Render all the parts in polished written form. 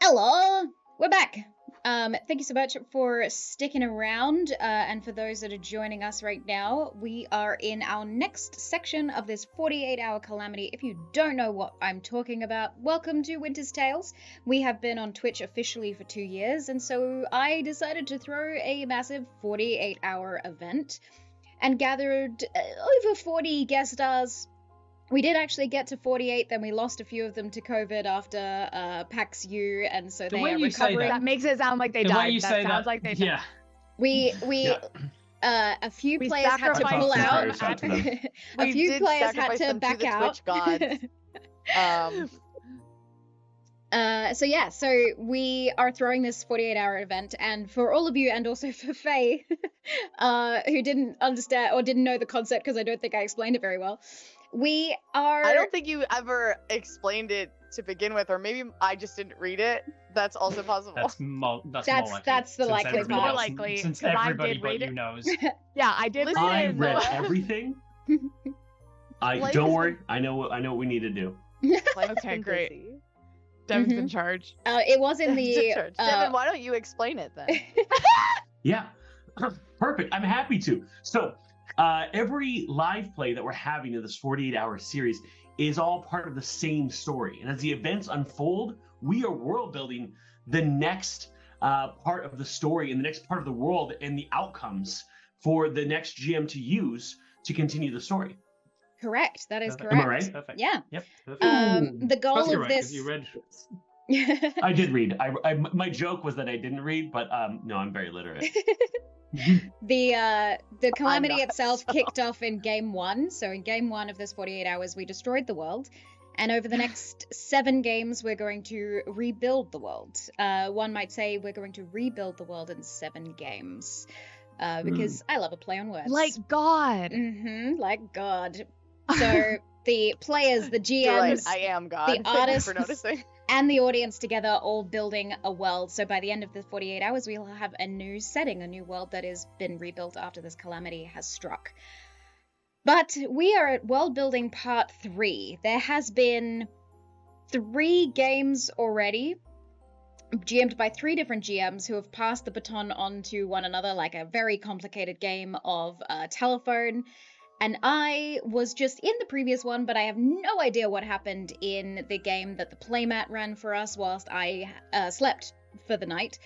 Hello, we're back. Thank you so much for sticking around, and for those that are joining us right now, we are in our next section of this 48-hour calamity. If you don't know what I'm talking about, welcome to Winter's Tales. We have been on Twitch officially for 2 years, and so I decided to throw a massive 48-hour event and gathered over 40 guest stars. We did actually get to 48, then we lost a few of them to COVID after PAX U, and so they are recovering. That makes it sound like they died. That sounds like they died. Yeah. A few players had to pull out. A few players had to back out. So we are throwing this 48-hour event, and for all of you, and also for Faye, who didn't understand or didn't know the concept, because I don't think I explained it very well, we are... I don't think you ever explained it to begin with, or maybe I just didn't read it. That's also possible. That's more likely. That's the likely part. More likely, since everybody but you knows. Yeah, I did. I read everything. Don't worry. I know what we need to do. Okay, great. Devon's in charge. It was in the... Devon, why don't you explain it then? Yeah, perfect. I'm happy to. So, every live play that we're having in this 48-hour series is all part of the same story. And as the events unfold, we are world building the next part of the story and the next part of the world and the outcomes for the next GM to use to continue the story. Correct. That is correct. Am I right? Perfect. Yeah. Yep. Perfect. The goal of this... You read. I did read. My joke was that I didn't read, but no, I'm very literate. The calamity itself kicked off in game 1. So in game 1 of this 48 hours, we destroyed the world. And over the next 7 games, we're going to rebuild the world. One might say we're going to rebuild the world in 7 games. Because I love a play on words. Like God. Like God. So the players, the GMs, Right, I am God. the artists, for noticing. and the audience together all building a world. So by the end of the 48 hours, we'll have a new setting, a new world that has been rebuilt after this calamity has struck. But we are at World Building Part 3. There has been 3 games already, GM'd by 3 different GMs who have passed the baton on to one another, like a very complicated game of telephone. And I was just in the previous one, but I have no idea what happened in the game that the playmat ran for us whilst I slept for the night.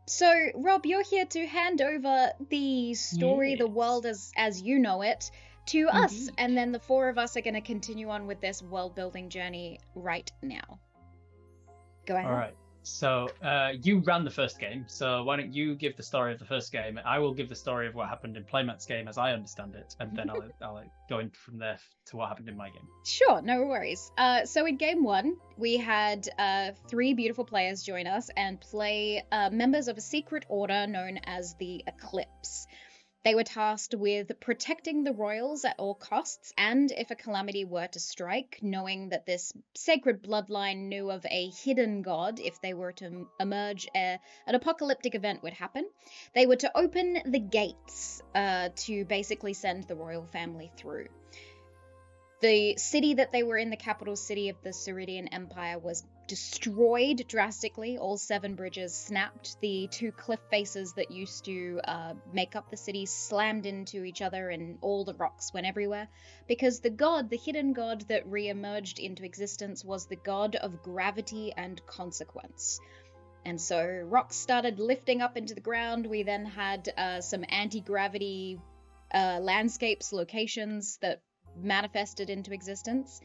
So, Rob, you're here to hand over the story, the world as you know it, to us. And then the 4 of us are going to continue on with this world-building journey right now. Go ahead. All right. So you ran the first game, so why don't you give the story of the first game, and I will give the story of what happened in Playmat's game as I understand it, and then I'll go in from there to what happened in my game. Sure, no worries. So in game 1, we had 3 beautiful players join us and play members of a secret order known as the Eclipse. They were tasked with protecting the royals at all costs, and if a calamity were to strike, knowing that this sacred bloodline knew of a hidden god, if they were to emerge, an apocalyptic event would happen. They were to open the gates to basically send the royal family through. The city that they were in, the capital city of the Ceridian Empire, was destroyed drastically. All 7 bridges snapped. The 2 cliff faces that used to make up the city slammed into each other, and all the rocks went everywhere. Because the god, the hidden god that re-emerged into existence, was the god of gravity and consequence. And so rocks started lifting up into the ground. We then had some anti-gravity landscapes, locations that manifested into existence,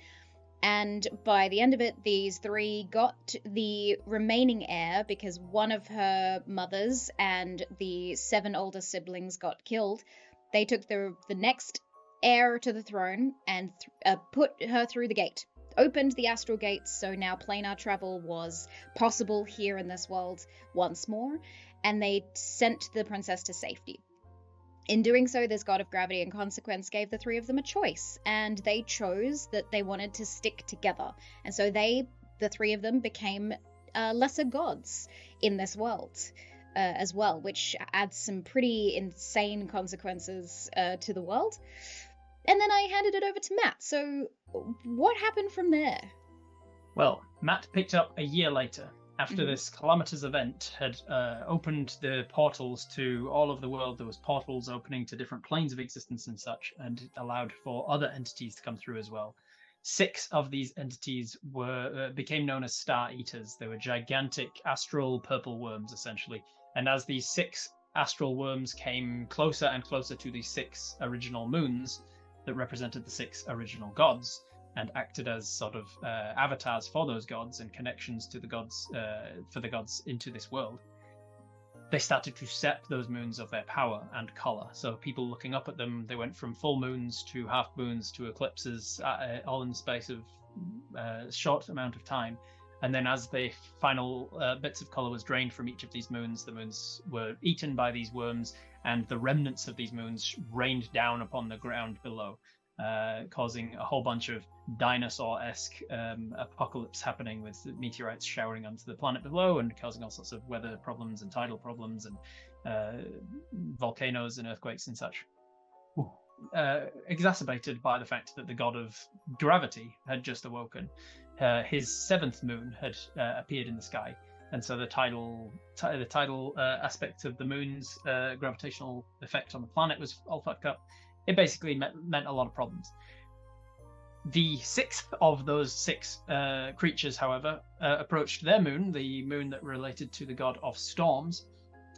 and by the end of it, these 3 got the remaining heir because one of her mothers and the 7 older siblings got killed. They took the next heir to the throne and put her through the gate, opened the astral gates, so now planar travel was possible here in this world once more, and they sent the princess to safety. In doing so, this god of gravity and consequence gave the 3 of them a choice, and they chose that they wanted to stick together. And so the 3 of them, became lesser gods in this world as well, which adds some pretty insane consequences to the world. And then I handed it over to Matt. So what happened from there? Well, Matt picked up a year later, after this calamitous event had opened the portals to all of the world. There was portals opening to different planes of existence and such, and it allowed for other entities to come through as well. 6 of these entities became known as Star Eaters. They were gigantic astral purple worms, essentially. And as these 6 astral worms came closer and closer to these 6 original moons that represented the 6 original gods, and acted as sort of avatars for those gods and connections to the gods, for the gods into this world, they started to sap those moons of their power and color. So people looking up at them, they went from full moons to half moons to eclipses, all in the space of a short amount of time. And then as the final bits of color was drained from each of these moons, the moons were eaten by these worms, and the remnants of these moons rained down upon the ground below, causing a whole bunch of dinosaur-esque apocalypse happening, with meteorites showering onto the planet below and causing all sorts of weather problems and tidal problems and volcanoes and earthquakes and such. Exacerbated by the fact that the god of gravity had just awoken. His 7th moon had appeared in the sky, and so the tidal aspect of the moon's gravitational effect on the planet was all fucked up. It basically meant a lot of problems. The 6th of those 6 creatures, however, approached their moon, the moon that related to the god of storms,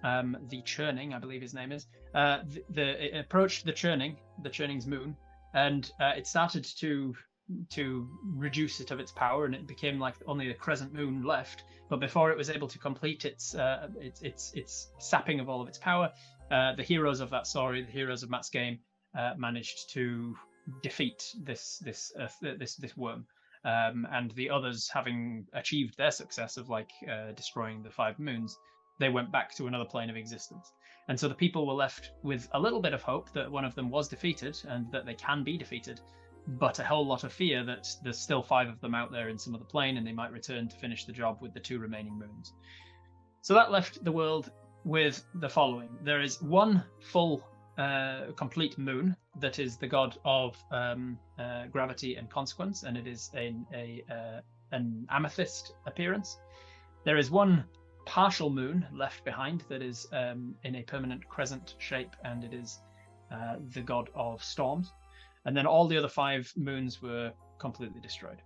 the Churning, I believe his name is. It approached the Churning's moon, and it started to reduce it of its power, and it became like only a crescent moon left. But before it was able to complete its sapping of all of its power, the heroes of that story, the heroes of Matt's game, managed to defeat this worm, and the others, having achieved their success of destroying the 5 moons, they went back to another plane of existence. And so the people were left with a little bit of hope that one of them was defeated and that they can be defeated, but a whole lot of fear that there's still 5 of them out there in some other plane, and they might return to finish the job with the 2 remaining moons. So that left the world with the following. There is one full complete moon that is the god of gravity and consequence, and it is an amethyst appearance. There is one partial moon left behind that is in a permanent crescent shape, and it is the god of storms. And then all the other 5 moons were completely destroyed.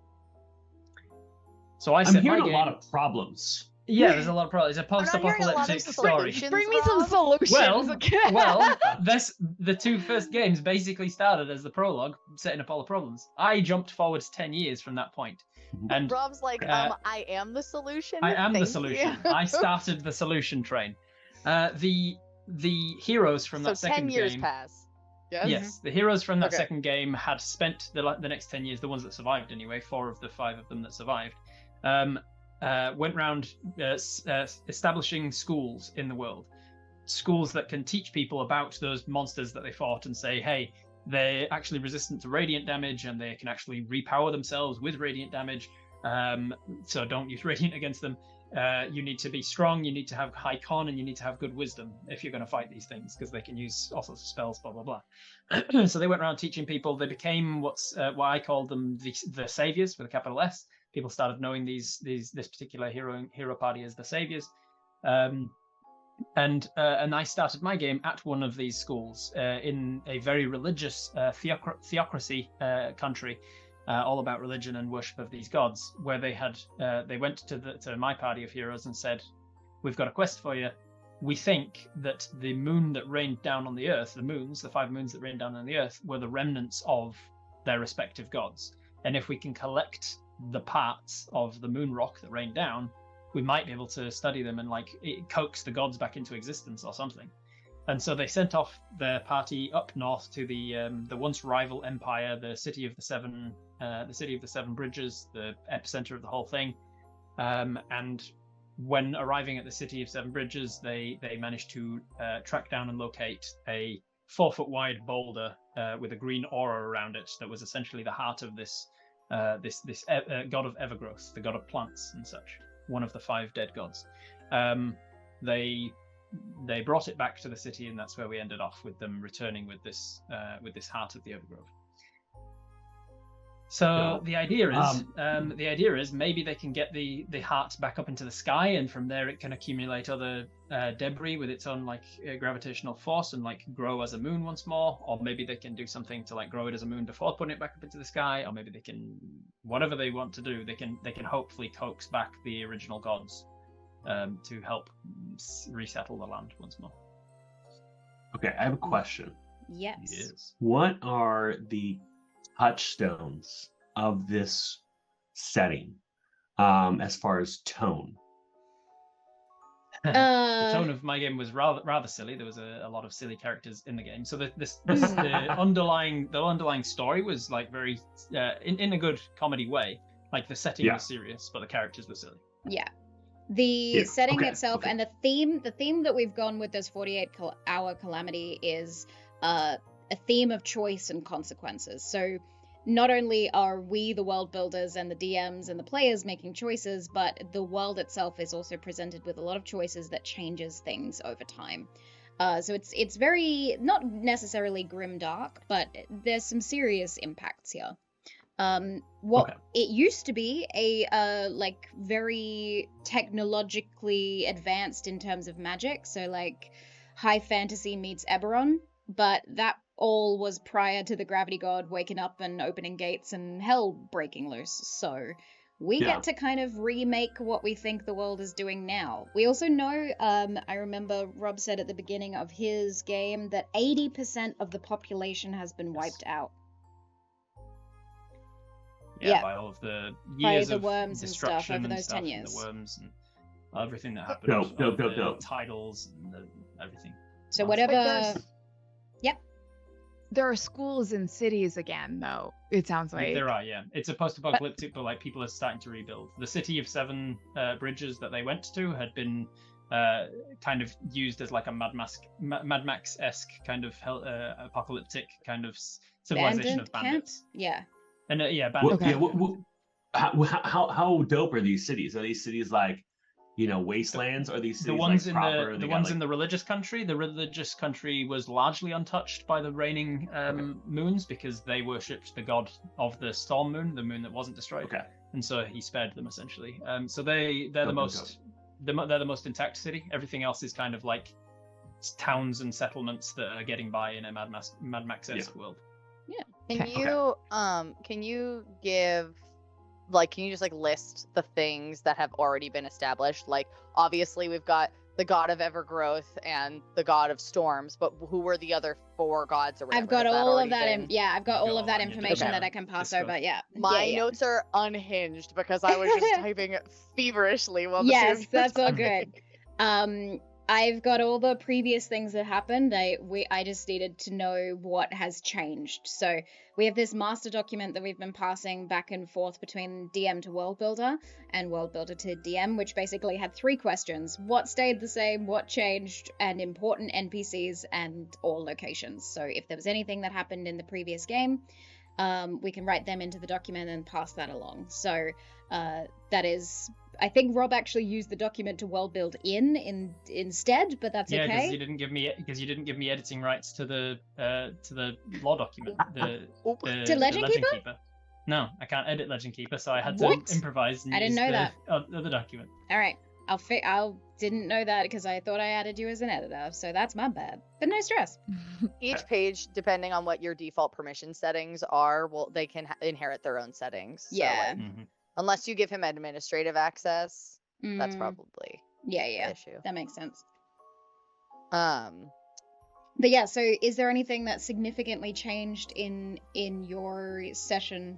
So I'm hearing a lot of problems. Yeah, there's a lot of problems. It's a post-apocalyptic story. Bring me some solutions. Well, the 2 first games basically started as the prologue, setting up all the problems. I jumped forwards 10 years from that point. And Rob's like, I am the solution. I am the Thank solution. you. I started the solution train. The heroes from that second 10 years game. pass. Yes. Yes, the heroes from that second game had spent the next 10 years, the ones that survived anyway, 4 of the 5 of them that survived, went around establishing schools in the world. Schools that can teach people about those monsters that they fought and say, hey, they're actually resistant to radiant damage and they can actually repower themselves with radiant damage, so don't use radiant against them. You need to be strong, you need to have high con, and you need to have good wisdom if you're going to fight these things, because they can use all sorts of spells, blah, blah, blah. So they went around teaching people. They became what I called them the saviors, with a capital S. People started knowing this particular hero party as the saviors. And I started my game at one of these schools in a very religious theocracy country, all about religion and worship of these gods, where they went to my party of heroes and said, we've got a quest for you. We think that the moon that rained down on the earth, the 5 moons that rained down on the earth, were the remnants of their respective gods. And if we can collect the parts of the moon rock that rained down, we might be able to study them and coax the gods back into existence or something. And so they sent off their party up north to the once rival empire, the city of the seven bridges, the epicenter of the whole thing. And when arriving at the city of 7 bridges, they managed to track down and locate a 4-foot wide boulder with a green aura around it that was essentially the heart of this god of evergrowth, the god of plants and such, one of the 5 dead gods. They brought it back to the city, and that's where we ended off, with them returning with this heart of the overgrowth. So No. the idea is maybe they can get the heart back up into the sky, and from there it can accumulate other debris with its own like gravitational force and like grow as a moon once more. Or maybe they can do something to like grow it as a moon before putting it back up into the sky. Or maybe they can, whatever they want to do, they can hopefully coax back the original gods to help resettle the land once more. Okay, I have a question. Yes. What are the touchstones of this setting as far as tone? The tone of my game was rather silly. There was a lot of silly characters in the game. So the underlying story was like very in a good comedy way. Like the setting was serious, but the characters were silly. Yeah. The setting itself and the theme that we've gone with this 48-hour calamity is a theme of choice and consequences. So not only are we, the world builders and the DMs and the players, making choices, but the world itself is also presented with a lot of choices that changes things over time. So it's very, not necessarily grimdark, but there's some serious impacts here. It used to be a like very technologically advanced in terms of magic, so like high fantasy meets Eberron, but that all was prior to the gravity god waking up and opening gates and hell breaking loose. So we get to kind of remake what we think the world is doing now. We also know, I remember Rob said at the beginning of his game that 80% of the population has been wiped out. Yeah, by all of the years of worms and stuff destruction over those stuff 10 years. And the worms and everything that happened. The titles and everything. So whatever... There are schools in cities again, though. It sounds like there are. Yeah, it's a post-apocalyptic, but like people are starting to rebuild. The city of 7 bridges that they went to had been kind of used as like a Mad Max-esque kind of apocalyptic kind of civilization of bandits. Yeah. And bandits. How dope are these cities? Are these cities like, wastelands? Are these cities the ones like in proper? the ones in the religious country? The religious country was largely untouched by the raining moons because they worshipped the god of the storm moon, the moon that wasn't destroyed. Okay. And so he spared them essentially. So they're the most intact city. Everything else is kind of like towns and settlements that are getting by in a Mad Max-esque world. Yeah. Can you give, can you just list the things that have already been established? Like, obviously we've got the god of evergrowth and the god of storms, but who were the other 4 gods or whatever? I've got all of that. I've got all of that information that I can pass over. Yeah. My notes are unhinged because I was just typing feverishly while the Yes, that's all good. I've got all the previous things that happened. I just needed to know what has changed. So we have this master document that we've been passing back and forth between DM to world builder and world builder to DM, which basically had 3 questions: what stayed the same, what changed, and important NPCs and all locations. So if there was anything that happened in the previous game, we can write them into the document and pass that along. So that is, I think Rob actually used the document to world build instead, but that's okay. Yeah, because you didn't give me editing rights to the law document. To Legend Keeper? No, I can't edit Legend Keeper, so I had to improvise. And I didn't know that. Other document. All right, I didn't know that because I thought I added you as an editor, so that's my bad. But no stress. Each page, depending on what your default permission settings are, they can inherit their own settings. Yeah. So, unless you give him administrative access, that's probably the issue. That makes sense. But yeah, so is there anything that significantly changed in your session?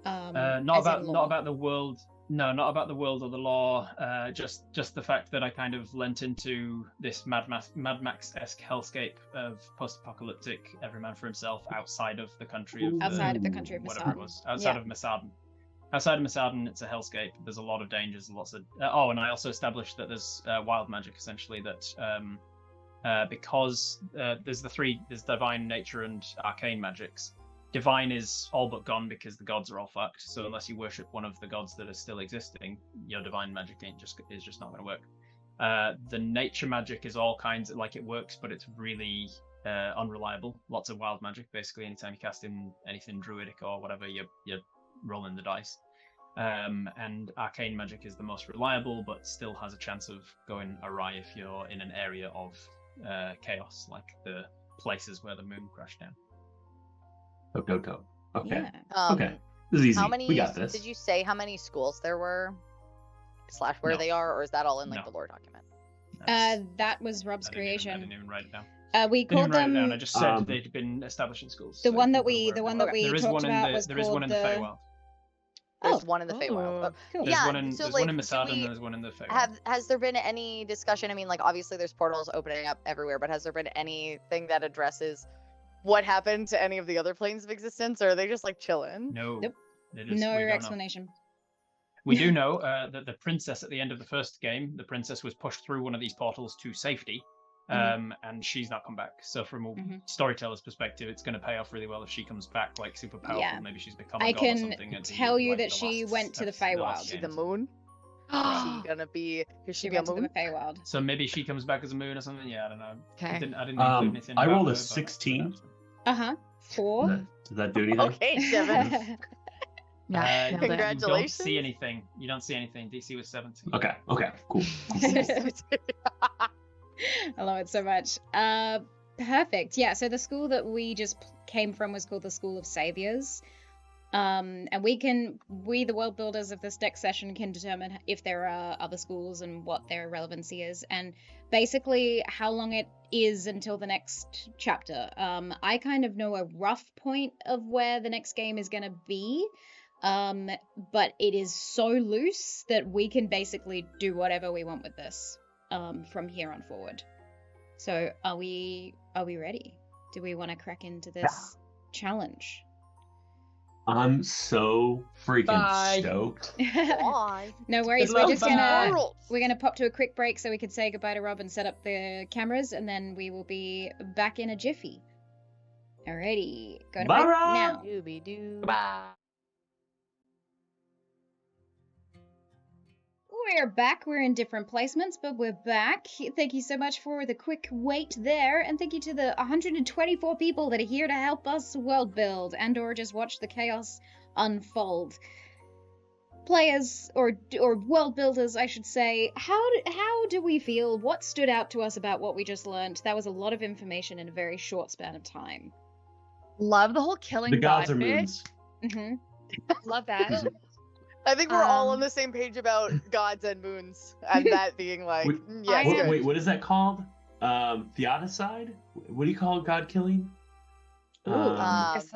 Not about the world. No, not about the world or the law. Just the fact that I kind of lent into this Mad Max-esque hellscape of post-apocalyptic every man for himself outside of the country of whatever it was, outside of Masaden. Outside of Masaden, it's a hellscape. There's a lot of dangers, lots of. And I also established that there's wild magic, essentially. That because there's divine, nature, and arcane magics. Divine is all but gone because the gods are all fucked. So unless you worship one of the gods that are still existing, your divine magic is just not going to work. The nature magic is all kinds of it works, but it's really unreliable. Lots of wild magic. Basically, anytime you cast in anything druidic or whatever, you're rolling the dice. And arcane magic is the most reliable, but still has a chance of going awry if you're in an area of chaos, like the places where the moon crashed down. Okay. Yeah. Okay. This is easy. How many? We got this. Did you say how many schools there were? / where No. they are, or is that all in like No. the lore document? That was Rob's I creation. didn't even write it down. We Didn't called even write it them. down. I just said they'd been established in schools. The so one you that can we, go the wherever. one that we There is talked one in about the was there is called one in the Feywild. There's Oh. one in the Feywild. Oh, Cool. There's Yeah, one in so, there's like, one in do Masada we and there's one in the Feywild. Has there been any discussion? I mean, like obviously there's portals opening up everywhere, but has there been anything that addresses what happened to any of the other planes of existence, or are they just like chilling? No. Nope. We No don't know. explanation. We do know that the princess at the end of the first game, the princess was pushed through one of these portals to safety, and she's not come back. So from a storyteller's perspective, it's going to pay off really well if she comes back like super powerful. Yeah. Maybe she's become a I god or can something. at the, tell you like, that the she last- went to the the last Feywild. See the games. moon? Is she gonna be? Is she She be a went to moon? the Feywild. So maybe she comes back as a moon or something. Yeah, I don't know. I Okay. didn't include anything. I about rolled a her, but 16. 4. Does that do anything? Okay, Devin. Yeah. nailed it. You don't Congratulations. see anything. You don't see anything. DC was 17. Okay, cool. I love it so much. Perfect. Yeah, so the school that we just came from was called the School of Saviors. And we, the world builders of this next session, can determine if there are other schools and what their relevancy is, and basically how long it is until the next chapter. I kind of know a rough point of where the next game is going to be, but it is so loose that we can basically do whatever we want with this from here on forward. So are we ready? Do we want to crack into this challenge? I'm so freaking Bye. stoked. Why? No worries. Good We're just luck. we're gonna pop to a quick break so we can say goodbye to Rob and set up the cameras, and then we will be back in a jiffy. Alrighty, go to Bye, break Rob. now. Dooby-doo. Bye. We're back. We're in different placements, but we're back. Thank you so much for the quick wait there, and thank you to the 124 people that are here to help us world build and or just watch the chaos unfold. Players or world builders, I should say, how do we feel? What stood out to us about what we just learned? That was a lot of information in a very short span of time. Love the whole killing The gods god are bit. moons. Mm-hmm. Love that. I think we're all on Um, the same page about gods and moons, and that being like, Wait, yes, I- good. Wait, what is that called? Theodicide? What do you call God killing? Ooh.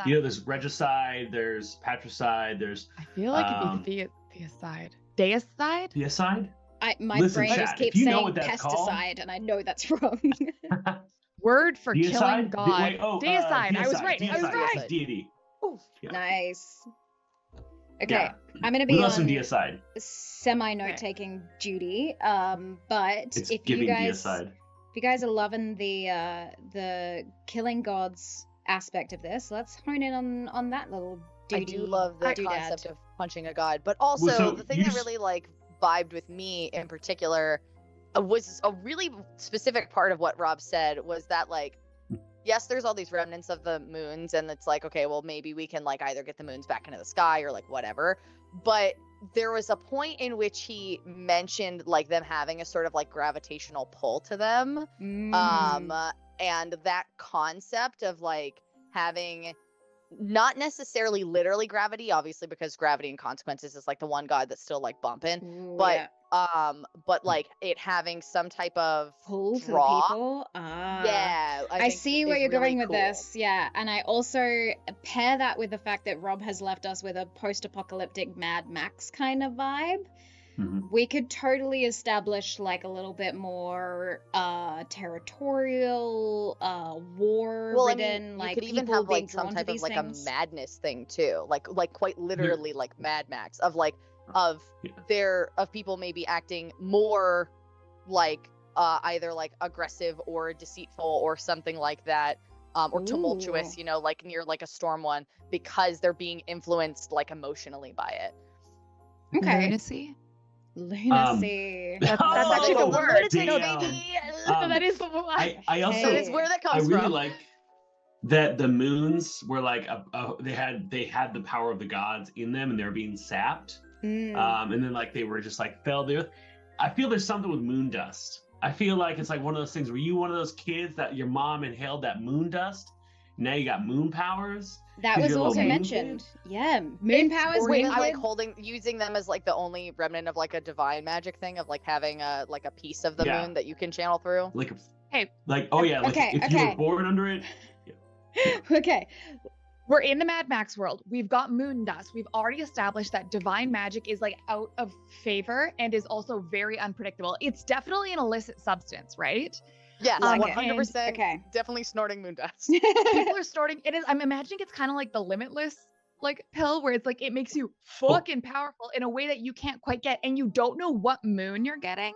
You know, there's regicide, there's patricide, there's I feel like it'd be theocide. Deicide? theocide. My Listen, brain chat, just if keeps you know saying what that's called- pesticide, and I know that's wrong. Word for killing Deicide? god. Wait, Deicide. I was deicide, right. I was deicide, right. Deity. Yeah. Nice. Okay, Yeah. I'm gonna We be love some on deicide. semi note-taking duty. But It's if giving you guys deicide. if you guys are loving the killing gods aspect of this, let's hone in on that little I duty. do love the doodad. concept of punching a god, but also Well, so the thing you that s- really like vibed with me in particular was a really specific part of what Rob said was that like, yes, there's all these remnants of the moons, and it's like, okay, well maybe we can like either get the moons back into the sky or like whatever, but there was a point in which he mentioned like them having a sort of like gravitational pull to them. And that concept of like having not necessarily literally gravity, obviously, because gravity and consequences is like the one god that's still like bumping, Ooh, but yeah. but like it having some type of pull to the draw. people. Ah. yeah, I think see is where you're really going with cool. this, yeah. And I also pair that with the fact that Rob has left us with a post-apocalyptic Mad Max kind of vibe. Mhm. We could totally establish like a little bit more territorial, war-ridden, you like could even people have being like some drawn type to of these like things. a madness thing too, like quite literally like Mad Max of like of Yeah. of people maybe acting more like either like aggressive or deceitful or something like that, or tumultuous, Ooh. you know, like near like a storm one, because they're being influenced like emotionally by it. Okay. Lunacy? Lunacy. That's Oh, actually the word. Lunatic, damn. baby! That is the one. I also That is where that I comes really from. like that the moons were like they had the power of the gods in them, and they were being sapped. And then like they were just like fell there. I feel there's something with moon dust. I feel like it's like one of those things. Were you one of those kids that your mom inhaled that moon dust? Now you got moon powers. That was also mentioned. Yeah, moon powers. Wait, I like using them as like the only remnant of like a divine magic thing of like having a like a piece of the moon that you can channel through. Like, like if you were born under it. Okay. We're in the Mad Max world. We've got moon dust. We've already established that divine magic is like out of favor and is also very unpredictable. It's definitely an illicit substance, right? Yeah, 100%. Okay. Definitely snorting moon dust. People are snorting. It is. I'm imagining it's kind of like the Limitless like pill, where it's like it makes you fucking powerful in a way that you can't quite get, and you don't know what moon you're getting.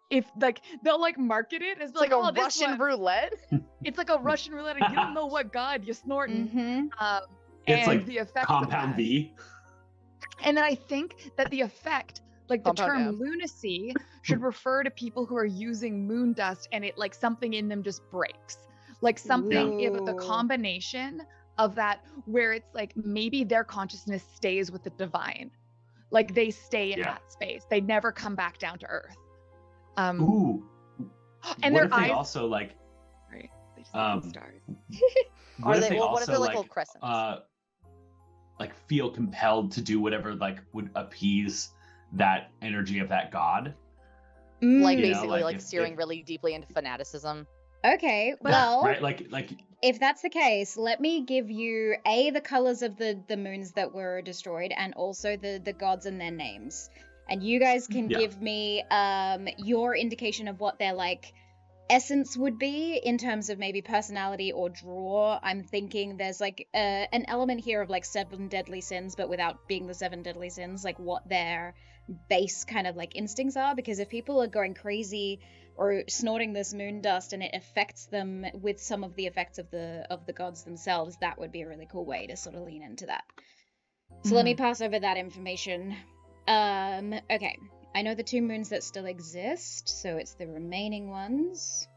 If like they'll like market it as like a Russian roulette. It's like a Russian roulette, and you don't know what god you're snorting. It's and like the effect Compound V. And then I think that the effect, like the Compound term M. lunacy, should refer to people who are using moon dust and it like something in them just breaks. Like something in the combination of that, where it's like maybe their consciousness stays with the divine. Like they stay in that space. They never come back down to earth. Ooh. And what their if they eyes also like right. They just look like stars. what if they what also if they're like like little crescents? like feel compelled to do whatever like would appease that energy of that god? Like You know, basically like like steering really deeply into fanaticism. Okay, well, right, like if that's the case, let me give you the colors of the moons that were destroyed, and also the gods and their names, and you guys can give me your indication of what their like essence would be in terms of maybe personality or draw. I'm thinking there's like an element here of like 7 deadly sins, but without being the 7 deadly sins, like what their base kind of like instincts are, because if people are going crazy or snorting this moon dust and it affects them with some of the effects of the gods themselves, that would be a really cool way to sort of lean into that. So let me pass over that information. Okay, I know the 2 moons that still exist, so it's the remaining ones.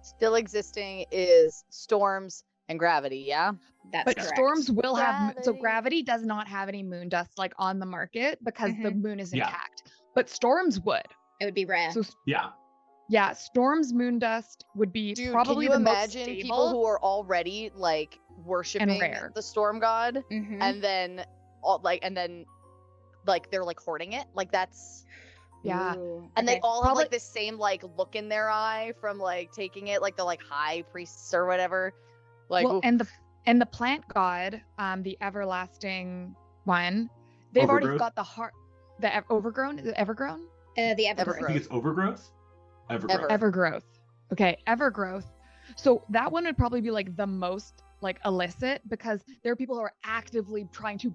Still existing is storms and gravity, yeah? But correct. storms will have, so gravity does not have any moon dust like on the market because the moon is intact. But storms would. It would be rare. So yeah, storms, moon dust would be probably the most stable. Can you imagine people who are already like worshiping the storm god, and then they're like hoarding it? Like that's and they all have like the same like look in their eye from like taking it, like the like high priests or whatever. Like and the plant god, the everlasting one, they've already got the heart. The overgrown? Is it evergrown? The evergrowth. I think it's overgrowth. Evergrowth. Okay, evergrowth. So that one would probably be like the most like illicit, because there are people who are actively trying to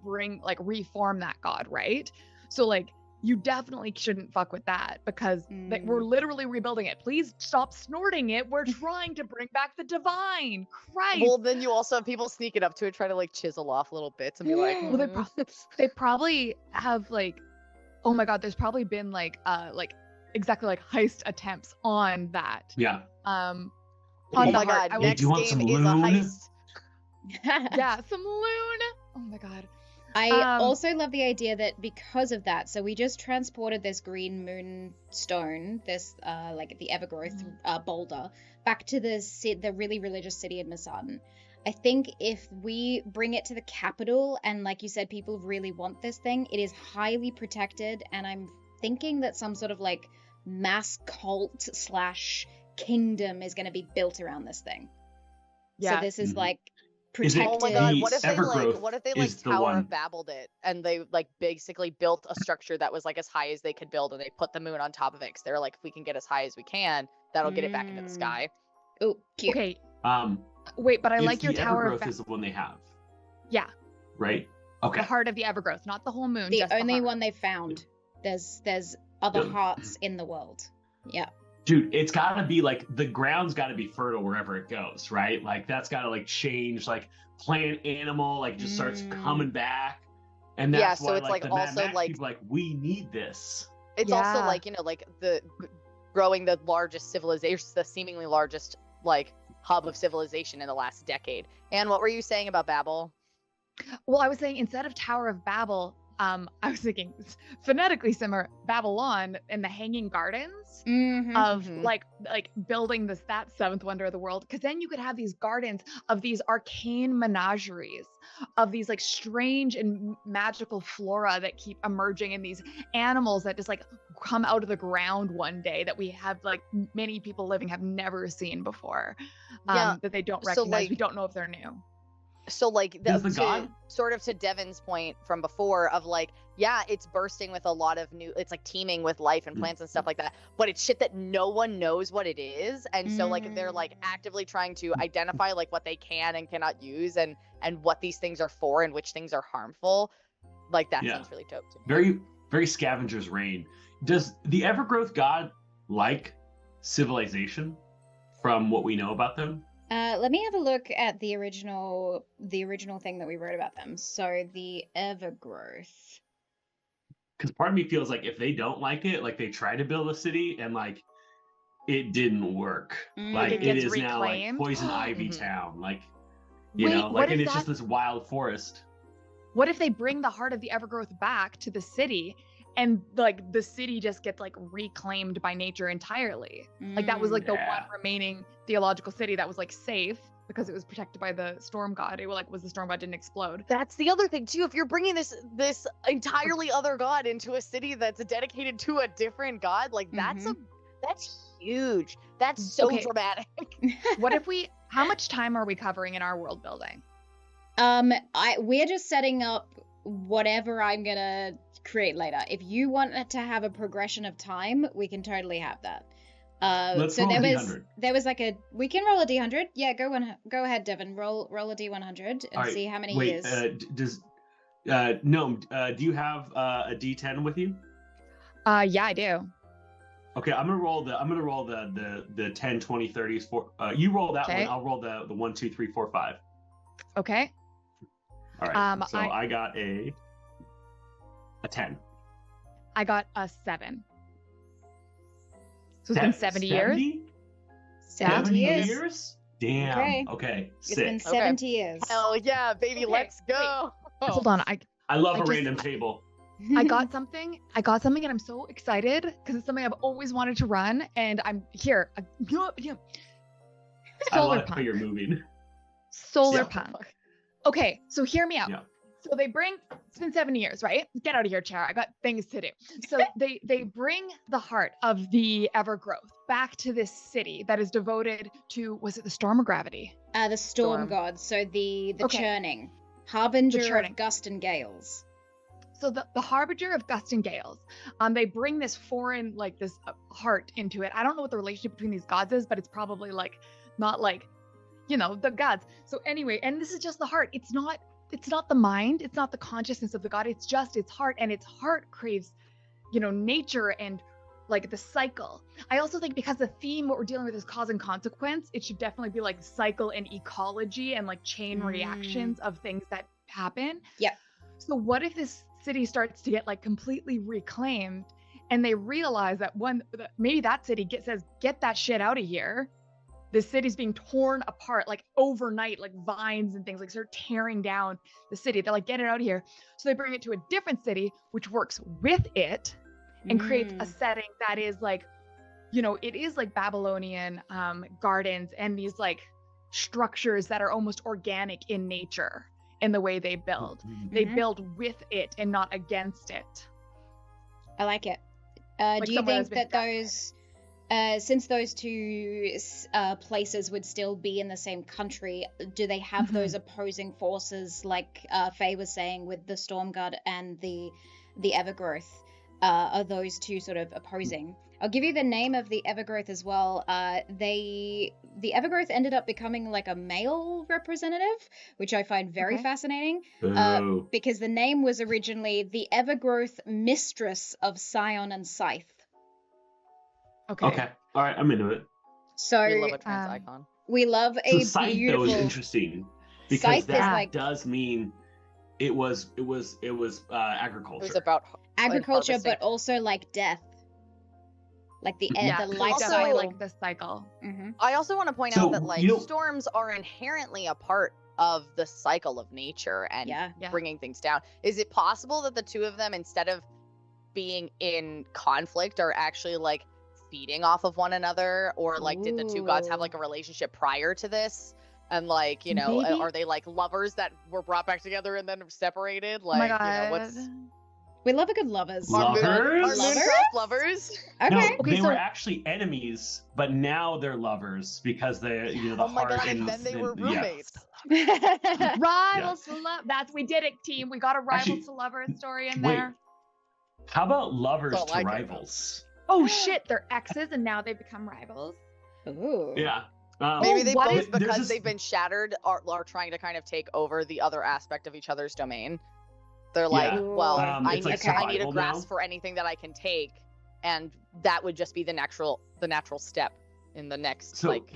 reform that god, right? So like you definitely shouldn't fuck with that, because we're literally rebuilding it. Please stop snorting it. We're trying to bring back the divine. Christ. Well, then you also have people sneaking up to it, trying to like chisel off little bits and be like, well, they probably have like, oh my god, there's probably been like exactly like heist attempts on that. Yeah. Oh my god, next do you want game some is loon? a heist. Yeah, some loon. Oh my god. I also love the idea that because of that, so we just transported this green moon stone, this like the Evergrowth boulder, back to the really religious city of Masan. I think if we bring it to the capital, and like you said, people really want this thing, it is highly protected, and I'm thinking that some sort of like mass cult / kingdom is going to be built around this thing. Yeah. So this is like protected. Oh my god, what if they like Tower of Babeled it, and they like basically built a structure that was like as high as they could build, and they put the moon on top of it, because they're like, if we can get as high as we can, that'll get it back into the sky. Oh, cute. Okay. Wait, but I like your Tower of Evergrowth is the one they have. Yeah. Right? Okay. The heart of the Evergrowth, not the whole moon. The just only the heart. one they found. There's other hearts in the world. Yeah. Dude, it's got to be like, the ground's got to be fertile wherever it goes, right? Like that's got to like change, like plant, animal, like just starts coming back. And that's why, it's like the also Mad Max like people, like, we need this. It's also like, you know, like the growing the largest civilization, the seemingly largest like hub of civilization in the last decade. And what were you saying about Babel? Well, I was saying instead of Tower of Babel, I was thinking phonetically similar, Babylon and the Hanging Gardens of like building that seventh wonder of the world. Because then you could have these gardens of these arcane menageries of these like strange and magical flora that keep emerging, and these animals that just like come out of the ground one day that we have like many people living have never seen before, that they don't recognize. So, like, we don't know if they're new. So like sort of to Devon's point from before of like, yeah, it's bursting with a lot of new, it's like teeming with life and plants and stuff like that, but it's shit that no one knows what it is. And so like they're like actively trying to identify like what they can and cannot use and what these things are for and which things are harmful. Like that sounds really dope to me. Very, very Scavenger's Reign. Does the Evergrowth god like civilization from what we know about them? Let me have a look at the original thing that we wrote about them. So the Evergrowth. Because part of me feels like if they don't like it, like they tried to build a city and like it didn't work. Like it is reclaimed. Now like Poison Ivy Town. Like you know, like and it's just this wild forest. What if they bring the heart of the Evergrowth back to the city? And like the city just gets like reclaimed by nature entirely. Like that was like the one remaining theological city that was like safe because it was protected by the storm god. It was the storm god didn't explode. That's the other thing too. If you're bringing this entirely other god into a city that's dedicated to a different god, like that's huge. That's so dramatic. What if how much time are we covering in our world building? We're just setting up whatever I'm gonna create later. If you want to have a progression of time, we can totally have that. Let's roll there was like we can roll a d100. Yeah, go ahead, Devon. Roll a d100 and see how many years. Gnome, do you have a d10 with you? Yeah, I do. Okay, I'm gonna roll the 10, 20, 30s. You roll that one. I'll roll the 1, 2, 3, 4, 5. Okay. All right. So I got a 10. I got a 7. So it's been 70 years? 70 years? Damn. Okay. It's been 70 years. Hell yeah, baby, let's go. Hold on. I love a random table. I got something and I'm so excited because it's something I've always wanted to run, and I'm here. Solar punk. You're moving. Solar punk. Okay, so hear me out. Yeah. So it's been 70 years, right? Get out of here, chair. I got things to do. So they bring the heart of the Evergrowth back to this city that is devoted to, was it the storm or gravity? The storm god. So the churning. Harbinger of gust and gales. So the harbinger of gust and gales, they bring this foreign, like this heart into it. I don't know what the relationship between these gods is, but it's probably like, not like, the gods. So anyway, and this is just the heart. It's not the mind, it's not the consciousness of the god, it's just its heart, and its heart craves, nature and like the cycle. I also think because the theme, what we're dealing with is cause and consequence, it should definitely be like cycle and ecology and like chain reactions of things that happen. Yep. So what if this city starts to get like completely reclaimed and they realize that maybe that city says, get that shit out of here. The city's being torn apart like overnight, like vines and things like start tearing down the city. They're like, get it out of here. So they bring it to a different city, which works with it and creates a setting that is like, it is like Babylonian gardens and these like structures that are almost organic in nature in the way they build. They build with it and not against it. I like it. Do you think that those... since those two places would still be in the same country, do they have those opposing forces like Faye was saying with the Storm God and the Evergrowth? Are those two sort of opposing? I'll give you the name of the Evergrowth as well. The Evergrowth ended up becoming like a male representative, which I find very fascinating because the name was originally the Evergrowth Mistress of Scion and Scythe. Okay. All right. I'm into it. So we love a trans icon. We love a Scythe, beautiful. Though, is interesting because Scythe that does mean it was agriculture. It was about agriculture, but also like death. like the Yeah, the so life it's Also, definitely cycle. like the cycle. Mm-hmm. I also want to point So, out that like you know- storms are inherently a part of the cycle of nature and Yeah. Yeah. bringing things down. Is it possible that the two of them, instead of being in conflict, are actually like feeding off of one another, or like did the two gods have Ooh. like a relationship prior to this? And like, you know, Maybe. are they like lovers that were brought back together and then separated? Oh my Like, god. you know, what's We love a good lovers. Lovers? Are Lovers? Mooncraft lovers? Okay. No, Okay, they so- were actually enemies, but now they're lovers because they, you know, the Oh my heart god, and and then they the- were yeah. roommates. Rivals to love. We did it, team. We got a rivals Actually, to lovers story in wait. there. How about lovers Don't to like it. rivals? Oh shit, they're exes and now they become rivals. Ooh. Yeah. Maybe Oh, they what both, if- there's because this- they've been shattered, are trying to kind of take over the other aspect of each other's domain. They're like, Yeah. well, I it's like need I need a survival grasp now. for anything that I can take, and that would just be the natural step in the next So, like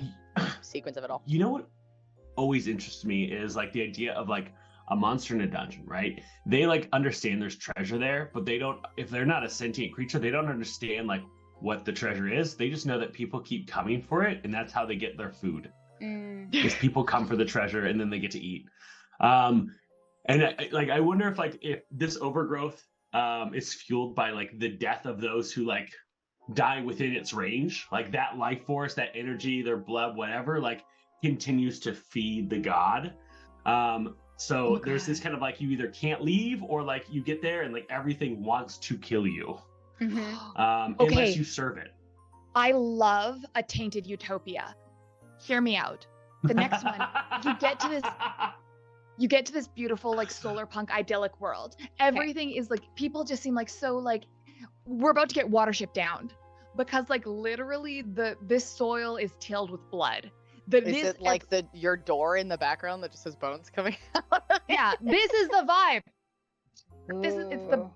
sequence of it all. you know what always interests me is like the idea of like a monster in a dungeon, right? They like understand there's treasure there, but they don't, if they're not a sentient creature, they don't understand like what the treasure is. They just know that people keep coming for it, and that's how they get their food. Mm. Is people come for the treasure and then they get to eat. And I wonder if this overgrowth is fueled by like the death of those who like die within its range, like that life force, that energy, their blood, whatever, like continues to feed the god. So Oh, there's this God. kind of like you either can't leave or like you get there and like everything wants to kill you, Mhm. Okay. unless you serve it. I love a tainted utopia. Hear me out. The next one, you get to this beautiful like solar punk idyllic world. Everything is like, people just seem like so like we're about to get watership downed because like literally this soil is tilled with blood. Is it like your door in the background that just has bones coming out? yeah, this is the vibe. It's the Ooh.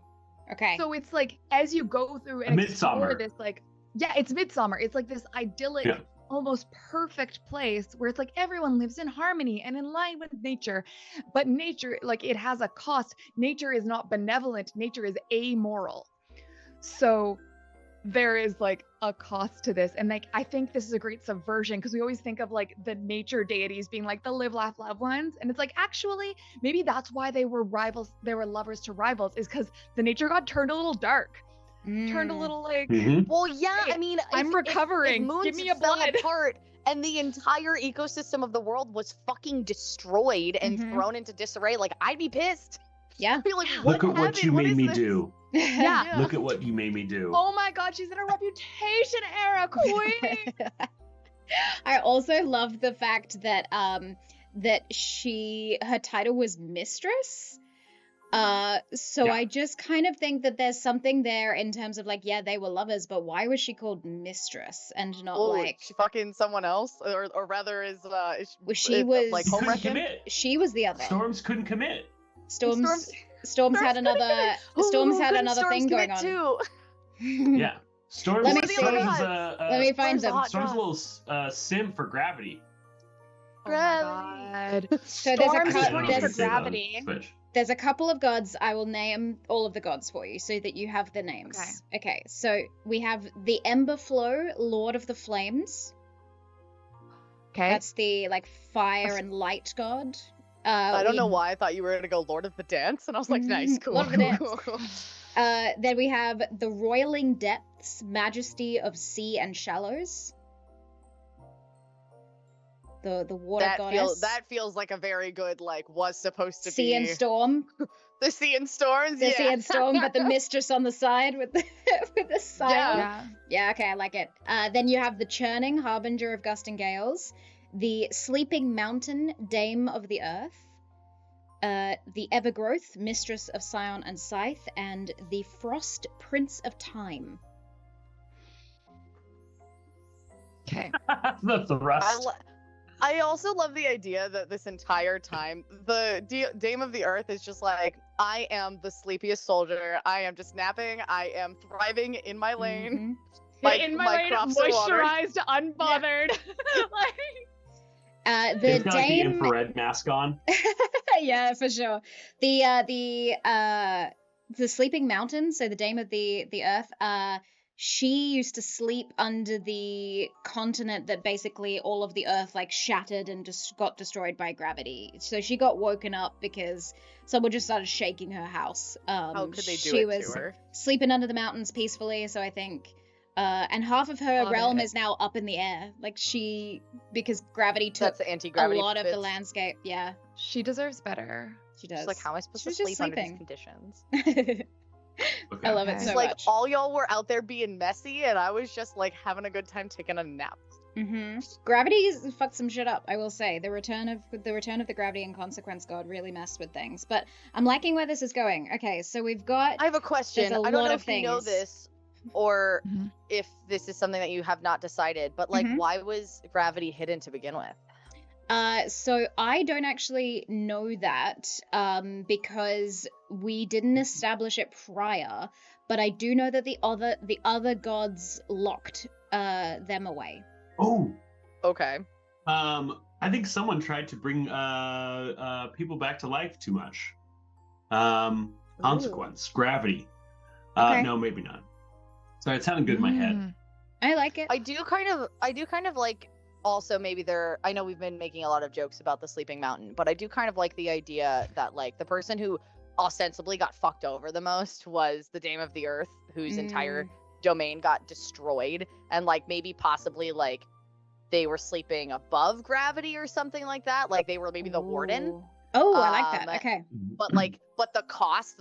Okay. So it's like as you go through and explore Midsummer. this like it's midsummer. It's like this idyllic, Yeah. almost perfect place where it's like everyone lives in harmony and in line with nature. But nature, like it has a cost. Nature is not benevolent. Nature is amoral. So there is like a cost to this. And like I think this is a great subversion because we always think of like the nature deities being like the live, laugh, love ones. And it's like actually maybe that's why they were rivals, they were lovers to rivals, is because the nature god turned a little dark. Turned a Mm. little like Mhm. Well, yeah, Hey, I mean, I'm if recovering. moons Give me a fell blood. apart and the entire ecosystem of the world was fucking destroyed and Mhm. thrown into disarray, like I'd be pissed. Yeah. I'd be like, Look at what happened? you What made is me this? do. Yeah. Yeah. Look at what you made me do. Oh my god, she's in a reputation era, queen. I also love the fact that her title was mistress. So Yeah. I just kind of think that there's something there in terms of like, yeah, they were lovers, but why was she called mistress and not Oh, like she fucking someone else, or rather is she was- like You home couldn't wrecking? commit. she was the other. Storms couldn't commit. Storms had Storms another couldn't Storms Who had couldn't another Storms thing going commit on. to? Yeah. Storms, Let me Storms see. is Let me find Where's the them. hot Storm's a goss? little sim for gravity. Oh my god. So there's a Storms cou- is I don't know running if for you say that on gravity. Twitch. There's a couple of gods. I will name all of the gods for you so that you have the names. Okay, so we have the Ember Flow, Lord of the Flames. Okay. That's the like fire and light god. I don't we- know why I thought you were gonna go Lord of the Dance, and I was like, nice, cool. Lord of the Dance. cool. Then we have the Roiling Depths, Majesty of Sea and Shallows. The water goddess. That feels like a very good like was supposed to Sea be and Storm. the Sea and Storms. The yeah. Sea and Storm, but the mistress on the side with the with the sail. yeah. Yeah, okay, I like it. Then you have the Churning, Harbinger of Gust and Gales, the Sleeping Mountain, Dame of the Earth, the Evergrowth, Mistress of Scion and Scythe, and the Frost, Prince of Time. Okay. The thrust. I also love the idea that this entire time the Dame of the Earth is just like, I am the sleepiest soldier. I am just napping. I am thriving in my lane. Mhm. My lane, crops are watered. moisturized, unbothered. The It's got like the Dame. infrared mask on. Yeah, for sure. The Sleeping Mountain, so the Dame of the Earth, she used to sleep under the continent that basically all of the Earth like shattered and just got destroyed by gravity. So she got woken up because someone just started shaking her house. How could they do she it was to her? sleeping under the mountains peacefully. So I think, and half of her Love realm it. is now up in the air. Like because gravity took That's the a anti-gravity. lot of the bits. landscape. Yeah, She deserves better. she does. She's like, how am I supposed She's to just sleep under these sleeping. conditions? Okay. I love it Okay. so It's like much. all y'all were out there being messy, and I was just like having a good time taking a nap. Gravity's fucked some shit up, I will say. The return of the gravity and consequence god really messed with things. But I'm liking where this is going. Okay, so we've got I have a question. There's a I don't lot know of if you know things. this or Mhm. if this is something that you have not decided, but like, Mhm. why was gravity hidden to begin with? so I don't actually know that because we didn't establish it prior, but I do know that the other gods locked them away. Oh, Okay. I think someone tried to bring people back to life too much. Consequence, gravity. Okay. No, maybe not. Sorry, it sounded good in my head. Mm. I like it. I do kind of like also maybe I know we've been making a lot of jokes about the sleeping mountain, but I do kind of like the idea that like the person who ostensibly got fucked over the most was the Dame of the Earth, whose entire domain got destroyed, and like maybe possibly like they were sleeping above gravity or something like that, like they were maybe the warden. Ooh. Oh, I like that. Um, Okay. But the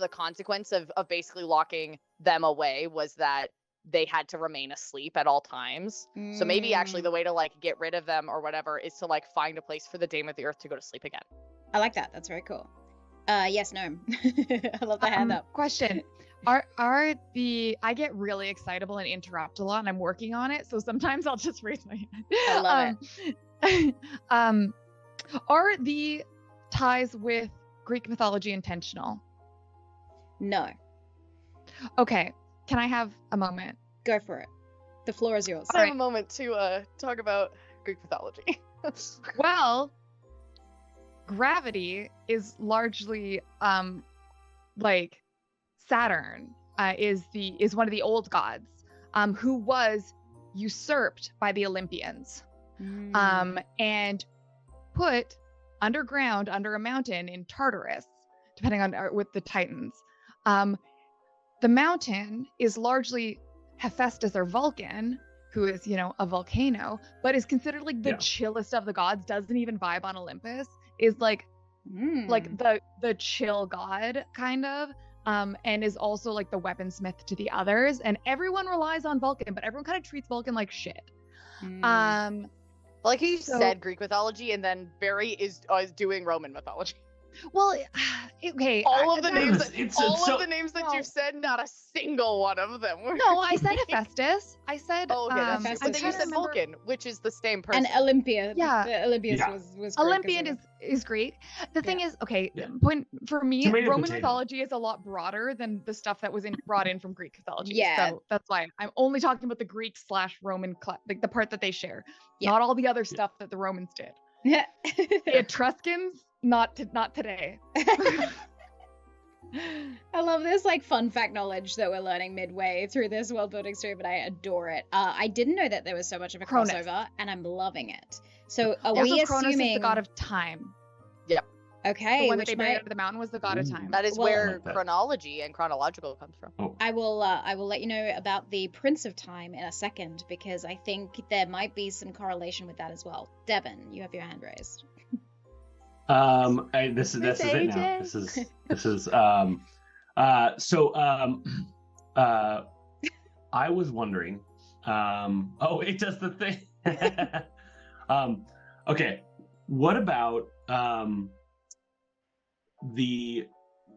consequence of basically locking them away was that they had to remain asleep at all times. So maybe actually the way to like get rid of them or whatever is to like find a place for the Dame of the Earth to go to sleep again. I like that. That's very cool. Yes, no. I love the hand up. Question. Are the I get really excitable and interrupt a lot, and I'm working on it, so sometimes I'll just raise my hand. I love it. Are the ties with Greek mythology intentional? No. Okay, can I have a moment? Go for it. The floor is yours. I have a moment to talk about Greek mythology. Well, gravity is largely like Saturn is one of the old gods who was usurped by the Olympians and put underground under a mountain in Tartarus, depending on with the Titans. The mountain is largely Hephaestus or Vulcan, who is, a volcano, but is considered like the chillest of the gods, doesn't even vibe on Olympus, is like the chill god kind of, and is also like the weaponsmith to the others. And everyone relies on Vulcan, but everyone kind of treats Vulcan like shit. Like you said Greek mythology, and then Barry is doing Roman mythology. Well, okay. All of the names that well, you've said, not a single one of them were. No, I said Hephaestus. I said. Oh, okay, that's true. Hephaestus. But then you I'm said trying to Vulcan, which is the same person. And Olympia. Yeah. The Olympias Yeah. was Greek Olympian as is Greek. The thing is, okay, Yeah. point for me, Tomato, Roman potato. mythology is a lot broader than the stuff that was brought in from Greek mythology. Yeah. So that's why I'm only talking about the Greek / Roman, like the part that they share, Yeah. not all the other stuff that the Romans did. well. The Etruscans, not today. I love this like fun fact knowledge that we're learning midway through this world building stream, but I adore it. I didn't know that there was so much of a Cronus. crossover, and I'm loving it. So are Also, we Cronus assuming? is the god of time. Okay, The one that which they buried might under the mountain was the god of Ooh. time. That is Well- I where like that. chronology and chronological comes from. Oh, I will let you know about the Prince of Time in a second, because I think there might be some correlation with that as well. Devon, you have your hand raised. this is it now. This is I was wondering. It does the thing. Okay, what about the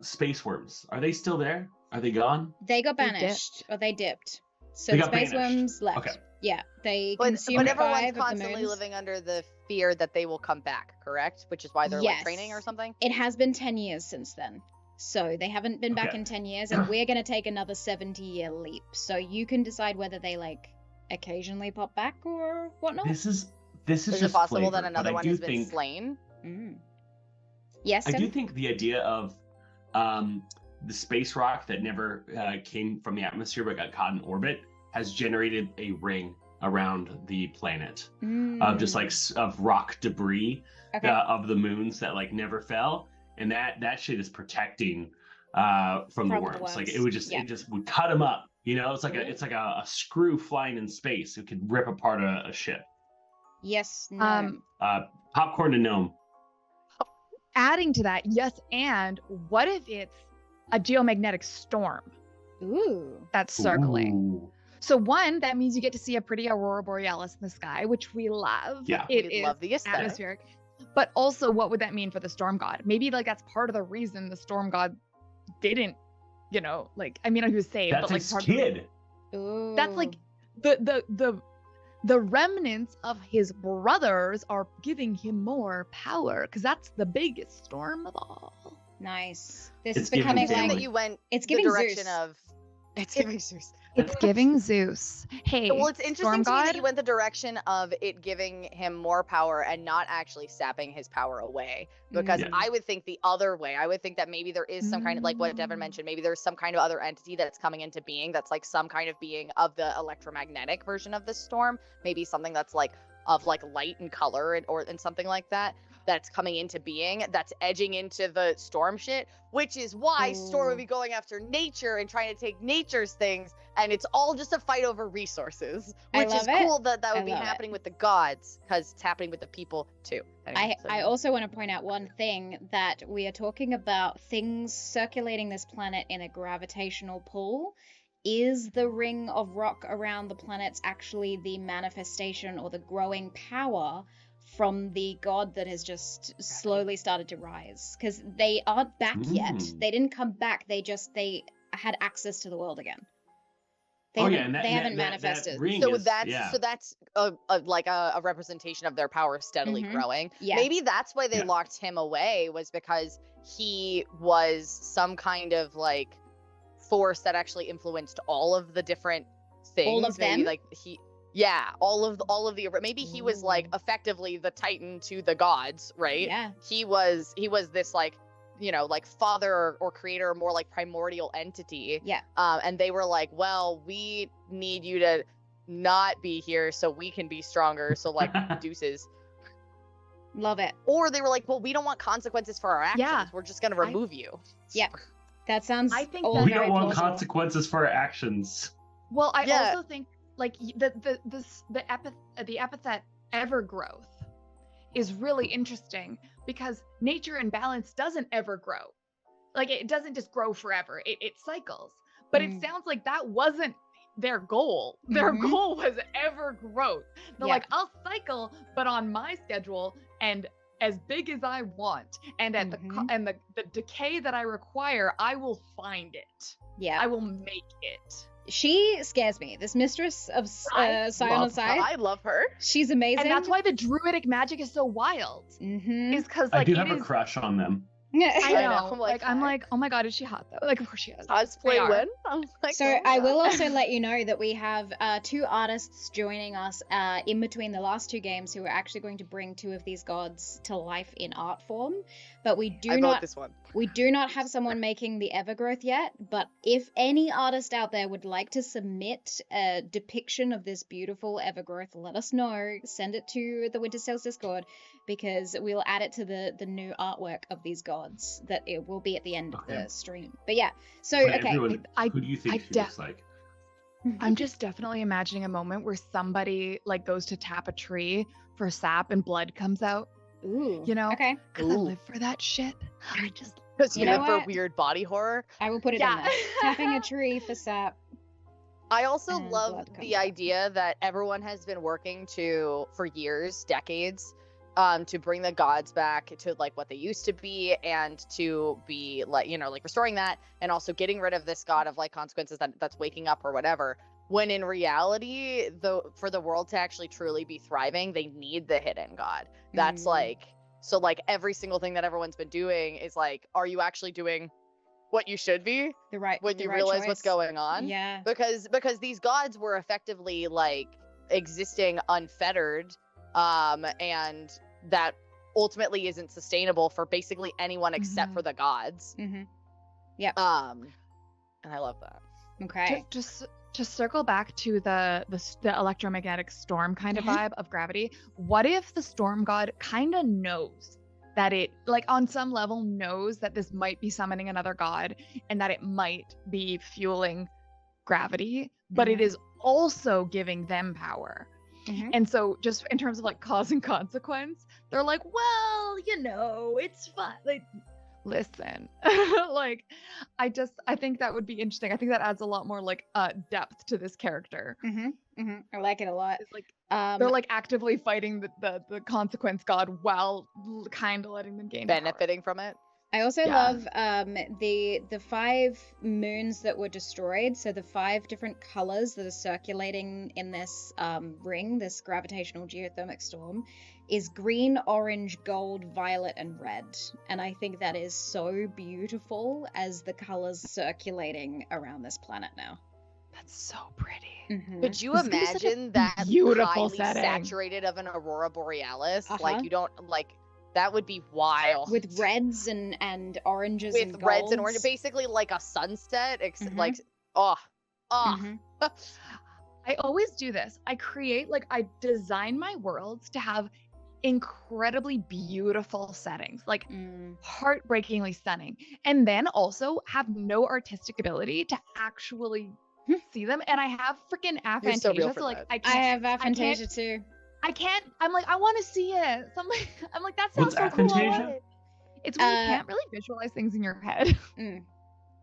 space worms? Are they still there? Are they gone? They got They banished, or they dipped. So They the got space banished. worms left. Okay. Yeah, they But consumed everyone's 5 of the constantly moons. living under the fear that they will come back, correct? Which is why they're like training or Yes. something? It has been 10 years since then. So they haven't been back Okay. in 10 years, and we're going to take another 70-year leap. So you can decide whether they like occasionally pop back or whatnot. This is Is just it possible flavor, that but another I one do has been think, slain? Mm. Yes, I Tim? do think the idea of the space rock that never came from the atmosphere but got caught in orbit has generated a ring around the planet of just like Mm. of rock debris Okay. of the moons that like never fell, and that shit is protecting from the From the worms. Like it worms. would just Yeah. it just would cut them up. You know, it's like a screw flying in space. It could rip apart a ship. Yes. No. Popcorn to gnome. Adding to that, yes, and what if it's a geomagnetic storm Ooh. that's circling? Ooh. So one, that means you get to see a pretty aurora borealis in the sky, which we love. Yeah. It We is love the aesthetic. atmospheric. But also, what would that mean for the storm god? Maybe like that's part of the reason the storm god didn't, like I mean, he was saved, That's but like his part of the- kid. Ooh. that's like the remnants of his brothers are giving him more power because that's the biggest storm of all. Nice. This It's is becoming giving Interesting like that you went it's the giving direction Zeus. of it's giving Zeus. It's giving Zeus. Hey, Well, it's storm interesting to me god. that you went the direction of it giving him more power and not actually sapping his power away. Because Yeah. I would think the other way. I would think that maybe there is some kind of, like what Devon mentioned, maybe there's some kind of other entity that's coming into being that's like some kind of being of the electromagnetic version of this storm. Maybe something that's like of like light and color and something like that. That's coming into being, that's edging into the storm shit, which is why Storm would be going after nature and trying to take nature's things, and it's all just a fight over resources, I which is love it. cool that I would be love it. happening with the gods, because it's happening with the people too. Anyway, so- I also want to point out one thing, that we are talking about things circulating this planet in a gravitational pull. Is the ring of rock around the planets actually the manifestation or the growing power from the god that has just slowly started to rise? Because they aren't back yet. They didn't come back. They had access to the world again. They haven't manifested. That ring So is, that's yeah. so that's like a representation of their power steadily Mhm. growing. Yeah. Maybe that's why they Yeah. locked him away, was because he was some kind of like force that actually influenced all of the different things. All of Maybe them? like all of the maybe he was like Ooh. effectively the Titan to the gods, right? Yeah. He was this like like father or creator, more like primordial entity. Yeah. And they were like, well, we need you to not be here so we can be stronger. So like deuces. Love it. Or they were like, well, we don't want consequences for our actions. Yeah. We're just gonna remove you. Yeah. That sounds I think all that- We very don't want plausible. consequences for our actions. Well, I Yeah. also think like the epithet evergrowth is really interesting because nature in balance doesn't ever grow. Like it doesn't just grow forever. It cycles. But it sounds like that wasn't their goal. Their Mhm. goal was ever growth. They're Yeah. like, I'll cycle, but on my schedule and as big as I want, and at the decay that I require, I will find it. Yeah. I will make it. She scares me. This mistress of Scion of Scythe. I love her. She's amazing. And that's why the druidic magic is so wild. Mm-hmm. Is because I like do it have a is. crush on them. I I know, know. I'm Like like, I'm hi. like, oh my god, is she hot though? Like of course she is. They Cosplay are. when? I'm like, So oh my I will God. also let you know that we have 2 artists joining us in between the last 2 games who are actually going to bring 2 of these gods to life in art form. But we I do vote not this one. we do not have someone making the Evergrowth yet. But if any artist out there would like to submit a depiction of this beautiful Evergrowth, let us know. Send it to the Winter Sails Discord, because we'll add it to the new artwork of these gods that it will be at the end of Okay. the stream. But yeah, so But okay. everyone, I- who do you think I she de- looks like? I'm just definitely imagining a moment where somebody like goes to tap a tree for sap and blood comes out. Ooh. You know? Okay. Cause I Ooh. live for that shit. I just Because You you know live for what? weird body horror. I will put it Yeah. in there. Tapping a tree for sap. I also And love blood comes the out. idea that everyone has been working for years, decades, to bring the gods back to like what they used to be, and to be like, like restoring that, and also getting rid of this god of like consequences that's waking up or whatever. When in reality, for the world to actually truly be thriving, they need the hidden god. That's Mm. like, so like every single thing that everyone's been doing is like, are you actually doing what you should be when The you right realize what's choice. going on? Yeah. Because these gods were effectively like existing unfettered, and that ultimately isn't sustainable for basically anyone except Mhm. for the gods. Mm-hmm. And I love that. Okay. just to circle back to the electromagnetic storm kind of vibe of gravity, what if the storm god kind of knows that it, like, on some level knows that this might be summoning another god and that it might be fueling gravity, but it is also giving them power. And so just in terms of like cause and consequence, they're like, well, you know, it's fun. Like, listen, like, I think that would be interesting. I think that adds a lot more like depth to this character. I like it a lot. It's like they're like actively fighting the consequence god while kind of letting them gain benefiting from it. I also love the 5 moons that were destroyed. So the 5 different colors that are circulating in this ring, this gravitational geothermic storm, is green, orange, gold, violet, and red. And I think that is so beautiful as the colors circulating around this planet now. That's so pretty. Could you imagine that beautiful highly setting. saturated of an aurora borealis? Like, you don't like. That would be wild. With reds and oranges and golds. With reds and oranges. Basically like a sunset. Like, I always do this. I design my worlds to have incredibly beautiful settings, like heartbreakingly stunning. And then also have no artistic ability to actually see them. And I have freaking aphantasia. So real for so like, that. I have aphantasia too. I can't. I'm like, I want to see it. So I'm like, that sounds What's so cool. aphantasia? It's when you can't really visualize things in your head.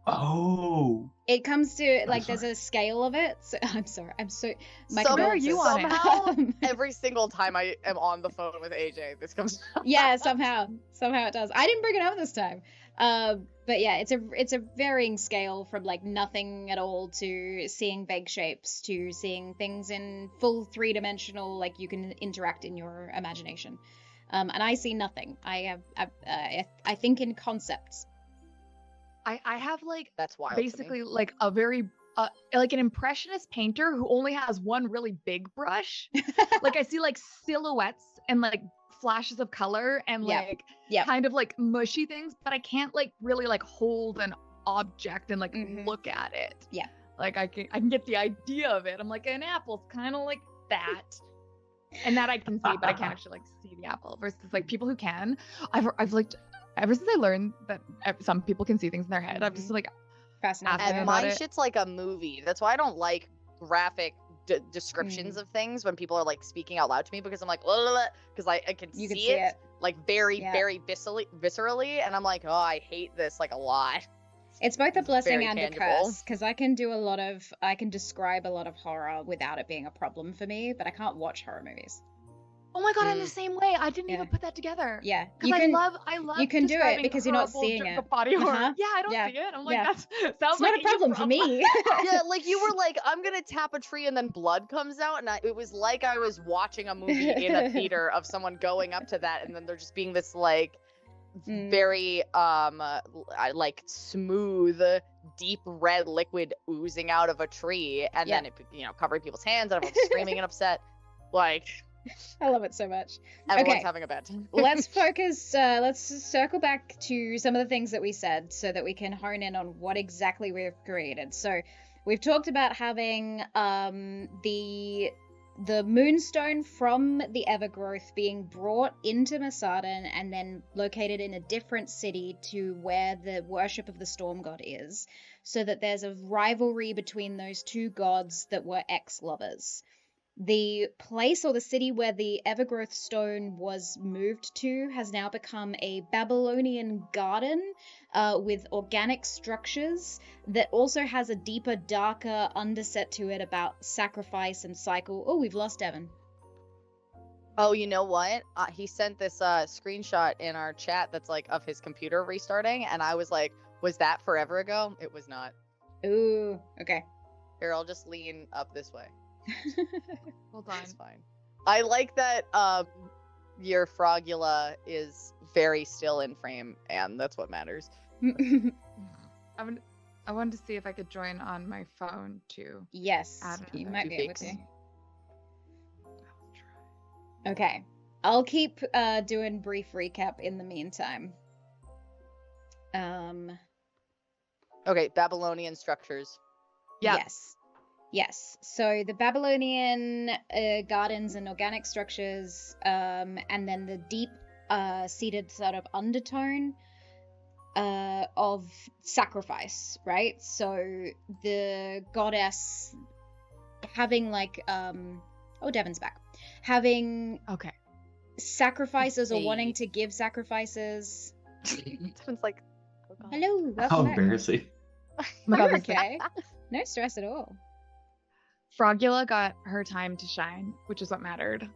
Oh. It comes to like there's a scale of it. So, I'm sorry. I'm so. My Where are you on it? Somehow, every single time I am on the phone with AJ, this comes. Yeah, somehow it does. I didn't bring it up this time. But yeah, it's a varying scale from like nothing at all to seeing vague shapes to seeing things in full 3-dimensional, like you can interact in your imagination. And I see nothing. I think in concepts. I have like that's wild. Basically like a very like an impressionist painter who only has one really big brush. Like I see like silhouettes and like flashes of color and like kind of like mushy things, but I can't like really like hold an object and like look at it. Yeah. Like I can get the idea of it. I'm like, an apple's kind of like that. And that I can see, but I can't actually like see the apple. Versus like people who can. I've like ever since I learned that some people can see things in their head, I'm just like fascinated. And my shit's like a movie. That's why I don't like graphic descriptions of things when people are like speaking out loud to me, because I'm like, because I can see it like very viscerally, and I'm like, oh, I hate this like a lot. It's both a blessing very and tangible. a curse, because I can describe a lot of horror without it being a problem for me, but I can't watch horror movies. Oh my god, I'm the same way. I didn't even put that together. Yeah, because I love. You can do it because you're not seeing it. Body horror. Yeah, I don't see it. I'm like, that sounds it's like not a problem for me. Yeah, like you were like, I'm gonna tap a tree and then blood comes out, and it was like I was watching a movie in a theater of someone going up to that, and then there just being this like very like smooth, deep red liquid oozing out of a tree, and then it covering people's hands, and everyone's screaming and upset, like. I love it so much. Everyone's having a bad time. Let's focus, let's circle back to some of the things that we said so that we can hone in on what exactly we've created. So we've talked about having the moonstone from the Evergrowth being brought into Masardan and then located in a different city to where the worship of the storm god is, so that there's a rivalry between those two gods that were ex-lovers. The place or the city where the Evergrowth stone was moved to has now become a Babylonian garden with organic structures that also has a deeper, darker underset to it about sacrifice and cycle. Oh, we've lost Devon. Oh, you know what? He sent this screenshot in our chat that's like of his computer restarting, and I was like, was that forever ago? It was not. Ooh, okay. Here, I'll just lean up this way. Hold on. It's fine. I like that your Frogula is very still in frame, and that's what matters. I wanted to see if I could join on my phone too. Yes, you might be able to. Okay, I'll keep doing brief recap in the meantime. Okay, Babylonian structures. Yep. Yes. Yes. So the Babylonian gardens and organic structures, and then the deep seated sort of undertone of sacrifice, right? So the goddess having like Devon's back. Having Okay. sacrifices or Hey. wanting to give sacrifices. Someone's like, oh God. Hello, How welcome back. embarrassing. Oh my God, You're listen. okay. No stress at all. Frogula got her time to shine, which is what mattered.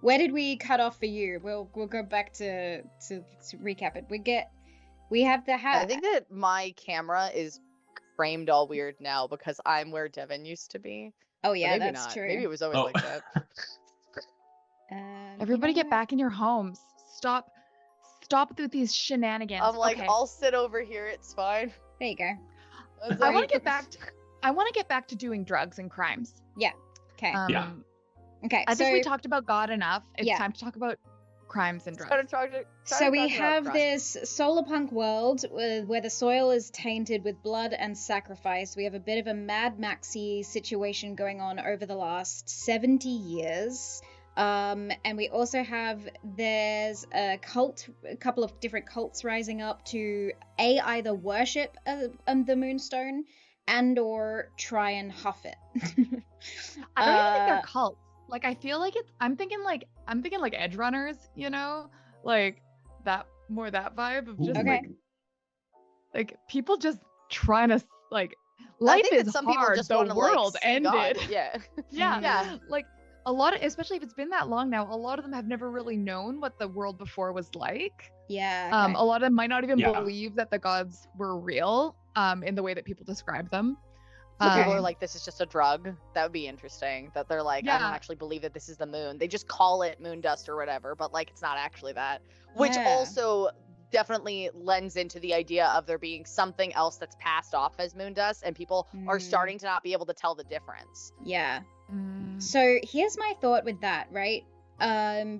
Where did we cut off for you? We'll go back to recap it. We have the hat. I think that my camera is framed all weird now because I'm where Devon used to be. Oh But yeah, maybe that's not. true. Maybe it was always Oh. like that. Everybody you know get back in your homes. Stop with these shenanigans. I'm like, okay. I'll sit over here. It's fine. what? There you go. It's I like- want to get back to doing drugs and crimes. Okay. Yeah. Okay. I so think we talked about God enough. It's Yeah. time to talk about crimes and Try drugs. to talk to- try So to we talk about have crime. this solar punk world where the soil is tainted with blood and sacrifice. We have a bit of a Mad Maxy situation going on over the last 70 years. And we also have there's a couple of different cults rising up to either worship the Moonstone and or try and huff it. I don't even think they're cults. Like I feel like I'm thinking like edge runners, you know? Like that vibe of just Okay. like people just trying to like I life think that is some people hard. just The wanna, world like, see God. ended. Yeah. Yeah. Yeah. Like a lot of, especially if it's been that long now, a lot of them have never really known what the world before was like. Yeah. Okay. A lot of them might not even Yeah. believe that the gods were real, in the way that people describe them. So people are Um, like, this is just a drug. That would be interesting. That they're like, I don't Yeah. actually believe that this is the moon. They just call it moon dust or whatever, but like it's not actually that. Which Yeah. also definitely lends into the idea of there being something else that's passed off as moon dust, and people are Mm. starting to not be able to tell the difference. Yeah. mm, So here's my thought with that, right?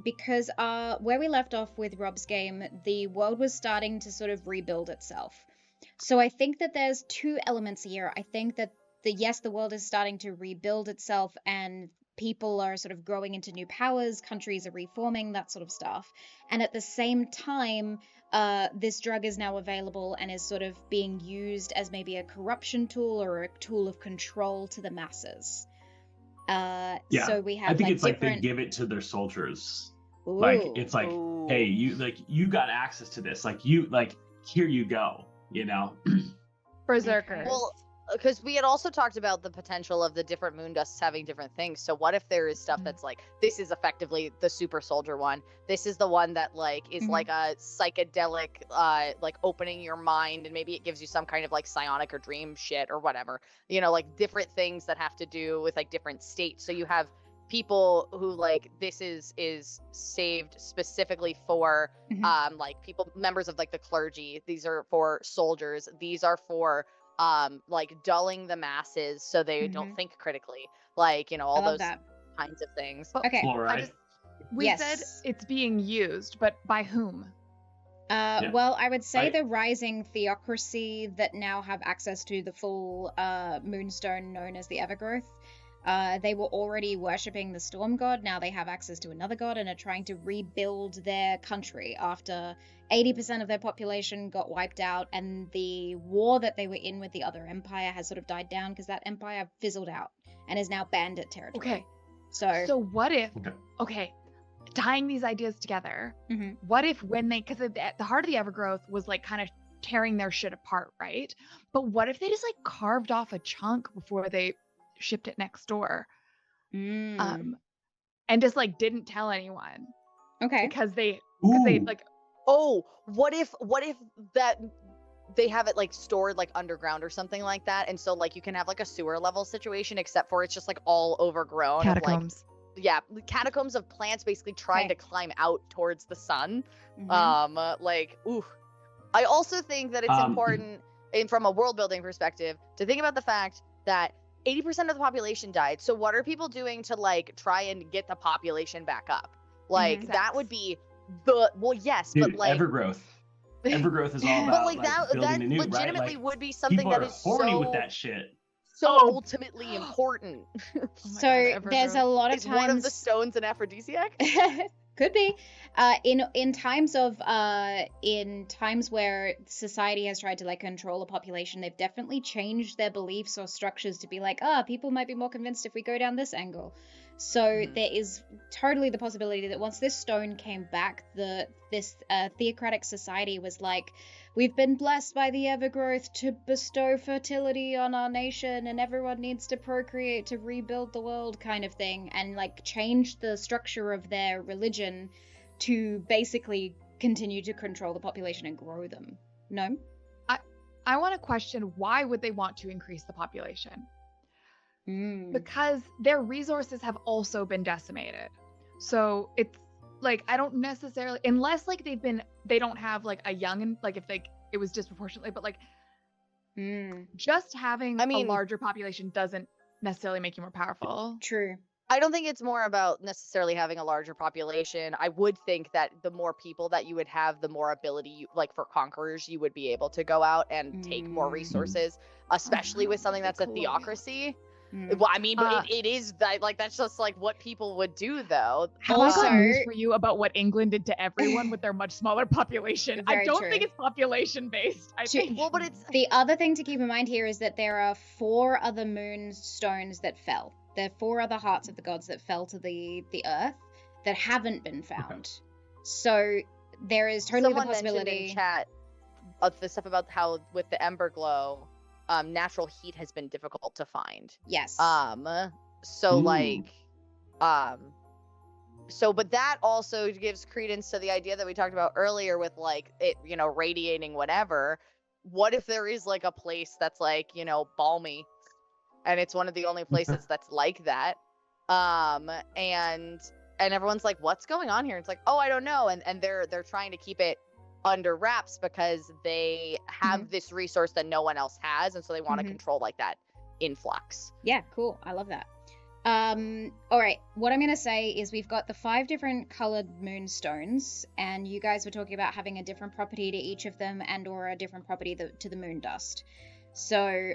Because where we left off with Rob's game, the world was starting to sort of rebuild itself. So I think that there's two elements here. I think that the world is starting to rebuild itself and people are sort of growing into new powers, countries are reforming, that sort of stuff. And at the same time, this drug is now available and is sort of being used as maybe a corruption tool or a tool of control to the masses. Yeah, So we have I think like it's like they different... give it to their soldiers. Ooh. Like it's like, Ooh. hey, you got access to this. Like here you go. You know. berserkers. Well, because we had also talked about the potential of the different moon dusts having different things. So what if there is stuff Mhm. that's like, this is effectively the super soldier one. This is the one that like is Mhm. like a psychedelic, like opening your mind, and maybe it gives you some kind of like psionic or dream shit or whatever. You know, like different things that have to do with like different states. So you have people who like this is saved specifically for Mhm. like people, members of like the clergy. These are for soldiers. These are for like dulling the masses so they don't think critically, like, you know, I all love those that. kinds of things. Okay. All right. We Yes. said it's being used, but by whom? Yeah. Well, I would say I- the rising theocracy that now have access to the full moonstone known as the Evergrowth. They were already worshipping the storm god. Now they have access to another god and are trying to rebuild their country after 80% of their population got wiped out, and the war that they were in with the other empire has sort of died down because that empire fizzled out and is now bandit territory. Okay. So, What if, Okay. okay, tying these ideas together, Mhm. what if when they, because the heart of the Evergrowth was like kind of tearing their shit apart, right? But what if they just like carved off a chunk before they shipped it next door? mm, And just like didn't tell anyone okay. because they Ooh. like, Oh, what if that they have it like stored like underground or something like that, and so like you can have like a sewer level situation, except for it's just like all overgrown. catacombs. Catacombs of plants basically trying Okay. to climb out towards the sun. Mhm. Like, ooh. I also think that it's important, and from a world building perspective, to think about the fact that 80% of the population died. So what are people doing to like try and get the population back up? Like that would be yes, Dude, but like Evergrowth. Evergrowth is all But, about but like that building anew, legitimately right? would be Like, something people that are is horny so with that shit. so Oh. ultimately important. Oh my So God, there's a Evergrowth. lot of Is one of the times. stones an aphrodisiac? Could be. In times where society has tried to like control a population, they've definitely changed their beliefs or structures to be like, people might be more convinced if we go down this angle. So there is totally the possibility that once this stone came back, this theocratic society was like, we've been blessed by the Evergrowth to bestow fertility on our nation, and everyone needs to procreate to rebuild the world, kind of thing, and like change the structure of their religion to basically continue to control the population and grow them. No? I want to question, why would they want to increase the population? Because their resources have also been decimated. So it's like, I don't necessarily, unless like they don't have like a young, like if it was disproportionately, but like just having a larger population doesn't necessarily make you more powerful. True. I don't think it's more about necessarily having a larger population. I would think that the more people that you would have, the more ability, like for conquerors, you would be able to go out and take more resources, especially with something that's a theocracy. Well, I mean, but it is that, like, that's just like what people would do, though. Have I got news for you about what England did to everyone with their much smaller population? I don't think it's population based. I think. Well, but it's the other thing to keep in mind here is that there are 4 other moonstones that fell. There are 4 other hearts of the gods that fell to the earth that haven't been found. So there is totally someone the possibility. mentioned in chat the stuff about how with the ember glow, natural heat has been difficult to find. Yes. So like, but that also gives credence to the idea that we talked about earlier with like it, radiating whatever. What if there is like a place that's like, balmy, and it's one of the only places that's like that, and everyone's like, what's going on here? It's like, oh, I don't know, and they're trying to keep it under wraps because they have this resource that no one else has, and so they want to control like that influx. Yeah, cool. I love that. All right, what I'm gonna say is we've got the 5 different colored moonstones, and you guys were talking about having a different property to each of them and or a different property to the moon dust. So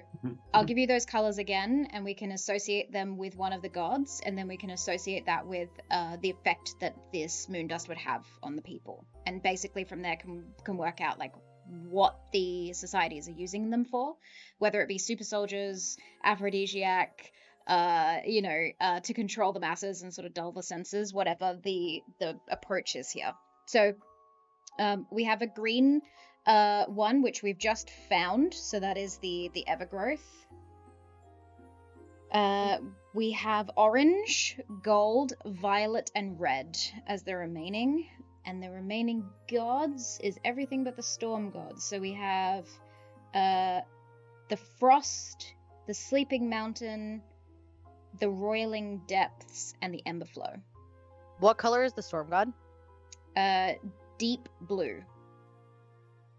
I'll give you those colors again, and we can associate them with one of the gods, and then we can associate that with the effect that this moon dust would have on the people. And basically from there can work out like what the societies are using them for, whether it be super soldiers, aphrodisiac, to control the masses and sort of dull the senses, whatever the approach is here. So we have a green one, which we've just found, so that is the Evergrowth. We have orange, gold, violet, and red as the remaining, and the remaining gods is everything but the storm gods. So we have the frost, the sleeping mountain, the roiling depths, and the ember flow. What color is the storm god? Deep blue.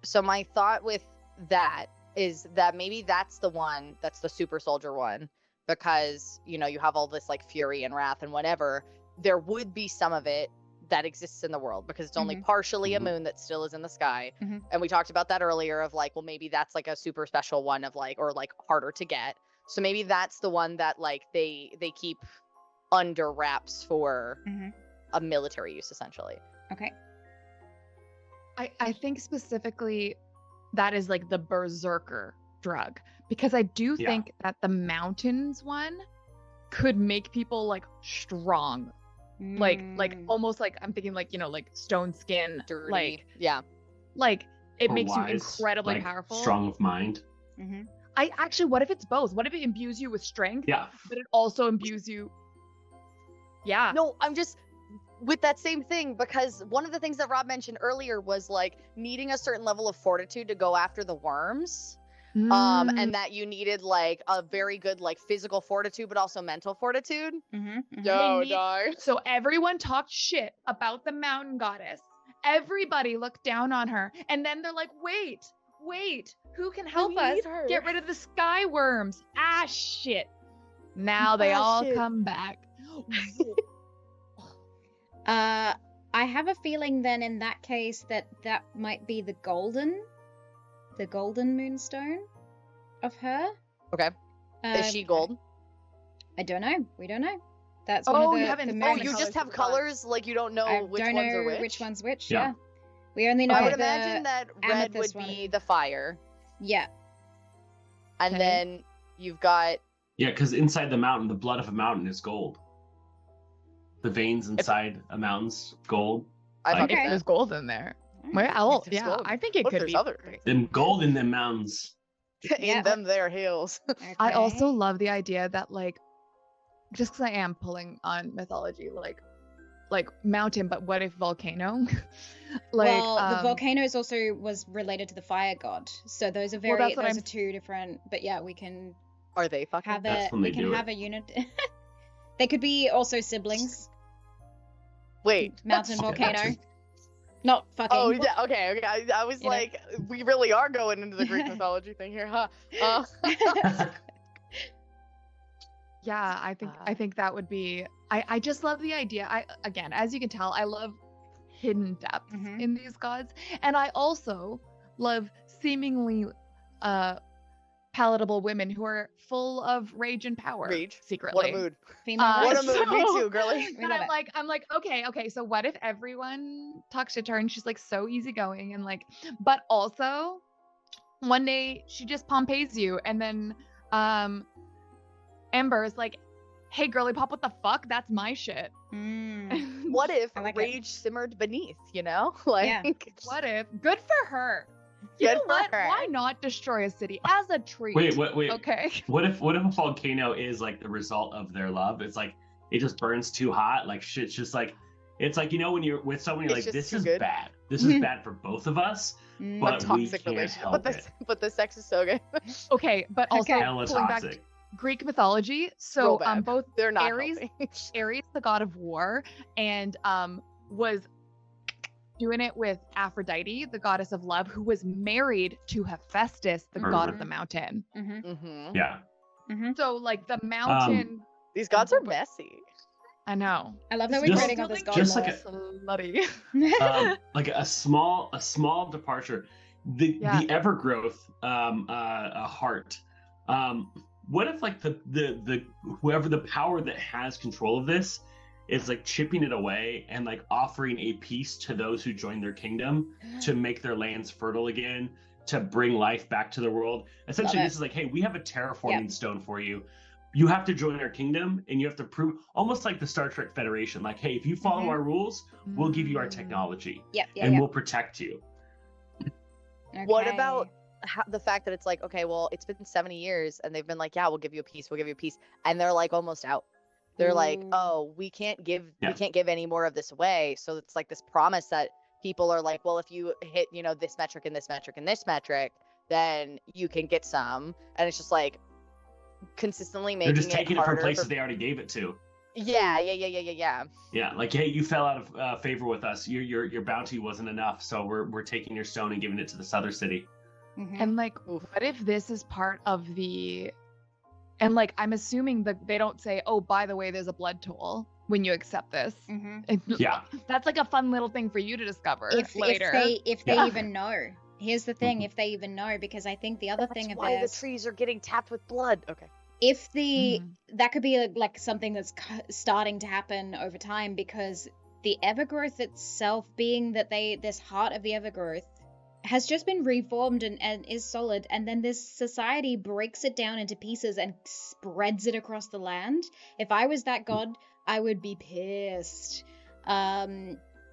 So my thought with that is that maybe that's the one, that's the super soldier one, because, you have all this like fury and wrath and whatever. There would be some of it that exists in the world because it's only partially a moon that still is in the sky. And we talked about that earlier of like, well, maybe that's like a super special one of like, or like harder to get. So maybe that's the one that like they keep under wraps for a military use essentially. Okay. I think specifically that is like the berserker drug, because I do think that the mountains one could make people like strong, like almost like I'm thinking like like stone skin, dirty, like it or makes you wise, incredibly like, powerful, strong of mind. I actually, what if it's both? What if it imbues you with strength, but it also imbues you? Yeah. No, I'm just with that same thing, because one of the things that Rob mentioned earlier was like needing a certain level of fortitude to go after the worms. And that you needed like a very good like physical fortitude, but also mental fortitude. So everyone talked shit about the mountain goddess. Everybody looked down on her, and then they're like, wait, who can help us get rid of the sky worms? Shit. Now they all come back. I have a feeling then in that case that might be the golden moonstone of her. Okay. Is she gold? I don't know. We don't know. That's Oh, one of you the, haven't the seen Oh, moon. the you colors just have of the gods. colors, like you don't know I which don't ones know are which? one's which. Yeah. Yeah. We only know I would the imagine that red would amethyst be one. the fire, Yeah. and Okay. then you've got Yeah, because inside the mountain, the blood of a mountain is gold. The veins inside a mountain's gold. I Like- fucking Okay. know. There's gold in there. Well, There's yeah, gold. I think it What if could there's be. other things? Them gold in them mountains. Yeah. in them there hills. I also Okay. love the idea that like, just because I am pulling on mythology, like mountain, but what if volcano? Like, well, the volcanoes also was related to the fire god, so those are very that's what those I'm- are two different. But yeah, we can Are they fucking? have That's a when they we can do have it. a unit. They could be also siblings. Wait. Mountain Okay, volcano, that's- not fucking. Oh yeah. Okay. I was You know? like, we really are going into the Greek mythology thing here, huh? yeah, I think that would be. I just love the idea. Again, as you can tell, I love hidden depth Mhm. in these gods, and I also love seemingly palatable women who are full of rage and power. Rage? Secretly. What a mood. Female. What a race. mood. Me so- too, girly. We And love it. I'm like, okay, so what if everyone talks shit to her and she's like so easygoing and like, but also one day she just Pompeys you and then Ember's like, hey girly pop, what the fuck? That's my shit. Mm. What if I like it. rage simmered beneath? You know, like Yeah. What if? Good for her. You Good know for what? her. Why not destroy a city as a treat? Wait. Okay. What if a volcano is like the result of their love? It's like it just burns too hot. Like shit's just like it's like, you know, when you're with someone, you're It's like, just this too is good. bad. This is bad for both of us. Mm. But we toxic can't relationship. help But the sex is so good. Okay, but also Okay. Hella pulling back toxic. Greek mythology. Real So bad. both They're not Ares, helping. Ares, the god of war, and was doing it with Aphrodite, the goddess of love, who was married to Hephaestus, the god of Mhm. the mountain. Mm-hmm. hmm Yeah. Mm-hmm. So like the mountain, These gods are messy. I know. I love that This we're Just- creating all this god just lore. like slutty. Like a small departure. The Yeah. Evergrowth heart. What if like the whoever the power that has control of this is like chipping it away and like offering a piece to those who join their kingdom to make their lands fertile again, to bring life back to the world. Essentially, Love it. this is like, hey, we have a terraforming stone for you. You have to join our kingdom, and you have to prove, almost like the Star Trek Federation. Like, hey, if you follow Mhm. our rules, we'll give you our Mm. technology, Yep. Yeah. and Yeah. we'll protect you. What Okay. about the fact that it's like, okay, well, it's been 70 years, and they've been like, yeah, we'll give you a piece, and they're like almost out. They're like, Ooh. oh, we can't give Yeah. any more of this away. So it's like this promise that people are like, well, if you hit, you know, this metric and this metric and this metric, then you can get some. And it's just like consistently They're making just taking it from harder places for- they already gave it to. Yeah. Yeah, like, hey, you fell out of favor with us. Your bounty wasn't enough, so we're taking your stone and giving it to this other city. Mhm. And like, Oof. what if this is part of the, and like, I'm assuming that they don't say, oh, by the way, there's a blood toll when you accept this. Mhm. Yeah, That's like a fun little thing for you to discover If later. if they Yeah. even know. Here's the thing: if they even know, because I think the other That's thing of why the this, trees are getting tapped with blood. Okay. if the Mhm. that could be like something that's starting to happen over time, because the evergrowth itself, being that this heart of the evergrowth has just been reformed and is solid, and then this society breaks it down into pieces and spreads it across the land. If I was that god, I would be pissed.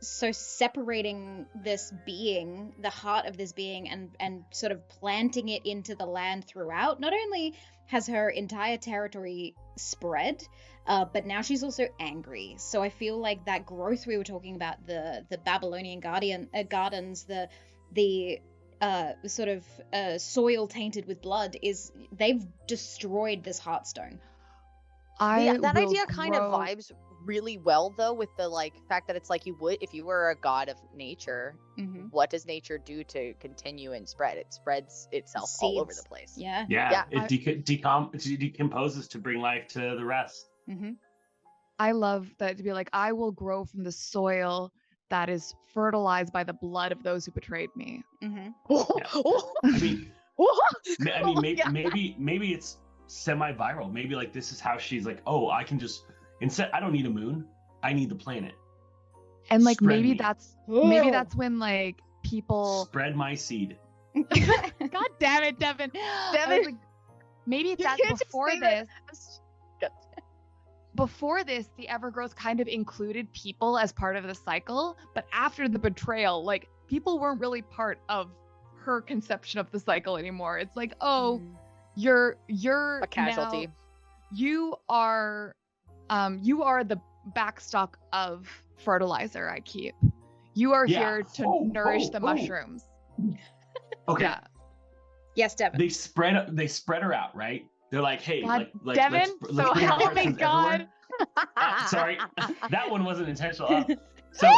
So separating this being, the heart of this being, and sort of planting it into the land throughout, not only has her entire territory spread, but now she's also angry. So I feel like that growth we were talking about, the Babylonian gardens, the sort of soil tainted with blood, is they've destroyed this heartstone. That will idea kind of grow- vibes really well though with the like fact that it's like you would, if you were a god of nature, Mm-hmm. what does nature do to continue and spread? It spreads itself all over the Seeds. place. Yeah. yeah. Yeah. It decomposes to bring life to the rest. Mm-hmm. I love that to be like, I will grow from the soil that is fertilized by the blood of those who betrayed me. Mm-hmm. I mean, Oh maybe my God. maybe it's semi-viral. Maybe like this is how she's like, oh, I can just instead I don't need a moon, I need the planet. And like Spread maybe me. that's when like people Spread my seed. God damn it, Devon. Devon. Like, maybe You that's can't just before say this. that. Before this, the Evergrowth kind of included people as part of the cycle, but after the betrayal, like people weren't really part of her conception of the cycle anymore. It's like, oh, you're A casualty. now- you are the backstock of fertilizer I keep. You are Yeah. here to nourish the mushrooms. Okay. Yeah. Yes, Devon. They spread her out, right? They're like, hey, God, like Devon, let's so bring help me oppressions God. everywhere. Sorry, that one wasn't intentional. So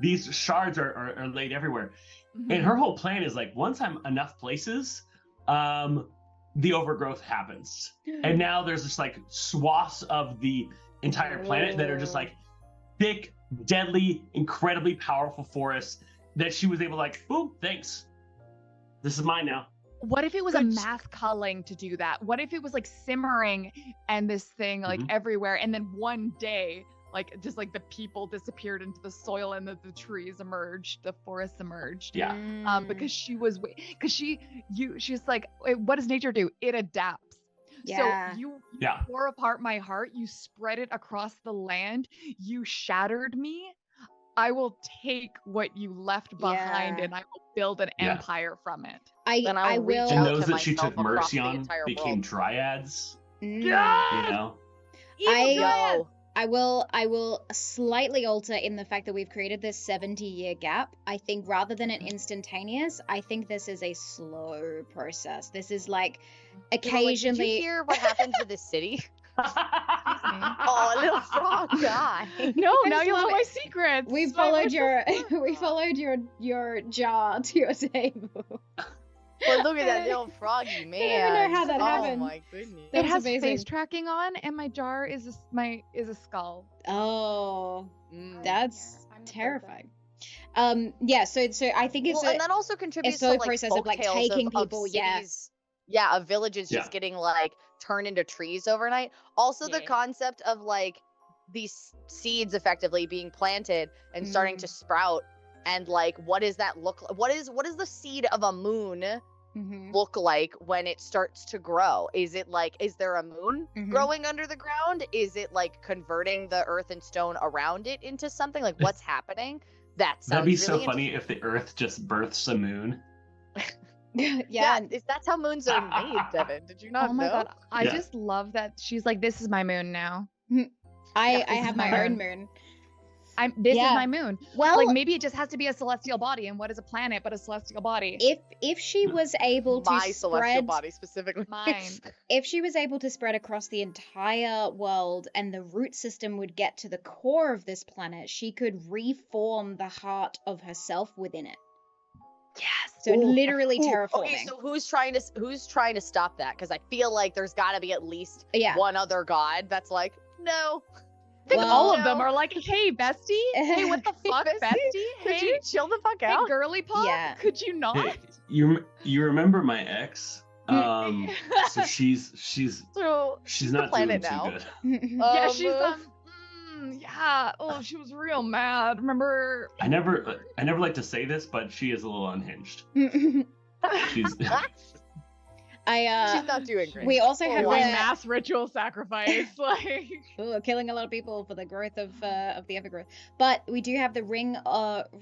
these shards are laid everywhere, and her whole plan is like, once I'm enough places, the overgrowth happens, and now there's just like swaths of the entire planet that are just like thick, deadly, incredibly powerful forests that she was able to like, oh, thanks, this is mine now. What if it was a mass culling to do that? What if it was like simmering and this thing like everywhere, and then one day, like just like the people disappeared into the soil and the trees emerged, the forests emerged. Yeah. Because she's like, what does nature do? It adapts. Yeah. So you tore apart my heart. You spread it across the land. You shattered me. I will take what you left behind and I will build an empire from it. I will. And those that she myself took mercy across the on entire became world. dryads. You God! know. I will slightly alter in the fact that we've created this 70-year gap. I think rather than an instantaneous, I think this is a slow process. This is like occasionally. Did you hear what happened to this city? Oh, little frog guy. No, I now just you love know it. my secrets. We My followed wishes your were- we followed your jar to your table. Well, look at that little froggy man. even know how that oh happened. my goodness. That It was has amazing. face tracking on, and my jar is a skull. Oh, Mm. that's I'm the terrifying. Yeah. So I think it's and that also contributes slow to like process of, like, folktales taking of people, cities, of villages just getting like turned into trees overnight. Also the Yeah. concept of like these seeds effectively being planted and starting to sprout, and like what does that look like? What is the seed of a moon look like when it starts to grow? Is it like, is there a moon growing under the ground? Is it like converting the earth and stone around it into something? Like what's happening? That sounds That'd be really so funny if the Earth just births a moon. yeah. That's how moons are made, Devon. Did you not Oh my know? god, I Yeah. just love that she's like, this is my moon now. I this have is my my own moon. moon. This Yeah. is my moon. Well, Like maybe it just has to be a celestial body, and what is a planet but a celestial body? if she was able to My celestial spread, body specifically. Mine. if she was able to spread across the entire world and the root system would get to the core of this planet, she could reform the heart of herself within it. Yes. So Ooh. literally Ooh, terraforming. Okay, so who's trying to stop that? Because I feel like there's got to be at least Yeah. one other god that's like, no. I think Well- all of them are like, hey, bestie. Hey, what the fuck, Bestie? bestie? Could Hey, you chill the fuck hey, out? girly pop. Yeah. Could you not? Hey, you remember my ex? So she's So not doing planet too now. good. Yeah, she's yeah. Oh, she was real mad. Remember? I never like to say this, but she is a little unhinged. She's she's not doing great. we also have Like the mass ritual sacrifice. Like, Ooh, killing a lot of people for the growth of the evergrowth. But we do have the ring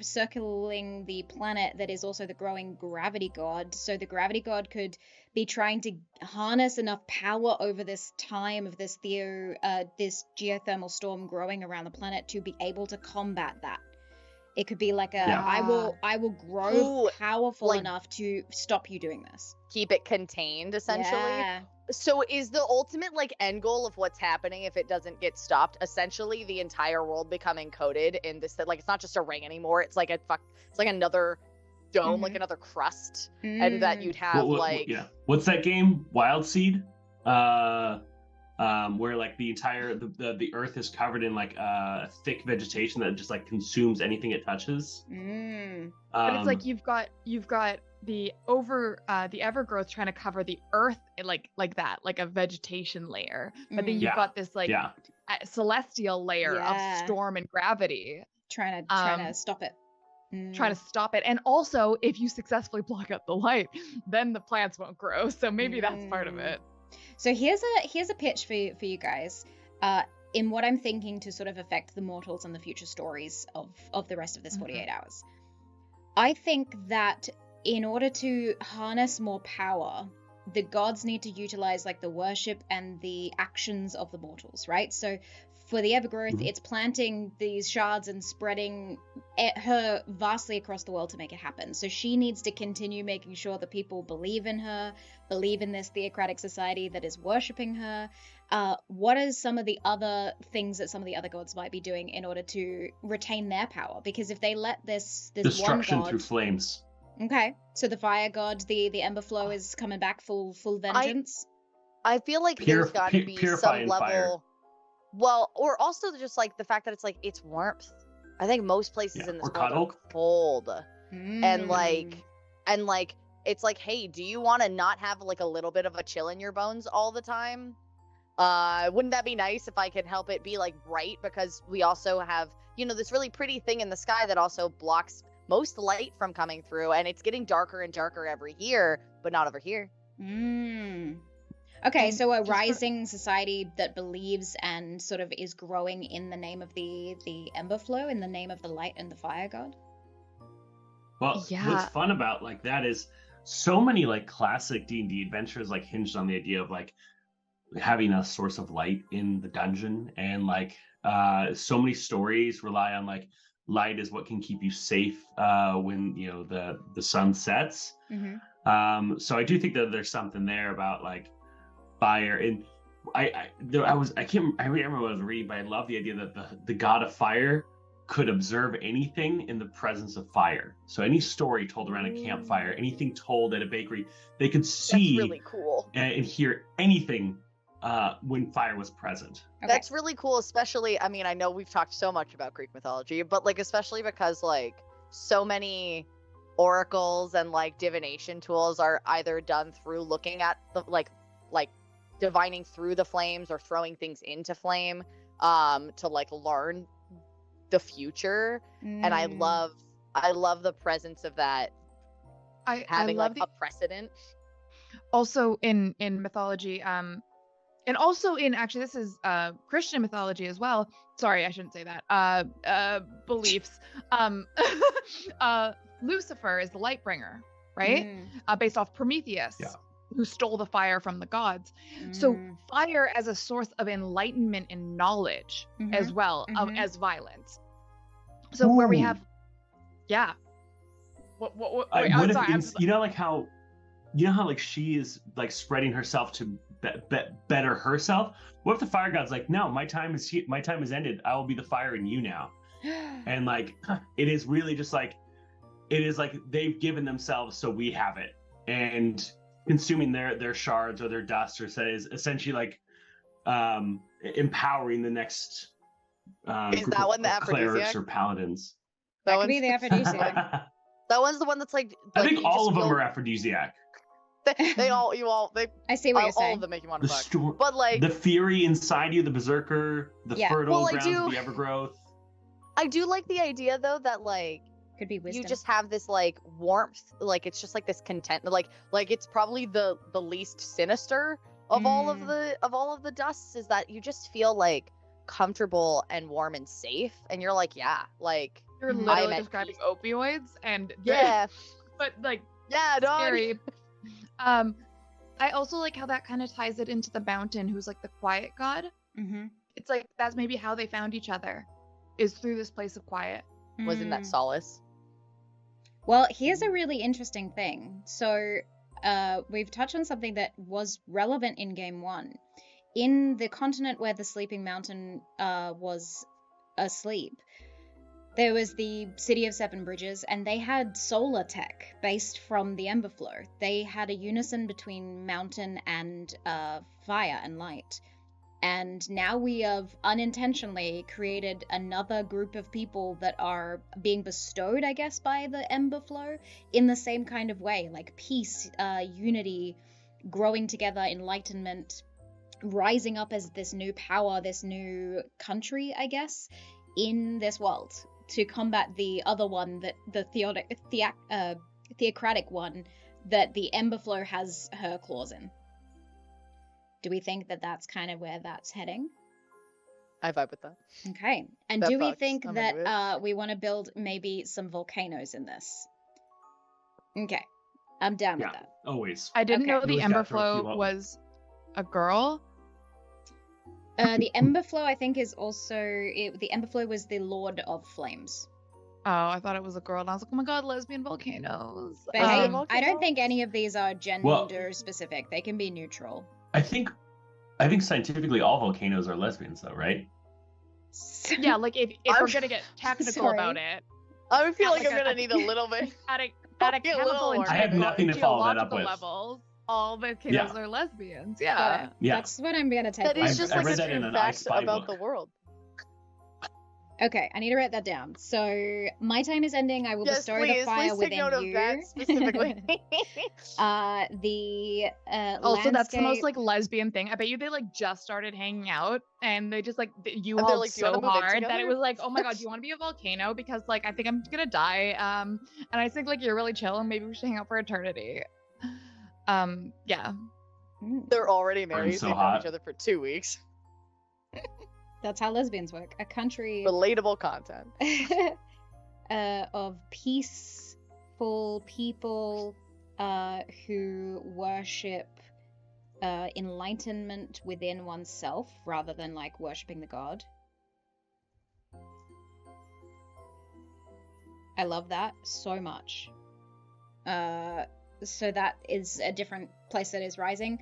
circling the planet that is also the growing gravity god. So the gravity god could be trying to harness enough power over this time of this this geothermal storm growing around the planet to be able to combat that. It could be like I will grow Ooh, powerful like- enough to stop you doing this. Keep it contained, essentially. Yeah. So is the ultimate like end goal of what's happening if it doesn't get stopped essentially the entire world becoming coated in this, like it's not just a ring anymore, it's like it's like another dome, like another crust, and that you'd have What- like yeah. What's that game? Wild Seed? where like the entire the earth is covered in like thick vegetation that just like consumes anything it touches. But it's like you've got the evergrowth trying to cover the earth like that, like a vegetation layer. But then you've got this like celestial layer of storm and gravity trying to stop it. Trying to stop it. And also, if you successfully block out the light, then the plants won't grow. So maybe that's part of it. So here's a pitch for you guys. In what I'm thinking to sort of affect the mortals and the future stories of the rest of this 48 hours. I think that in order to harness more power, the gods need to utilize like the worship and the actions of the mortals, right? So for the Evergrowth, it's planting these shards and spreading her vastly across the world to make it happen. So she needs to continue making sure that people believe in her, believe in this theocratic society that is worshipping her. What are some of the other things that some of the other gods might be doing in order to retain their power? Because if they let this destruction one god... through flames. Okay, so the fire god, the ember flow is coming back full vengeance. I feel like there's got to be some level. Fire. Well, or also just like the fact that it's like it's warmth. I think most places in this world are cold, and like it's like, hey, do you want to not have like a little bit of a chill in your bones all the time? Wouldn't that be nice if I could help it be like bright? Because we also have, this really pretty thing in the sky that also blocks most light from coming through, and it's getting darker and darker every year, but not over here. Okay, so a rising society that believes and sort of is growing in the name of the ember flow, in the name of the light and the fire god. Well, what's fun about like that is so many like classic D&D adventures like hinged on the idea of like having a source of light in the dungeon, and like so many stories rely on like light is what can keep you safe when the sun sets. So I do think that there's something there about like fire. And I remember what I was reading, but I love the idea that the god of fire could observe anything in the presence of fire. So any story told around a campfire, anything told at a bakery, they could see. That's really cool. And hear anything when fire was present. Okay. That's really cool, especially, I mean, I know we've talked so much about Greek mythology, but like especially because like so many oracles and like divination tools are either done through looking at the like divining through the flames or throwing things into flame to like learn the future. And I love the presence of that, having like a precedent. Also in mythology, and also in, actually, this is Christian mythology as well. Sorry, I shouldn't say that. Beliefs. Lucifer is the light bringer, right? Based off Prometheus, who stole the fire from the gods. So fire as a source of enlightenment and knowledge as well, as violence. So where we have, you know how like she is like spreading herself to better herself. What if the fire god's like, no, my time is ended, I will be the fire in you now. And like it is really just like, it is like they've given themselves so we have it, and consuming their shards or their dust, or is essentially like empowering the next is that one the clerics or paladins. That could be the aphrodisiac. That one's the one that's like I think all of them are aphrodisiac. I see what you're saying. All of them make you want to fuck. But like the fury inside you, the berserker, the fertile grounds of the evergrowth. I do like the idea though that like could be wisdom. You just have this like warmth, like it's just like this content, like it's probably the least sinister of all of the dusts, is that you just feel like comfortable and warm and safe, and you're like, like you're literally describing opioids, and but like scary. I also like how that kind of ties it into the mountain, who's like the quiet god. It's like that's maybe how they found each other, is through this place of quiet. Wasn't that solace? Well, here's a really interesting thing. So we've touched on something that was relevant in Game 1. In the continent where the Sleeping Mountain was asleep, there was the City of Seven Bridges, and they had solar tech based from the Emberflow. They had a unison between mountain and fire and light. And now we have unintentionally created another group of people that are being bestowed, I guess, by the Ember Flow in the same kind of way, like peace, unity, growing together, enlightenment, rising up as this new power, this new country, I guess, in this world to combat the other one, that the theocratic one that the Ember Flow has her claws in. Do we think that that's kind of where that's heading? I vibe with that. Okay. And That do we fucks. think I'm that into it. we want to build maybe some volcanoes in this? Okay. I'm down with that. Always. I didn't Okay. know You the always Ember gotta throw a few Flow up. was a girl. The Ember Flow, I think, is also... the Ember Flow was the Lord of Flames. Oh, I thought it was a girl, and I was like, oh my god, lesbian volcanoes. But hey, Um, I don't think any of these are gender Well- specific. They can be neutral. I think scientifically all volcanoes are lesbians, though, right? Yeah, like if I'm- we're gonna get technical Sorry. about it, I feel like Like I'm a- gonna need a little bit. at a Get a little chemical and more. I have nothing to follow that up geological with. levels, all volcanoes are lesbians. Yeah. Got it. Yeah. That's what I'm going to take. That is I just read like a that in true an I fact Spy about book. the world. Okay, I need to write that down. So my time is ending. I will Yes, bestow please. the fire Please take note within of that you. specifically. The Also, that's the most landscape- like lesbian thing. I bet you they like just started hanging out and they just like you And they're hauled like, "Do you wanna so move in hard that it together?" was like, oh my god, do you want to be a volcano? Because like I think I'm gonna die. And I think like you're really chill and maybe we should hang out for eternity. Yeah. They're already married. so They've known hot. each other for 2 weeks. That's how lesbians work. A country Relatable content. of peaceful people who worship enlightenment within oneself rather than like worshipping the god. I love that so much. So that is a different place that is rising.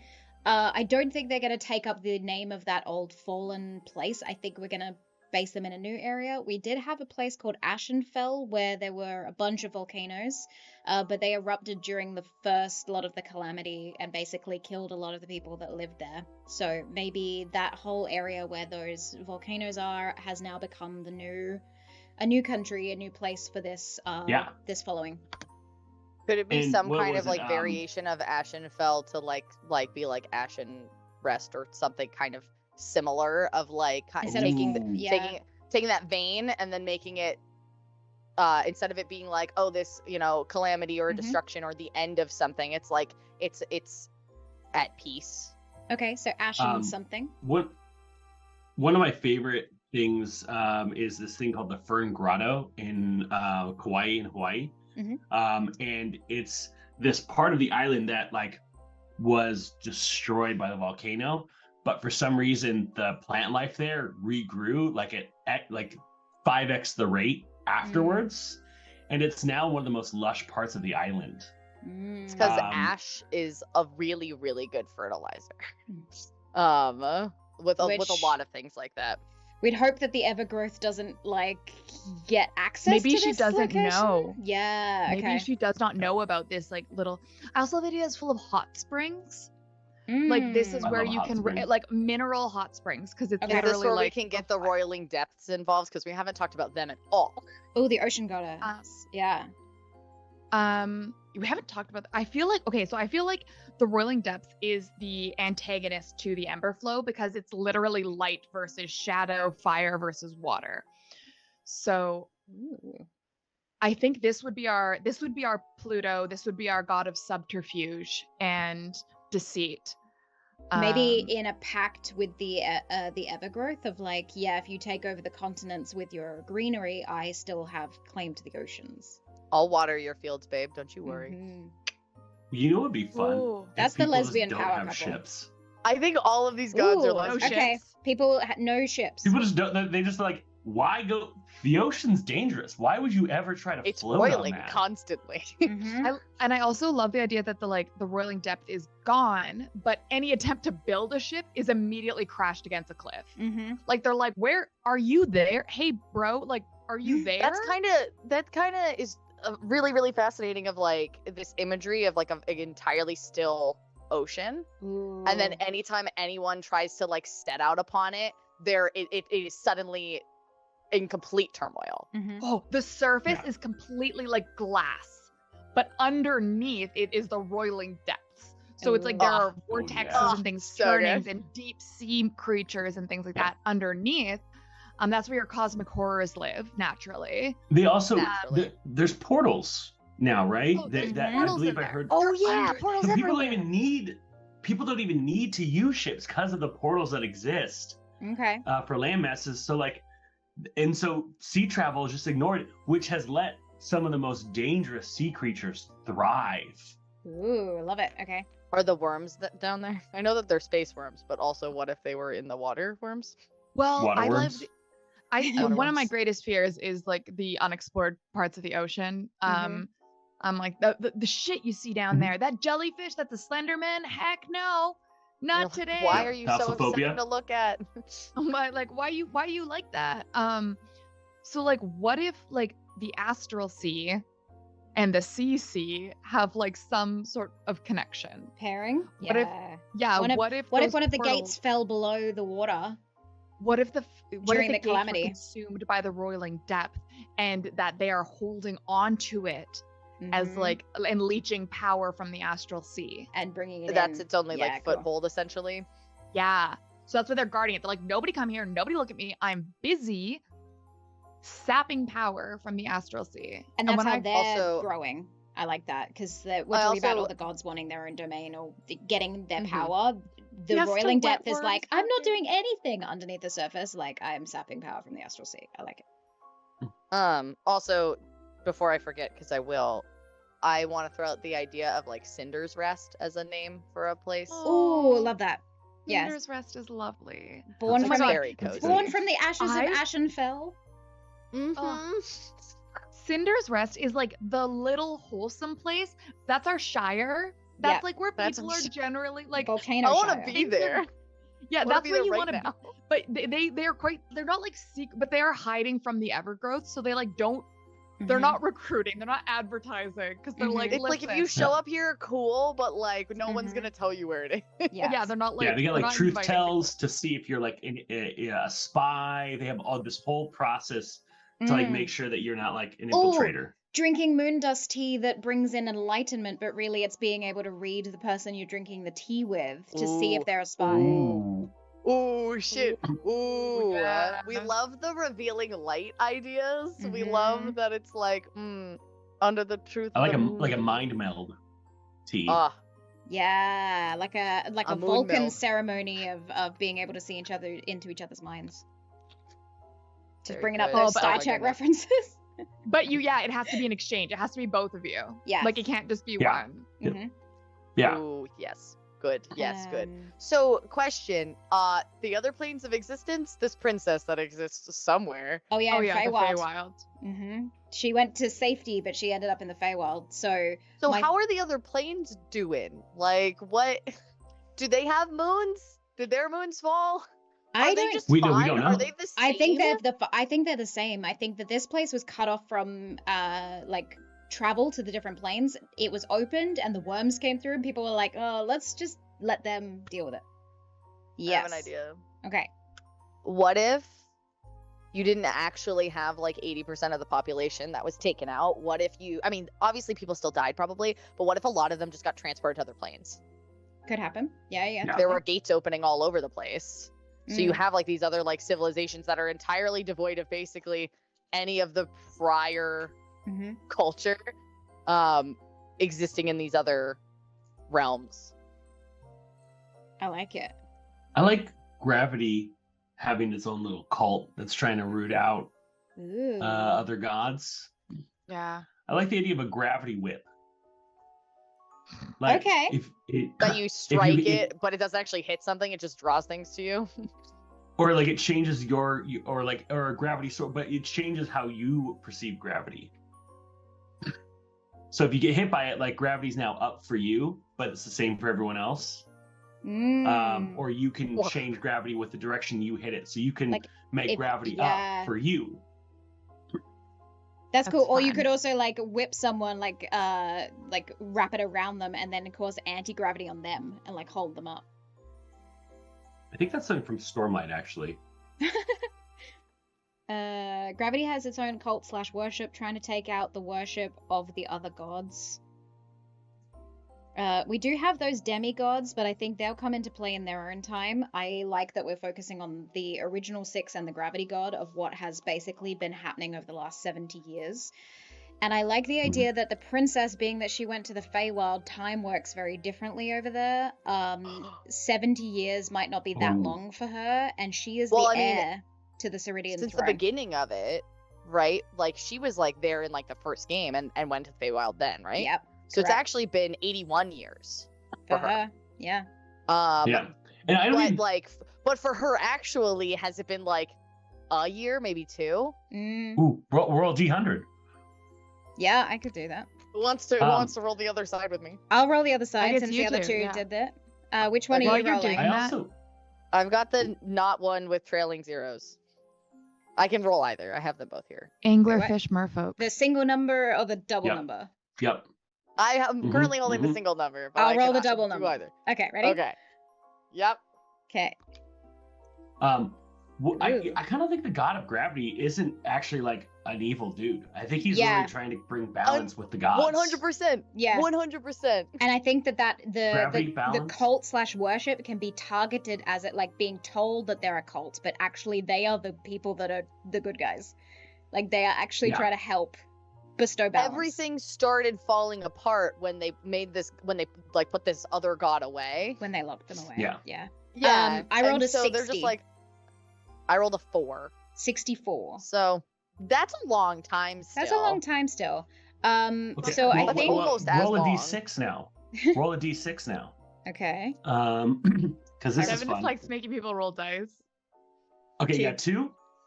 I don't think they're going to take up the name of that old fallen place. I think we're going to base them in a new area. We did have a place called Ashenfell where there were a bunch of volcanoes, but they erupted during the first lot of the calamity and basically killed a lot of the people that lived there. So maybe that whole area where those volcanoes are has now become a new country, a new place for this this following. Could it be And some what kind was of it, like variation of Ashenfell to like be like Ashen Rest or something kind of similar of like Instead of- taking that vein and then making it instead of it being like, oh, this, calamity or Mhm. destruction or the end of something, it's like it's at peace. Okay, so Ashen something. One of my favorite things is this thing called the Fern Grotto in Hawaii. And it's this part of the island that like was destroyed by the volcano, but for some reason the plant life there regrew like at like 5x the rate afterwards, and it's now one of the most lush parts of the island. It's because Um, ash is a really, really good fertilizer. With a Which- lot of things like that. We'd hope that the Evergrowth doesn't like get access Maybe to she this doesn't location. know. Yeah, Maybe okay. she does not know about this like little. I also love the idea it's full of hot springs. Like this is I where love you hot can springs. like mineral hot springs because it's Okay. Is this literally where like we can get the roiling depths involved? Because we haven't talked about them at all. Oh, the ocean goddess. Yeah. We haven't talked about I feel like the roiling depth is the antagonist to the ember flow because it's literally light versus shadow, fire versus water. So Ooh. I think this would be our Pluto, this would be our god of subterfuge and deceit. Maybe in a pact with the Evergrowth of like, yeah, if you take over the continents with your greenery, I still have claim to the oceans. I'll water your fields, babe. Don't you worry. Mhm. You know what would be fun? Ooh. If That's the people just lesbian don't power have couple. ships. I think all of these gods are Ooh, lesbian. okay. ships. People no ships. People just don't. They just like, why go? The ocean's dangerous. Why would you ever try to It's float boiling on that? constantly. Mhm. I also love the idea that the roiling depth is gone, but any attempt to build a ship is immediately crashed against a cliff. Mhm. Like they're like, "Where are you there? Hey, bro, like, are you there?" That kind of is really, really fascinating of like this imagery of like an entirely still ocean. Ooh. And then anytime anyone tries to like set out upon it, it is suddenly in complete turmoil. Mhm. Oh, the surface is completely like glass, but underneath it is the roiling depths. So it's like there are vortexes and things, so turnings, good. and deep sea creatures and things like that underneath. That's where your cosmic horrors live naturally. They also Naturally. there's portals now, right? Oh, there's that I portals believe in I there. heard. Oh They're yeah, under- portals But people don't everywhere. even need to use ships because of the portals that exist Okay. for land masses. So like, and so sea travel is just ignored, which has let some of the most dangerous sea creatures thrive. Ooh, love it. Okay. Are the worms that down there? I know that they're space worms, but also what if they were in the water worms? Well, Water I worms. lived. Water One of my worms. greatest fears is like the unexplored parts of the ocean. Mhm. I'm like the shit you see down Mhm. there. That jellyfish that's a Slenderman? Heck no, You're not like, today. Why are you so Thalassophobia? upset to look at? Like why you like that? So like what if like the astral sea and the sea have like some sort of connection? Pairing. What if- Yeah. Yeah. What if those one of the portals- gates fell below the water? What if the during the gates calamity? were consumed by the roiling depth, and that they are holding onto it as Mhm. like and leeching power from the astral sea? and bringing it That's in. its only Yeah, like cool. foothold essentially. Yeah. So that's why they're guarding it. They're like, nobody come here, nobody look at me. I'm busy sapping power from the astral sea. And that's when how I they're also- growing. I like that because we're I talking about also- all the gods wanting their own domain or getting their Mhm. power. The Yes, to roiling wet depth is worms like, I'm not fucking- doing anything underneath the surface. Like, I am sapping power from the astral sea. I like it. Also, before I forget, because I will, I want to throw out the idea of like Cinder's Rest as a name for a place. Ooh, love that. Yes. Cinder's Rest is lovely. Born It's from very cozy. born from the ashes I- of Ashenfell. Mhm. Cinder's Rest is like the little wholesome place. That's our shire. That's Yeah, like where that's people our are sh- generally like. Volcano I want Shire. to be there. Yeah, I wanna that's be where there you right want to be. now. But they're quite. They're not like secret, but they are hiding from the Evergrowth. So they like don't. They're Mhm. not recruiting. They're not advertising because they're Mhm. like. It's like if you "Listen." show up here, cool, but like no one's Mhm. gonna tell you where it is. Yes. Yeah, they're not like. Yeah, they get they're like not truth inviting tells to see if you're like a spy. They have all this whole process to like Mm. make sure that you're not like an Ooh. infiltrator. Drinking moondust tea that brings in enlightenment, but really it's being able to read the person you're drinking the tea with to see if Ooh. they're a spy. Ooh. Oh shit! Ooh, yeah. we love the revealing light ideas. We Mhm. love that it's like, under the truth. I like of a the like a moon. mind meld tea. Ah, Yeah, like a A moon Vulcan meld. ceremony of being able to see each other into each other's minds. Just Very bringing up good. those Oh, but- Star oh my Trek goodness. references. But it has to be an exchange. It has to be both of you. Yeah. Like it can't just be Yeah. one. Yep. Mhm. Yeah. Ooh, yes. Good. Yes, good. Um, So, question. The other planes of existence, this princess that exists somewhere. Oh yeah, Oh in yeah, the Feywild. Feywild. She went to safety, but she ended up in the Feywild. So So My- how are the other planes doing? Like, what? Do they have moons? Did their moons fall? I Are they don't. just We fine? don't know. Are they the same? I think they're the same. I think that this place was cut off from like travel to the different planes. It was opened and the worms came through and people were like, "Oh, let's just let them deal with it." Yes. I have an idea. Okay. What if you didn't actually have like 80% of the population that was taken out? What if I mean, obviously people still died probably, but what if a lot of them just got transferred to other planes? Could happen. Yeah. Yeah. There were gates opening all over the place. So you Mm. have like these other like civilizations that are entirely devoid of basically any of the prior Mhm. culture existing in these other realms. I like it. I like gravity having its own little cult that's trying to root out Ooh. other gods. Yeah. I like the idea of a gravity whip. Like Okay. if it That you strike if- it, but it doesn't actually hit something, it just draws things to you. or like it changes or a gravity sword, but it changes how you perceive gravity. So if you get hit by it, like gravity's now up for you, but it's the same for everyone else. Or you can Whoa. change gravity with the direction you hit it, so you can Like, make if- gravity yeah. up for you. That's cool. Or you fun. could also like whip someone, like wrap it around them, and then cause anti-gravity on them, and like hold them up. I think that's something from Stormlight, actually. Gravity has its own cult/worship, trying to take out the worship of the other gods. We do have those demigods, but I think they'll come into play in their own time. I like that we're focusing on the original 6 and the gravity god of what has basically been happening over the last 70 years. And I like the idea that the princess, being that she went to the Feywild, time works very differently over there. 70 years might not be that long for her, and she is heir to the Ceridian since throne. the beginning of it, right? Like, she was like there in like the first game and went to the Feywild then, right? Yep. So correct. it's actually been 81 years for her. Yeah. Yeah. And I don't but even... like, but for her, actually, has it been like a year, maybe 2? Ooh, World D100. Yeah, I could do that. Who wants to roll the other side with me? I'll roll the other side guess since you the other two, two yeah. did that. Which one Okay. are While you you're rolling? doing I that- also... I've got the not one with trailing zeros. I can roll either. I have them both here. Anglerfish merfolk. The single number or the double Yep. number? Yep. I am currently holding the single number. But I'll I roll can the double do number. either. Okay, ready? Okay. Yep. Okay. I kind of think the god of gravity isn't actually like an evil dude. I think he's Yeah. really trying to bring balance with the gods. 100%. Yeah. 100%. And I think that Gravity the balance? cult/worship can be targeted as it like being told that they're a cult, but actually they are the people that are the good guys. Like they are actually Yeah. trying to help bestow balance. Everything started falling apart when they like put this other god away. when they locked them away. Yeah. Yeah. Yeah. I rolled and a so 60. they're just like, I rolled a 4. 64. So that's a long time still. That's a long time still. Okay. So I think almost as roll a long. d6 now. Roll a d6 now. okay. Because this is Devin fun. just likes making people roll dice. Okay, Two. yeah,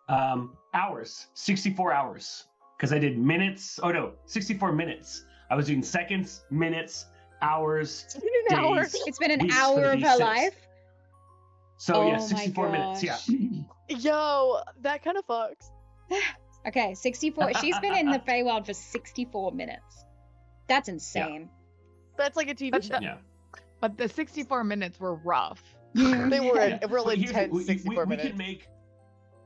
2 hours, 64 hours. Because I did minutes. Oh no, 64 minutes. I was doing seconds, minutes, hours, It's been an hour. days. It's been an weeks for hour the of her D6. life. So Oh yeah, my 64 minutes. Yeah. gosh. Yo, that kind of fucks. Okay, 64. She's been in the Feywild for 64 minutes. That's insane. That's like a TV But show. Yeah. But the 64 minutes were rough. They were Yeah. a real But here's- intense 64 we minutes.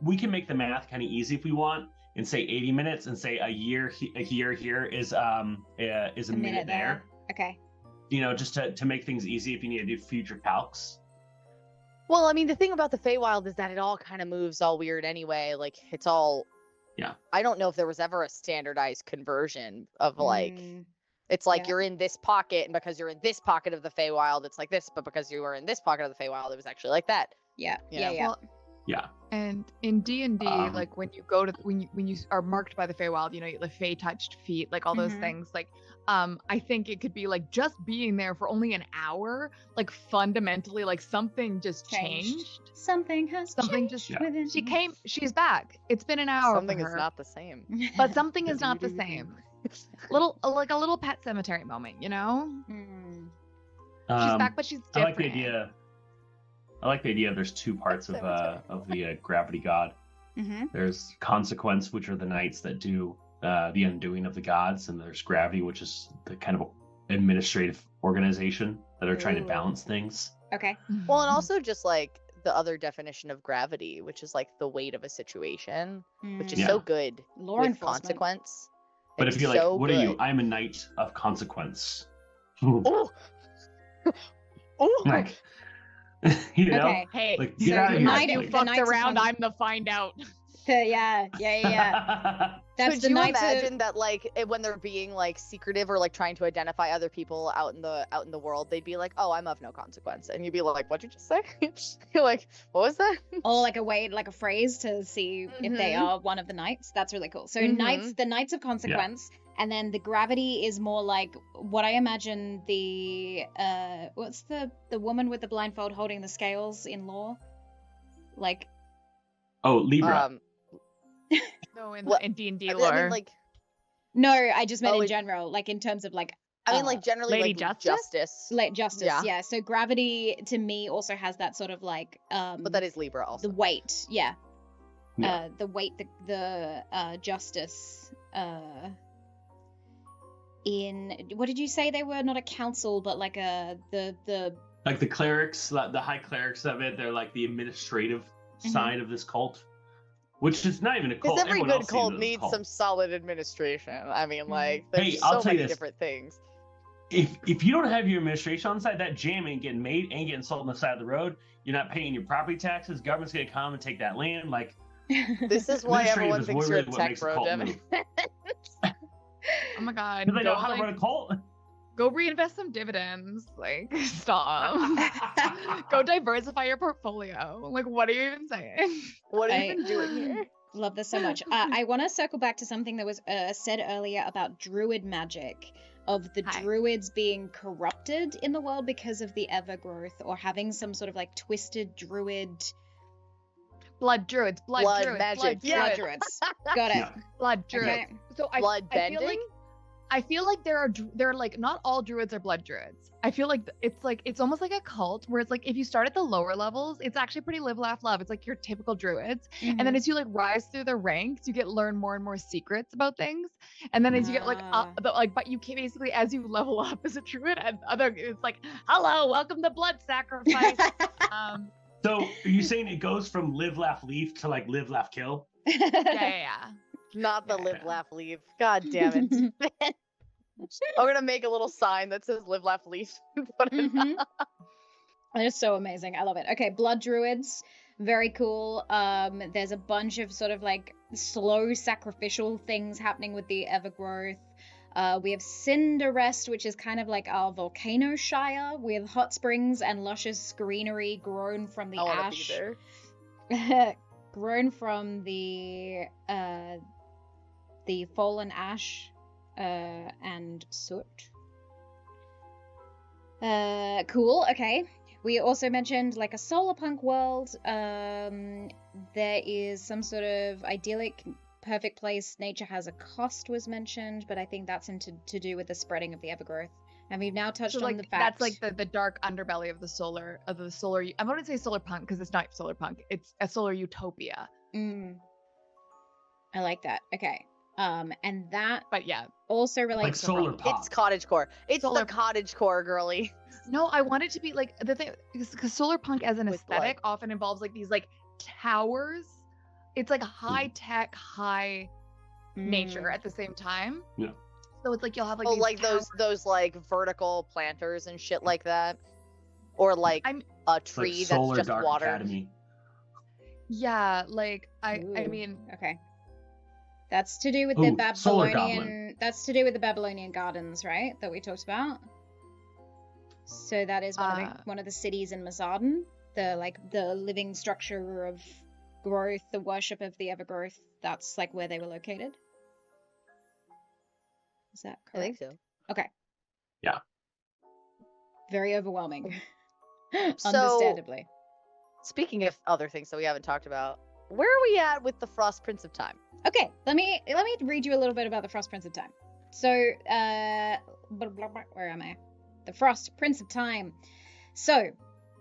we can make the math kind of easy if we want, and say 80 minutes, and say a year here is a minute there. Okay. You know, just to make things easy if you need to do future calcs. Well, I mean, the thing about the Feywild is that it all kind of moves all weird anyway. Like, it's all... Yeah. I don't know if there was ever a standardized conversion of, like... It's like Yeah. you're in this pocket, and because you're in this pocket of the Feywild, it's like this, but because you were in this pocket of the Feywild, it was actually like that. Yeah. You Yeah. know? Yeah. Well, Yeah. and in D&D, Um, like when you go to when you are marked by the Feywild, you know, the Fey touched feet, like all those Mhm. things. Like, I think it could be like just being there for only an hour, like fundamentally, like something just changed. Something has Something changed just- within She me. came. She's back. It's been an hour. Something for is her, not the same. but something is not the same. Like a little Pet Cemetery moment, you know. Mm. She's back, but she's I different. like the idea. I like the idea. There's 2 parts of the gravity god. Mm-hmm. There's consequence, which are the knights that do the undoing of the gods, and there's gravity, which is the kind of administrative organization that are trying to Ooh. balance things. Okay. Well, and also just like the other definition of gravity, which is like the weight of a situation, which is Yeah. so good Law with enforcement. consequence. But It's if you're like, so what are you? good. I'm a knight of consequence. Oh, oh, Like, you know, Okay. Hey, like So get out of here. Knight you of- the fucked Knights of around. Con- I'm the find out. Yeah. That's Could the you Knights imagine that, like, when they're being like secretive or like trying to identify other people out in the world, they'd be like, "Oh, I'm of no consequence," and you'd be like, "What'd you just say?" You're like, "What was that?" or like a way, like a phrase to see if they Mhm. are one of the knights. That's really cool. So Mhm. the knights of consequence, and then the gravity is more like what I imagine the what's the woman with the blindfold holding the scales in law, like Oh, Libra. No, in What- D&D I lore. mean, like, no, I just meant Oh, in it- general, like in terms of like generally, Lady like Justice? justice, like justice. Yeah. Yeah. So gravity to me also has that sort of like but that is Libra also. the weight. Yeah. Yeah. The weight, the justice in what did you say they were? Not a council, but like the Like the clerics, the high clerics of it, they're like the administrative side of this cult, which is not even a cult. Because every Everyone good else cult sees it as a needs cult. some solid administration. I mean, like, Hey, there's I'll so tell you many this. different things. If you don't have your administration on side, that jam ain't getting made, ain't getting sold on the side of the road. You're not paying your property taxes. Government's gonna come and take that land. Like, This is why administrative everyone is thinks you're a really what tech makes a bro, cult Devin. move. Oh my god. Because they know Go, how to like, run a cult. go reinvest some dividends. Like, stop. Go diversify your portfolio. Like, what are you even saying? What are you I- even doing here? Love this so much. I want to circle back to something that was said earlier about druid magic, of the Hi. druids being corrupted in the world because of the evergrowth, or having some sort of like twisted druid Blood druids. Blood druids. magic, Blood yeah. blood druids. druids. Got it. Yeah. Blood druids. Okay. So Blood bending? I feel like there are like not all druids are blood druids. I feel like it's almost like a cult where it's like if you start at the lower levels, it's actually pretty live, laugh, love. It's like your typical druids, and then as you like rise through the ranks, you get learn more and more secrets about things, and then as you get like Ah. but you can basically as you level up as a druid, and other it's like hello, welcome to blood sacrifice. So are you saying it goes from live, laugh, leave to like live, laugh, kill? Yeah. Not the Yeah. live, laugh, leave. God damn it. I'm gonna make a little sign that says live, laugh, leave. Put it Mhm. That is so amazing. I love it. Okay, blood druids, very cool. There's a bunch of sort of like slow sacrificial things happening with the evergrowth. We have Cinderest, which is kind of like our volcano shire, with hot springs and luscious greenery grown from the I wanna ash. be there. Grown from the fallen ash and soot. Cool. Okay. We also mentioned like a solar punk world. There is some sort of idyllic, perfect place. Nature has a cost was mentioned, but I think that's to do with the spreading of the evergrowth. And we've now touched So on like the fact that's like the dark underbelly of the solar. I wouldn't say solar punk because it's not solar punk. It's a solar utopia. I like that. Okay. And that But yeah, also Like relates to solar Rob. pop. It's cottagecore. It's Solar- the cottagecore, girly. no, I want it to be like the thing because solar punk as an With blood. aesthetic often involves like these like towers. It's like high tech, high nature at the same time. Yeah. So it's like you'll have like Oh, these like towers. those like vertical planters and shit like that, or like I'm- a It's like tree that's Solar just Dark watered. Academy. Yeah, like I Ooh. mean Okay. That's to do with Ooh, the Solar Babylonian. That's to do with the Babylonian gardens, right? That we talked about. So that is one of the cities in Mazarden. The living structure of growth, the worship of the evergrowth. That's like where they were located. Is that I think correct? so. Okay. Yeah. Very overwhelming. So- Understandably. Speaking of other things that we haven't talked about, where are we at with the Frost Prince of Time? Okay, let me read you a little bit about the Frost Prince of Time. So, where am I? The Frost Prince of Time. So,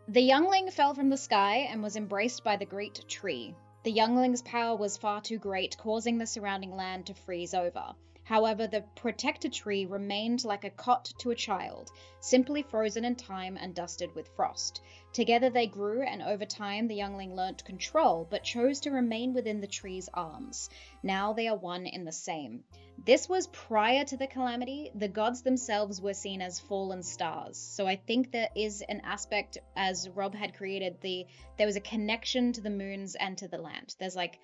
the youngling fell from the sky and was embraced by the great tree. The youngling's power was far too great, causing the surrounding land to freeze over. However, the protected tree remained like a cot to a child, simply frozen in time and dusted with frost. Together they grew, and over time the youngling learnt control, but chose to remain within the tree's arms. Now they are one in the same. This was prior to the calamity. The gods themselves were seen as fallen stars. So I think there is an aspect, as Rob had created, there was a connection to the moons and to the land. There's like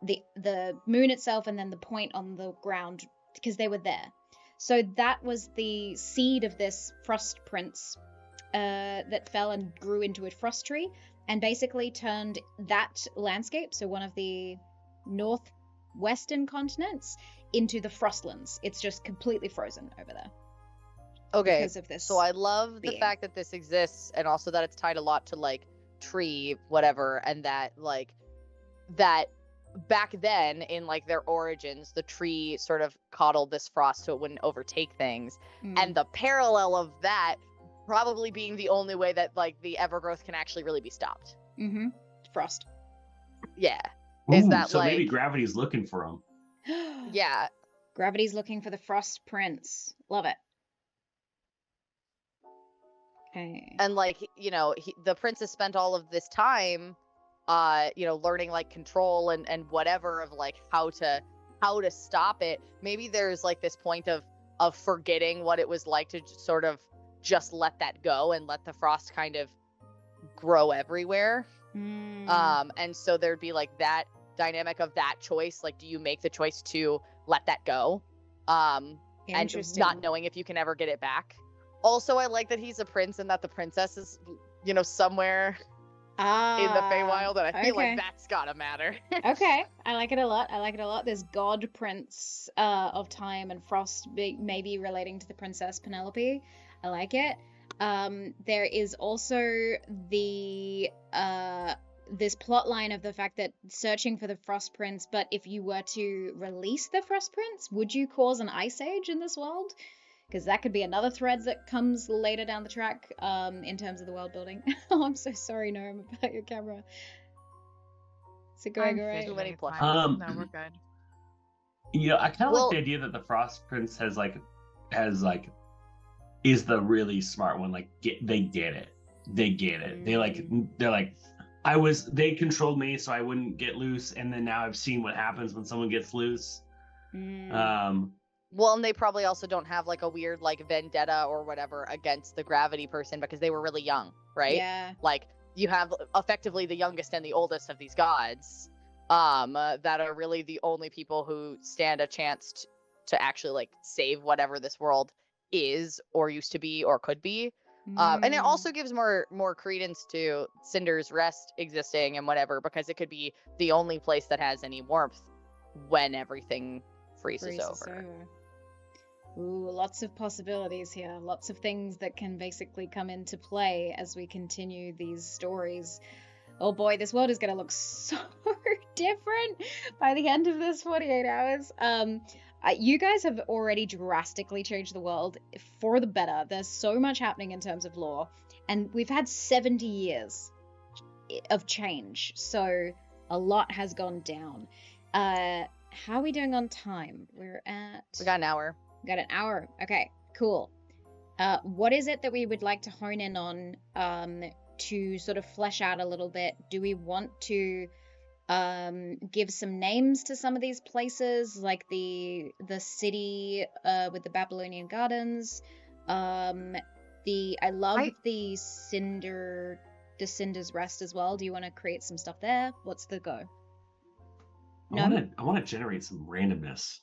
the moon itself and then the point on the ground, because they were there. So that was the seed of this frost prince that fell and grew into a frost tree and basically turned that landscape, so one of the northwestern continents, into the frostlands. It's just completely frozen over there. Okay, Because of this. so I love the being. fact that this exists, and also that it's tied a lot to like tree, whatever, and that like that back then in like their origins, the tree sort of coddled this frost so it wouldn't overtake things, and the parallel of that probably being the only way that like the evergrowth can actually really be stopped. Frost. Yeah. Is that, so maybe like- gravity's looking for them? Yeah. Gravity's looking for the Frost Prince. Love it. Okay. And like, you know, the prince has spent all of this time, you know, learning like control and whatever of like how to stop it. Maybe there's like this point of forgetting what it was like to sort of just let that go and let the frost kind of grow everywhere. And so there'd be like that dynamic of that choice. Like, do you make the choice to let that go? And not knowing if you can ever get it back. Also, I like that he's a prince and that the princess is, you know, somewhere in the Feywild, and I feel like that's gotta matter. Okay, I like it a lot. There's God Prince of Time and Frost, maybe relating to the Princess Penelope. I like it. There is also the this plot line of the fact that searching for the Frost Prince, but if you were to release the Frost Prince, would you cause an ice age in this world? Because that could be another thread that comes later down the track in terms of the world building. Oh, I'm so sorry, Gnome, about your camera. Is it going all right? Too many plus. No, we're good. You know, I kind of like the idea that the Frost Prince is the really smart one. Like, they get it. They get it. They're like, they controlled me so I wouldn't get loose, and then now I've seen what happens when someone gets loose. Well, and they probably also don't have like a weird like vendetta or whatever against the gravity person because they were really young, right? Yeah. Like, you have effectively the youngest and the oldest of these gods that are really the only people who stand a chance to actually like save whatever this world is or used to be or could be. And it also gives more credence to Cinder's Rest existing and whatever, because it could be the only place that has any warmth when everything freezes over. Ooh, lots of possibilities here. Lots of things that can basically come into play as we continue these stories. Oh boy, this world is going to look so different by the end of this 48 hours. You guys have already drastically changed the world for the better. There's so much happening in terms of lore, and we've had 70 years of change, so a lot has gone down. How are we doing on time? We got an hour. Got an hour. Okay, cool. What is it that we would like to hone in on to sort of flesh out a little bit? Do we want to give some names to some of these places, like the city with the Babylonian gardens? I love the Cinder's Rest as well. Do you want to create some stuff there? What's the go? I want to generate some randomness.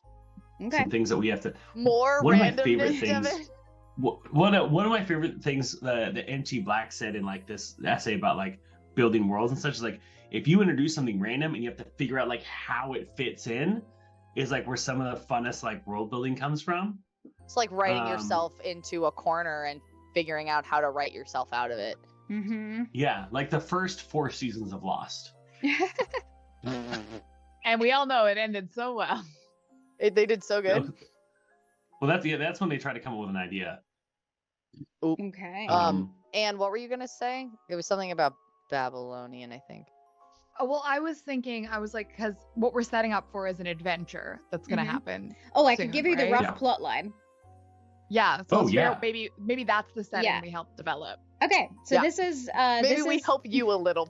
Okay. Some things that we have to. More one randomness. Of my favorite things. One of my favorite things the NT Black said in like this essay about like building worlds and such is like, if you introduce something random and you have to figure out like how it fits in, is like where some of the funnest like world building comes from. It's like writing yourself into a corner and figuring out how to write yourself out of it. Mm-hmm. Yeah, like the first 4 seasons of Lost. And we all know it ended so well. They did so good. Well, that's when they try to come up with an idea. Oop. Okay. And what were you gonna say? It was something about Babylonian, I think. Oh, well, I was like, because what we're setting up for is an adventure that's gonna happen. Oh, I soon, could give you the right? rough plot line. Yeah. So yeah. Maybe that's the setting we help develop. Okay, so this is maybe we help you a little.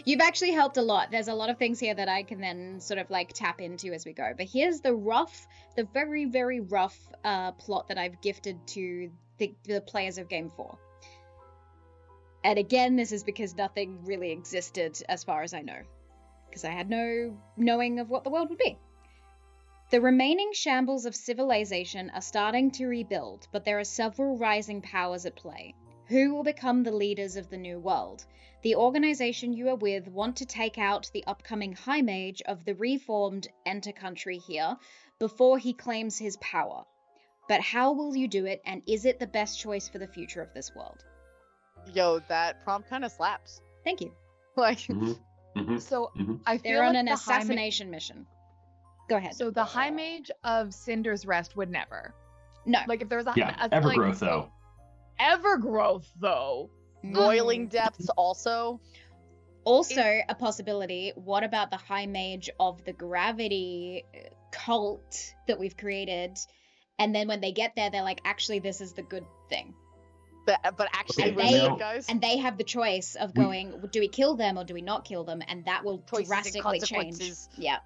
You've actually helped a lot. There's a lot of things here that I can then sort of like tap into as we go. But here's the very, very rough plot that I've gifted to the players of Game 4. And again, this is because nothing really existed as far as I know, because I had no knowing of what the world would be. The remaining shambles of civilization are starting to rebuild, but there are several rising powers at play. Who will become the leaders of the new world? The organization you are with want to take out the upcoming High Mage of the reformed Enter Country here before he claims his power. But how will you do it, and is it the best choice for the future of this world? Yo, that prompt kind of slaps. Thank you. Like, So I feel They're on like an the assassination mission. Go ahead. So the High Mage of Cinder's Rest would never. No. Like if there was a Evergrowth though. Evergrowth though. Roiling Depths also. Also a possibility. What about the High Mage of the Gravity cult that we've created, and then when they get there, they're like, actually, this is the good thing. But actually, Okay, really they- good guys. And they have the choice of going, do we kill them or do we not kill them? And that will Choices and drastically change. consequences. Yeah.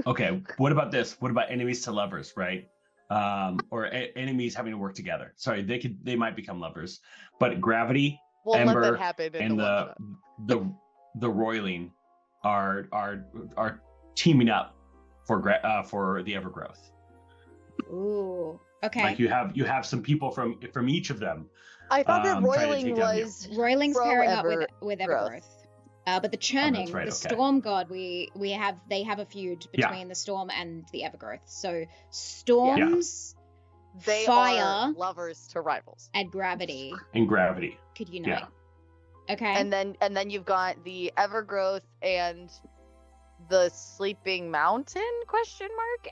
Okay, what about this? What about enemies to lovers, right? Or enemies having to work together. Sorry, they might become lovers, but gravity, We'll let Ember, that happen in and the one the roiling are teaming up for the Evergrowth. Ooh. Okay. Like you have some people from each of them. I thought that trying to roiling take down you. was Roiling's Pro pairing Ever- up with Growth. Evergrowth. But the churning, right, the okay. storm god, they have a feud Yeah. between the storm and the Evergrowth. So storms, they fire, are lovers to rivals. and gravity And gravity. could unite. Yeah. Okay. And then you've got the Evergrowth and the Sleeping Mountain ?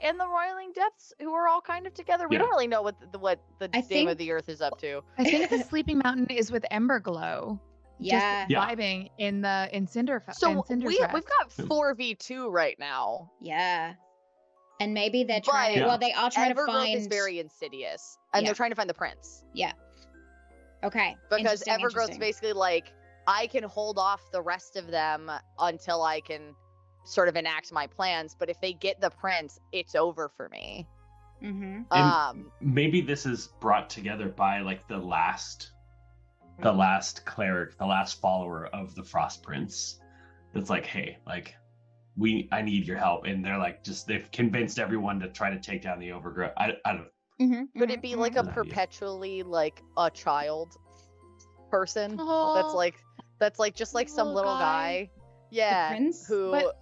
And the Roiling Depths, who are all kind of together. We Yeah. don't really know what the I Dame think- of the Earth is up to. I think the Sleeping Mountain is with Emberglow. yeah. Just Yeah. vibing in Cinder. So in Cinder's we've Rest. got 4v2 right now. Yeah. And maybe they're But- trying. Yeah. Well, they are trying to Evergrowth find. is very insidious, and Yeah. they're trying to find the prince. Okay. Because Interesting, Evergrowth's interesting. basically like, I can hold off the rest of them until I can sort of enact my plans, but if they get the prince, it's over for me. Mm-hmm. And maybe this is brought together by like the last cleric, the last follower of the Frost Prince. That's like, hey, like I need your help, and they're like, they've convinced everyone to try to take down the Overgrowth. I don't. Mm-hmm. Could it be like a Mhm. perpetually like a child person? Oh, That's like just like some little guy. Yeah. prince? Who But-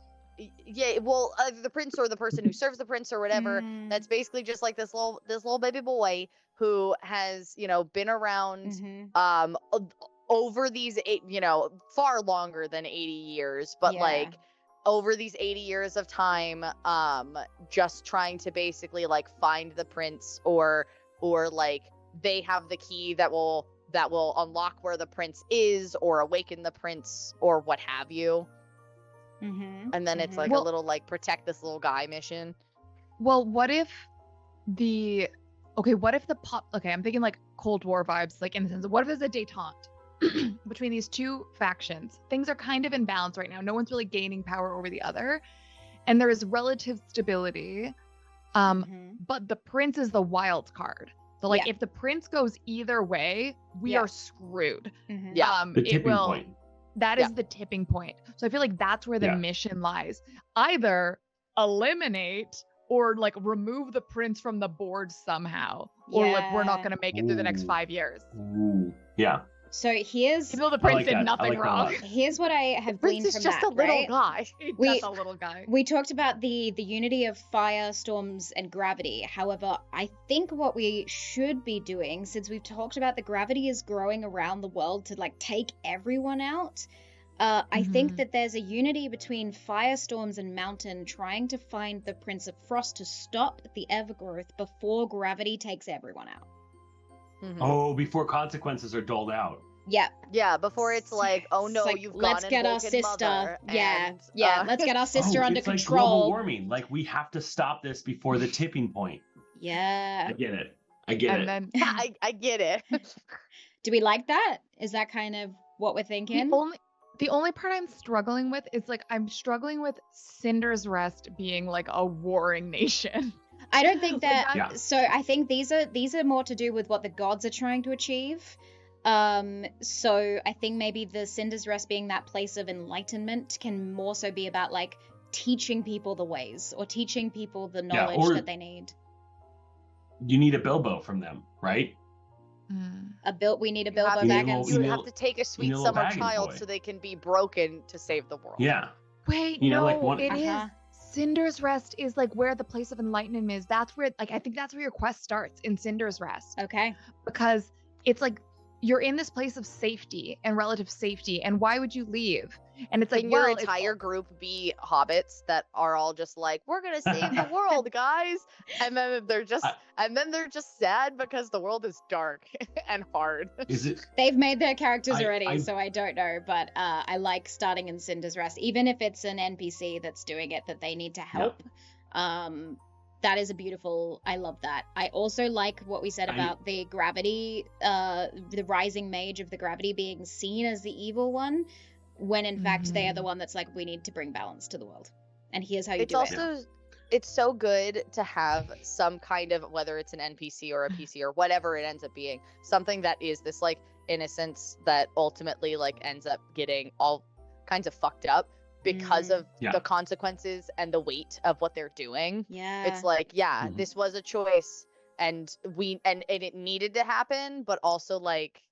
yeah, well, either the prince or the person who serves the prince or whatever. Mm. That's basically just like this little baby boy who has, been around Mhm. over these far longer than 80 years, but Yeah. like over these 80 years of time, just trying to basically like find the prince or like they have the key that will unlock where the prince is or awaken the prince or what have you. Mm-hmm. And then it's Mhm. like Well- a little like protect this little guy mission. Well, what if the I'm thinking like Cold War vibes, like in the sense of what if there's a detente between these two factions? Things are kind of in balance right now. No one's really gaining power over the other, and there is relative stability. Mhm. But the prince is the wild card. So like Yeah. if the prince goes either way, we Yeah. are screwed. Mhm. Yeah. The It tipping will. point. That Yeah. is the tipping point. So I feel like that's where the Yeah. mission lies. Either eliminate or like remove the prince from the board somehow. Or like we're not Yeah. going to make it through the next Ooh. 5 years. Ooh, yeah. So here's Even though the I prince like did that. I nothing like that a wrong. lot. here's what I have Prince gleaned is from just that, a little right? guy. He's We- just a little guy. We talked about the unity of fire, storms, and gravity. However, I think what we should be doing, since we've talked about the gravity is growing around the world to like take everyone out, I think Mhm. that there's a unity between firestorms and mountain trying to find the Prince of Frost to stop the Evergrowth before gravity takes everyone out. Mhm. Oh, before consequences are doled out. Yeah, Yeah, before it's like, oh It's no, like, you've let's gone get and our woken sister. mother, Yeah, and, yeah. Let's get our sister Oh, under it's like global control. warming. Like we have to stop this before the tipping point. Yeah. I get it. I get And it. then I get it. Do we like that? Is that kind of what we're thinking? the only part I'm struggling with is like I'm struggling with Cinder's Rest being like a warring nation. I don't think that. Yeah. So I think these are more to do with what the gods are trying to achieve. So I think maybe the Cinder's Rest being that place of enlightenment can more so be about like teaching people the ways or teaching people the Yeah, knowledge or- that they need. You need a Bilbo from them, right? We need a You Bilbo have, You need a Baggins. little- you need a have little- to take a sweet need a little summer Baggins child boy. so they can be broken to save the world. Yeah. Wait, You know, no, like one- it is. Uh-huh. Cinder's Rest is like where the place of enlightenment is. That's where, like, I think that's where your quest starts in Cinder's Rest, Okay. because it's like you're in this place of safety and relative safety, and why would you leave? And it's like, Can your well, it's- entire group be hobbits that are all just like, we're gonna save the world, guys, and then they're just sad because the world is dark and hard. Is it? They've made their characters I- already, I- so I don't know, but I like starting in Cinder's Rest, even if it's an NPC that's doing it that they need to help. That is a beautiful. I love that. I also like what we said about the gravity, the rising mage of the gravity being seen as the evil one, when in fact they are the one that's like, we need to bring balance to the world, and here's how you do it. It's so good to have some kind of, whether it's an NPC or a PC or whatever it ends up being, something that is this like innocence that ultimately like ends up getting all kinds of fucked up because of the consequences and the weight of what they're doing. Yeah. It's like, this was a choice, and it needed to happen, but also like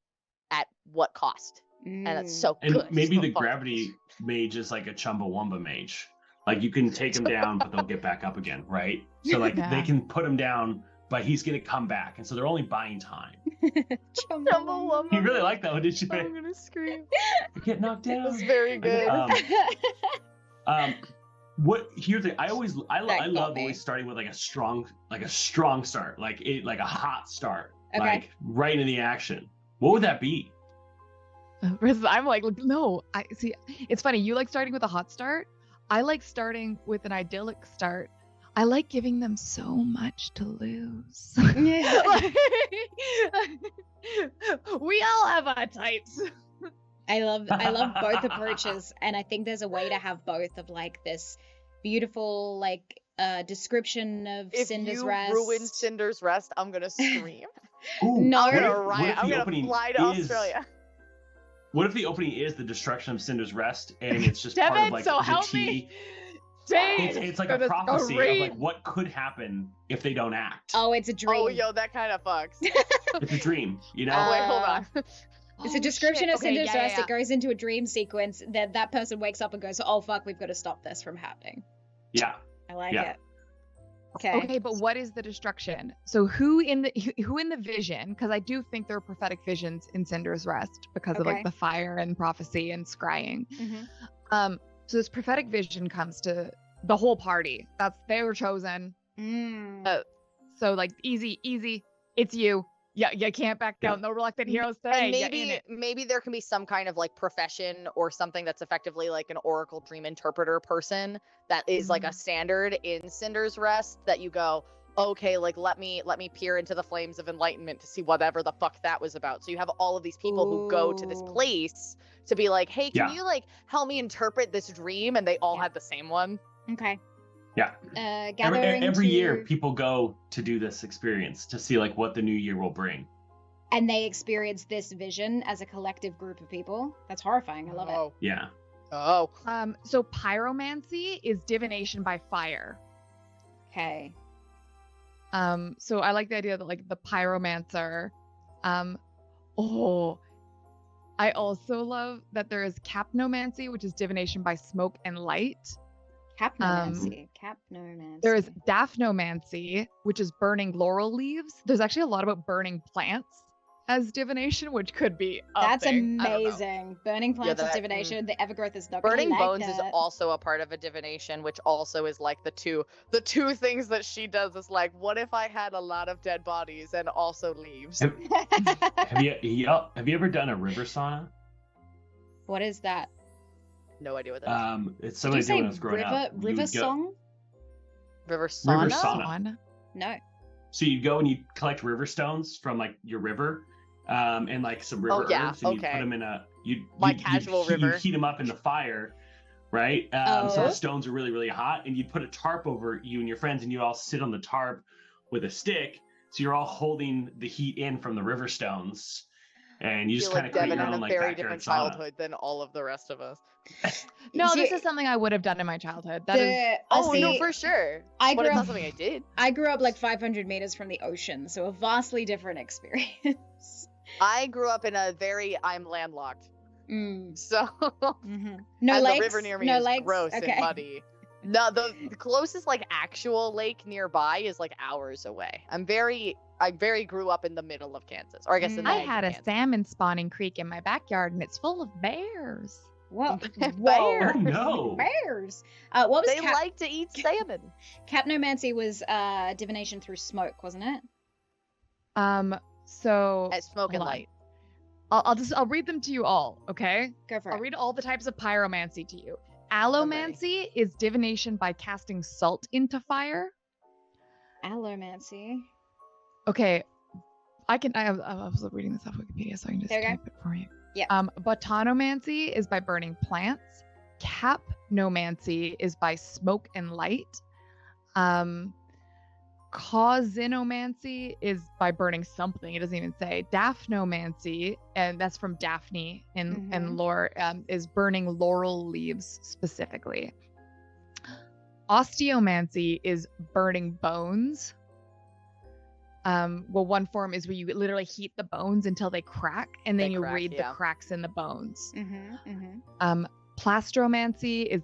at what cost? And that's so and good. Maybe the gravity mage is like a Chumbawamba mage. Like you can take him down, but they'll get back up again, right? So like they can put him down, but he's gonna come back, and so they're only buying time. Chumbawamba. You really like that one, did you? I'm gonna scream. You get knocked down. It was very good. Here's the I love always starting with like a strong start, like a hot start, like right into the action. What would that be? I'm like, no, I see. It's funny. You like starting with a hot start. I like starting with an idyllic start. I like giving them so much to lose. We all have our types. I love both approaches, and I think there's a way to have both of like this beautiful like description of Cinder's Rest. If you ruin Cinder's Rest, I'm gonna scream. Ooh, no, I'm gonna riot. I'm gonna fly to Australia. What if the opening is the destruction of Cinder's Rest, and it's just Devon, part of like so the help tea? me. Dang, it's like a prophecy of like what could happen if they don't act. Oh, it's a dream. Oh, yo, that kind of fucks. It's a dream, you know. Wait, hold on. It's a description of Cinder's Rest. Yeah. It goes into a dream sequence. That person wakes up and goes, "Oh fuck, we've got to stop this from happening." Yeah. I like it. Okay, but what is the destruction? So who in the vision? Because I do think there are prophetic visions in Cinder's Rest because of like the fire and prophecy and scrying. Mm-hmm. So this prophetic vision comes to the whole party. They were chosen. So like easy. It's you. Yeah, you can't back down. No reluctant heroes today. And maybe there can be some kind of like profession or something that's effectively like an oracle dream interpreter person that is like a standard in Cinder's Rest that you go, okay, like let me peer into the flames of enlightenment to see whatever the fuck that was about. So you have all of these people who go to this place to be like, hey, can you like help me interpret this dream? And they all had the same one. Okay. Yeah. Every year people go to do this experience to see like what the new year will bring. And they experience this vision as a collective group of people. That's horrifying. I love it. Yeah. Oh. So pyromancy is divination by fire. Okay. So I like the idea that like the pyromancer. I also love that there is capnomancy, which is divination by smoke and light. Capnomancy. There is daphnomancy, which is burning laurel leaves. There's actually a lot about burning plants as divination, which could be that's amazing. Burning plants is divination. The Evergrowth is not burning like bones that. is also a part of a divination, which also is like the two things that she does is like, what if I had a lot of dead bodies and also leaves? Have you ever done a river sauna? What is that? No idea what that is. It's something I did when I was growing up. River song? River sauna? River sauna. No. So you go and you collect river stones from like your river, and like some river herbs, and you put them in you heat them up in the fire, right? So the stones are really, really hot, and you put a tarp over you and your friends, and you all sit on the tarp with a stick, so you're all holding the heat in from the river stones. And you just kind of create your own like very different childhood than all of the rest of us. No, this is something I would have done in my childhood. No, for sure. It's not something I did. I grew up like 500 meters from the ocean, so a vastly different experience. I grew up in I'm landlocked. So no lakes. The river near me no is lakes. gross and muddy. No, the closest like actual lake nearby is like hours away. I very grew up in the middle of Kansas, or I guess I had a salmon spawning creek in my backyard, and it's full of bears. Whoa! Oh, no. Bears. What was they like to eat salmon? Capnomancy was divination through smoke, wasn't it? So at smoke and light. I'll read them to you all, okay? Go for it. I'll read all the types of pyromancy to you. Allomancy is divination by casting salt into fire. Allomancy. Okay, I was reading this off Wikipedia, so I can just There we go. type it for you. Yeah. Botanomancy is by burning plants. Capnomancy is by smoke and light. Causinomancy is by burning something. It doesn't even say. Daphnomancy, and that's from Daphne in lore, is burning laurel leaves specifically. Osteomancy is burning bones. Well, one form is where you literally heat the bones until they crack, and then you read the cracks in the bones. Plastromancy is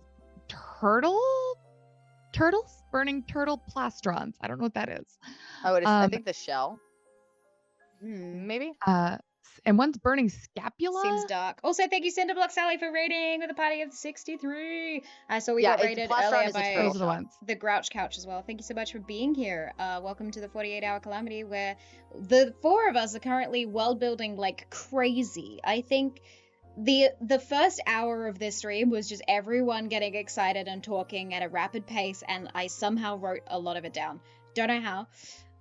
turtles burning turtle plastrons. I don't know what that is. Oh, it is. I think the shell. Maybe. And one's burning scapula. Seems dark. Also, thank you, Cinderblock Sally, for rating with a party of 63. I saw we got rated earlier by the Grouch Couch as well. Thank you so much for being here. Welcome to the 48-Hour Calamity, where the four of us are currently world building like crazy. I think the first hour of this stream was just everyone getting excited and talking at a rapid pace, and I somehow wrote a lot of it down. Don't know how.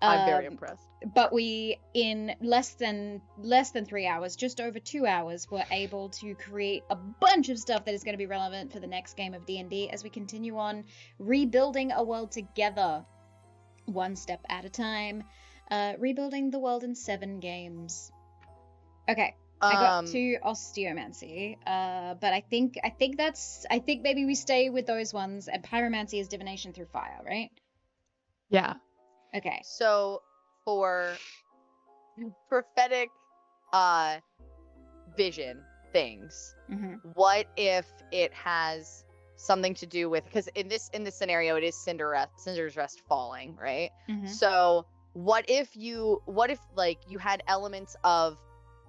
I'm very impressed. But we, in less than 3 hours, just over 2 hours, were able to create a bunch of stuff that is going to be relevant for the next game of D&D as we continue on rebuilding a world together, one step at a time, rebuilding the world in 7 games. Okay. I got to osteomancy, but I think maybe we stay with those ones, and pyromancy is divination through fire, right? Yeah. Okay. So for prophetic vision things, what if it has something to do with, because in this scenario it is Cinder's Rest falling, right? So what if like you had elements of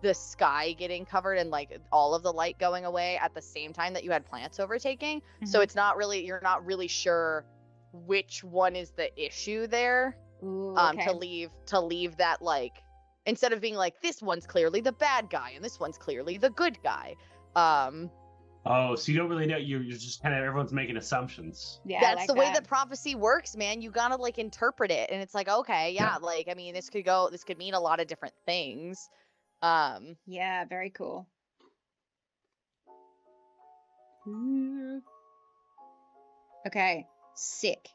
the sky getting covered and like all of the light going away at the same time that you had plants overtaking? So it's not really, you're not really sure which one is the issue there. Ooh, okay. To leave that, like, instead of being like, this one's clearly the bad guy and this one's clearly the good guy. Oh, so you don't really know. You're just kind of, everyone's making assumptions. Yeah, that's like the way that prophecy works, man. You gotta like interpret it, and it's like, okay, yeah. Like, I mean, this could mean a lot of different things. Yeah, very cool. Okay, sick.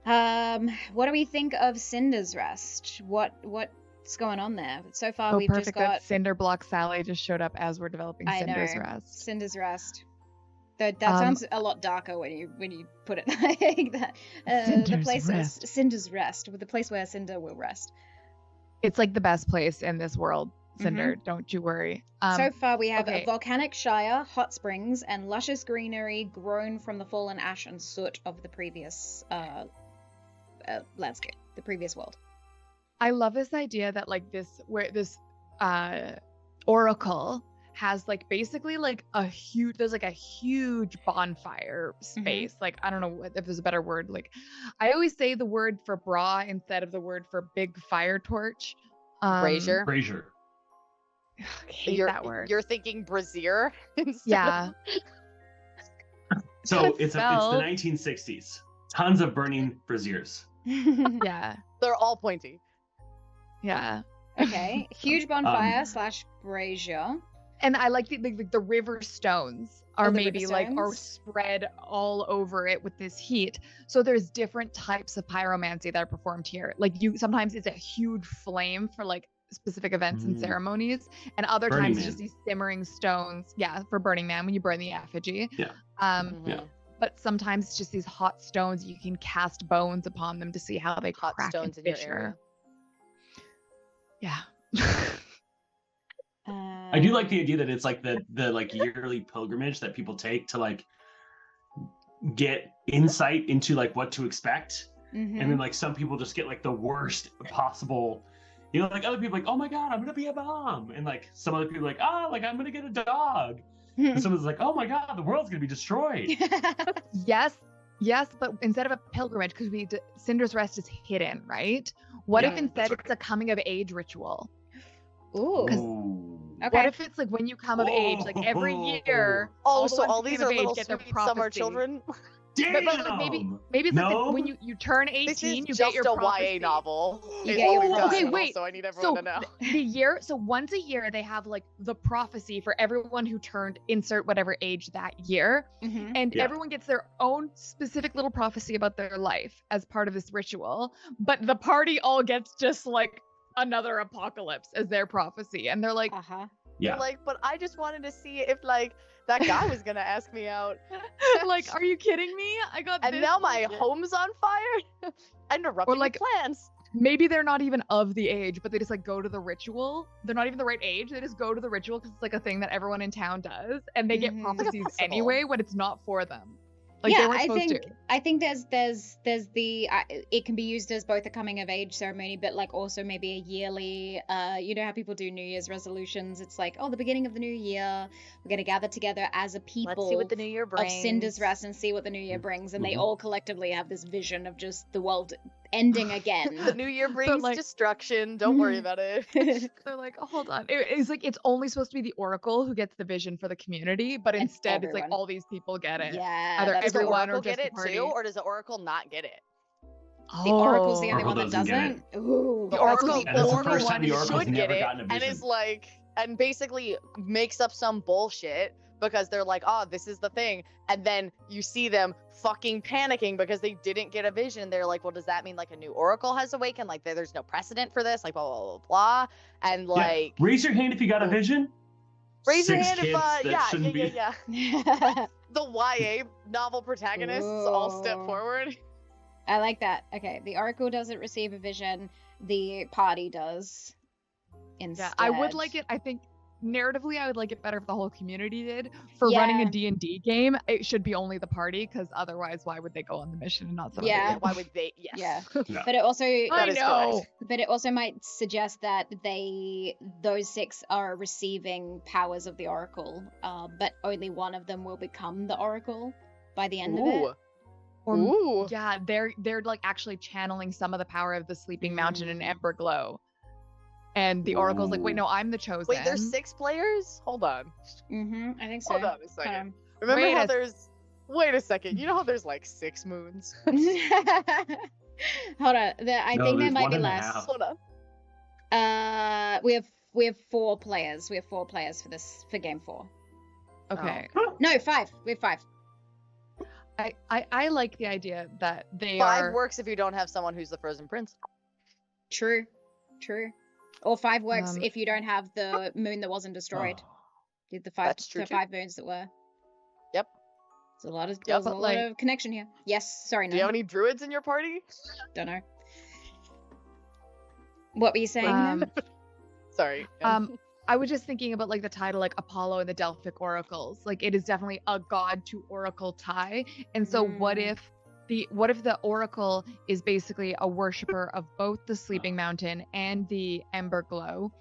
What do we think of Cinder's Rest? What's going on there? So far, we've just got Cinderblock Sally just showed up as we're developing Cinder's Rest. Cinder's Rest. That sounds a lot darker when you put it like that. The place is Cinder's Rest, the place where Cinder will rest. It's like the best place in this world, Cinder. Don't you worry. So far, we have a volcanic shire, hot springs, and luscious greenery grown from the fallen ash and soot of the previous landscape, the previous world. I love this idea that like this oracle has like basically like there's like a huge bonfire space. Like, I don't know if there's a better word. Like, I always say the word for bra instead of the word for big fire torch. Brazier. I hate that word. You're thinking brazier? Yeah. So it's the 1960s. Tons of burning braziers. Yeah. They're all pointy. Yeah. Okay. Huge bonfire / brazier. And I like the river stones are are spread all over it with this heat. So there's different types of pyromancy that are performed here. Like sometimes it's a huge flame for like specific events and ceremonies, and other Burning times Man. just these simmering stones. Yeah, for Burning Man when you burn the effigy. Yeah. But sometimes it's just these hot stones. You can cast bones upon them to see how they Hot crack stones and in your fissure. area. Yeah. I do like the idea that it's like the like yearly pilgrimage that people take to like get insight into like what to expect, and then like some people just get like the worst possible, you know, like other people like, oh my god, I'm gonna be a mom, and like some other people like, like I'm gonna get a dog, and someone's like, oh my god, the world's gonna be destroyed. Yes, but instead of a pilgrimage, because Cinder's Rest is hidden, right? What if instead it's a coming of age ritual? Ooh. Okay. What if it's like when you come of age, like every year? Oh, the so ones all who these came are of age little get their sweet summer prophecy. children. Damn! But like maybe it's like no? when you turn 18, This is you just get your a prophecy. YA novel. You is get what your we've got, okay, and wait. Also, I need everyone So to know. the year, so once a year they have like the prophecy for everyone who turned insert whatever age that year, Mhm. and Yeah. everyone gets their own specific little prophecy about their life as part of this ritual. But the party all gets just like another apocalypse as their prophecy, and they're like, Uh-huh. Yeah. Like, but I just wanted to see if like that guy was gonna ask me out, like, are you kidding me? I got and this now my bullshit." home's on fire. I interrupted like- your plans. Maybe they're not even of the age, but they just like go to the ritual. They're not even the right age. They just go to the ritual because it's like a thing that everyone in town does, and they get Mhm. prophecies festival. anyway when it's not for them. Like yeah, they weren't I supposed think to. I think there's the it can be used as both a coming of age ceremony, but like also maybe a yearly. You know how people do New Year's resolutions? It's like, oh, the beginning of the new year, we're gonna gather together as a people. Let's see what the new year brings. Of Cinder's Rest and see what the new year brings, and they Mhm. all collectively have this vision of just the world ending The again. new year brings like- destruction. Don't worry about it. They're like, oh, hold on. It's like it's only supposed to be the Oracle who gets the vision for the community, but And instead it's like everyone. all these people get it. Yeah, Either that's Does the cool. everyone or Oracle just get the it party. too, or does the Oracle not get it? The Oracle's the only Oracle one that doesn't get doesn't. Ooh. The Oracle's Oracle, the And that's the only first time one the who Oracle's should never get it, gotten a and vision. is like, and basically makes up some bullshit because they're like, oh, this is the thing, and then you see them fucking panicking because they didn't get a vision. They're like, well, does that mean like a new Oracle has awakened? Like there's no precedent for this, like blah blah blah blah, and like Yeah. Raise your hand if you got a vision. raise your 6 hand if kids that yeah, shouldn't be. the YA novel protagonists all step Ooh. forward. I like that. Okay, the Oracle doesn't receive a vision. The party does. Instead. Yeah, I would like it. I think narratively, I would like it better if the whole community did. For running a Yeah. D&D game, it should be only the party, because otherwise, why would they go on the mission and not some other Yeah. people? Why would they? Yes. Yeah, Yeah. but it also I That is know. correct. but it also might suggest that those 6 are receiving powers of the Oracle, but only one of them will become the Oracle by the end of Ooh. it. Or Ooh. yeah, they're like actually channeling some of the power of the Sleeping Mountain and Mm. Ember Glow. And the Oracle's like, wait, no, I'm the chosen. Wait, there's 6 players? Hold on. I think so. Hold on a second. Hold Remember Wait how a- there's. Wait a second. You know how there's like 6 moons? on. Hold on. I No, think there there's might one be and a less. half. Hold on. We have 4 players. We have 4 players for game 4. Okay. No, 5. We have 5. I like the idea that they 5 are. works if you don't have someone who's the frozen prince. True. Or 5 works Um, if you don't have the moon that wasn't destroyed. Oh. The 5 That's true, the too. 5 moons that were. Yep. There's a lot of Yep. there's a But, lot like- of connection here. Yes. Sorry. Do you No. have any druids in your party? Don't know. What were you saying? Nam? Sorry. I was just thinking about like the title, like Apollo and the Delphic Oracles. Like it is definitely a god to oracle tie. And so what Mm. if the oracle is basically a worshiper of both the Sleeping Mountain and the Ember Glow?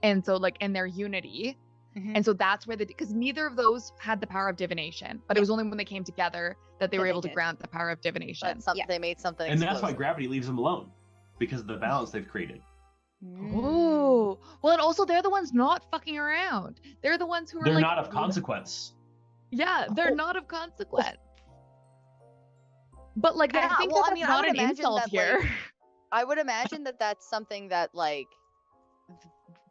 And so like in their unity. Mhm. And so that's where because neither of those had the power of divination, but it was only when they came together that they That were they able to did. grant the power of divination. But Yeah. they made something And that's why explosive. gravity leaves them alone, because of the balance they've created. Mm. Oh, well, and also they're the ones not fucking around. They're the ones who are They're like, not of consequence. yeah, they're not of consequence. But like, Yeah, I think well, that's I mean, I not would an imagine insult that, here. like, I would imagine that that's something that like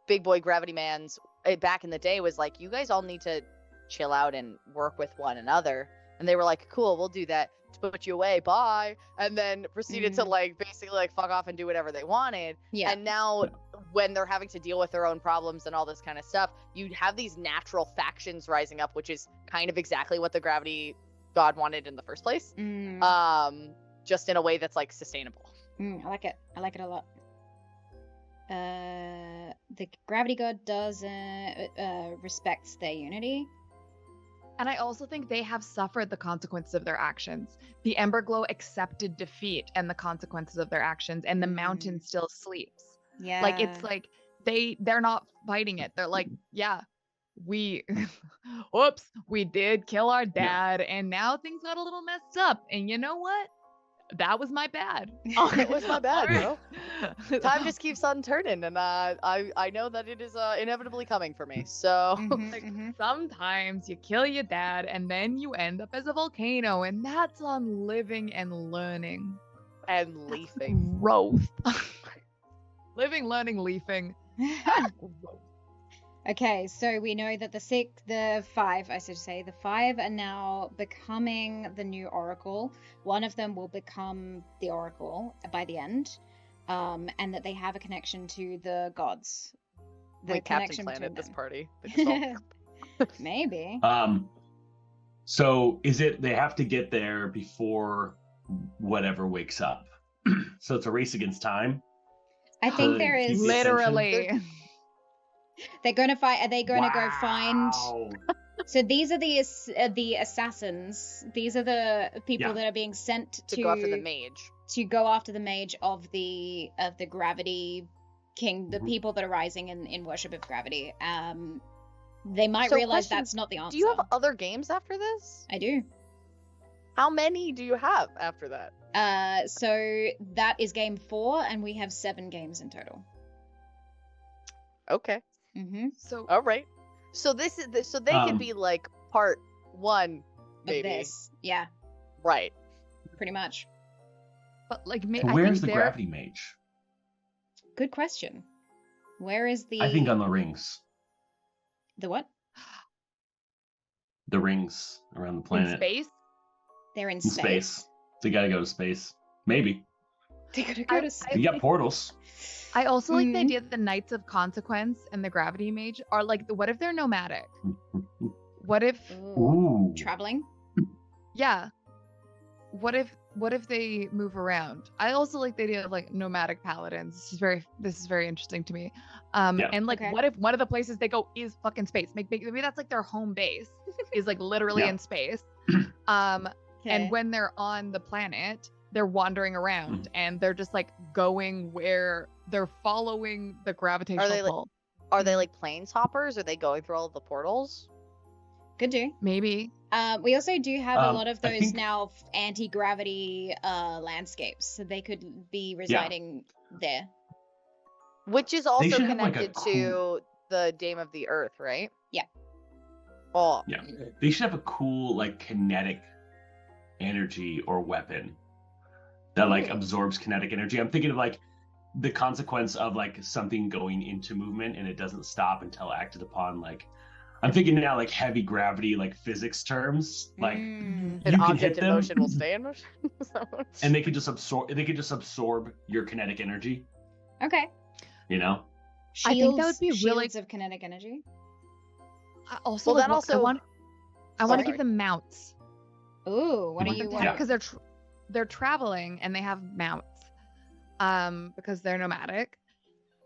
Big Boy Gravity Man's back in the day was like, you guys all need to chill out and work with one another. And they were like, cool, we'll do that. To put you away, bye. And then proceeded to like basically like fuck off and do whatever they wanted. Yeah. And now when they're having to deal with their own problems and all this kind of stuff, you have these natural factions rising up, which is kind of exactly what the gravity god wanted in the first place. Just in a way that's like sustainable. I like it. I like it a lot. The gravity god does respects their unity. And I also think they have suffered the consequences of their actions. The Ember Glow accepted defeat and the consequences of their actions, and the mountain still sleeps. Yeah. Like it's like they're not fighting it. They're like, yeah, we whoops, we did kill our dad, and now things got a little messed up. And you know what? that was my bad. It was my bad, bro. bro. Time just keeps on turning, and I know that it is inevitably coming for me. So Like, sometimes you kill your dad and then you end up as a volcano, and that's on living and learning. and leafing. Growth. Living, learning, leafing. That's growth. Okay, so we know that the five are now becoming the new Oracle. One of them will become the Oracle by the end, and that they have a connection to the gods. The Like Captain connection Planet between this them. party. They just all- Maybe. So is it they have to get there before whatever wakes up? So it's a race against time. I think So there keep is. the Literally. They're going to fight. Are they going to go find? Wow. So these are the assassins. These are the people Yeah. that are being sent to go after the mage. to go after the mage of the gravity king, the Mhm. people that are rising in worship of gravity. They might So realize question, that's not the answer. Do you have other games after this? I do. How many do you have after that? So that is game 4, and we have 7 games in total. Okay. Mm-hmm. So All right. So this is so they could be like part 1, maybe. Of this, yeah, Right. pretty much. but like And I where's think the they're gravity mage? Good question. Where is the? I think on the rings. the what? The rings around the in planet. space. They're in In space. space. They gotta go to space. Maybe. They gotta go to space. You got portals. I also like the Mhm. idea that the Knights of Consequence and the Gravity Mage are like, what if they're nomadic? What if, Ooh. Traveling. yeah, what if they move around? I also like the idea of like nomadic paladins. This is very interesting to me. Yeah. And like, Okay. what if one of the places they go is fucking space? Maybe that's like their home base is like literally Yeah. in space. Okay. And when they're on the planet, they're wandering around and they're just like going where they're following the gravitational they, like- pull. Are they like planeshoppers? Are they going through all of the portals? Could do. Maybe. We also do have a lot of I those think- now anti-gravity landscapes, so they could be residing there. Which is also should have, like, a connected to the Dame of the Earth, right? Yeah. Oh, Yeah. They should have a cool like kinetic energy or weapon that like absorbs kinetic energy. I'm thinking of like the consequence of like something going into movement and it doesn't stop until acted upon. Like I'm thinking now like heavy gravity, like physics terms. Like Mm. an you can object hit in them motion will stay in motion. Is that what- and they could just absorb your kinetic energy, Okay. you know? I think that would be Shields really- of kinetic energy. I also, Well, like, that look, I also- want to Sorry. give them mounts. Ooh, what I are want you? them to What have- are- Because they're traveling and they have mounts. Because they're nomadic.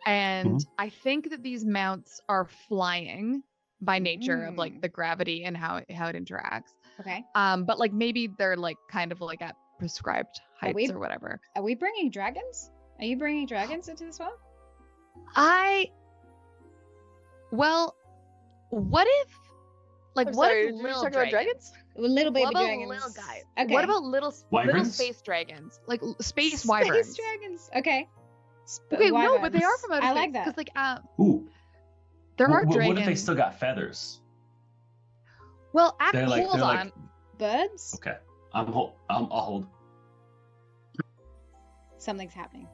And I think that these mounts are flying by nature of like the gravity and how it interacts. Okay. But like maybe they're like kind of like at prescribed heights we- or whatever. Are we bringing dragons? Are you bringing dragons into this one? Well, what if like I'm what sorry, if did we little talk about dragons? Little baby What about dragons. little guys? Okay. What about little Wyverns? space dragons? Like space wyverns. Space dragons. Okay. Okay, no, but they are from outer I space. like that. Because like Ooh. there are What dragons. if they still got feathers? Well, They're like hold on. Birds? okay. I'll hold. Something's happening.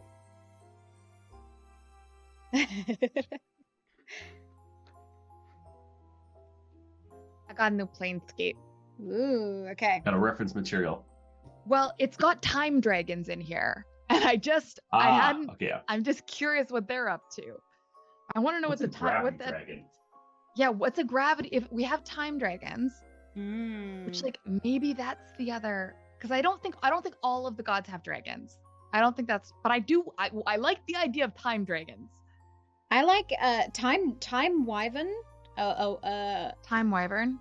I got a new planescape. Ooh, okay. Got a reference material. Well, it's got time dragons in here. And I hadn't Okay. Yeah. I'm just curious what they're up to. I want to know What's what a the time what gravity that dragon? Yeah, what's a gravity if we have time dragons, Mm. which like maybe that's the other because I don't think all of the gods have dragons. I don't think that's but I like the idea of time dragons. I like time wyvern. Time wyvern.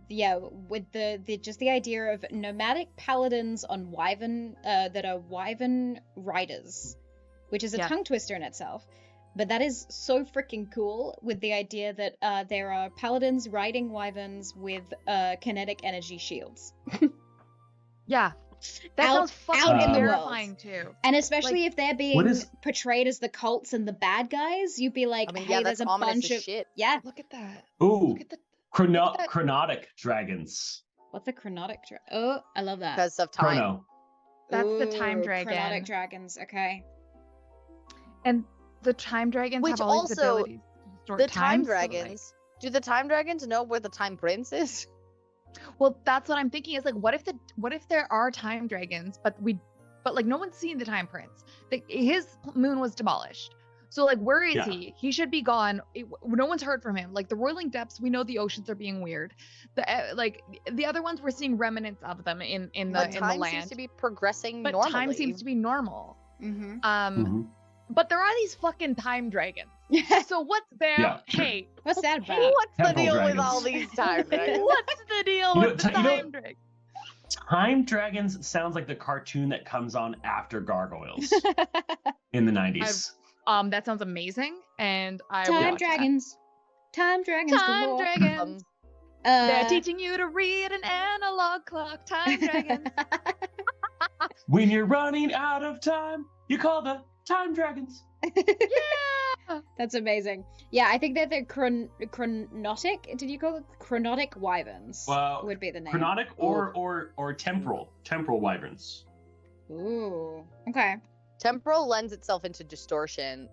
Yeah, with the just the idea of nomadic paladins on wyvern that are wyvern riders, which is a Yeah. tongue twister in itself. But that is so freaking cool with the idea that there are paladins riding wyverns with kinetic energy shields. Yeah. That out- sounds fucking out in the world. terrifying too. And especially if they're being What is- portrayed as the cults and the bad guys, you'd be like, I mean, hey, yeah, there's that's a ominous bunch as of shit. yeah. Look at that. Ooh, Look at the. Look at that. chronotic dragons. What's a chronotic Oh, I love that. Because of time. Chrono. That's the time Ooh, dragon. Chronotic dragons. Okay. And the time dragons Which have all these also, abilities to distort The time so, like- dragons. Do the time dragons know where the time prince is? well, that's what I'm thinking. Is like, what if there are time dragons, but like no one's seen the time prince. His moon was demolished. So like, where is Yeah. he? He should be gone. No one's heard from him. Like the roiling depths, we know the oceans are being weird. The other ones, we're seeing remnants of them in But the time land. seems to be progressing but normally. time seems to be normal. Mm-hmm. Mhm. But there are these fucking time dragons. So what's there? Yeah. Hey, What's that about? What's the Temple deal with dragons. all these time dragons? what's the deal You know, with the you know- time dragons? Time Dragons sounds like the cartoon that comes on after Gargoyles in the 90s. That sounds amazing, and I will Time watch that. dragons. Time dragons. Time galore. dragons. Uh, They're teaching you to read an analog clock. Time dragons. When you're running out of time, you call the Time Dragons. Yeah. That's amazing. Yeah, I think that they're chronotic. Did you call it chronotic wyverns? Well, would be the name. Chronotic or temporal wyverns. Ooh. Okay. Temporal lends itself into distortion,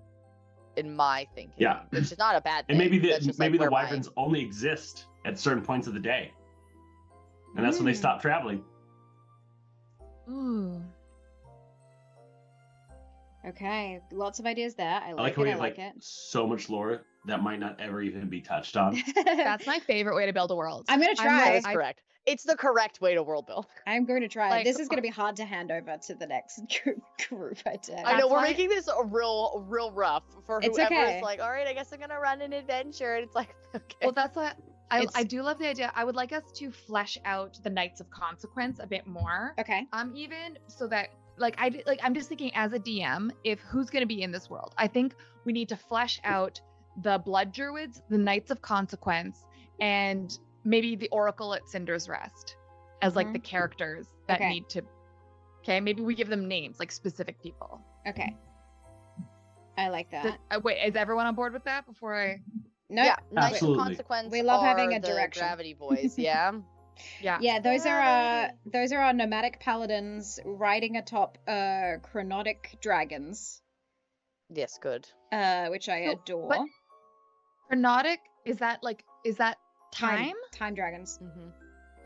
in my thinking. Yeah. Which is not a bad And thing. maybe That's just, like, the where my- wyverns only exist at certain points of the day, and that's when they Mm. stop traveling. Ooh. Okay. Lots of ideas there. I I like like it. how we I have like like so much lore that might not ever even be touched on. it. That's my favorite way to build a world. I'm gonna I'm try. That like- is correct. It's the correct way to world build. I'm going to try. Like- This is going to be hard to hand over to the next group. I did. I know That's we're why- making this a real rough for It's whoever okay. is like, all right, I guess I'm gonna run an adventure, and it's like, okay. Well, that's what I It's- do love the idea. I would like us to flesh out the Knights of Consequence a bit more. Okay. Even so that I'm just thinking as a DM, if who's going to be in this world, I think we need to flesh out the Blood Druids, the Knights of Consequence, and maybe the Oracle at Cinder's Rest as like the characters that Okay. need to. Okay, maybe we give them names, like specific people. Okay. I like that. Wait, is everyone on board with that? Before I, No. Yeah, Knights of Absolutely. Consequence. We love having are a the direction. Gravity boys, yeah. yeah, Yeah, those are our nomadic paladins riding atop chronotic dragons, Yes, good. which I So, adore. but- Chronotic is that time? Time dragons. Hmm.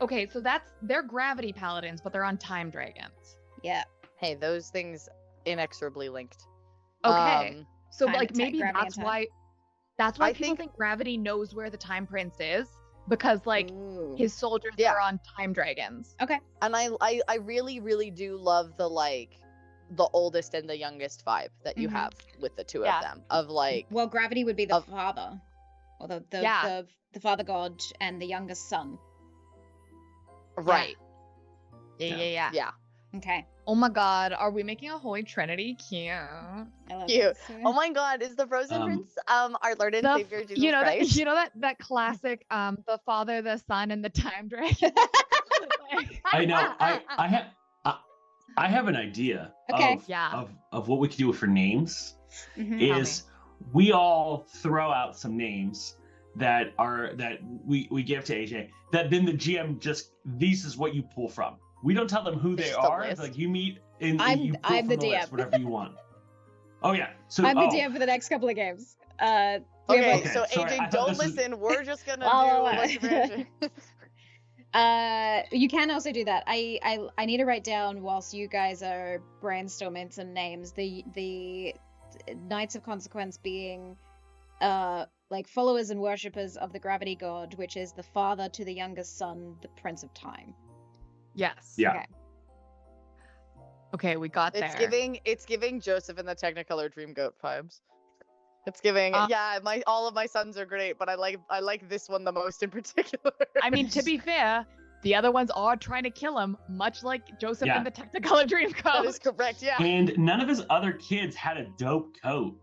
Okay, so they're gravity paladins, but they're on time dragons. Yeah. Hey, those things inexorably linked. Okay. So Time like attack, maybe gravity that's attack. why I people think gravity knows where the time prince is, because like Ooh. his soldiers Yeah. are on time dragons. Okay. And I really do love the oldest and the youngest vibe that you Mhm. have with the two Yeah. of them. Of like, Well, gravity would be the Of- father, or the Yeah. the father god and the youngest son. right. Yeah. Yeah. Okay. Oh my god, are we making a holy trinity? Cute. I love Cute. that. So- Oh my god, is the Frozen Prince our Lord and The Savior f- Jesus you know Christ? that classic the father, the son, and the time dragon. I know. I have an idea Okay. of what we could do for names. Mhm. Tell Is we all throw out some names that we give to AJ, that then the GM just, this is what you pull from. We don't tell them who they Just a are. list. It's like you meet and I'm- you pull I'm from the the list, DM. whatever you want. Oh yeah. So I'm the DM for the next couple of games. We have Okay, a- Okay, so sorry, I AJ, thought don't this was- listen. We're just gonna Oh, do what's your you can also do that. I need to write down whilst you guys are brainstorming some names. The Knights of Consequence being like followers and worshippers of the gravity god, which is the father to the youngest son, the Prince of Time. Yes. Yeah. Okay. Okay, we got there. It's giving Joseph and the Technicolor Dream Goat vibes. It's giving all of my sons are great, but I like this one the most in particular. I mean, to be fair, the other ones are trying to kill him, much like Joseph Yeah. and the Technicolor Dreamcoat. that is correct, yeah. And none of his other kids had a dope coat.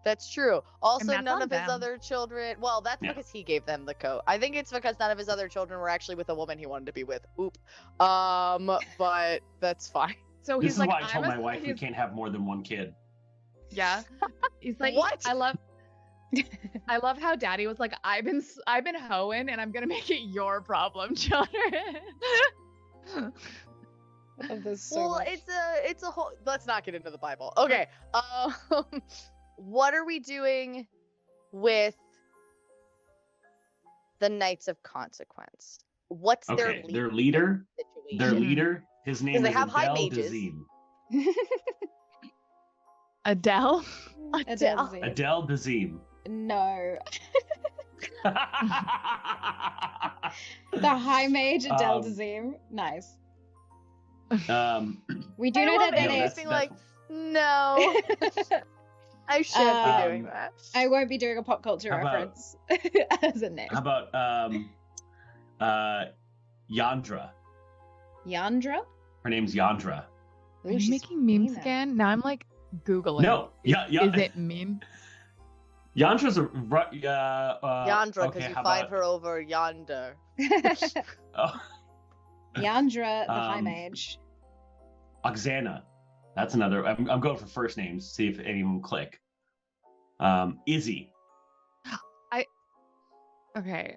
That's true. Also, that's none on of his them. other children. Well, that's Yeah. because he gave them the coat. I think it's because none of his other children were actually with a woman he wanted to be with. Oop. But that's fine. So This he's is like, why I told I'm my wife we he's- can't have more than one kid. Yeah. He's like, What? I love how Daddy was like, I've been hoeing, and I'm gonna make it your problem, children. I love this so Well, much. it's a whole. Let's not get into the Bible. Okay. What are we doing with the Knights of Consequence? What's Okay, their their leader, situation? his name they is have high Adele mages. Dazeem. Adele. Adele. Adele Dazeem. No. The High Mage Adele Dazeem. Nice. We do I know love that it. it Just is. being like, no, I shan't be doing that. I won't be doing a pop culture How about- reference as a name. How about Yandra? Yandra? Her name's Yandra. Are you making memes again? Now I'm like Googling. No, yeah, Is it meme? Yandra's a Yandra, because okay, you how find about- her over yonder. Oh, Yandra, the High Um, Mage. Oksana. That's another. I'm going for first names. See if any of them click. Izzy. Okay.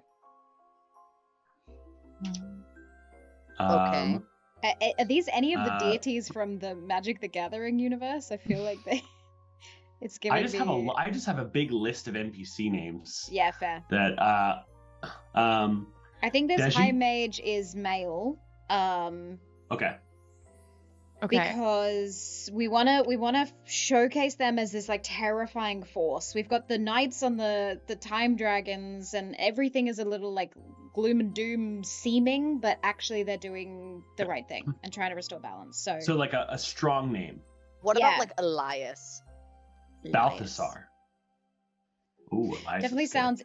Okay. Are these any of the uh, deities from the Magic the Gathering universe? I feel like they. It's giving I just me. have a big list of NPC names Yeah, fair. that I think this Deji? High Mage is male. Okay. Okay. Because we wanna showcase them as this like terrifying force. We've got the knights on the time dragons, and everything is a little like gloom and doom seeming, but actually they're doing the right thing and trying to restore balance. So like a strong name. What Yeah. about like Elias? Balthasar. Ooh, Elias. definitely is good. sounds.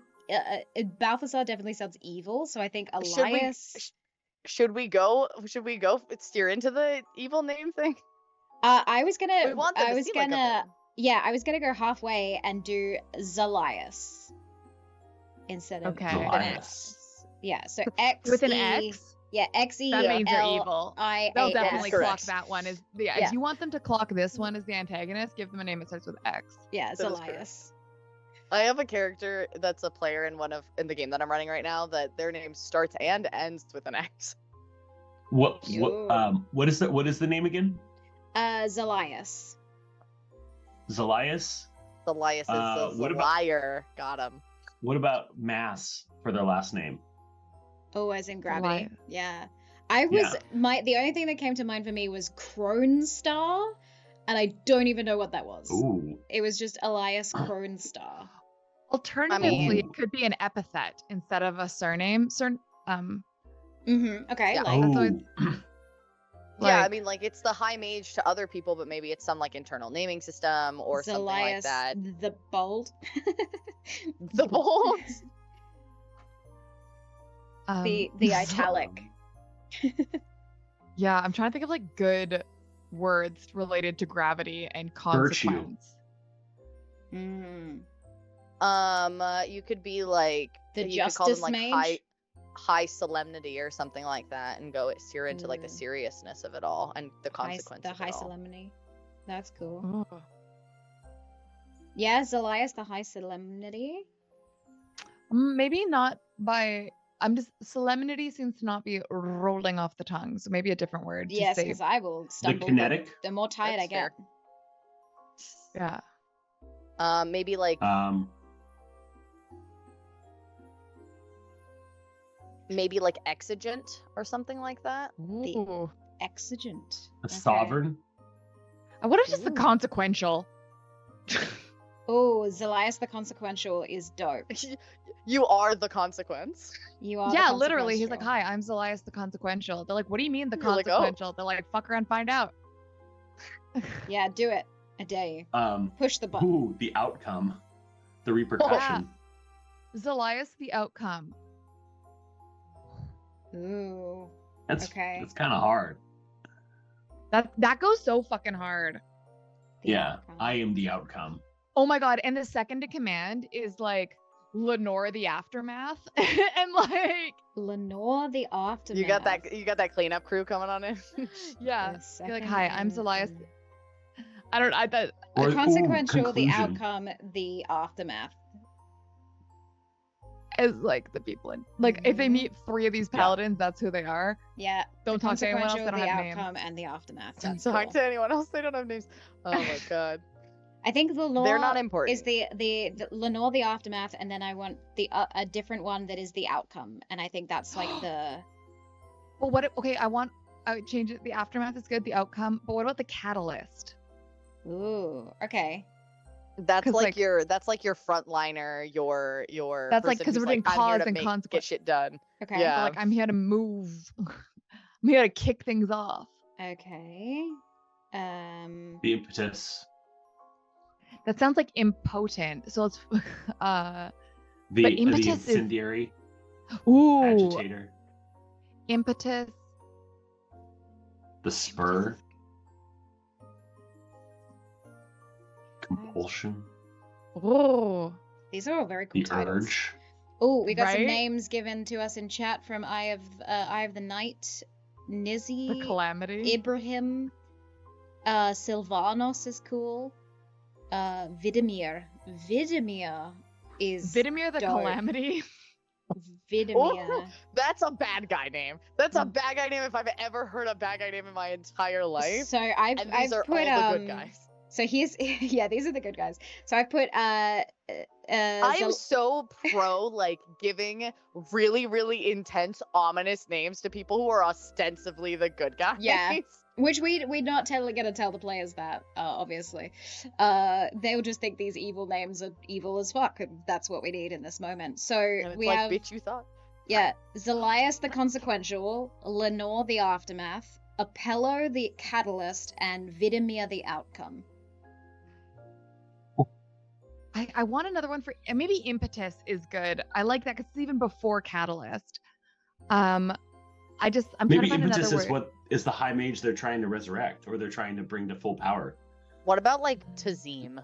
Balthasar definitely sounds evil, so I think Should we- Elias. Should we go steer into the evil name thing? I was gonna. We want them I to was seem like a gonna. villain. Yeah, I was gonna go halfway and do Zalias instead of Okay. an Zalias. X. Yeah, so X With an E- X? Yeah, X E That means they're L evil. I They'll A definitely S. Correct. clock that one as Yeah. If you want them to clock this one as the antagonist, give them a name that starts with X. Yeah, That is correct. Zalias. I have a character that's a player in the game that I'm running right now that their name starts and ends with an X. What Yo. what is the name again? Zalias. Zalias. Elias is a what about- liar. Got him. What about Mass for their last name? Oh, as in gravity. Zalias. Yeah. I was the only thing that came to mind for me was Kronstar, and I don't even know what that was. Ooh. It was just Elias Kronstar. Alternatively, mean- it could be an epithet instead of a surname. Okay, Yeah. like Oh. Yeah, I Like- mean, like it's the high mage to other people, but maybe it's some like internal naming system or something like Zalias that. the Bold. The bold. the italic. Yeah, I'm trying to think of like good words related to gravity and consequence. Mm. You could be like The you could call them Justice like Mage? high solemnity or something like that, and go steer into like the Mm. seriousness of it all and the consequence. The of High it all. Solemnity. That's cool. Oh. Yeah, Zalias the High Solemnity. Maybe not by. I'm just solemnity seems to not be rolling off the tongue, so maybe a different word. to Yes, say- because I will The stumble. kinetic. The more tired I That's get. fair. Yeah. Maybe like maybe like exigent or something like that. Ooh. Exigent. A Okay. sovereign. What if just the Ooh. consequential? Oh, Zalias the Consequential is dope. You are the consequence. You are. Yeah, the literally. He's like, Consequential. "Hi, I'm Zalias the Consequential." They're like, "What do you mean the You're like, "Oh." consequential?" They're like, "Fuck around, find out." Yeah, do it. I dare you. Push the button. Ooh, the outcome, the repercussion. Zalias the outcome. Ooh. That's Okay. It's kind of hard. That goes so fucking hard. The Yeah, outcome. I am the outcome. Oh my god! And the second in command is like Lenore the Aftermath, and like Lenore the Aftermath. You got that cleanup crew coming on in. yeah, The you're like, second hi, I'm in Zelias. command. I don't. I thought The consequential, the conclusion. outcome, the aftermath. as like the people in like if they meet 3 of these paladins, that's who they are. Yeah. Don't the talk to anyone else. They don't consequential, have the names. outcome, and the aftermath. Don't That's talk cool. to anyone else. They don't have names. Oh my god. I think Lenore They're not important. is the Lenore the aftermath, and then I want the a different one that is the outcome, and I think that's like the. Well, what? Okay, I would change it. The aftermath is good. The outcome. But what about the catalyst? Ooh. Okay. That's 'Cause, like like- your frontliner, your That's like person 'cause who's we're doing I'm here cause to and get consequence. shit done. Okay. Yeah. But, like I'm here to move. I'm here to kick things off. Okay. The impetus. That sounds like impotent. So let's. The But impetus is- incendiary. Ooh. Agitator. Impetus. The spur. Compulsion. Oh. These are all very cool The titles. urge. Oh, we got some Right? names given to us in chat from Eye of the Night, The Nizzy, calamity. Ibrahim, Sylvanos is cool. Vidimir. Vidimir is Vidimir the dope. calamity. Vidimir. Oh, that's a bad guy name. That's a bad guy name if I've ever heard a bad guy name in my entire life. So I've And these are put all the good guys. So here's yeah, these are the good guys. So I've put I am so pro like giving really, really intense, ominous names to people who are ostensibly the good guys. Yeah. which we're not gonna tell the players that, obviously. They'll just think these evil names are evil as fuck. And that's what we need in this moment. So And it's we like, have bitch, you thought. yeah, Zelias the Consequential, Lenore the Aftermath, Apello the Catalyst, and Vidimir the Outcome. I want another one for and maybe impetus is good. I like that because it's even before catalyst. I'm Maybe trying to find impetus another is word. what is the high mage they're trying to resurrect or they're trying to bring to full power. What about like Tazim?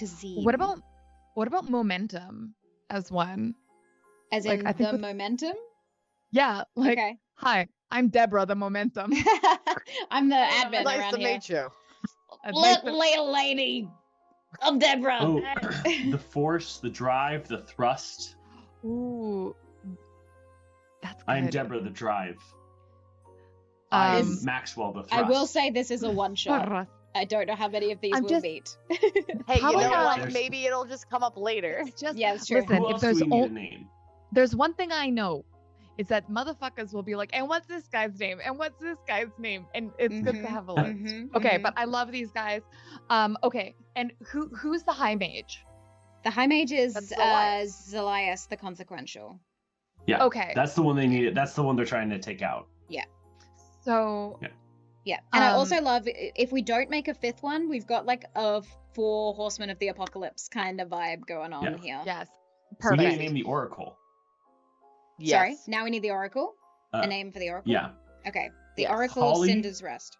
Tazim. What about momentum as one? As like, in I think the with- momentum? Yeah, like Okay. hi, I'm Deborah, the momentum. I'm the admin Nice around to here. meet you. Little lady. I'm Deborah. Oh, the force, the drive, the thrust. Ooh, that's good. I am Deborah, the drive. I am This- Maxwell, the thrust. I will say this is a one shot. I don't know how many of these I'm will just- meet. Hey, How you know about what? there's- Maybe it'll just come up later. It's just Yeah, it's true. listen. Who If else do there's we need a name? there's one thing I know, is that motherfuckers will be like, and what's this guy's name? And what's this guy's name? And it's good to Mhm, have a list. mhm, Okay, mhm. but I love these guys. Okay, and who's the high mage? The High Mage is That's Zelias. Zelias the Consequential. Yeah. Okay, That's the one they needed. That's the one they're trying to take out. so Yeah, and I Um, also love if we don't make a fifth one, we've got like a 4 Horsemen of the Apocalypse kind of vibe going on Yeah. here. yes, We need to perfect. name the Oracle. Sorry, Yes. now we need the Oracle. Uh, A name for the Oracle. Yeah. Okay, the Yes. Oracle Holly- Cinder's Rest.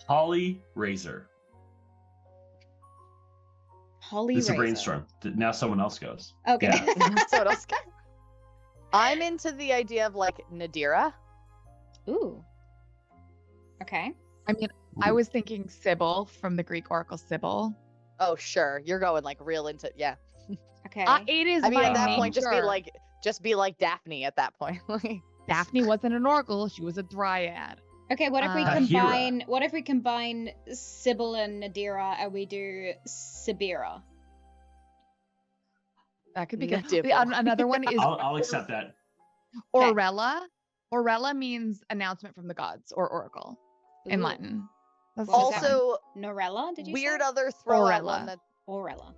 Holly Razor. Holly It's a Razor. brainstorm. Now someone else goes. Okay. Yeah. So what else? I'm into the idea of like Nadira. Ooh. Okay. I mean, I was thinking Sybil from the Greek oracle Sybil. Oh, sure. You're going like real into yeah. Okay. It is. I mean, my at that point, nature. just be like Daphne. At that point, Daphne wasn't an oracle; she was a dryad. Okay, what if we Hera. combine Sybil and Nadira and we do Sibira? That could be good. Nadibble. Another one is I'll accept that. Okay. Orella. Orella means announcement from the gods or oracle in Ooh. Latin. That's just one. also Norella, did you weird say? other throw out Orella. one that Orella.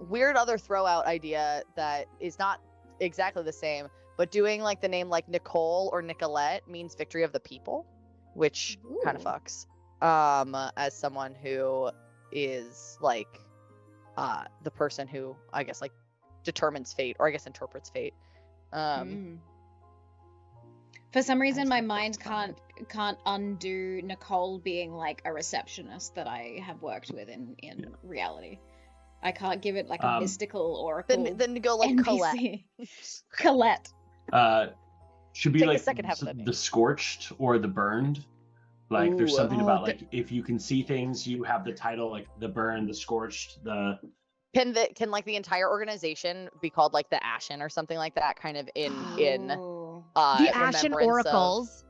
weird other throw out idea that is not exactly the same, but doing like the name like Nicole or Nicolette means victory of the people, which kind of Ooh. fucks. As someone who is like the person who I guess like determines fate or I guess interprets fate. For some reason, That's my what mind that's fun. can't undo Nicole being like a receptionist that I have worked with in reality. I can't give it like a mystical oracle. Then go like NPC. Colette. Colette. Should be Take the like second half of that the name. scorched or the burned. Like there's Ooh. something about like if you can see things, you have the title like the burned, the scorched, the. Can like the entire organization be called like the Ashen or something like that? Kind of in Ooh. The Ashen remembrance Oracles.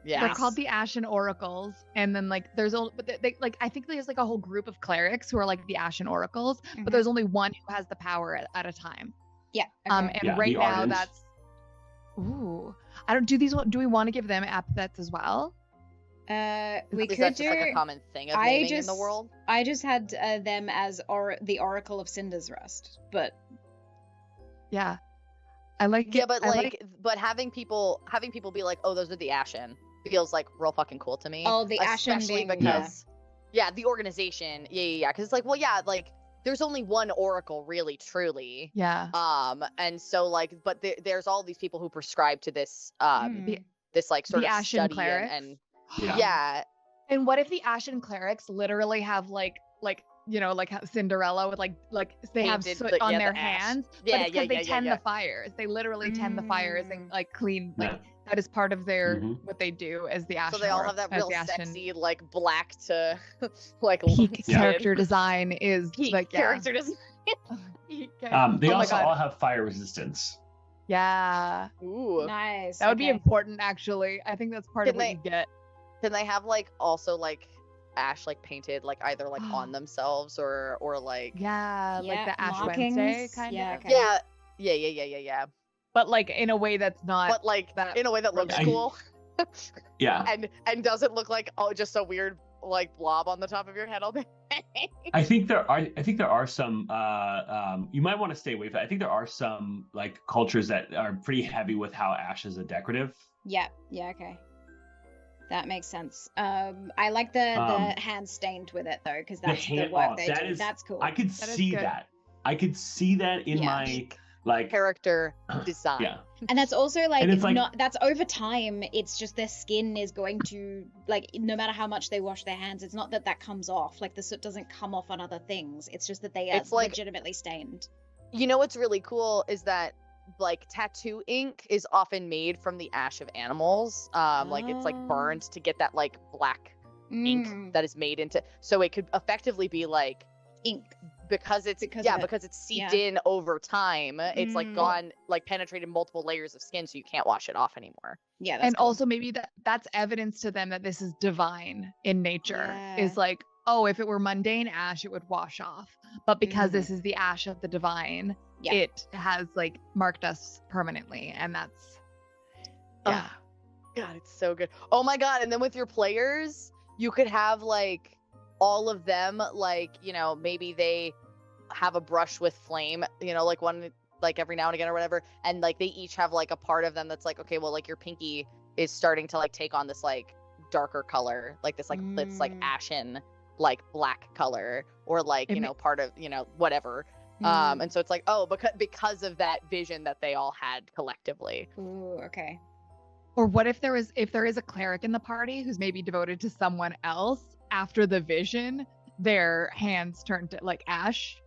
Yeah. They're called the Ashen Oracles, and then like there's they like I think there's like a whole group of clerics who are like the Ashen Oracles, but there's only one who has the power at a time. Yeah. Okay. And Yeah, right the now Ardent. that's. Ooh, I don't do we want to give them epithets as well? We Is could that do. just like a common thing of I naming in just the world? I just had them as the Oracle of Cinder's Rust, but Yeah, I like. Yeah, it. but I but having people be like, oh, those are the Ashen, feels like real fucking cool to me. Oh, the Ashen especially being- because the organization, yeah, because it's like, well, yeah, like there's only one Oracle, really, truly. Yeah. And so like, but there's all these people who prescribe to this, this like sort The of Ashen study clerics? and Yeah. yeah. And what if the Ashen clerics literally have like you know like how Cinderella with like they have Painted soot the- on yeah, their the ash. hands, Yeah, but it's because they tend yeah. the fires. They literally tend the fires and like clean like Yeah. that is part of their Mhm. what they do as the Ashen. So they all Orc- have that as real the Ashen sexy, like black to like peak skin. character design is Peak like character design. Peak They oh my also God. all have fire resistance. Yeah, Ooh. nice. that would be okay. important actually. I think that's part of Can what they- you get. Can they have like also like ash like painted like either like on themselves or like Yeah, like Yeah, the Ash markings. Wednesday kind Yeah, of. okay. yeah. But like in a way that's not. But like that in a way that looks I- cool Yeah. and doesn't look like just a weird like blob on the top of your head all day. I think there are some you might want to stay away from. I think there are some like cultures that are pretty heavy with how ash is a decorative. Yeah, okay. That makes sense. I like the hand stained with it though, because that's the work they do. That's cool. I could That is see good. that. I could see that in Yeah. my like Character design. yeah. And that's also like, And it's like- not that's over time. It's just their skin is going to like no matter how much they wash their hands, it's not that comes off. Like the soot doesn't come off on other things. It's just that they are It's like- legitimately stained. You know what's really cool is that like tattoo ink is often made from the ash of animals. Like it's like burned to get that like black ink that is made into, so it could effectively be like ink. because it's Because yeah of it. because it's seeped Yeah. in over time. It's like Mm. gone like penetrated multiple layers of skin, so you can't wash it off anymore. Yeah, that's And cool. also maybe that's evidence to them that this is divine in nature. Yeah. Is like, oh, if it were mundane ash, it would wash off. But because Mhm. this is the ash of the divine, Yeah. it has like marked us permanently, and that's yeah. Oh, God, it's so good. Oh my God. And then with your players, you could have like all of them, like, you know, maybe they have a brush with flame, you know, like one, like every now and again or whatever. And like they each have like a part of them that's like, okay, well, like your pinky is starting to like take on this like darker color, like this, like, it's like Mm. ashen, like black color, or like, It you ma- know, part of, you know, whatever. Mm. And so it's like, oh, because of that vision that they all had collectively. Ooh, okay. Or what if there is a cleric in the party who's maybe devoted to someone else? After the vision, their hands turn to like ash.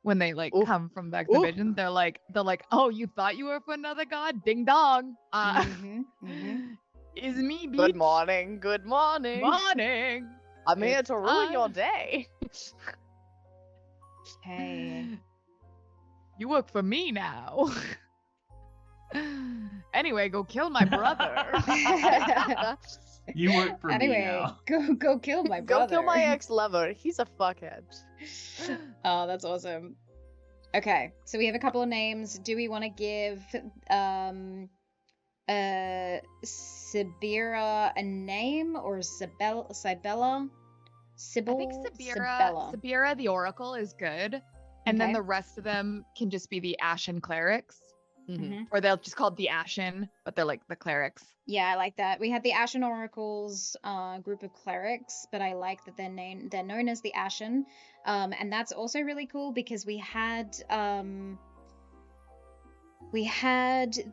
When they like Ooh. come from back the Ooh. vision, they're like, oh, you thought you were for another god? Ding dong. Mhm, mhm. Is me Good beat. morning. Good morning. Morning. I'm here It's to ruin your time. day. Okay. You work for me now. Anyway, go kill my brother. You work for me Anyway, now. go kill my Go brother. kill my ex-lover. He's a fuckhead. Oh, that's awesome. Okay, so we have a couple of names. Do we want to give Sibira a name or Sibella? I think Sabira the Oracle is good. And then Okay. the rest of them can just be the Ashen clerics. Mhm. Or they'll just called the Ashen, but they're like the clerics. Yeah, I like that. We had the Ashen Oracles group of clerics, but I like that they're known as the Ashen. And that's also really cool because we had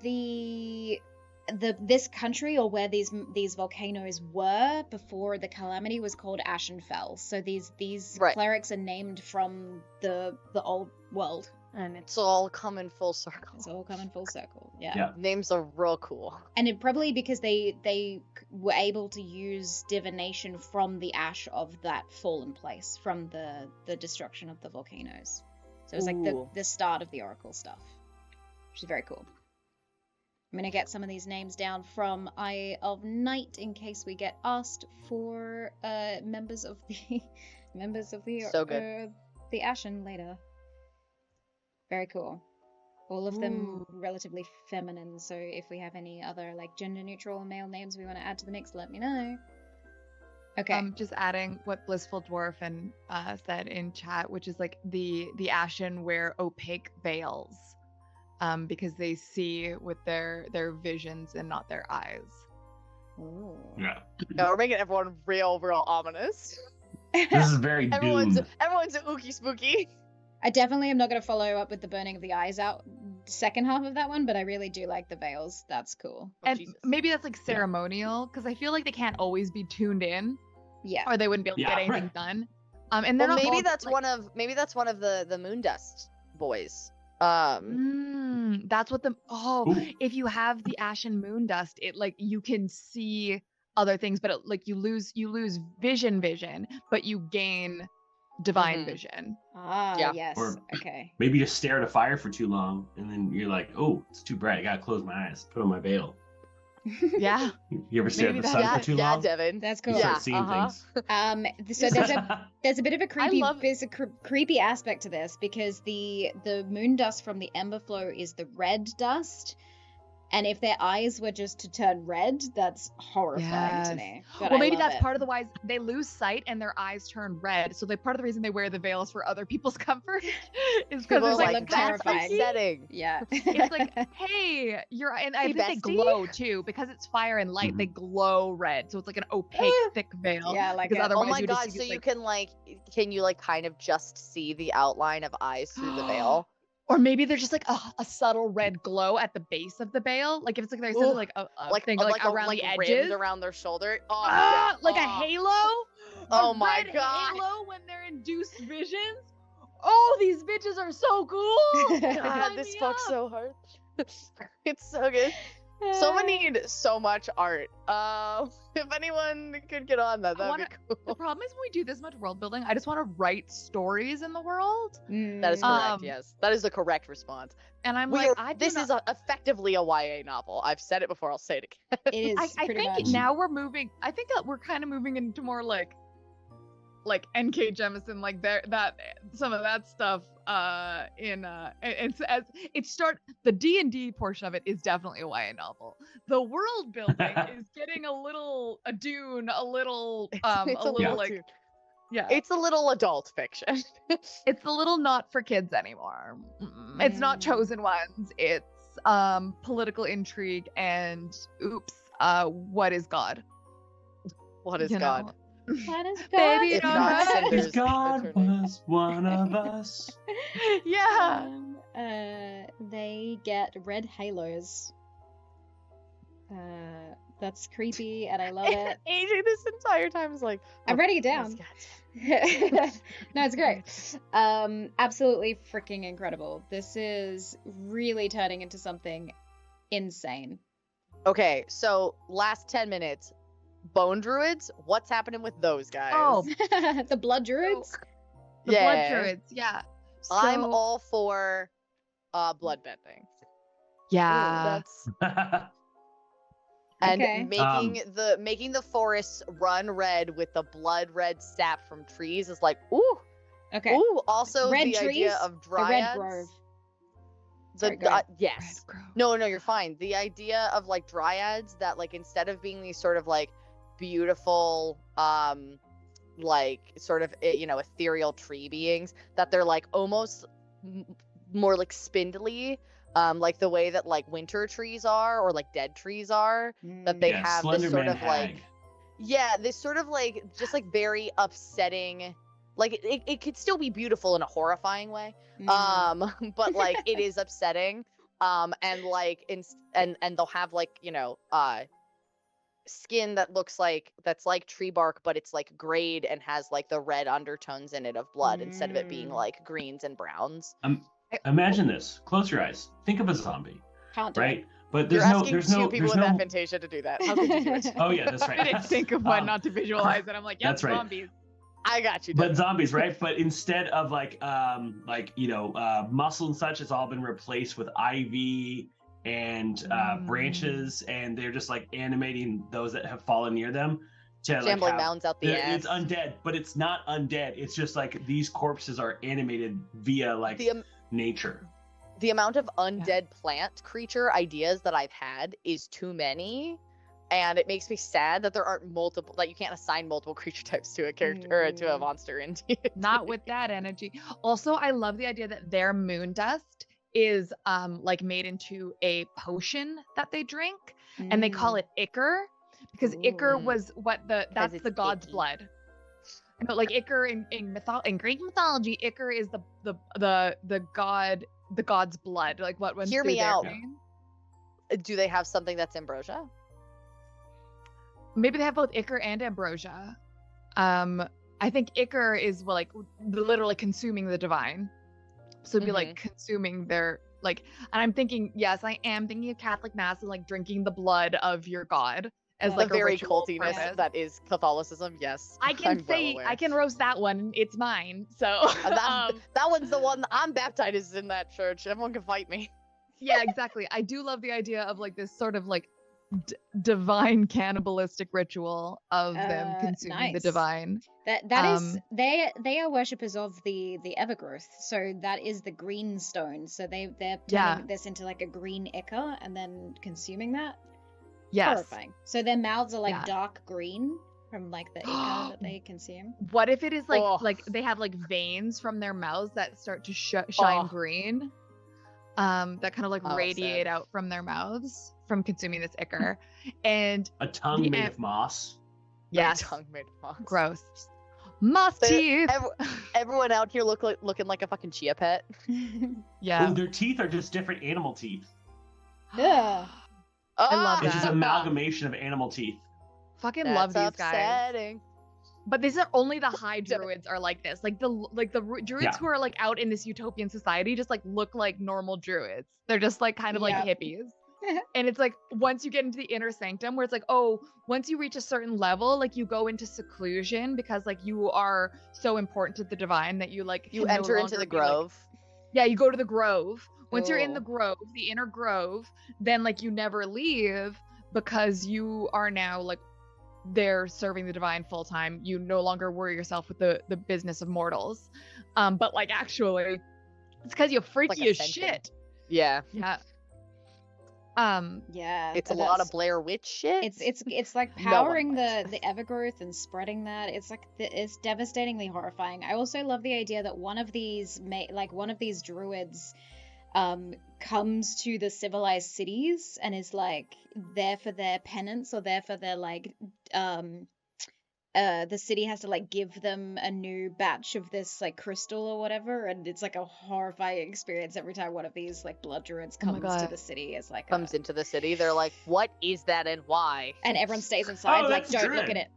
the this country, or where these volcanoes were before the calamity, was called Ashenfell. So these Right. clerics are named from the old world. And it's all coming full circle. It's all coming full circle. Yeah. Names are real cool. And it probably because they were able to use divination from the ash of that fallen place, from the destruction of the volcanoes. So it's like Ooh. the start of the oracle stuff, which is very cool. I'm gonna get some of these names down from Eye of Night in case we get asked for members of the So good. the Ashen later. Very cool. All of them relatively feminine, so if we have any other like gender neutral male names we want to add to the mix, let me know. Okay. Just adding what Blissful Dwarf said in chat, which is like the Ashen wear opaque veils, because they see with their visions and not their eyes. Ooh. Yeah. No, we're making everyone real ominous. This is very Everyone's Doom. ooky spooky. I definitely am not going to follow up with the burning of the eyes out second half of that one, but I really do like the veils. That's cool. Oh, And Jesus. maybe that's like ceremonial, because I feel like they can't always be tuned in, Yeah. or they wouldn't be able to Yeah, get anything right. done. And they're Well, not maybe all, that's like, one of the Moondust boys. That's what Ooh. if you have the Ashen Moon Dust, it like you can see other things, but like you lose vision, but you gain divine Mhm. vision. Ah, Yeah. yes. Or- Okay. Maybe just stare at a fire for too long, and then you're like, "Oh, it's too bright. I gotta close my eyes. Put on my veil." Yeah. You ever stare Maybe at the that's sun Yeah, for too yeah, long? Devin. That's You cool. start Yeah, seeing uh-huh. things. So there's a bit of a creepy love- creepy aspect to this because the moon dust from the ember flow is the red dust, and if their eyes were just to turn red, that's horrifying to Yes. me. But Well, I maybe love that's it. part of the why they lose sight and their eyes turn red. So part of the reason they wear the veils for other people's comfort is because People it's are like, like, look that's terrifying. upsetting. Yeah. it's like, hey, you're, and I Hey, think they bestie. glow too because it's fire and light. They glow red, so it's like an opaque, thick veil. Yeah, like because a- otherwise Oh my you just god, see so these, can you kind of just see the outline of eyes through the veil? or maybe there's just like a subtle red glow at the base of the veil. Like if it's like there's Ooh, like a Like thing like around the rimmed edges. around their shoulder. Oh, Ah, yeah. like a Oh. halo. Oh A my red God. Halo when they're induced visions. Oh, these bitches are so cool. God, Sign this me fucks up. so hard. It's so good. Someone need so much art. If anyone could get on that, that'd be The cool. problem is when we do this much world building, I just want to write stories in the world, That is correct. Um, Yes, that is the correct response. and I'm We like, are- I do this not- is effectively a YA novel. I've said it before. I'll say it again. It is I pretty think much. now we're moving. I think that we're kind of moving into more like N.K. Jemisin, like that some of that stuff. The D&D portion of it is definitely a YA novel. The world building is getting a Dune, a little It's a a little little like too- yeah. It's a little adult fiction. It's a little not for kids anymore. It's not chosen ones. It's political intrigue and what is God? What is You know? God? What is Baby, If don't not hurt. cinders If God eternally. was one of us. Yeah. They get red halos. That's creepy, and I love it. AJ this entire time is like, I'm "Oh, writing it yes, down. God." No, it's great. Absolutely freaking incredible. This is really turning into something insane. Okay, so last 10 minutes. Bone druids, what's happening with those guys? Oh, The blood druids. the Yeah. blood druids. Yeah. I'm So- all for blood bending. Yeah. That's and Okay. making the forests run red with the blood red sap from trees is like ooh. Okay. Ooh, also Red the idea trees? of The dryads. red grove. Sorry, go ahead. Yes. Red Grove. No, you're fine. The idea of like dryads that like instead of being these sort of like beautiful like sort of ethereal tree beings, that they're like almost more like spindly, like the way that like winter trees are or like dead trees are, that they Yeah, have Slender this sort Man of like hag. yeah, this sort of like just like very upsetting, like it could still be beautiful in a horrifying way, Mm. but like it is upsetting. And like and they'll have like, you know, skin that looks like that's like tree bark, but it's like grayed and has like the red undertones in it of blood instead of it being like greens and browns. Imagine this. Close your eyes. Think of a zombie. Can't do Right? it. But You're there's no asking there's two no people there's with no aphantasia to do that. How could you do it? Oh yeah, that's I didn't right. think of one not to visualize it. I'm like, yeah, That's right. zombies. I got you. But Devon. zombies, right? But instead of like muscle and such, it's all been replaced with ivy and branches, and they're just like animating those that have fallen near them to like Shambling mounds out the ass. It's undead, but it's not undead. It's just like these corpses are animated via like nature. The amount of undead plant creature ideas that I've had is too many, and it makes me sad that there aren't multiple, that you can't assign multiple creature types to a character or to a monster in D&D. Not with that energy. Also, I love the idea that their moon dust is like made into a potion that they drink, and they call it ichor because ichor was what that's the god's blood. No, like ichor in Greek mythology, ichor is the god's blood. Like what runs Hear through me their out. veins. Do they have something that's ambrosia? Maybe they have both ichor and ambrosia. I think ichor is like literally consuming the divine. So it'd be like consuming their like, and I'm thinking, yes, I am thinking of Catholic Mass and like drinking the blood of your god as like the very a ritual cultiness purpose. that is Catholicism. Yes, I can I'm say well aware. I can roast that one. It's mine. So that one's the one I'm baptized in that church. Everyone can fight me. yeah, exactly. I do love the idea of like this sort of like divine cannibalistic ritual of them consuming the divine. That is they are worshippers of the Evergrowth, so that is the green stone. So they're turning this into like a green ichor and then consuming that. Yes. Horrifying. So their mouths are like dark green from like the ichor that they consume. What if it is like they have like veins from their mouths that start to shine green? That kind of like radiate out from their mouths from consuming this ichor, and a tongue made of moss. Yes, tongue made of moss. Gross. Moss teeth. Everyone out here looking like a fucking chia pet. Yeah. Ooh, their teeth are just different animal teeth. Yeah. I love It's that. just an amalgamation of animal teeth. Fucking love these upsetting. guys. But these are only the high druids are like this. Like the druids who are like out in this utopian society just like look like normal druids. They're just like kind of like hippies. And it's like once you get into the inner sanctum where it's like, oh, once you reach a certain level, like you go into seclusion because like you are so important to the divine that you like you enter into the grove. You go to the grove. Once you're in the grove, the inner grove, then like you never leave because you are now like there serving the divine full time. You no longer worry yourself with the business of mortals. But like actually it's because you're freaky as shit. Yeah. Yeah. It's a lot of Blair Witch shit. It's like powering the Evergrowth and spreading that. It's like it's devastatingly horrifying. I also love the idea that one of these druids comes to the civilized cities and is like there for their penance or there for their like the city has to like give them a new batch of this like crystal or whatever, and it's like a horrifying experience every time one of these like blood druids comes to the city. It's like into the city. They're like, what is that and why? And everyone stays inside. Like, don't look at it.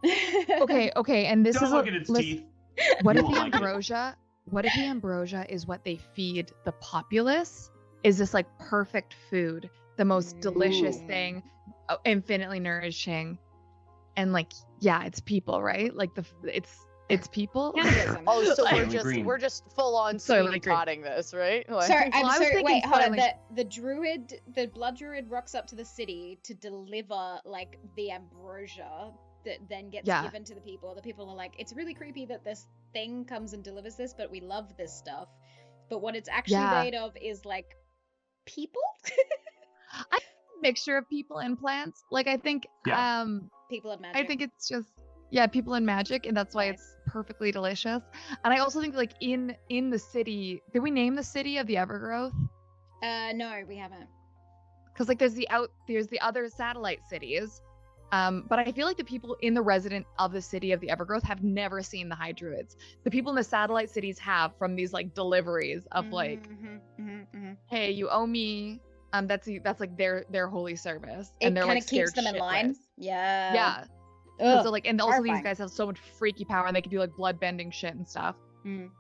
Okay. And this don't is look at its teeth. What if the ambrosia? What if the ambrosia is what they feed the populace? Is this like perfect food, the most delicious thing, infinitely nourishing, and like it's people, right? Like it's people. Oh, so we're just full on potting this, right? Like, sorry, wait, hold on. The blood druid rocks up to the city to deliver like the ambrosia that then gets given to the people. The people are like, it's really creepy that this thing comes and delivers this, but we love this stuff. But what it's actually made of is like people. I think a mixture of people and plants. Like I think people and magic. I think it's just people and magic, and that's why it's perfectly delicious. And I also think like in the city, did we name the city of the Evergrowth? No, we haven't. Because like there's the other satellite cities. But I feel like the people in the resident of the city of the Evergrowth have never seen the High Druids. The people in the satellite cities have from these like deliveries of like, hey, you owe me That's like their holy service, It and they're kind like of keeps scared them in line. shitless. Yeah. Yeah. Ugh, So like, and also horrifying. these guys have so much freaky power, and they can do like blood bending shit and stuff. Mm.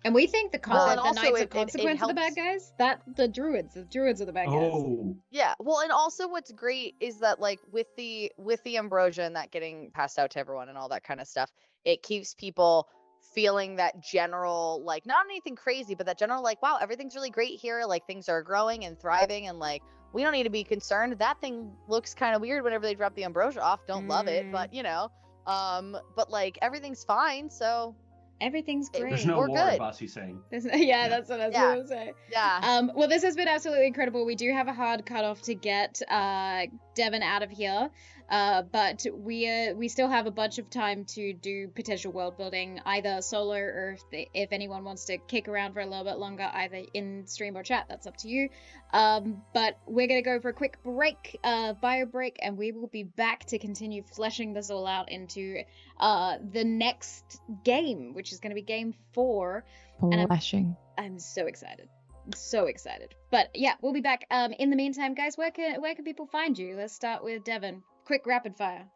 And we think the Well, and the also Knights it of Consequence are the bad helps- guys. The druids are the bad guys. Oh, Yeah, well, and also what's great is that like with the ambrosia and that getting passed out to everyone and all that kind of stuff, it keeps people feeling that general, like, not anything crazy, but that general like, wow, everything's really great here, like things are growing and thriving, and like we don't need to be concerned. That thing looks kind of weird whenever they drop the ambrosia off. Don't love it, but you know, but like everything's fine, so Everything's great. there's no We're war, good. Bossy saying. Yeah, that's what I was Yeah. going to say. yeah. Well, this has been absolutely incredible. We do have a hard cutoff to get Devon out of here, but we still have a bunch of time to do potential world building, either solo or if anyone wants to kick around for a little bit longer, either in stream or chat. That's up to you. But we're gonna go for a quick break, bio break, and we will be back to continue fleshing this all out into the next game, which is going to be game 4. And Flashing. I'm so excited. So excited. But yeah, we'll be back. In the meantime, guys, where can people find you? Let's start with Devon. Quick rapid fire.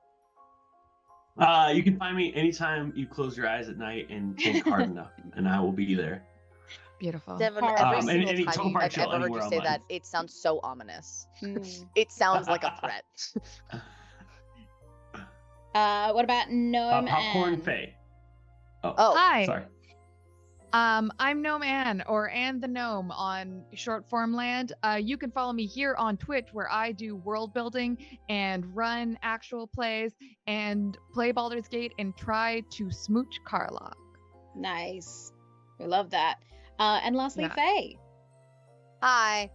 You can find me anytime you close your eyes at night and think hard enough, and I will be there. Beautiful. Devon, Horror. every And single any time total I've chill ever heard anywhere you say online. that, it sounds so ominous. Mm. It sounds like a threat. What about GnomeAnne? Popcorn Faye. Oh, Hi. Sorry. I'm GnomeAnne, or Anne the Gnome on short form land. You can follow me here on Twitch, where I do world building and run actual plays and play Baldur's Gate and try to smooch Karlock. Nice. We love that. And lastly, Yeah. Faye. hi.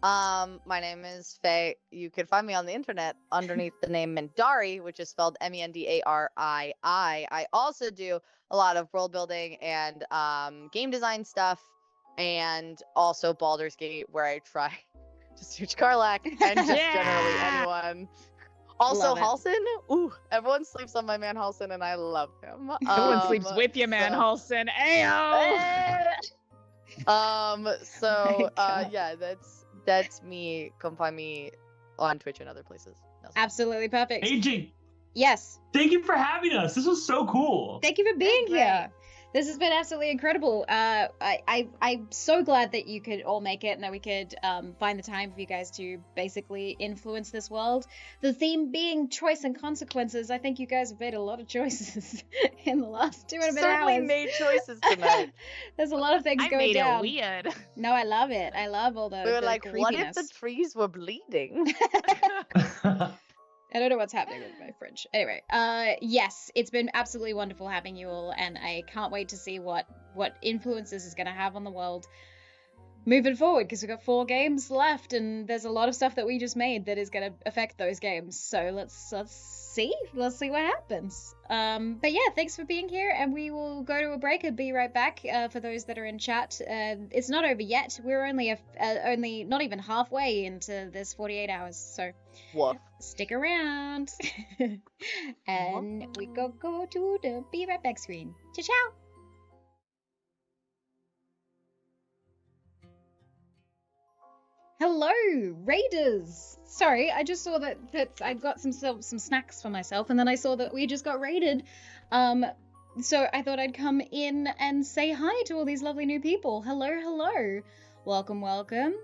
My name is Faye. You can find me on the internet underneath the name Mendari, which is spelled Mendarii. I also do a lot of world building and game design stuff, and also Baldur's Gate, where I try to smooch Karlak and just generally anyone. Also, Love it. Halsin. Ooh, everyone sleeps on my man Halsin, and I love him. No one sleeps with you, man, so- Halsin. Ayo! So God. yeah, that's me. Come find me on Twitch and other places. Absolutely perfect. AJ, Yes. thank you for having us. This was so cool. Thank you for being Great. here. This has been absolutely incredible. I'm so glad that you could all make it and that we could find the time for you guys to basically influence this world. The theme being choice and consequences. I think you guys have made a lot of choices in the last 2 and a bit Certainly hours. made choices tonight. There's a lot of things I going made down. it weird. No, I love it. I love all the We were the like, what if the creepiness. trees were bleeding? I don't know what's happening with my fridge. Anyway, yes, it's been absolutely wonderful having you all, and I can't wait to see what influence this is going to have on the world moving forward, because we've got 4 games left, and there's a lot of stuff that we just made that is going to affect those games. So let's see what happens. But yeah, thanks for being here, and we will go to a break and be right back. For those that are in chat, it's not over yet. We're only only not even halfway into this 48 hours, so. Woof. Stick around. And we go to the be right back screen. Ciao ciao. Hello, raiders. Sorry, I just saw that I got some snacks for myself, and then I saw that we just got raided. So I thought I'd come in and say hi to all these lovely new people. Hello. Welcome.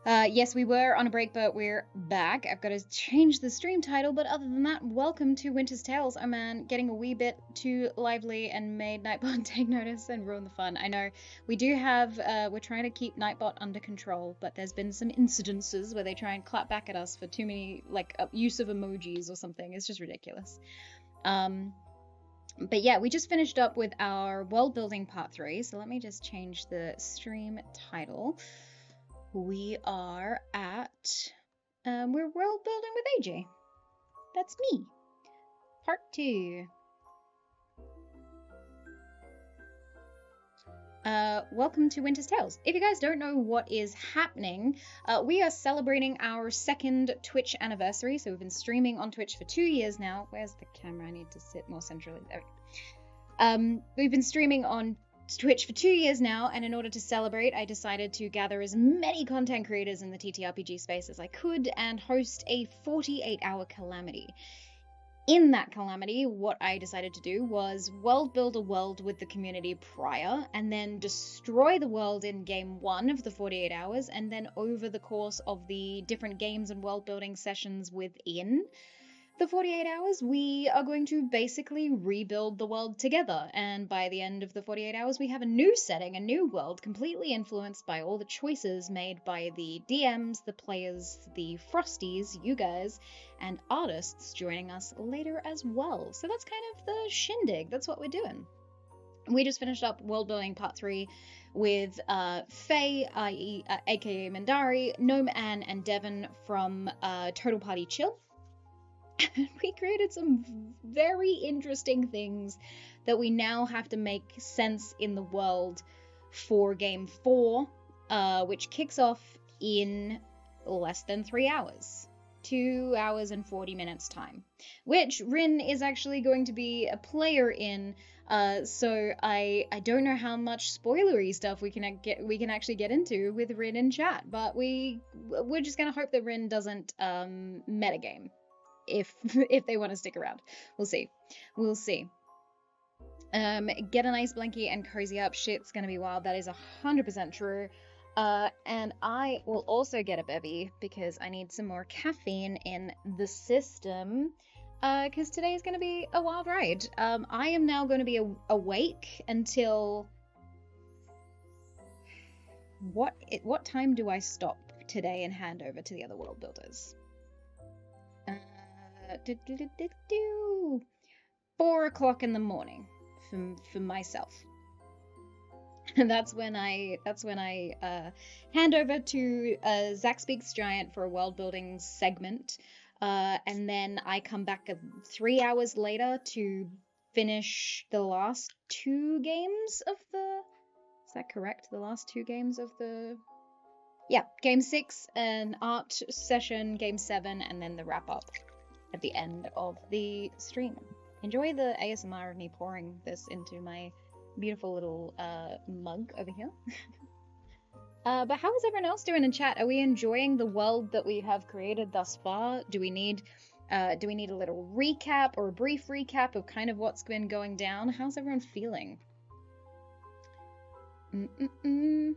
Yes, we were on a break, but we're back. I've got to change the stream title, but other than that, welcome to Winter's Tales. Oh man, getting a wee bit too lively and made Nightbot take notice and ruin the fun. I know, we do have, we're trying to keep Nightbot under control, but there's been some incidences where they try and clap back at us for too many, like, use of emojis or something. It's just ridiculous. But yeah, we just finished up with our world building part 3, so let me just change the stream title. We are at, we're world building with AJ. That's me. Part 2. Welcome to Winter's Tales. If you guys don't know what is happening, we are celebrating our 2nd Twitch anniversary. So we've been streaming on Twitch for 2 years now. Where's the camera? I need to sit more centrally. There we go. We've been streaming on Twitch for 2 years now, and in order to celebrate, I decided to gather as many content creators in the TTRPG space as I could and host a 48-hour calamity. In that calamity, what I decided to do was world build a world with the community prior, and then destroy the world in game 1 of the 48 hours, and then over the course of the different games and world building sessions within the 48 hours, we are going to basically rebuild the world together, and by the end of the 48 hours, we have a new setting, a new world, completely influenced by all the choices made by the DMs, the players, the Frosties, you guys, and artists joining us later as well. So that's kind of the shindig. That's what we're doing. We just finished up World Building Part 3 with Faye, i.e. aka Mandari, GnomeAnne and Devon from Total Party Chill. And we created some very interesting things that we now have to make sense in the world for Game 4, which kicks off in less than 3 hours. 2 hours and 40 minutes time, which Rin is actually going to be a player in, so I don't know how much spoilery stuff we can actually get into with Rin in chat, but we're just gonna hope that Rin doesn't metagame. If they want to stick around. We'll see. Get a nice blankie and cozy up. Shit's gonna be wild. That is 100% true. And I will also get a bevy because I need some more caffeine in the system. Because today is gonna be a wild ride. I am now going to be awake until... What time do I stop today and hand over to the other world builders? 4 o'clock in the morning for myself. And that's when I hand over to Zach Speaks Giant for a world building segment, and then I come back 3 hours later to finish the last 2 games of the... Is that correct? The last 2 games of the... Yeah, Game 6, an art session, Game 7, and then the wrap up at the end of the stream. Enjoy the ASMR of me pouring this into my beautiful little mug over here. But how is everyone else doing in chat? Are we enjoying the world that we have created thus far? Do we need a little recap or a brief recap of kind of what's been going down? How's everyone feeling? Rin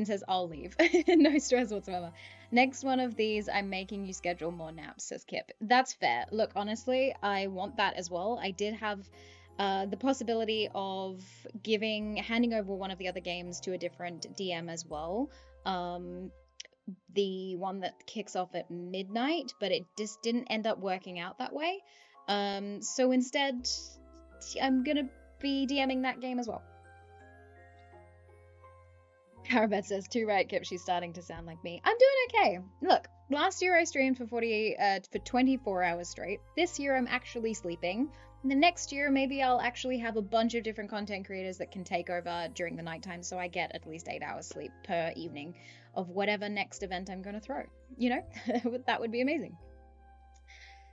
says, I'll leave. No stress whatsoever. Next one of these, I'm making you schedule more naps, says Kip. That's fair. Look, honestly, I want that as well. I did have the possibility of handing over one of the other games to a different DM as well. The one that kicks off at midnight, but it just didn't end up working out that way. So instead, I'm gonna be DMing that game as well. Carabet says, too right, Kip, she's starting to sound like me. I'm doing okay. Look, last year I streamed for 24 hours straight. This year I'm actually sleeping. And the next year, maybe I'll actually have a bunch of different content creators that can take over during the nighttime, so I get at least 8 hours sleep per evening of whatever next event I'm going to throw. You know? That would be amazing.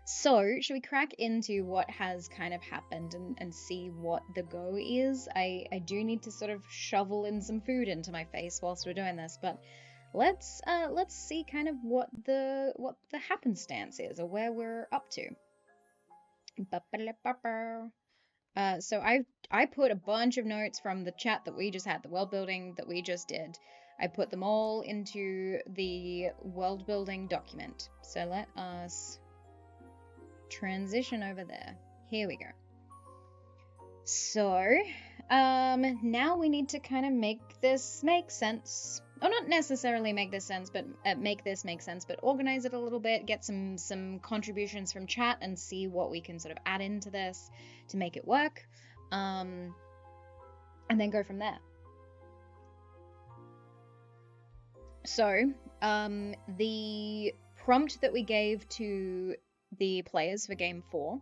So, should we crack into what has kind of happened and see what the go is? I do need to sort of shovel in some food into my face whilst we're doing this, but let's see kind of what the happenstance is, or where we're up to. So I put a bunch of notes from the chat that we just had, the world building that we just did. I put them all into the world building document. So let us transition over there. Here we go. So now we need to kind of make this make sense, or not necessarily make this sense, but make this make sense, but organize it a little bit, get some contributions from chat and see what we can sort of add into this to make it work, and then go from there. So the prompt that we gave to the players for Game 4,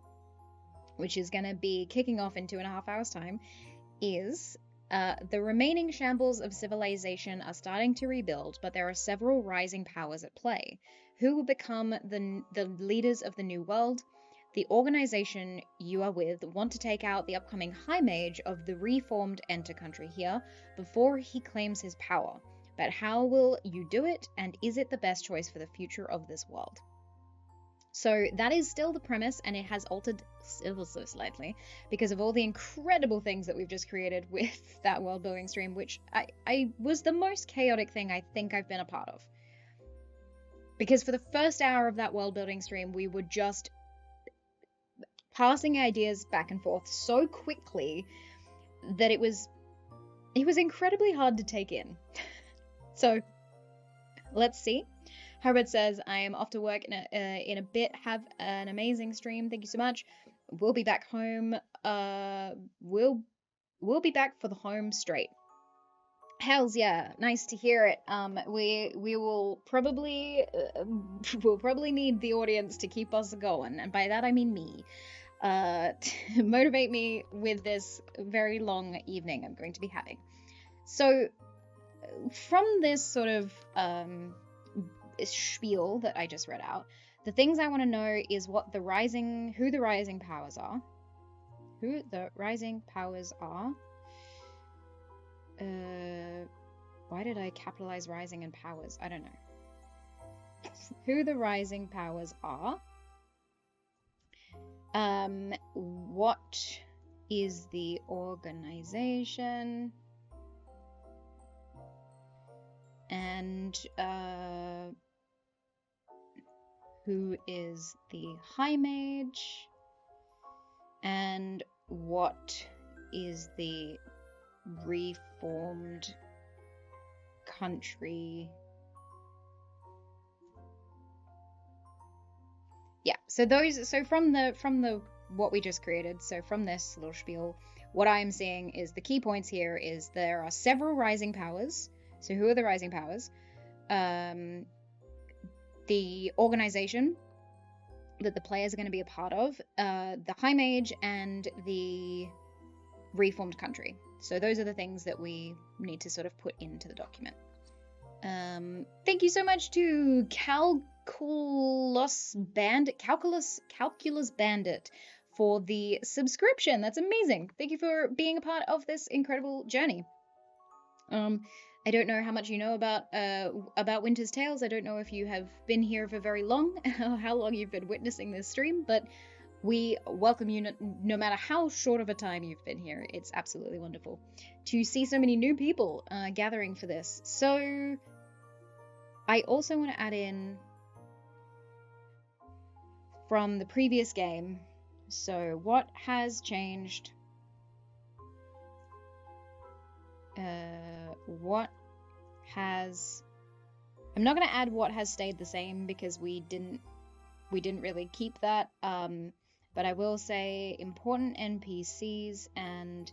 which is going to be kicking off in 2.5 hours time, is the remaining shambles of civilization are starting to rebuild, but there are several rising powers at play. Who will become the leaders of the new world? The organization you are with want to take out the upcoming High Mage of the reformed Enter country here before he claims his power. But how will you do it, and is it the best choice for the future of this world? So that is still the premise, and it has altered ever so slightly because of all the incredible things that we've just created with that world building stream, which I was the most chaotic thing I think I've been a part of. Because for the first hour of that world building stream, we were just passing ideas back and forth so quickly that it was incredibly hard to take in. So let's see. Herbert says, I am off to work in a bit. Have an amazing stream. Thank you so much. We'll be back home. We'll be back for the home straight. Hells yeah, nice to hear it. We will probably we'll probably need the audience to keep us going, and by that I mean me. To motivate me with this very long evening I'm going to be having. So from this sort of spiel that I just read out, the things I want to know is who the rising powers are. Who the rising powers are. Why did I capitalize rising and powers? I don't know. Who the rising powers are. What is the organization? And who is the High Mage? And what is the reformed country? Yeah, so from the what we just created, so from this little spiel, what I am seeing is the key points here is there are several rising powers. So who are the rising powers? The organization that the players are going to be a part of, the High Mage, and the reformed country. So those are the things that we need to sort of put into the document. Thank you so much to Calculus Bandit for the subscription. That's amazing. Thank you for being a part of this incredible journey. I don't know how much you know about Winter's Tales. I don't know if you have been here for very long, or how long you've been witnessing this stream, but we welcome you no matter how short of a time you've been here. It's absolutely wonderful to see so many new people gathering for this. So I also want to add in from the previous game. So what has changed? I'm not going to add what has stayed the same because we didn't really keep that. But I will say important NPCs and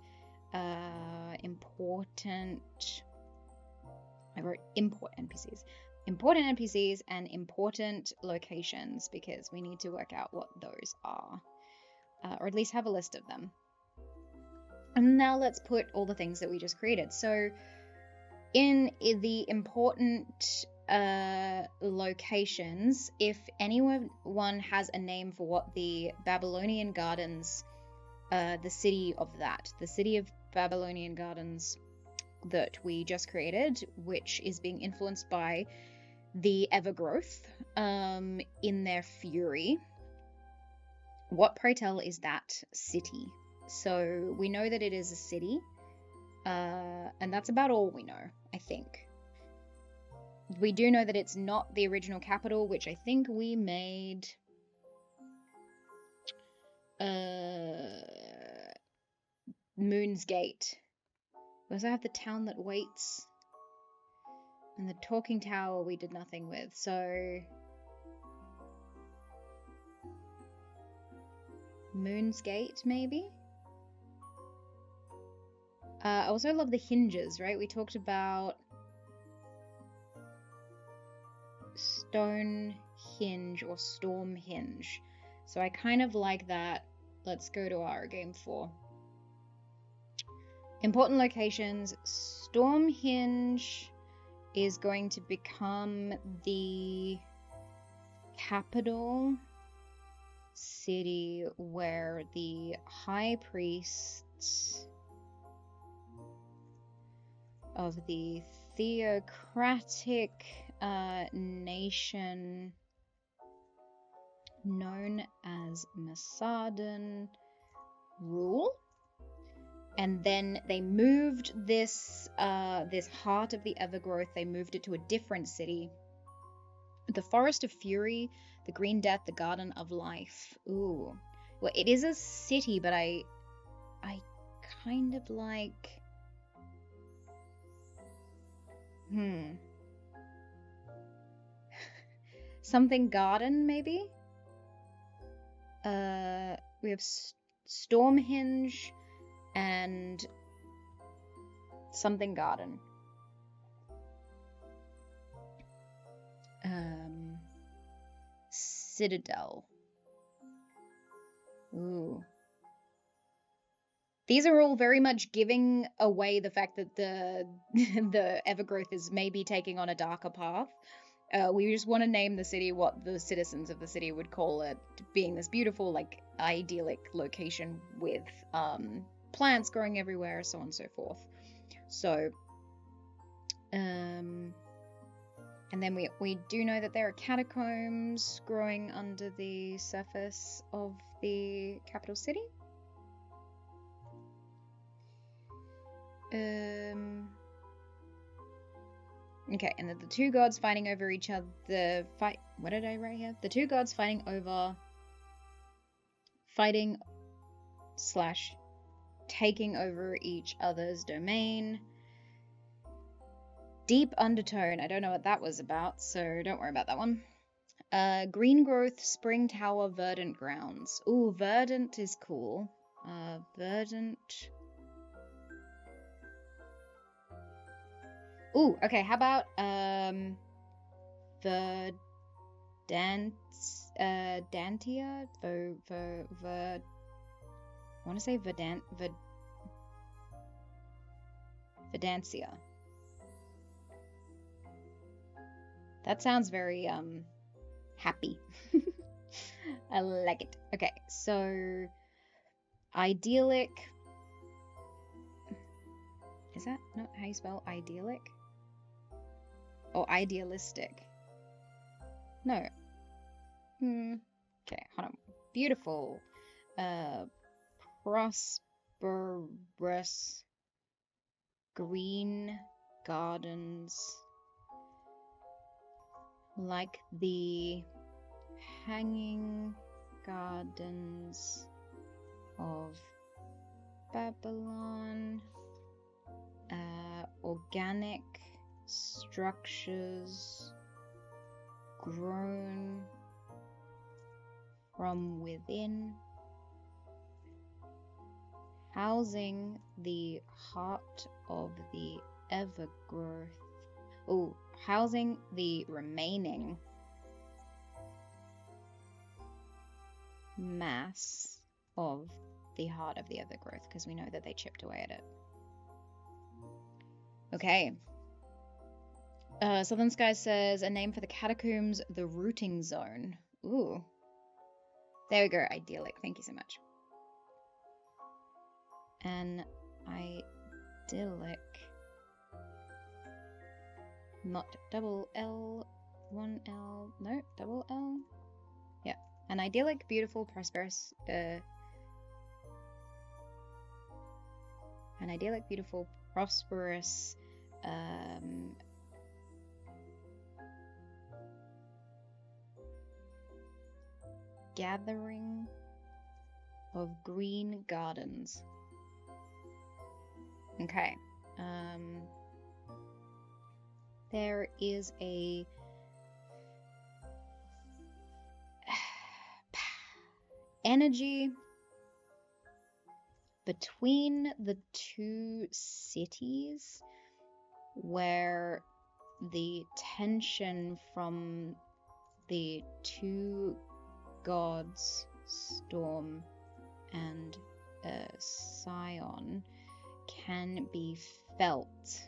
important NPCs. Important NPCs and important locations, because we need to work out what those are. Or at least have a list of them. And now let's put all the things that we just created. So in the important locations, if anyone has a name for what the Babylonian Gardens, the city of Babylonian Gardens that we just created, which is being influenced by the Evergrowth in their fury, what, pray tell, is that city? So we know that it is a city, and that's about all we know, I think. We do know that it's not the original capital, which I think we made Moon's Gate. We also have the town that waits, and the talking tower we did nothing with, so Moon's Gate, maybe? I also love the hinges, right? We talked about Stone Hinge or Storm Hinge. So I kind of like that. Let's go to our game 4. Important locations. Storm Hinge is going to become the capital city where the high priests of the theocratic nation known as Masadan rule. And then they moved this this heart of the Evergrowth, they moved it to a different city. The Forest of Fury, the Green Death, the Garden of Life. Ooh. Well, it is a city, but I kind of like... Something garden, maybe? We have Stormhinge and something garden. Citadel. Ooh. These are all very much giving away the fact that the the Evergrowth is maybe taking on a darker path. We just want to name the city what the citizens of the city would call it, being this beautiful, like, idyllic location with plants growing everywhere, so on and so forth. So, and then we do know that there are catacombs growing under the surface of the capital city. Okay, and the two gods fighting over each other. What did I write here? The two gods fighting / taking over each other's domain. Deep undertone. I don't know what that was about, so don't worry about that one. Green growth, spring tower, verdant grounds. Ooh, verdant is cool. Verdant. Ooh, okay, how about Verdantia? I want to say Verdancia. That sounds very happy. I like it. Okay, so idyllic. Is that not how you spell idyllic? Or idealistic? No. Okay, hold on. Beautiful. Prosperous green gardens, like the hanging gardens of Babylon. Organic structures grown from within, housing the heart of the Evergrowth. Oh, housing the remaining mass of the heart of the Evergrowth, because we know that they chipped away at it. Okay. Southern Sky says a name for the catacombs, the rooting zone. Ooh. There we go, idyllic. Thank you so much. An idyllic. Not double L, one L. No, double L. Yeah. An idyllic, beautiful, prosperous. An idyllic, beautiful, prosperous. Gathering of green gardens. Okay. There is a energy between the two cities where the tension from the two gods, Storm and Scion, can be felt.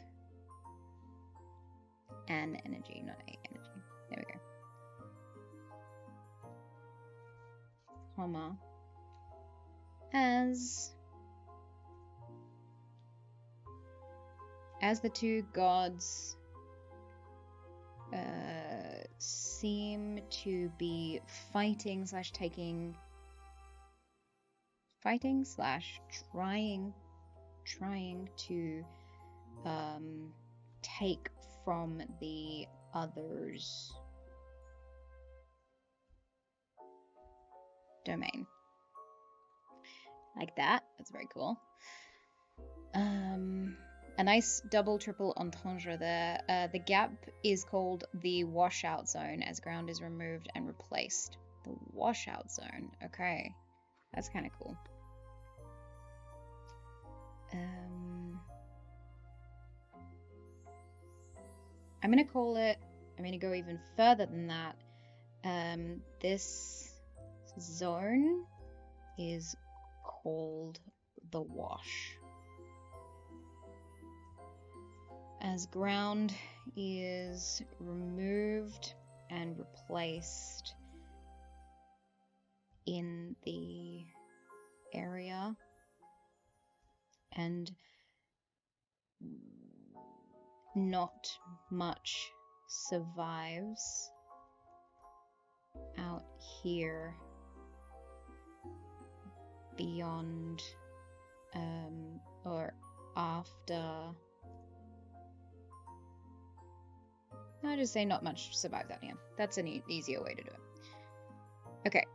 An energy, not a energy. There we go. comma, as the two gods seem to be fighting slash trying to take from the other's domain. Like that. That's very cool. A nice double triple entendre there. The gap is called the washout zone as ground is removed and replaced. The washout zone. Okay. That's kind of cool. I'm going to call it, I'm going to go even further than that. This zone is called the wash. As ground is removed and replaced in the area, and not much survives out here beyond or after. I'll just say not much survives out here. That's an easier way to do it. Okay.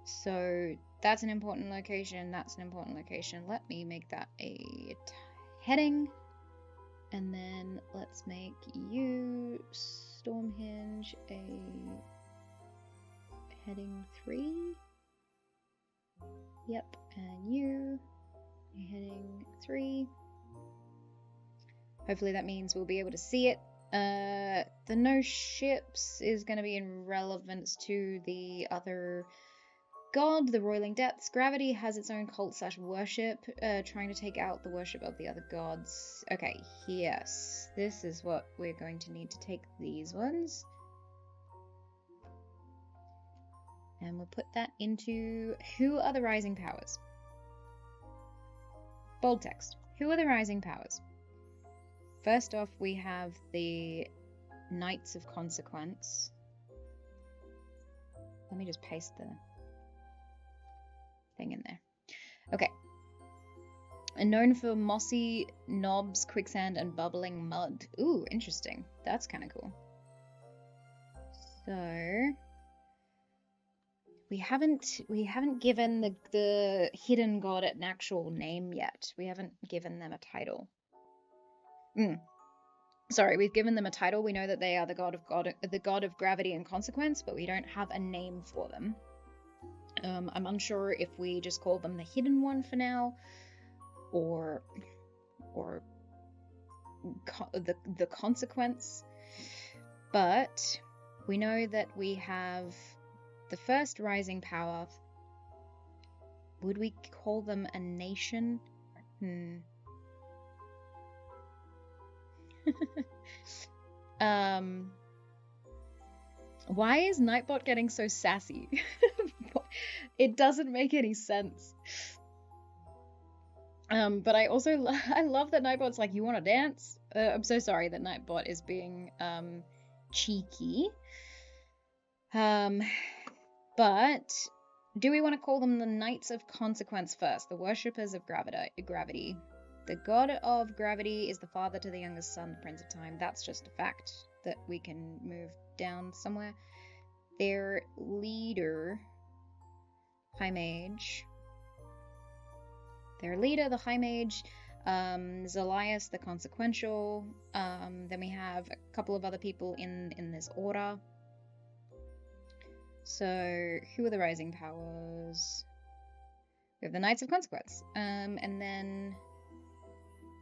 So that's an important location. That's an important location. Let me make that a heading. And then let's make you, Stormhinge, a heading 3. Yep, and you, a heading 3. Hopefully that means we'll be able to see it. The no ships is going to be in relevance to the other god, the Roiling Depths. Gravity has its own cult / worship, trying to take out the worship of the other gods. Okay, yes. This is what we're going to need to take these ones. And we'll put that into who are the rising powers? Bold text. Who are the rising powers? First off, we have the Knights of Consequence. Let me just paste the thing in there. Okay. And known for mossy knobs, quicksand, and bubbling mud. Ooh, interesting. That's kind of cool. So we haven't given the hidden god an actual name yet. We haven't given them a title. Sorry, we've given them a title. We know that they are the god of gravity and consequence, but we don't have a name for them. I'm unsure if we just call them the hidden one for now, or the consequence. But we know that we have the first rising power. Would we call them a nation? Why is Nightbot getting so sassy? It doesn't make any sense. But I also I love that Nightbot's like, you want to dance? I'm so sorry that Nightbot is being cheeky. But do we want to call them the Knights of Consequence first? The worshippers of gravity. The god of gravity is the father to the youngest son, the Prince of Time. That's just a fact that we can move down somewhere. Their leader, High Mage. Their leader, the High Mage, Zelias, the Consequential. Then we have a couple of other people in this order. So, who are the rising powers? We have the Knights of Consequence. And then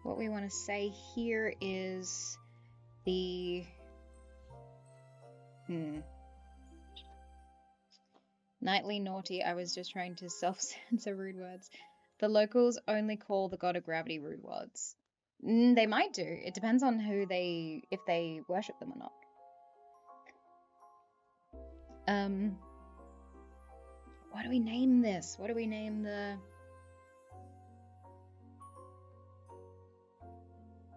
what we want to say here is the Nightly Naughty. I was just trying to self-censor rude words. The locals only call the god of gravity rude words. They might do. It depends on if they worship them or not. What do we name this? What do we name the...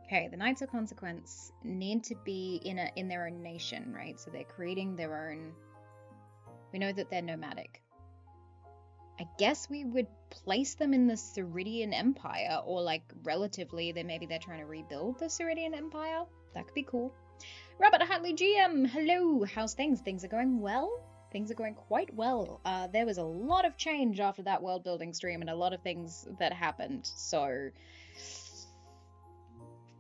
Okay, the Knights of Consequence need to be in their own nation, right? So they're creating their own... We know that they're nomadic. I guess we would place them in the Ceridian Empire, or like relatively, maybe they're trying to rebuild the Ceridian Empire. That could be cool. Robert Hatley GM, hello. How's things? Things are going well? Things are going quite well. There was a lot of change after that world building stream and a lot of things that happened. So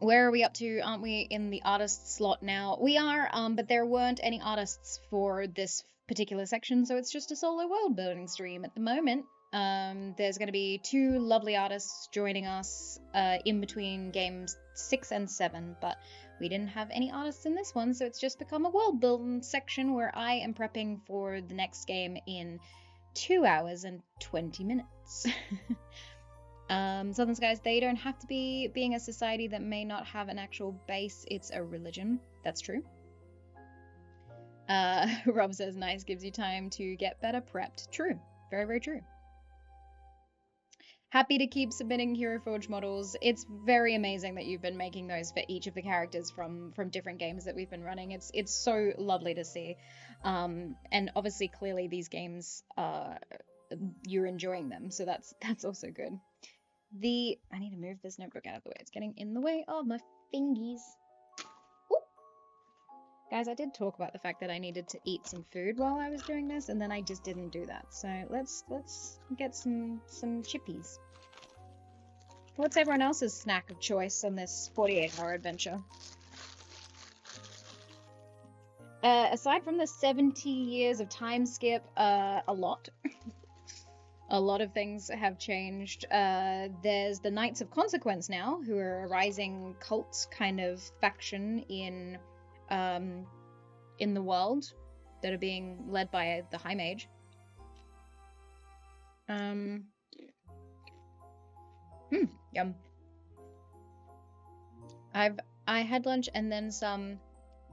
where are we up to? Aren't we in the artist slot now? We are, but there weren't any artists for this particular section, so it's just a solo world building stream at the moment. There's going to be 2 lovely artists joining us in between games 6 and 7, but we didn't have any artists in this one, so it's just become a world building section where I am prepping for the next game in 2 hours and 20 minutes. Southern Skies, they don't have to be being a society that may not have an actual base, it's a religion. That's true. Rob says, nice, gives you time to get better prepped. True. Very, very true. Happy to keep submitting Hero Forge models. It's very amazing that you've been making those for each of the characters from different games that we've been running. It's so lovely to see. And obviously, clearly, these games, you're enjoying them, so that's also good. I need to move this notebook out of the way. It's getting in the way of my fingies. Guys, I did talk about the fact that I needed to eat some food while I was doing this, and then I just didn't do that. So let's get some chippies. What's everyone else's snack of choice on this 48-hour adventure? Aside from the 70 years of time skip, a lot. A lot of things have changed. There's the Knights of Consequence now, who are a rising cult kind of faction in the world that are being led by the High Mage. Yum. I had lunch and then some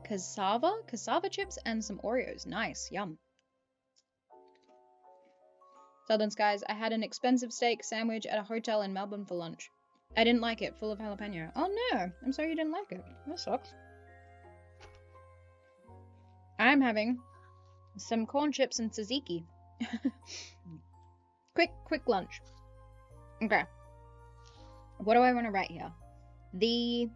cassava chips and some Oreos. Nice, yum. Southern Skies, I had an expensive steak sandwich at a hotel in Melbourne for lunch. I didn't like it, full of jalapeno. Oh no, I'm sorry you didn't like it. That sucks. I'm having some corn chips and tzatziki. Quick lunch. Okay. What do I want to write here? The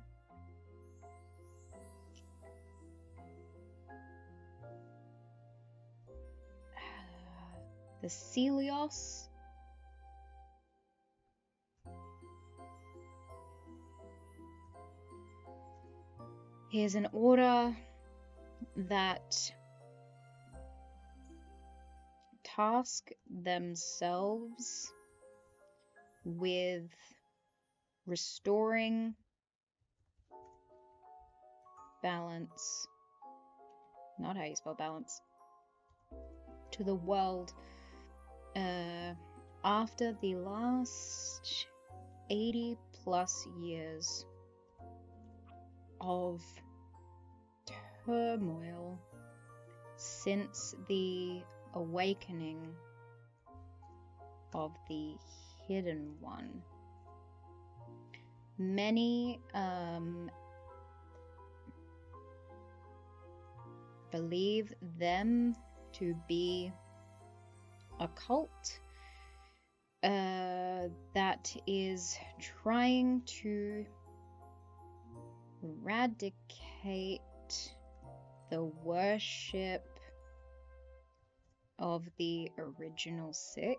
Celios. Here's an order that task themselves with restoring balance, not how you spell balance, to the world after the last 80 plus years of turmoil since the awakening of the Hidden One. Many believe them to be a cult that is trying to eradicate the worship of the original 6.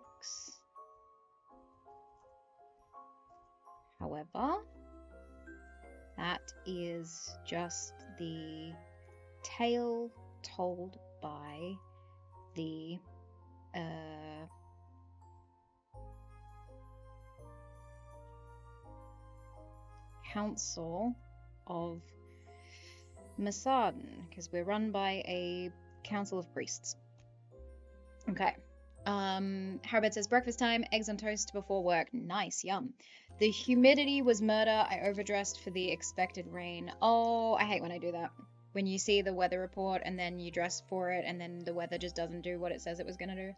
However, that is just the tale told by the Council of Masaden, because we're run by a council of priests. Okay. Harbet says, breakfast time, eggs on toast before work. Nice, yum. The humidity was murder. I overdressed for the expected rain. Oh, I hate when I do that. When you see the weather report and then you dress for it and then the weather just doesn't do what it says it was going to do.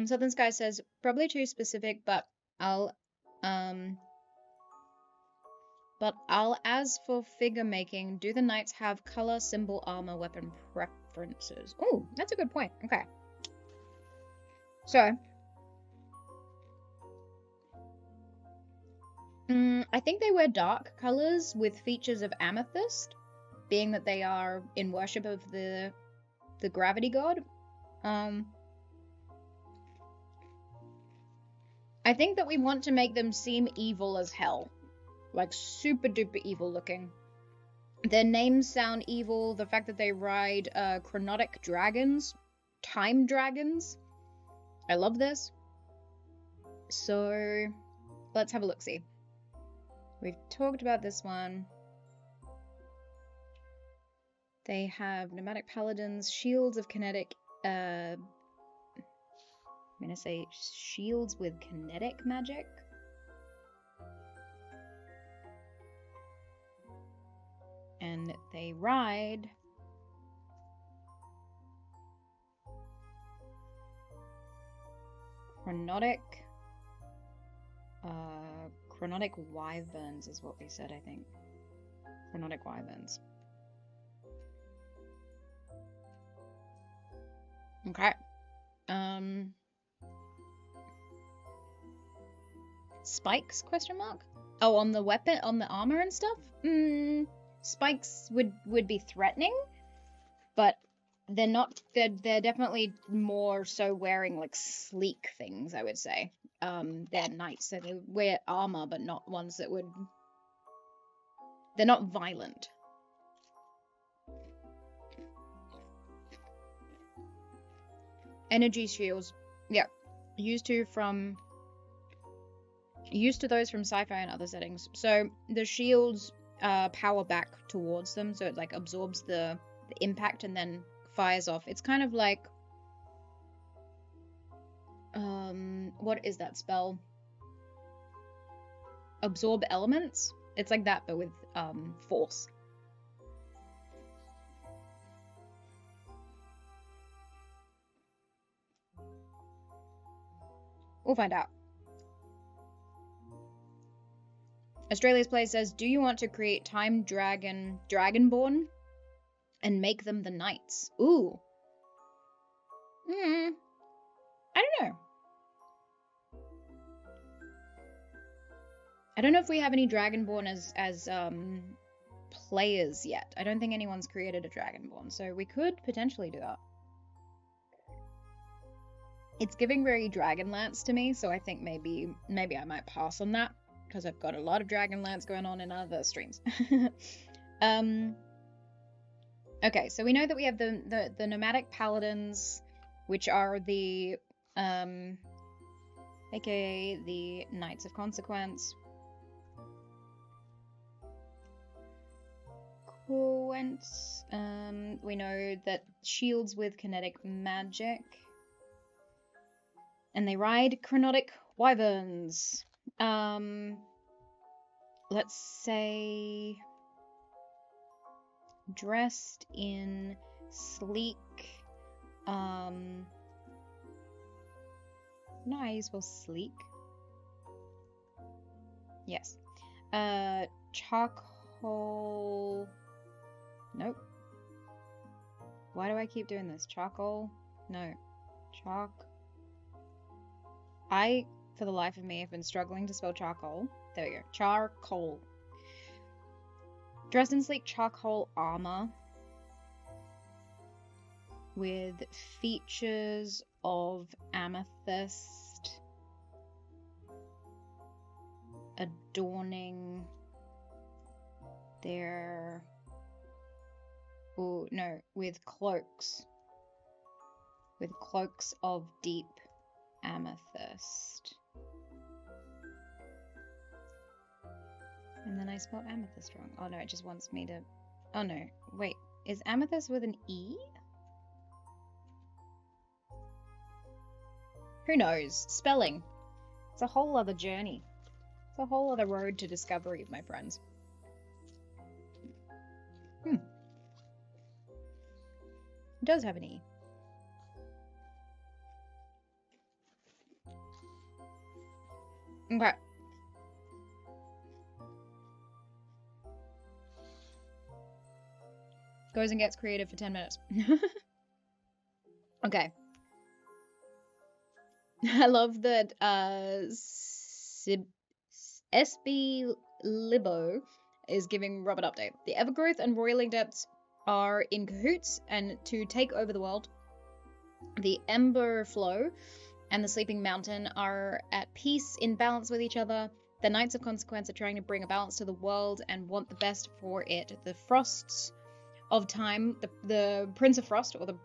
Southern Sky says, probably too specific, but I'll as for figure making, do the knights have color, symbol, armor, weapon preferences? Oh, that's a good point. Okay. So, I think they wear dark colors with features of amethyst, being that they are in worship of the gravity god. I think that we want to make them seem evil as hell. Like, super duper evil looking. Their names sound evil. The fact that they ride chronotic dragons. Time dragons. I love this. So, let's have a look-see. We've talked about this one. They have nomadic paladins, shields of kinetic... I'm gonna say shields with kinetic magic. And they ride chronotic wyverns is what we said, I think. Chronotic wyverns. Okay. Spikes, question mark? Oh, on the weapon, on the armor and stuff? Spikes would be threatening, but they're not, they're definitely more so wearing like sleek things, I would say. They're knights, so they wear armor, but not ones that would, they're not violent. Energy shields, yeah, used to those from sci-fi and other settings. So the shields power back towards them, so it like absorbs the impact and then fires off. It's kind of like what is that spell? Absorb elements? It's like that, but with force. We'll find out. Australia's Play says, do you want to create Time Dragon Dragonborn and make them the knights? Ooh. I don't know. I don't know if we have any Dragonborn as players yet. I don't think anyone's created a Dragonborn, so we could potentially do that. It's giving very Dragonlance to me, so I think maybe I might pass on that, because I've got a lot of Dragonlance going on in other streams. Okay, so we know that we have the nomadic paladins, which are the aka the Knights of Consequence. We know that shields with kinetic magic. And they ride chronotic wyverns. Let's say dressed in sleek, no, I use well sleek. Yes. Charcoal. Nope. Why do I keep doing this? Charcoal? No. For the life of me, have been struggling to spell charcoal. There we go. Charcoal. Dressed in sleek charcoal armor with features of amethyst adorning their... Oh, no, with cloaks. With cloaks of deep amethyst. And then I spelled amethyst wrong. Oh no, it just wants me to... Oh no, wait. Is amethyst with an E? Who knows? Spelling. It's a whole other journey. It's a whole other road to discovery, my friends. does have an E. Okay. Goes and gets creative for 10 minutes. Okay. I love that SB Libo is giving Robert update. The Evergrowth and Roiling Depths are in cahoots and to take over the world. The Ember Flow and the Sleeping Mountain are at peace, in balance with each other. The Knights of Consequence are trying to bring a balance to the world and want the best for it. The Frosts of Time, the Prince of Frost, or the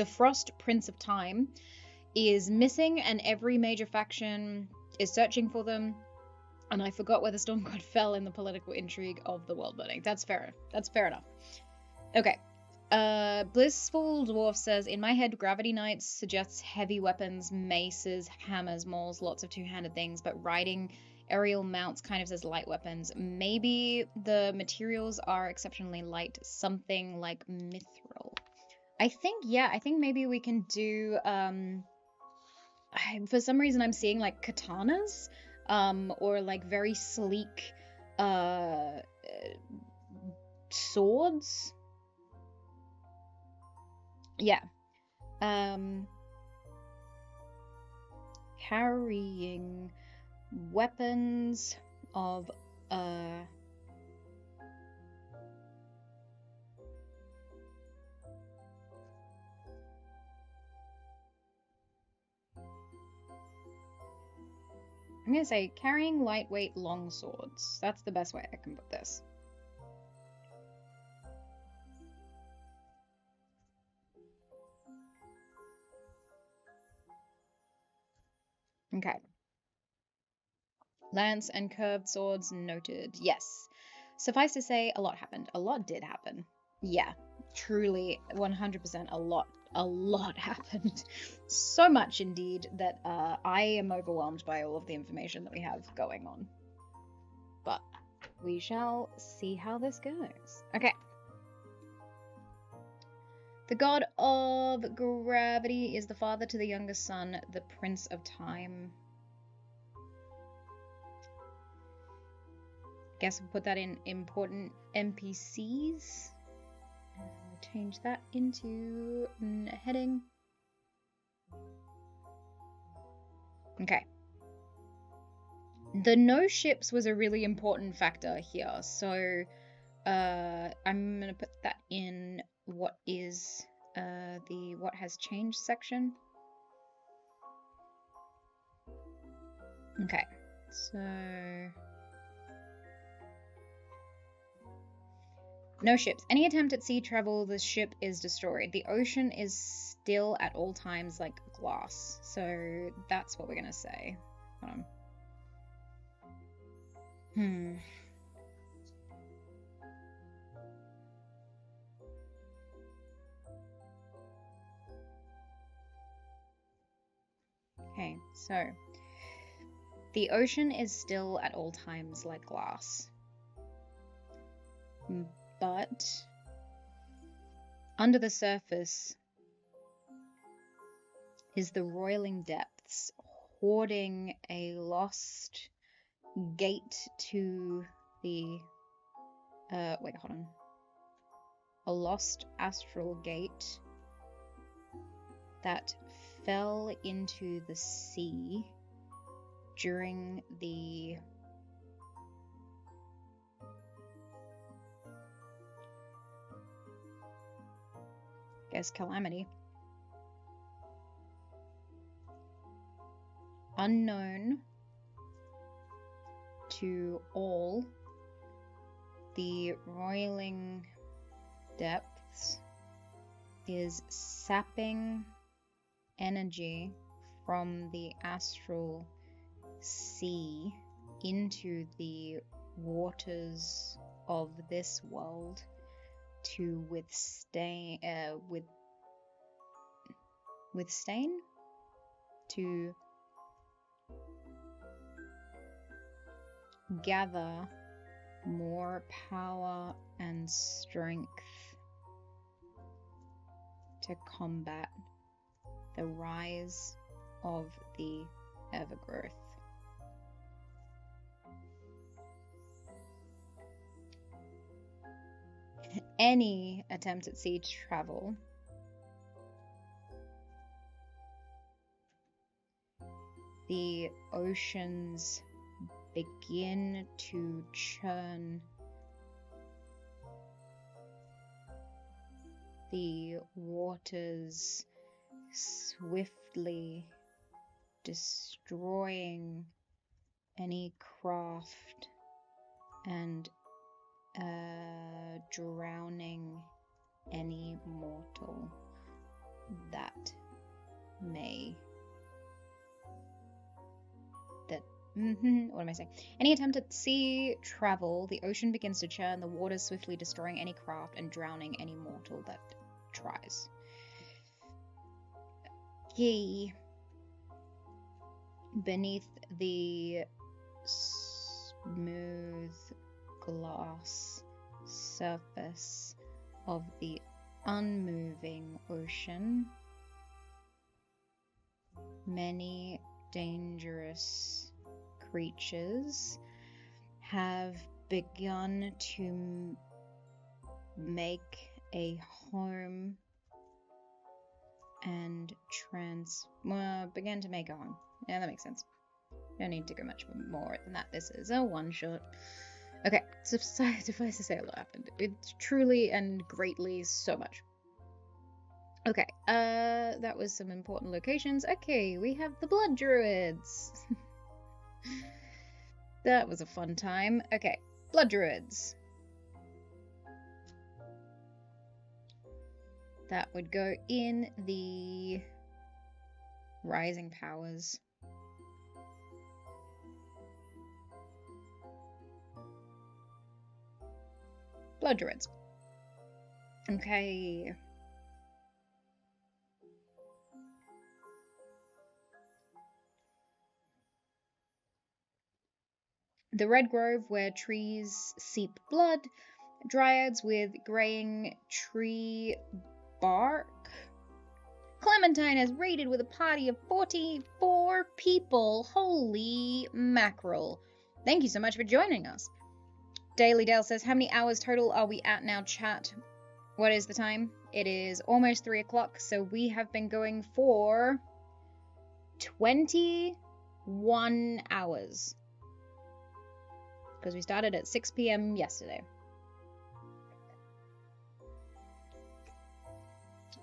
Frost Prince of Time, is missing, and every major faction is searching for them. And I forgot where the Storm God fell in the political intrigue of the Worldbuilding. That's fair. That's fair enough. Okay. Blissful Dwarf says, in my head, Gravity Knights suggests heavy weapons, maces, hammers, mauls, lots of two-handed things, but riding aerial mounts kind of says light weapons. Maybe the materials are exceptionally light, something like mithril. I think maybe we can do, for some reason I'm seeing like katanas, or like very sleek, swords. Yeah. Carrying weapons of, I'm gonna say carrying lightweight long swords. That's the best way I can put this. Okay. Lance and curved swords noted. Yes. Suffice to say, a lot happened. A lot did happen. Yeah. Truly, 100% a lot happened. So much indeed that I am overwhelmed by all of the information that we have going on. But we shall see how this goes. Okay. The god of gravity is the father to the youngest son, the Prince of Time. Guess we'll put that in important NPCs. Change that into a heading. Okay. The no ships was a really important factor here, so I'm gonna put that in what is the what has changed section. Okay, so no ships. Any attempt at sea travel, the ship is destroyed. The ocean is still at all times like glass. So that's what we're gonna say. Hold on. Okay, so the ocean is still at all times like glass. But under the surface is the roiling depths, hoarding a lost gate to the wait, hold on. A lost astral gate that fell into the sea during the calamity. Unknown to all, the roiling depths is sapping energy from the astral sea into the waters of this world to withstand to gather more power and strength to combat the rise of the Evergrowth. Any attempt at sea travel the oceans begin to churn. The waters swiftly destroying any craft and drowning any mortal that may what am I saying? Any attempt at sea travel, the ocean begins to churn, the waters swiftly destroying any craft and drowning any mortal that tries. Yea. Beneath the smooth glass surface of the unmoving ocean, many dangerous creatures have begun to make a home and began to make a home. Yeah, that makes sense. Don't need to go much more than that. This is a one-shot. Okay, so suffice to say a lot happened. It's truly and greatly so much. Okay, that was some important locations. Okay, we have the Blood Druids. That was a fun time. Okay, Blood Druids. That would go in the Rising Powers. Blood Druids. Okay. The Red Grove, where trees seep blood. Dryads with graying tree bark. Clementine has raided with a party of 44 people. Holy mackerel. Thank you so much for joining us. Daily Dale says, how many hours total are we at now, chat? What is the time? It is almost 3 o'clock, so we have been going for 21 hours. Because we started at 6 p.m. yesterday.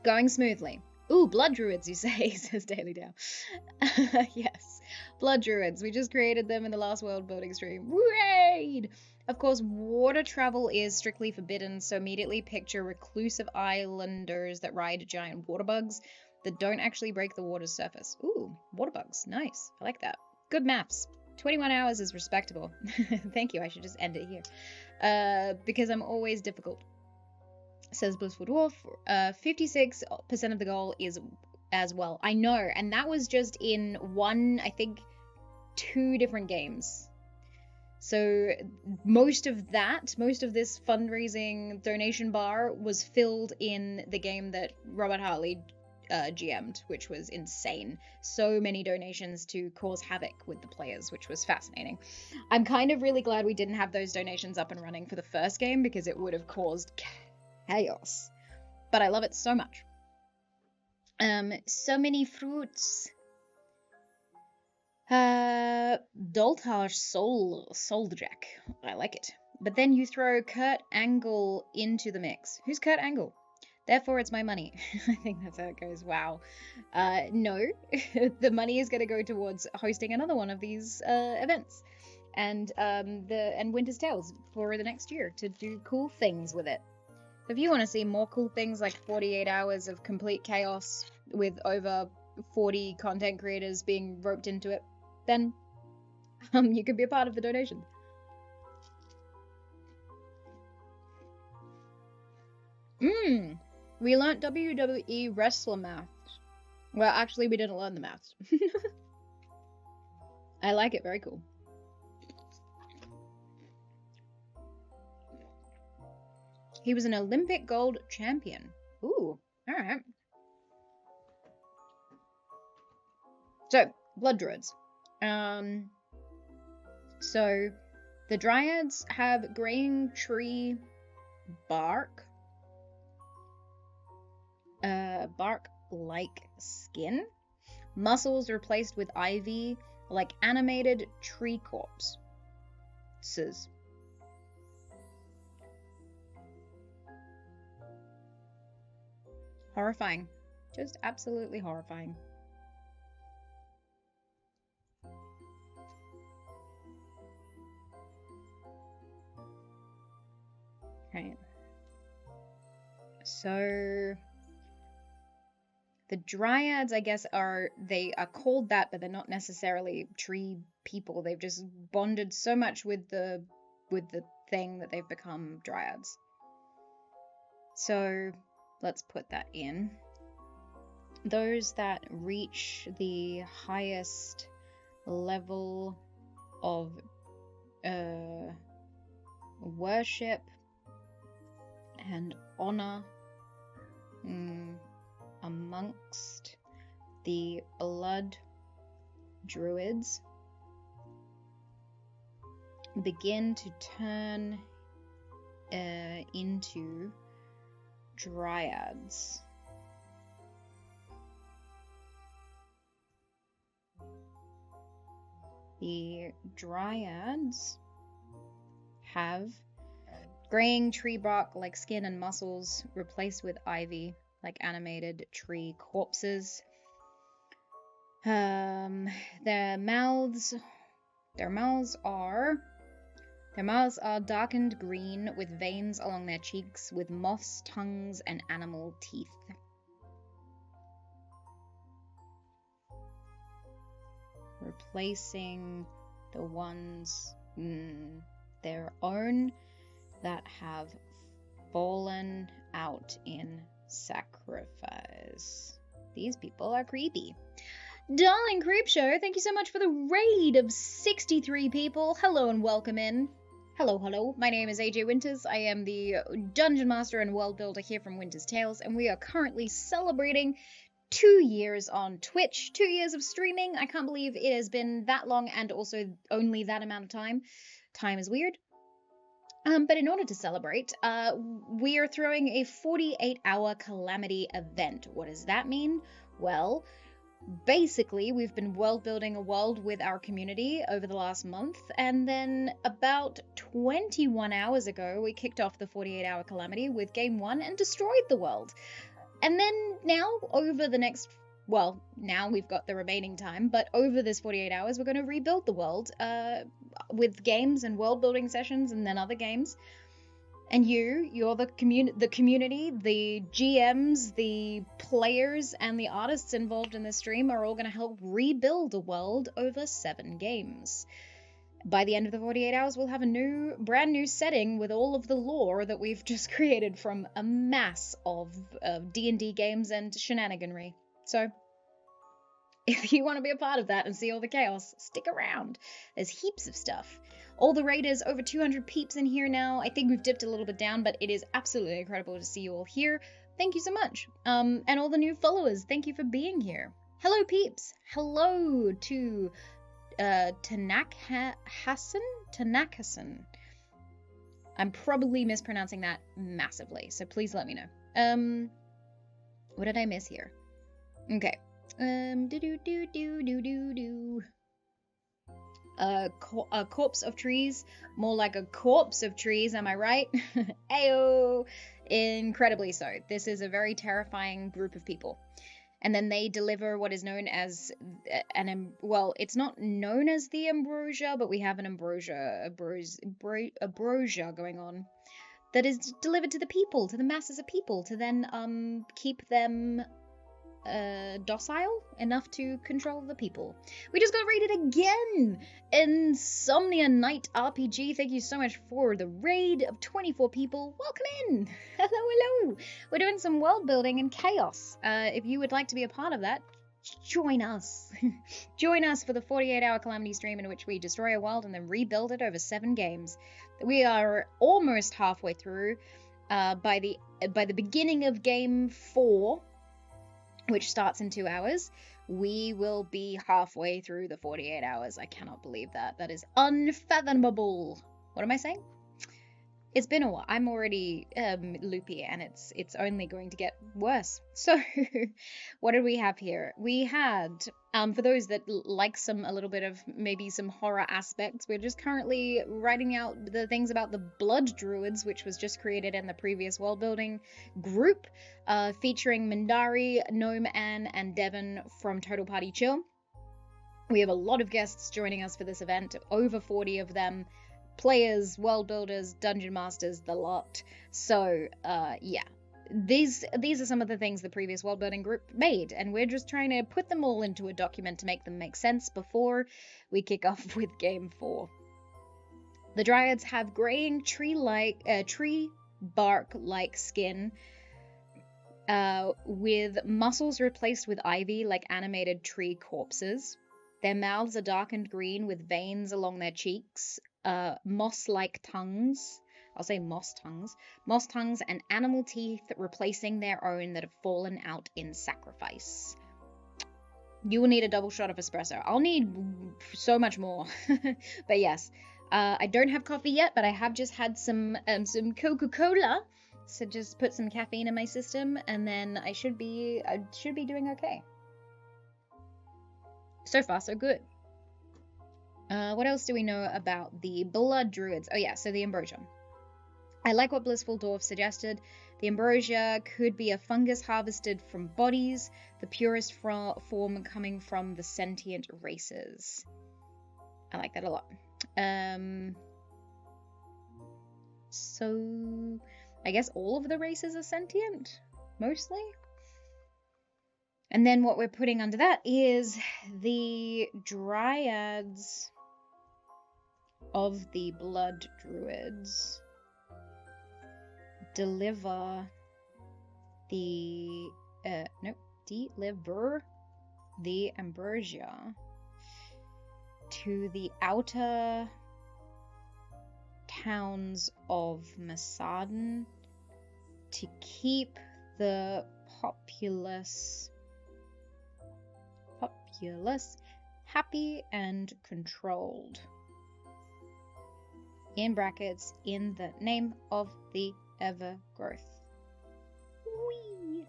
Going smoothly. Ooh, Blood Druids, you say, says Daily Dale. Yes, Blood Druids. We just created them in the last Worldbuilding stream. Raid! Of course, water travel is strictly forbidden, so immediately picture reclusive islanders that ride giant water bugs that don't actually break the water's surface. Ooh, water bugs. Nice. I like that. Good maps. 21 hours is respectable. Thank you. I should just end it here. Because I'm always difficult. Says Blissful Dwarf. 56% of the goal is as well. I know. And that was just in one, I think, 2 different games. So most of this fundraising donation bar was filled in the game that Robert Hartley GM'd, which was insane. So many donations to cause havoc with the players, which was fascinating. I'm kind of really glad we didn't have those donations up and running for the first game because it would have caused chaos. But I love it so much. So many fruits. Doltar Soldjack. I like it. But then you throw Kurt Angle into the mix. Who's Kurt Angle? Therefore, it's my money. I think that's how it goes. Wow. No. The money is going to go towards hosting another one of these events. And Winter's Tales for the next year to do cool things with it. So if you want to see more cool things like 48 hours of complete chaos with over 40 content creators being roped into it, then you could be a part of the donation. We learnt WWE wrestler maths. Well, actually, we didn't learn the maths. I like it. Very cool. He was an Olympic gold champion. Ooh, all right. So, blood druids. So, the dryads have graying tree bark. Bark-like skin. Muscles replaced with ivy, like animated tree corpses. Horrifying. Just absolutely horrifying. Right. So the dryads, I guess, are called that, but they're not necessarily tree people. They've just bonded so much with the thing that they've become dryads. So let's put that in. Those that reach the highest level of worship and honor amongst the blood druids begin to turn into dryads. The dryads have graying tree bark like skin and muscles replaced with ivy like animated tree corpses. Their mouths are darkened green with veins along their cheeks with moths' tongues and animal teeth. Replacing the ones their own that have fallen out in sacrifice. These people are creepy. Darling Creepshow, thank you so much for the raid of 63 people. Hello and welcome in. Hello. My name is AJ Winters. I am the Dungeon Master and World Builder here from Winter's Tales, and we are currently celebrating 2 years on Twitch, 2 years of streaming. I can't believe it has been that long and also only that amount of time. Time is weird. But in order to celebrate, we are throwing a 48-hour Calamity event. What does that mean? Well, basically, we've been world building a world with our community over the last month, and then about 21 hours ago, we kicked off the 48-hour Calamity with Game 1 and destroyed the world. And then now, over the next, well, now we've got the remaining time, but over this 48 hours, we're going to rebuild the world with games and world building sessions and then other games. And you're the community, the GMs, the players, and the artists involved in this stream are all going to help rebuild a world over 7 games. By the end of the 48 hours, we'll have a brand new setting with all of the lore that we've just created from a mass of D&D games and shenaniganry. So, if you want to be a part of that and see all the chaos, stick around. There's heaps of stuff. All the raiders, over 200 peeps in here now. I think we've dipped a little bit down, but it is absolutely incredible to see you all here. Thank you so much. And all the new followers, thank you for being here. Hello, peeps. Hello to Tanakasan. I'm probably mispronouncing that massively, so please let me know. What did I miss here? Okay. A corpse of trees, more like a corpse of trees, am I right? Ayo! Incredibly so. This is a very terrifying group of people. And then they deliver what is known as well, it's not known as the ambrosia, but we have an ambrosia going on that is delivered to the people, to the masses of people, to then keep them docile enough to control the people. We just got raided again! Insomnia Night RPG, thank you so much for the raid of 24 people. Welcome in! Hello! We're doing some world building and chaos. If you would like to be a part of that, join us. Join us for the 48-hour Calamity stream in which we destroy a world and then rebuild it over 7 games. We are almost halfway through. By the beginning of Game 4, which starts in 2 hours, we will be halfway through the 48 hours. I cannot believe that. That is unfathomable. What am I saying? It's been a while. I'm already loopy, and it's only going to get worse. So, what did we have here? We had, for those that like a little bit of maybe some horror aspects, we're just currently writing out the things about the Blood Druids, which was just created in the previous world building group, featuring Mindari, GnomeAnne, and Devon from Total Party Chill. We have a lot of guests joining us for this event, over 40 of them. Players, world builders, dungeon masters, the lot. So, yeah. These are some of the things the previous world building group made, and we're just trying to put them all into a document to make them make sense before we kick off with Game 4. The Dryads have graying tree bark-like skin, with muscles replaced with ivy like animated tree corpses. Their mouths are darkened green with veins along their cheeks, moss-like tongues. I'll say moss tongues and animal teeth replacing their own that have fallen out in sacrifice. You will need a double shot of espresso. I'll need so much more. But yes, I don't have coffee yet, but I have just had some Coca-Cola. So just put some caffeine in my system, and then I should be doing okay. So far, so good. What else do we know about the Blood Druids? Oh yeah, so the ambrosia. I like what Blissful Dwarf suggested. The ambrosia could be a fungus harvested from bodies, the purest form coming from the sentient races. I like that a lot. So I guess all of the races are sentient, mostly. And then what we're putting under that is the Dryads of the Blood Druids deliver the ambrosia to the outer towns of Masadan to keep the populace happy and controlled. In brackets, in the name of the Evergrowth. Whee!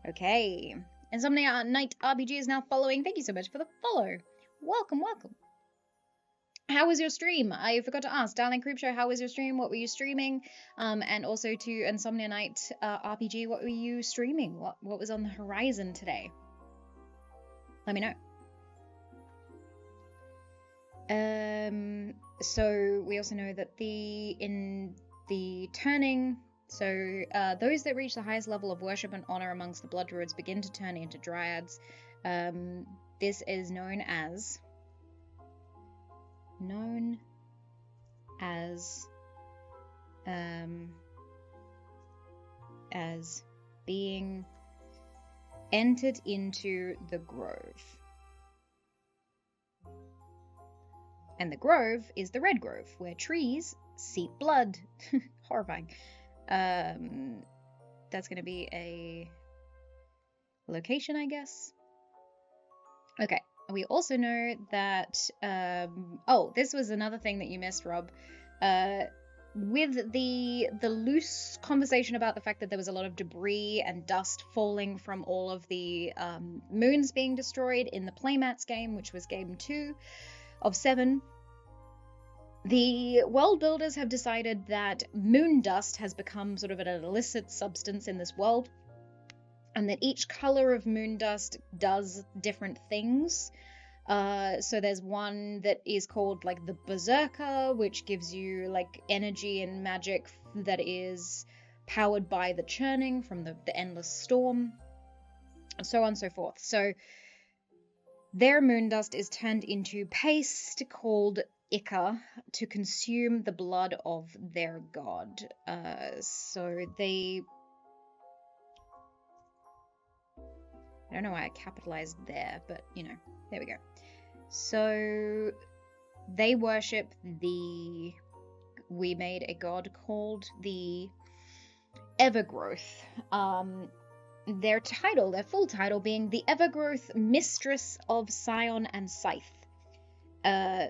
Okay. Insomnia Night RPG is now following. Thank you so much for the follow. Welcome, welcome. How was your stream? I forgot to ask. Darling Creepshow, how was your stream? What were you streaming? And also to Insomnia Night RPG, what were you streaming? What was on the horizon today? Let me know. So we also know that in the turning, so those that reach the highest level of worship and honor amongst the Blood Druids begin to turn into Dryads. This is known as being entered into the Grove. And the Grove is the Red Grove, where trees seep blood. Horrifying. That's going to be a location, I guess. Okay. We also know that... this was another thing that you missed, Rob. With the loose conversation about the fact that there was a lot of debris and dust falling from all of the moons being destroyed in the Playmats game, which was game 2 of 7, the world builders have decided that moon dust has become sort of an illicit substance in this world, and that each color of moon dust does different things. So there's one that is called like the Berserker, which gives you like energy and magic that is powered by the churning from the endless storm, and so on and so forth. So their moon dust is turned into paste called Ica to consume the blood of their god. So they... I don't know why I capitalized there, but, you know, there we go. So they worship we made a god called the Evergrowth. their full title being the Evergrowth Mistress of Scion and Scythe.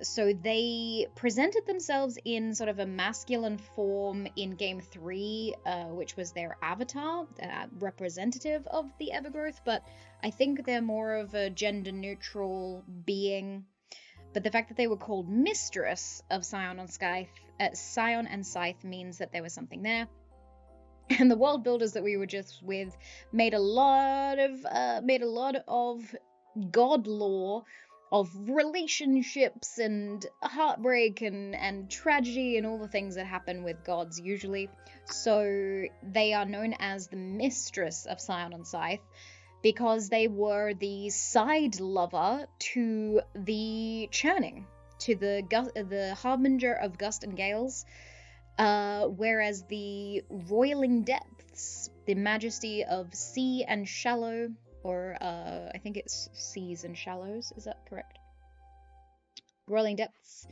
So they presented themselves in sort of a masculine form in Game 3, which was their avatar, representative of the Evergrowth, but I think they're more of a gender-neutral being. But the fact that they were called Mistress of Scion and Scythe means that there was something there. And the world builders that we were just with made a lot of god lore of relationships and heartbreak and tragedy and all the things that happen with gods usually. So they are known as the Mistress of Scion and Scythe because they were the side lover to the Churning, to the Harbinger of Gust and Gales, whereas the Roiling Depths, the Majesty of Sea and Shallow, or I think it's Seas and Shallows, is that correct? Roiling Depths.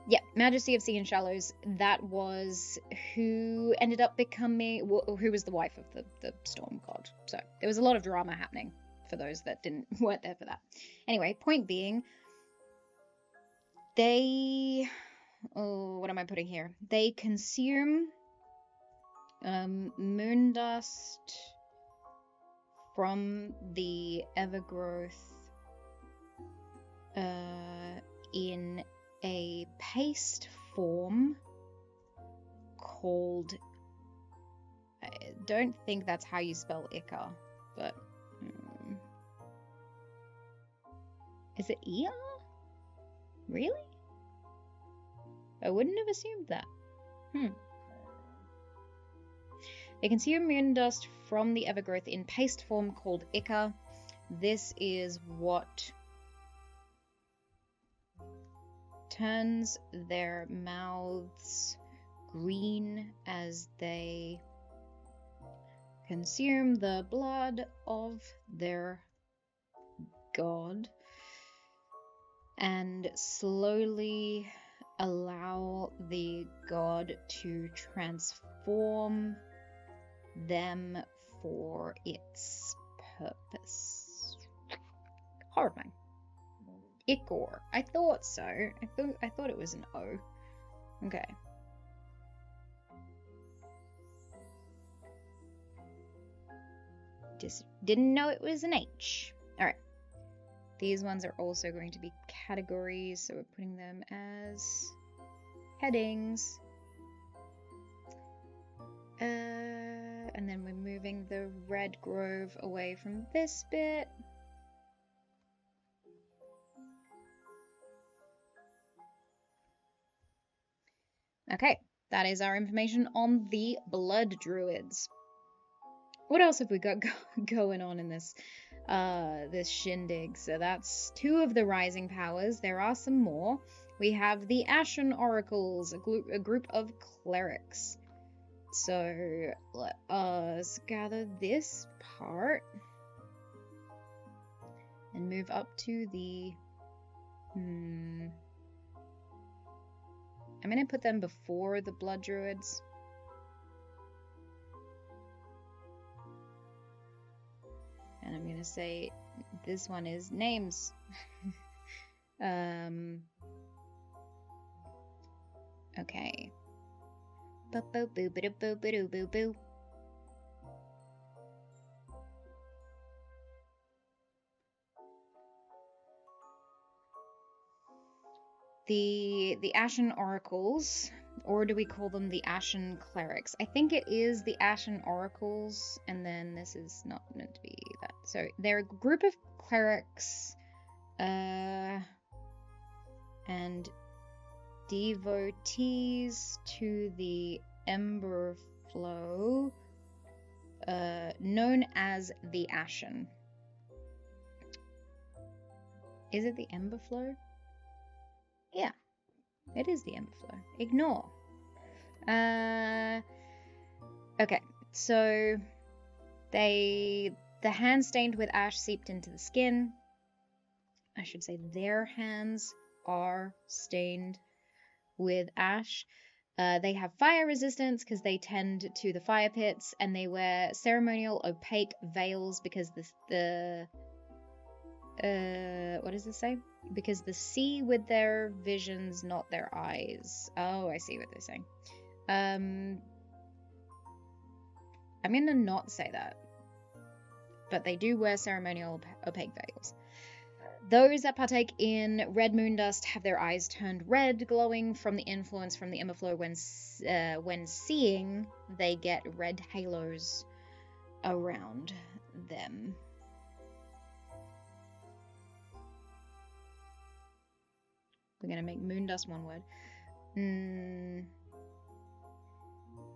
Yeah, Majesty of Sea and Shallows, that was who ended up becoming, who was the wife of the Storm God. So there was a lot of drama happening for those that weren't there for that. Anyway, point being, what am I putting here? They consume moon dust from the Evergrowth in a paste form called, I don't think that's how you spell Ica, but is it Ia? Really? I wouldn't have assumed that. They consume moon dust from the Evergrowth in paste form called Ica. This is what turns their mouths green as they consume the blood of their god and slowly allow the god to transform them for its purpose. Horrifying. Ichor. I thought so. I thought it was an O. Okay. Just didn't know it was an H. Alright. These ones are also going to be categories, so we're putting them as headings. And then we're moving the red grove away from this bit. Okay, that is our information on the Blood Druids. What else have we got going on in this this shindig? So that's 2 of the rising powers. There are some more. We have the Ashen Oracles, a group of clerics. So let us gather this part and move up to the I'm gonna put them before the Blood Druids. And I'm gonna say this one is names. Okay. Boo-boo-boo-boo-boo-boo-boo-boo. The Ashen Oracles, or do we call them the Ashen Clerics? I think it is the Ashen Oracles, and then this is not meant to be that. So they're a group of clerics, and devotees to the Ember Flow, known as the Ashen. Is it the Ember Flow? Yeah, it is the Ember Flow. Ignore. Okay, so the hands stained with ash seeped into the skin. I should say their hands are stained with ash. They have fire resistance because they tend to the fire pits, and they wear ceremonial opaque veils because what does it say? Because the see with their visions, not their eyes. Oh, I see what they're saying. I'm gonna not say that. But they do wear ceremonial opaque veils. Those that partake in red moon dust have their eyes turned red, glowing from the influence from the Emberflow. When seeing, they get red halos around them. We're going to make moon dust one word.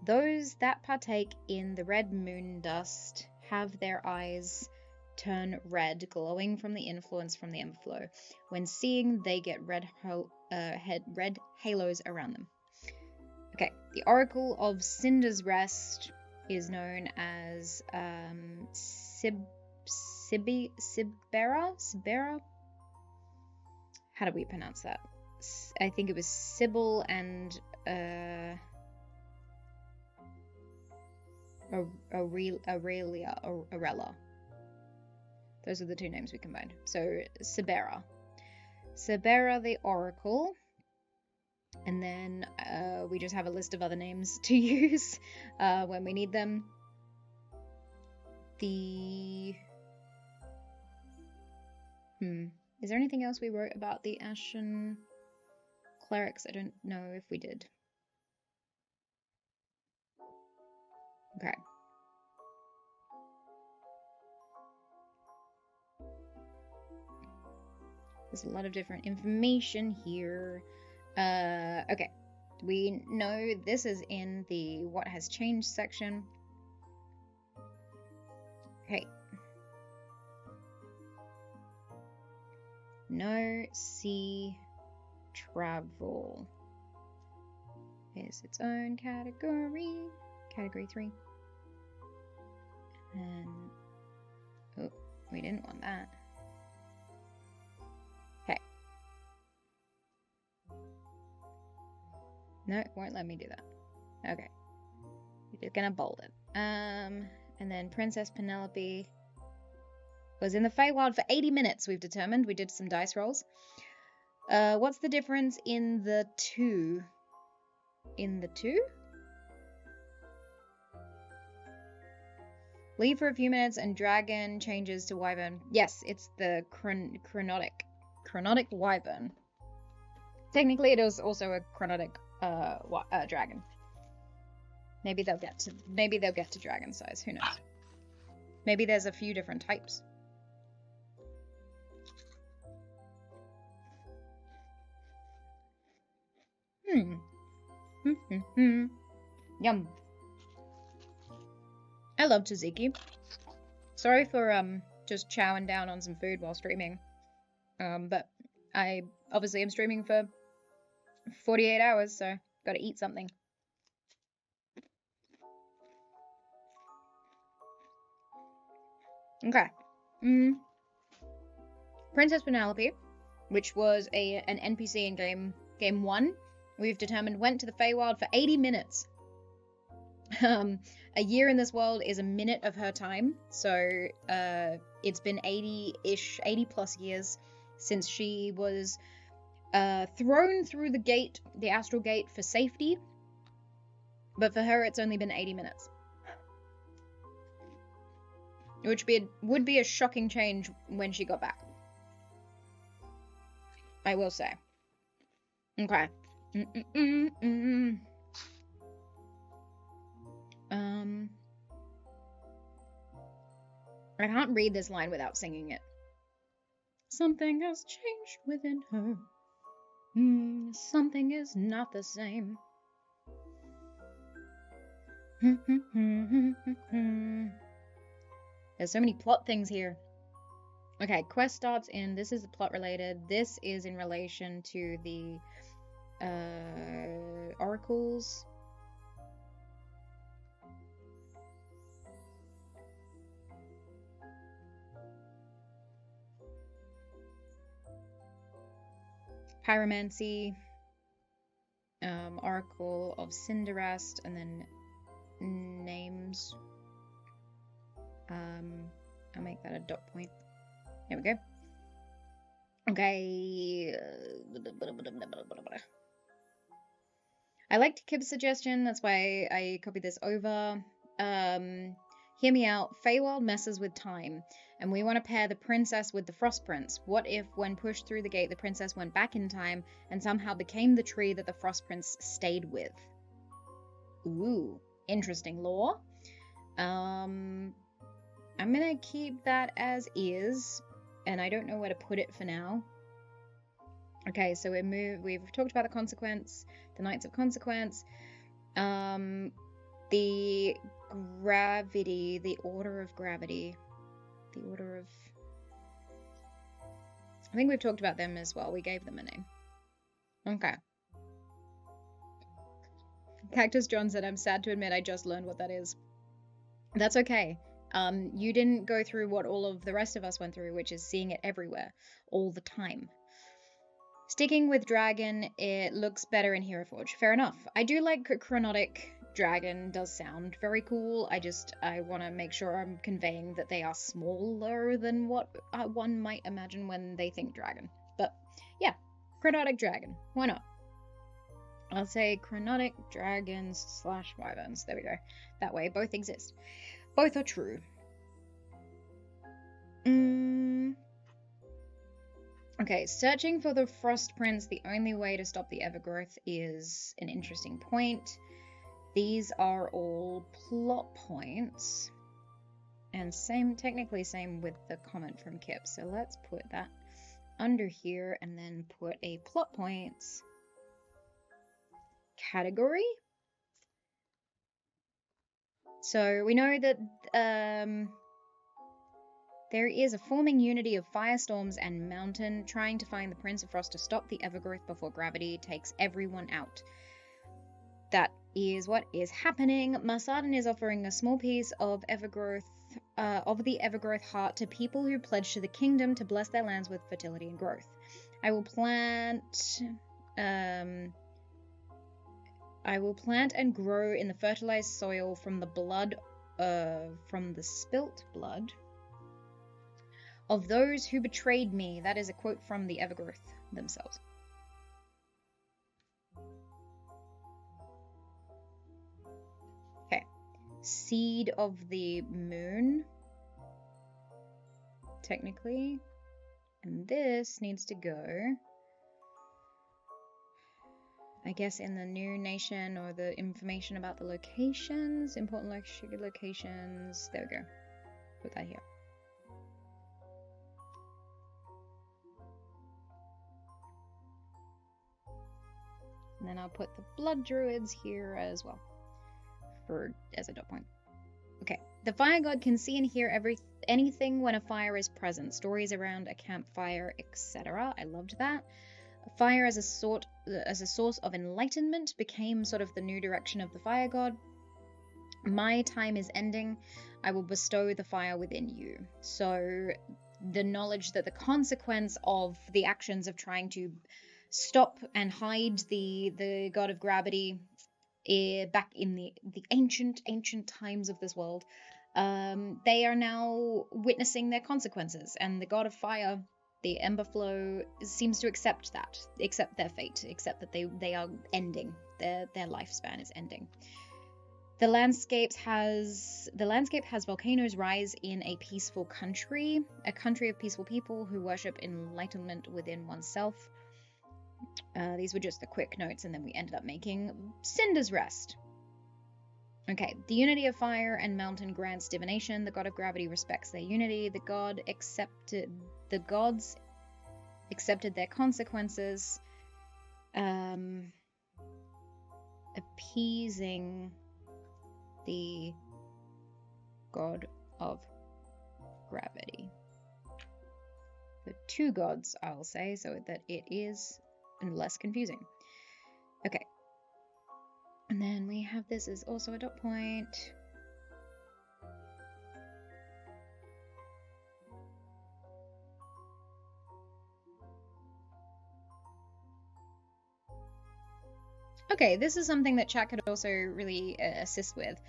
Those that partake in the red moon dust have their eyes turn red, glowing from the influence from the Emberflow. When seeing, they get red halos around them. Okay, the Oracle of Cinder's Rest is known as Sibera? How do we pronounce that? I think it was Sybil and Arella. Those are the two names we combined. So Sibera the Oracle, and then we just have a list of other names to use when we need them. Is there anything else we wrote about the Ashen Clerics? I don't know if we did. Okay. There's a lot of different information here. Okay. We know this is in the what has changed section. Okay. No sea travel is its own category. Category 3. And oh, we didn't want that. Okay. No, it won't let me do that. Okay. We're just gonna bold it. And then Princess Penelope was in the Feywild for 80 minutes, we've determined. We did some dice rolls. What's the difference in the two? In the two? Leave for a few minutes and dragon changes to wyvern. Yes, it's the chronotic wyvern. Technically, it is also a chronotic dragon. Maybe they'll get to dragon size. Who knows? Maybe there's a few different types. Yum. I love tzatziki. Sorry for just chowing down on some food while streaming. But I obviously am streaming for 48 hours, so gotta eat something. Okay. Princess Penelope, which was an NPC in game 1, we've determined went to the Feywild for 80 minutes. A year in this world is a minute of her time, so it's been 80 plus years since she was thrown through the gate, the astral gate, for safety. But for her, it's only been 80 minutes. Which would be a shocking change when she got back. I will say. Okay. I can't read this line without singing it. Something has changed within her. Something is not the same. There's so many plot things here. Okay, quest starts in, this is plot related. This is in relation to the oracles. Pyromancy, Oracle of Cinderest, and then names. I'll make that a dot point. There we go. Okay. I liked Kib's suggestion, that's why I copied this over. Hear me out. Feywild messes with time, and we want to pair the princess with the Frost Prince. What if, when pushed through the gate, the princess went back in time and somehow became the tree that the Frost Prince stayed with? Ooh, interesting lore. I'm gonna keep that as is, and I don't know where to put it for now. Okay, so we've talked about the consequence, the Knights of Consequence, the gravity, the Order of Gravity, the Order of... I think we've talked about them as well. We gave them a name. Okay. Cactus John said, I'm sad to admit I just learned what that is. That's okay. You didn't go through what all of the rest of us went through, which is seeing it everywhere, all the time. Sticking with dragon, it looks better in Hero Forge. Fair enough. I do like chronotic dragon, does sound very cool. I want to make sure I'm conveying that they are smaller than what one might imagine when they think dragon. But yeah, chronotic dragon. Why not? I'll say chronotic dragons / wyverns. There we go. That way, both exist. Both are true. Okay, searching for the Frost Prince, the only way to stop the Evergrowth is an interesting point. These are all plot points. And technically same with the comment from Kip. So let's put that under here and then put a plot points category. So we know that there is a forming unity of firestorms and mountain, trying to find the Prince of Frost to stop the Evergrowth before gravity takes everyone out. That is what is happening. Marsaden is offering a small piece of Evergrowth, of the Evergrowth heart to people who pledge to the kingdom to bless their lands with fertility and growth. I will plant and grow in the fertilized soil from the blood, from the spilt blood of those who betrayed me. That is a quote from the Evergrowth themselves. Okay. Seed of the moon, technically. And this needs to go, I guess, in the new nation, or the information about the locations, important locations. There we go. Put that here. And then I'll put the blood druids here as well, as a dot point. Okay. The fire god can see and hear anything when a fire is present. Stories around a campfire, etc. I loved that. Fire as a source of enlightenment became sort of the new direction of the fire god. My time is ending. I will bestow the fire within you. So the knowledge that the consequence of the actions of trying to stop and hide the god of gravity back in the ancient times of this world, they are now witnessing their consequences, and the god of fire, the Emberflow, seems to accept their fate, accept that they are ending, their lifespan is ending. The landscape has volcanoes rise in a peaceful country, a country of peaceful people who worship enlightenment within oneself. These were just the quick notes, and then we ended up making Cinder's Rest. Okay, the unity of fire and mountain grants divination. The god of gravity respects their unity. The gods accepted their consequences, appeasing the god of gravity. The two gods, I'll say, so that it is less confusing. Okay. And then we have this as also a dot point. Okay, this is something that chat could also really assist with.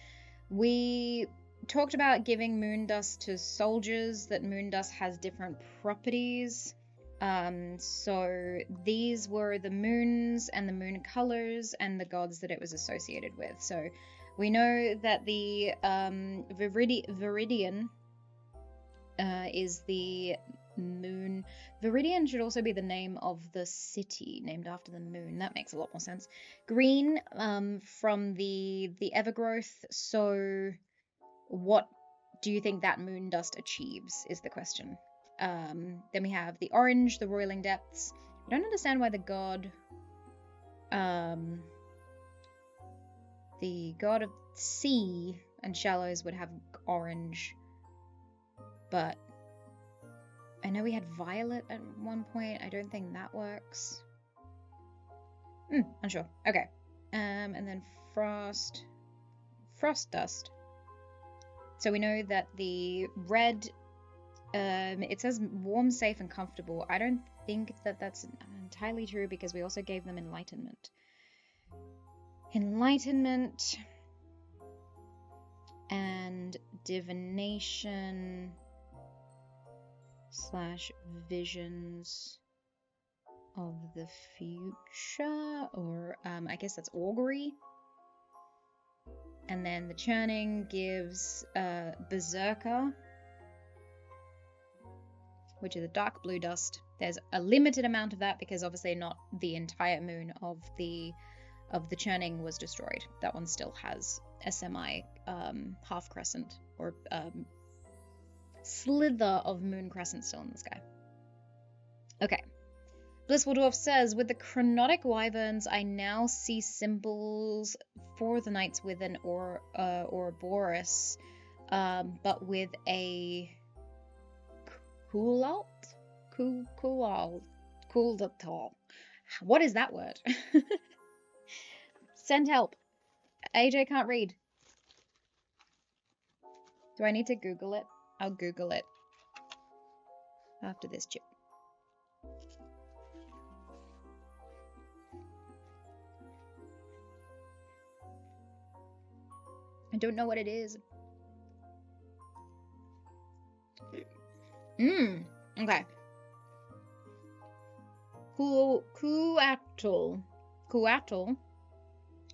We talked about giving moon dust to soldiers, that moon dust has different properties. So these were the moons and the moon colors and the gods that it was associated with. So we know that the Viridian is the moon. Viridian should also be the name of the city named after the moon. That makes a lot more sense. Green from the Evergrowth. So what do you think that moon dust achieves is the question. Then we have the orange, the roiling depths. I don't understand why the god of sea and shallows would have orange, but I know we had violet at one point. I don't think that works. Unsure. Okay. And then frost dust. So we know that the red, it says warm, safe, and comfortable. I don't think that that's entirely true because we also gave them enlightenment. Enlightenment and divination / visions of the future, or I guess that's augury. And then the churning gives berserker, which is a dark blue dust. There's a limited amount of that because obviously not the entire moon of the churning was destroyed. That one still has a semi half crescent or slither of moon crescent still in the sky. Okay. Blissful Dwarf says, with the chronotic wyverns, I now see symbols for the knights with an Ouroboros, but with a cool. What is that word? Send help. AJ can't read. Do I need to Google it? I'll Google it after this chip. I don't know what it is. Okay. Kuatl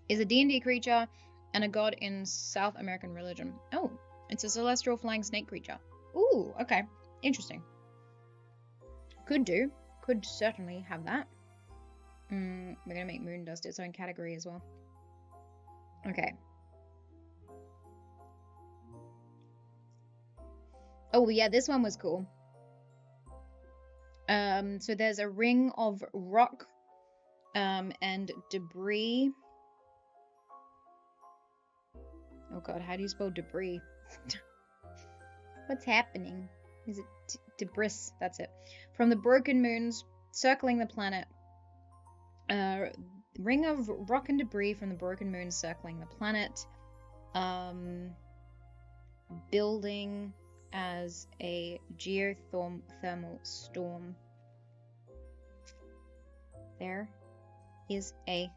is a D&D creature and a god in South American religion. Oh, it's a celestial flying snake creature. Ooh, okay. Interesting. Could certainly have that. We're gonna make moon dust its own category as well. Okay. Oh yeah, this one was cool. So there's a ring of rock and debris. Oh god, how do you spell debris? What's happening? Is it debris? That's it. From the broken moons circling the planet. Ring of rock and debris from the broken moons circling the planet. Building as a geothermal storm. There is a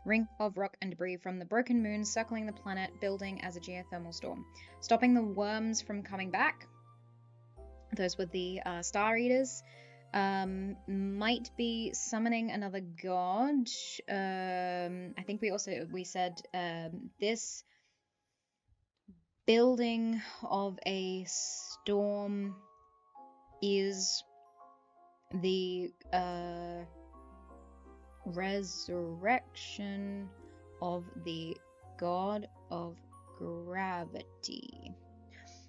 ring of rock and debris from the broken moon circling the planet, building as a geothermal storm. Stopping the worms from coming back. Those were the Star Eaters. Might be summoning another god. I think we said this building of a storm is the resurrection of the god of gravity.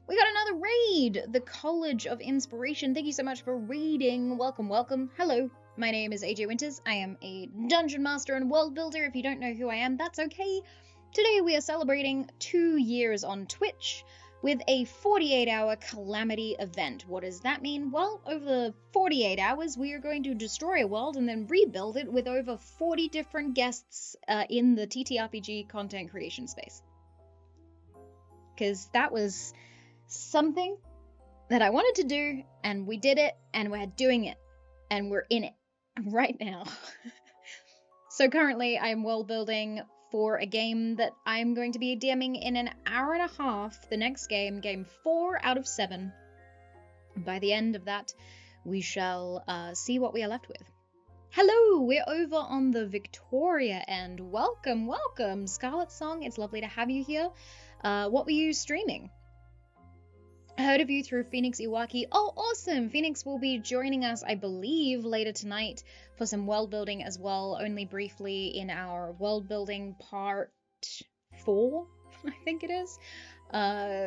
We got another raid! The College of Inspiration. Thank you so much for reading. Welcome, welcome. Hello, my name is AJ Winters. I am a dungeon master and world builder. If you don't know who I am, that's okay. Today we are celebrating 2 years on Twitch with a 48-hour Calamity event. What does that mean? Well, over the 48 hours, we are going to destroy a world and then rebuild it with over 40 different guests in the TTRPG content creation space. Because that was something that I wanted to do, and we did it, and we're doing it, and we're in it right now. So currently I'm world building for a game that I'm going to be DMing in an hour and a half. The next game, game 4 out of 7. By the end of that, we shall see what we are left with. Hello, we're over on the Victoria end. Welcome, welcome, Scarlet Song. It's lovely to have you here. What were you streaming? I heard of you through Phoenix Iwaki. Oh, awesome! Phoenix will be joining us, I believe, later tonight for some world building as well, only briefly in our world building part 4, I think it is,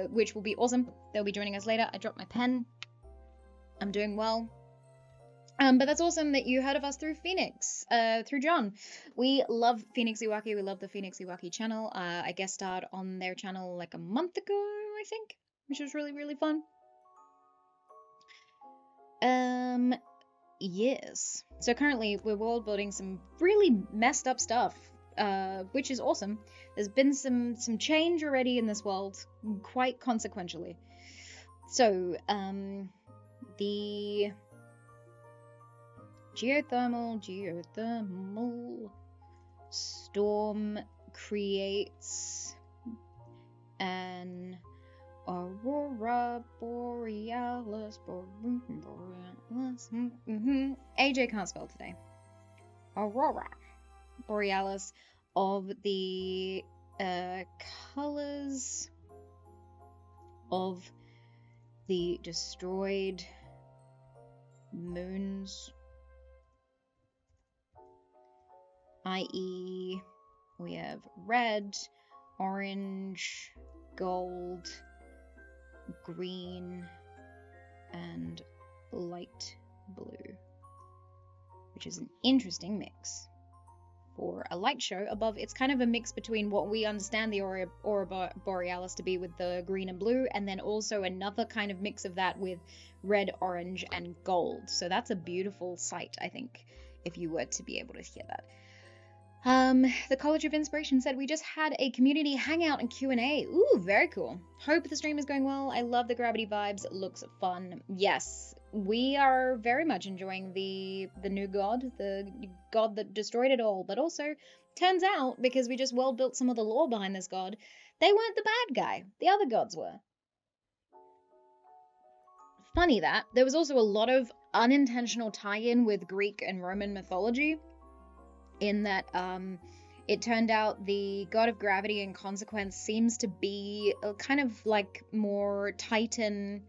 which will be awesome. They'll be joining us later. I dropped my pen. I'm doing well. But that's awesome that you heard of us through Phoenix, through John. We love Phoenix Iwaki. We love the Phoenix Iwaki channel. I guest starred on their channel like a month ago, I think, which was really, really fun. Yes. So currently we're world building some really messed up stuff, which is awesome. There's been some change already in this world, quite consequentially. So, the geothermal storm creates an aurora borealis. AJ can't spell today. Aurora borealis of the colors of the destroyed moons, i.e. we have red, orange, gold, green, and light blue, which is an interesting mix for a light show above. It's kind of a mix between what we understand the Aurora Borealis to be with the green and blue, and then also another kind of mix of that with red, orange, and gold. So that's a beautiful sight, I think, if you were to be able to hear that. The College of Inspiration said we just had a community hangout and Q&A. Ooh, very cool. Hope the stream is going well. I love the gravity vibes. It looks fun. Yes, we are very much enjoying the new god, the god that destroyed it all. But also, turns out, because we just well built some of the lore behind this god, they weren't the bad guy. The other gods were. Funny that. There was also a lot of unintentional tie-in with Greek and Roman mythology, in that it turned out the god of gravity and consequence seems to be a kind of like more Titan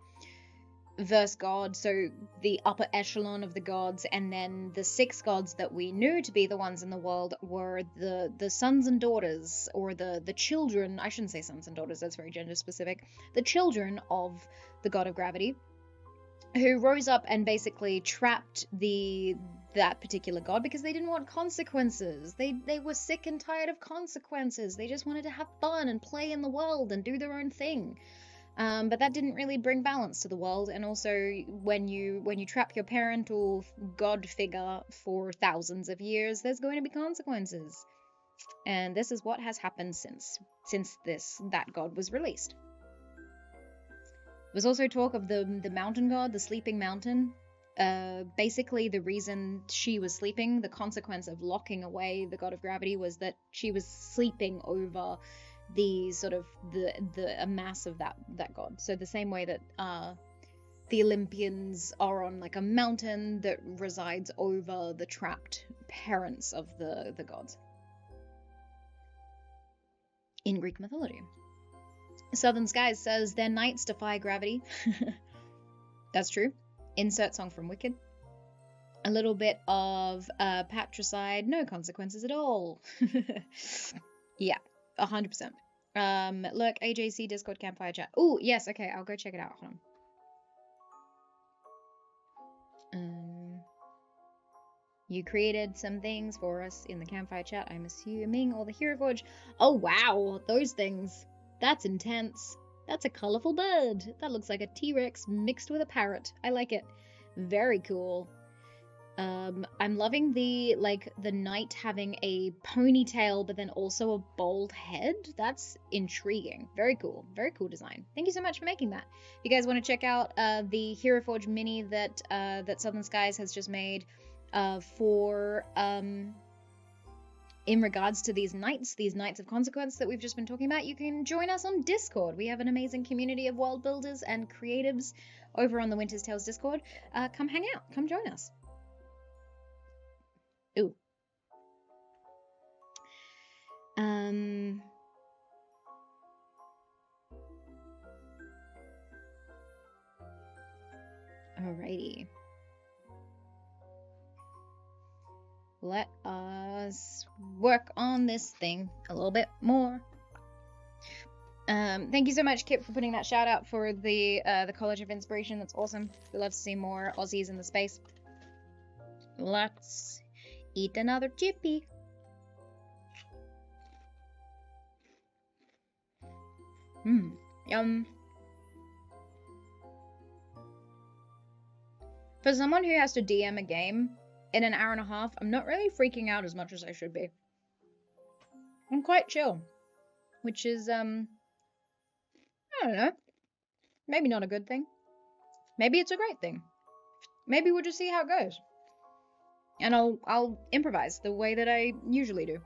verse god, so the upper echelon of the gods, and then the 6 gods that we knew to be the ones in the world were the sons and daughters, or the children. I shouldn't say sons and daughters, that's very gender specific. The children of the god of gravity, who rose up and basically trapped that particular god because they didn't want consequences. They were sick and tired of consequences. They just wanted to have fun and play in the world and do their own thing. But that didn't really bring balance to the world. And also, when you trap your parental god figure for thousands of years, there's going to be consequences. And this is what has happened since that god was released. There was also talk of the mountain god, the sleeping mountain. Basically, the reason she was sleeping, the consequence of locking away the god of gravity, was that she was sleeping over the sort of the mass of that god. So the same way that the Olympians are on like a mountain that resides over the trapped parents of the gods in Greek mythology. Southern Skies says their knights defy gravity. That's true. Insert song from Wicked. A little bit of patricide, no consequences at all. Yeah, 100%. Look, AJC Discord campfire chat. Oh, yes, okay, I'll go check it out. Hold on. You created some things for us in the campfire chat, I'm assuming, or the Hero Forge. Oh, wow, those things. That's intense. That's a colorful bird. That looks like a T-Rex mixed with a parrot. I like it. Very cool. I'm loving the knight having a ponytail, but then also a bald head. That's intriguing. Very cool. Very cool design. Thank you so much for making that. If you guys want to check out the Hero Forge mini that Southern Skies has just made for in regards to these nights of consequence that we've just been talking about, you can join us on Discord. We have an amazing community of world builders and creatives over on the Winter's Tales Discord. Come hang out. Come join us. Ooh. Alrighty. Let us work on this thing a little bit more. Thank you so much, Kip, for putting that shout out for the College of Inspiration. That's awesome. We love to see more Aussies in the space. Let's eat another chippy. Yum. For someone who has to DM a game in an hour and a half, I'm not really freaking out as much as I should be. I'm quite chill, which is, I don't know, maybe not a good thing. Maybe it's a great thing. Maybe we'll just see how it goes. And I'll improvise the way that I usually do.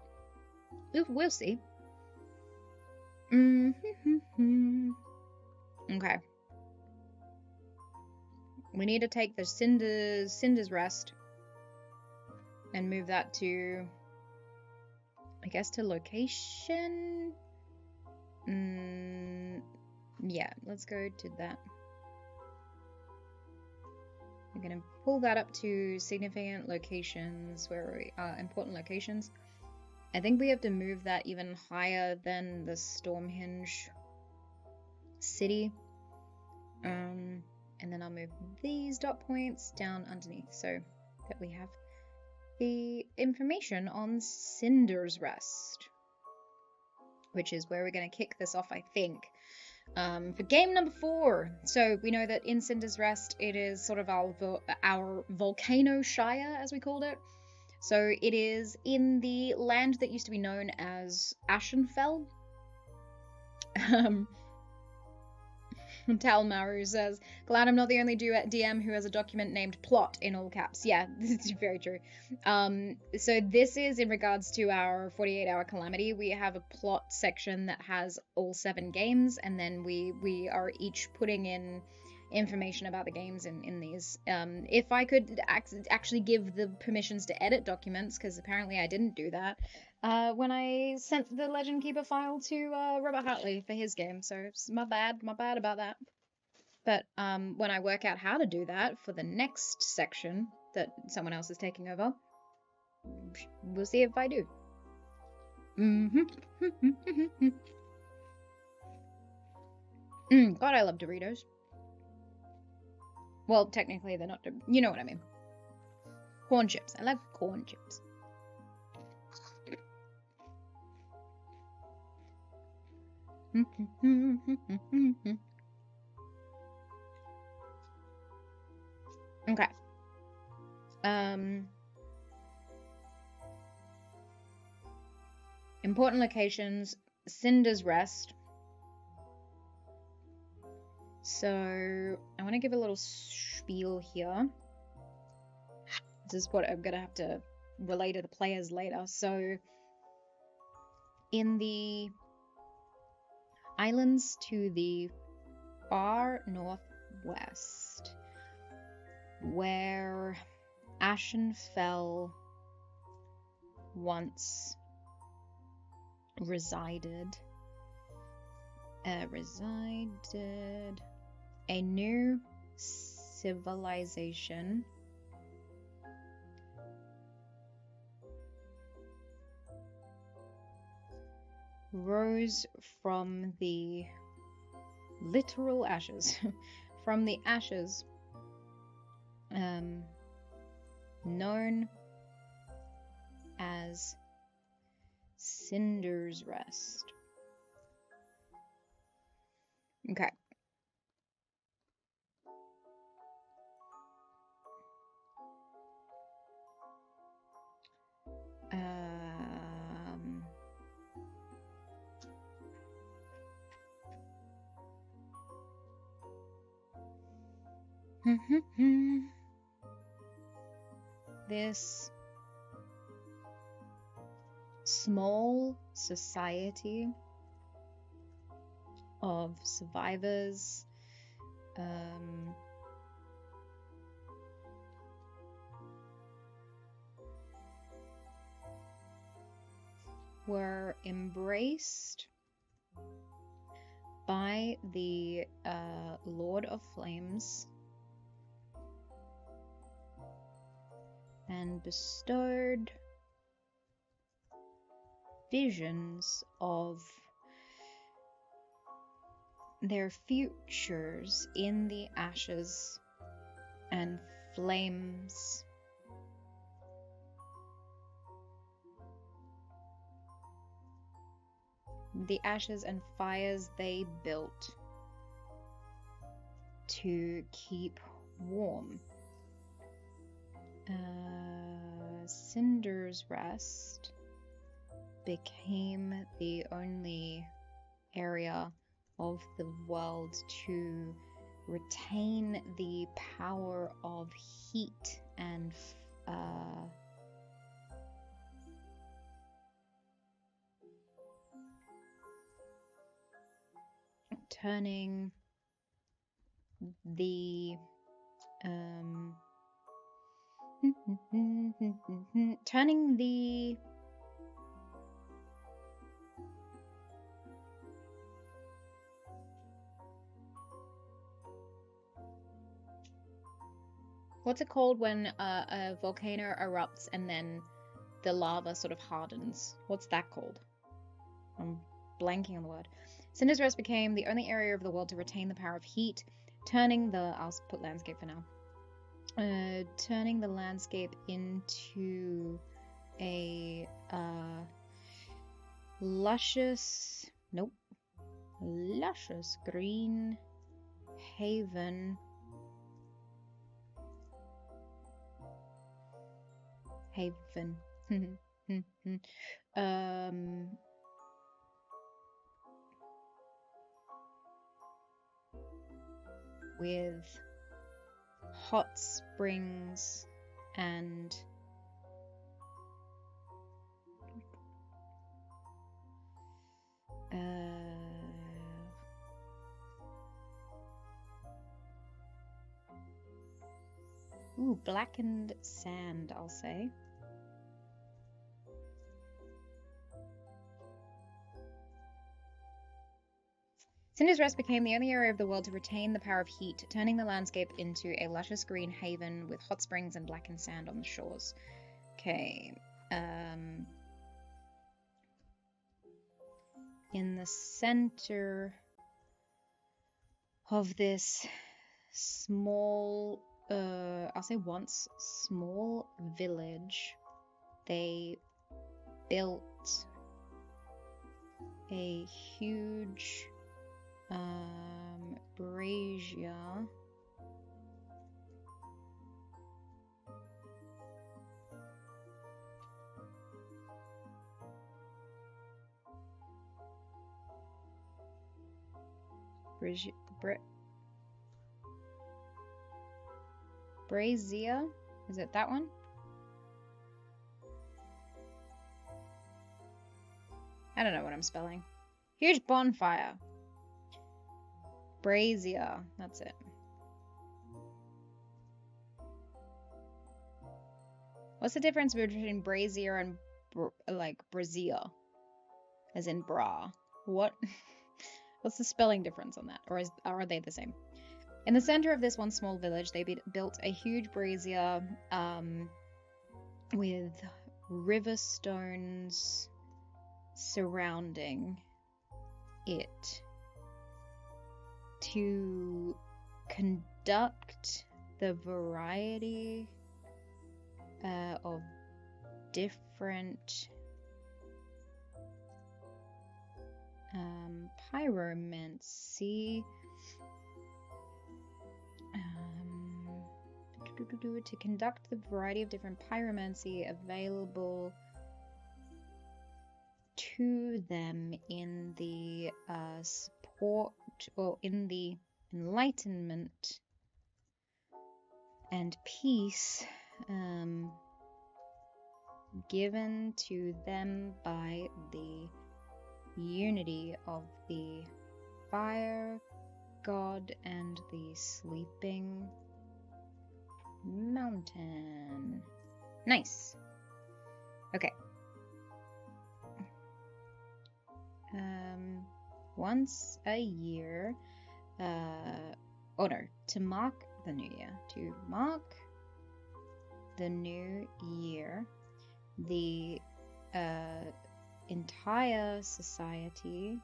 We'll see. Okay. We need to take the Cinder's Rest and move that to, I guess, to location. Yeah, let's go to that. We're gonna pull that up to significant locations. Where are we? Important locations. I think we have to move that even higher than the Stormhinge city. And then I'll move these dot points down underneath so that we have the information on Cinder's Rest, which is where we're going to kick this off, I think, for game number 4. So we know that in Cinder's Rest, it is sort of our Volcano Shire, as we called it. So it is in the land that used to be known as Ashenfell. Talmaru says, glad I'm not the only DM who has a document named plot in all caps. Yeah, this is very true. So this is in regards to our 48-hour calamity. We have a plot section that has all 7 games, and then we are each putting in information about the games in these. If I could actually give the permissions to edit documents, because apparently I didn't do that when I sent the Legend Keeper file to Robert Hartley for his game, so it's my bad about that. But when I work out how to do that for the next section that someone else is taking over, we'll see if I do. God, I love Doritos. Well, technically they're not, you know what I mean. Corn chips. I love corn chips. Okay. Important locations, Cinder's Rest. So I want to give a little spiel here. This is what I'm gonna have to relay to the players later. So in the islands to the far northwest, where Ashenfell once resided, a new civilization rose from the literal ashes, from the ashes, known as Cinder's Rest. Okay. This small society of survivors, were embraced by the Lord of Flames and bestowed visions of their futures in the ashes and flames. The ashes and fires they built to keep warm. Cinder's Rest became the only area of the world to retain the power of heat and turning the turning the what's it called when a volcano erupts and then the lava sort of hardens? What's that called? I'm blanking on the word. Cinder's Rest became the only area of the world to retain the power of heat, turning the... I'll put landscape for now. Turning the landscape into a luscious green haven with hot springs and blackened sand, I'll say. Cinder's Rest became the only area of the world to retain the power of heat, turning the landscape into a luscious green haven with hot springs and blackened sand on the shores. Okay. In the center of this small, I'll say once small village, they built a huge brazier brazier, is it that one? I don't know what I'm spelling. Huge bonfire. Brazier, that's it. What's the difference between brazier and brazier? As in bra. What? What's the spelling difference on that? Or are they the same? In the center of this one small village, they built a huge brazier with river stones surrounding it to conduct the variety of different pyromancy to conduct the variety of different pyromancy available to them in the support or in the enlightenment and peace given to them by the unity of the fire god and the sleeping mountain. Nice. Okay. Once a year, to mark the new year. To mark the new year, the entire society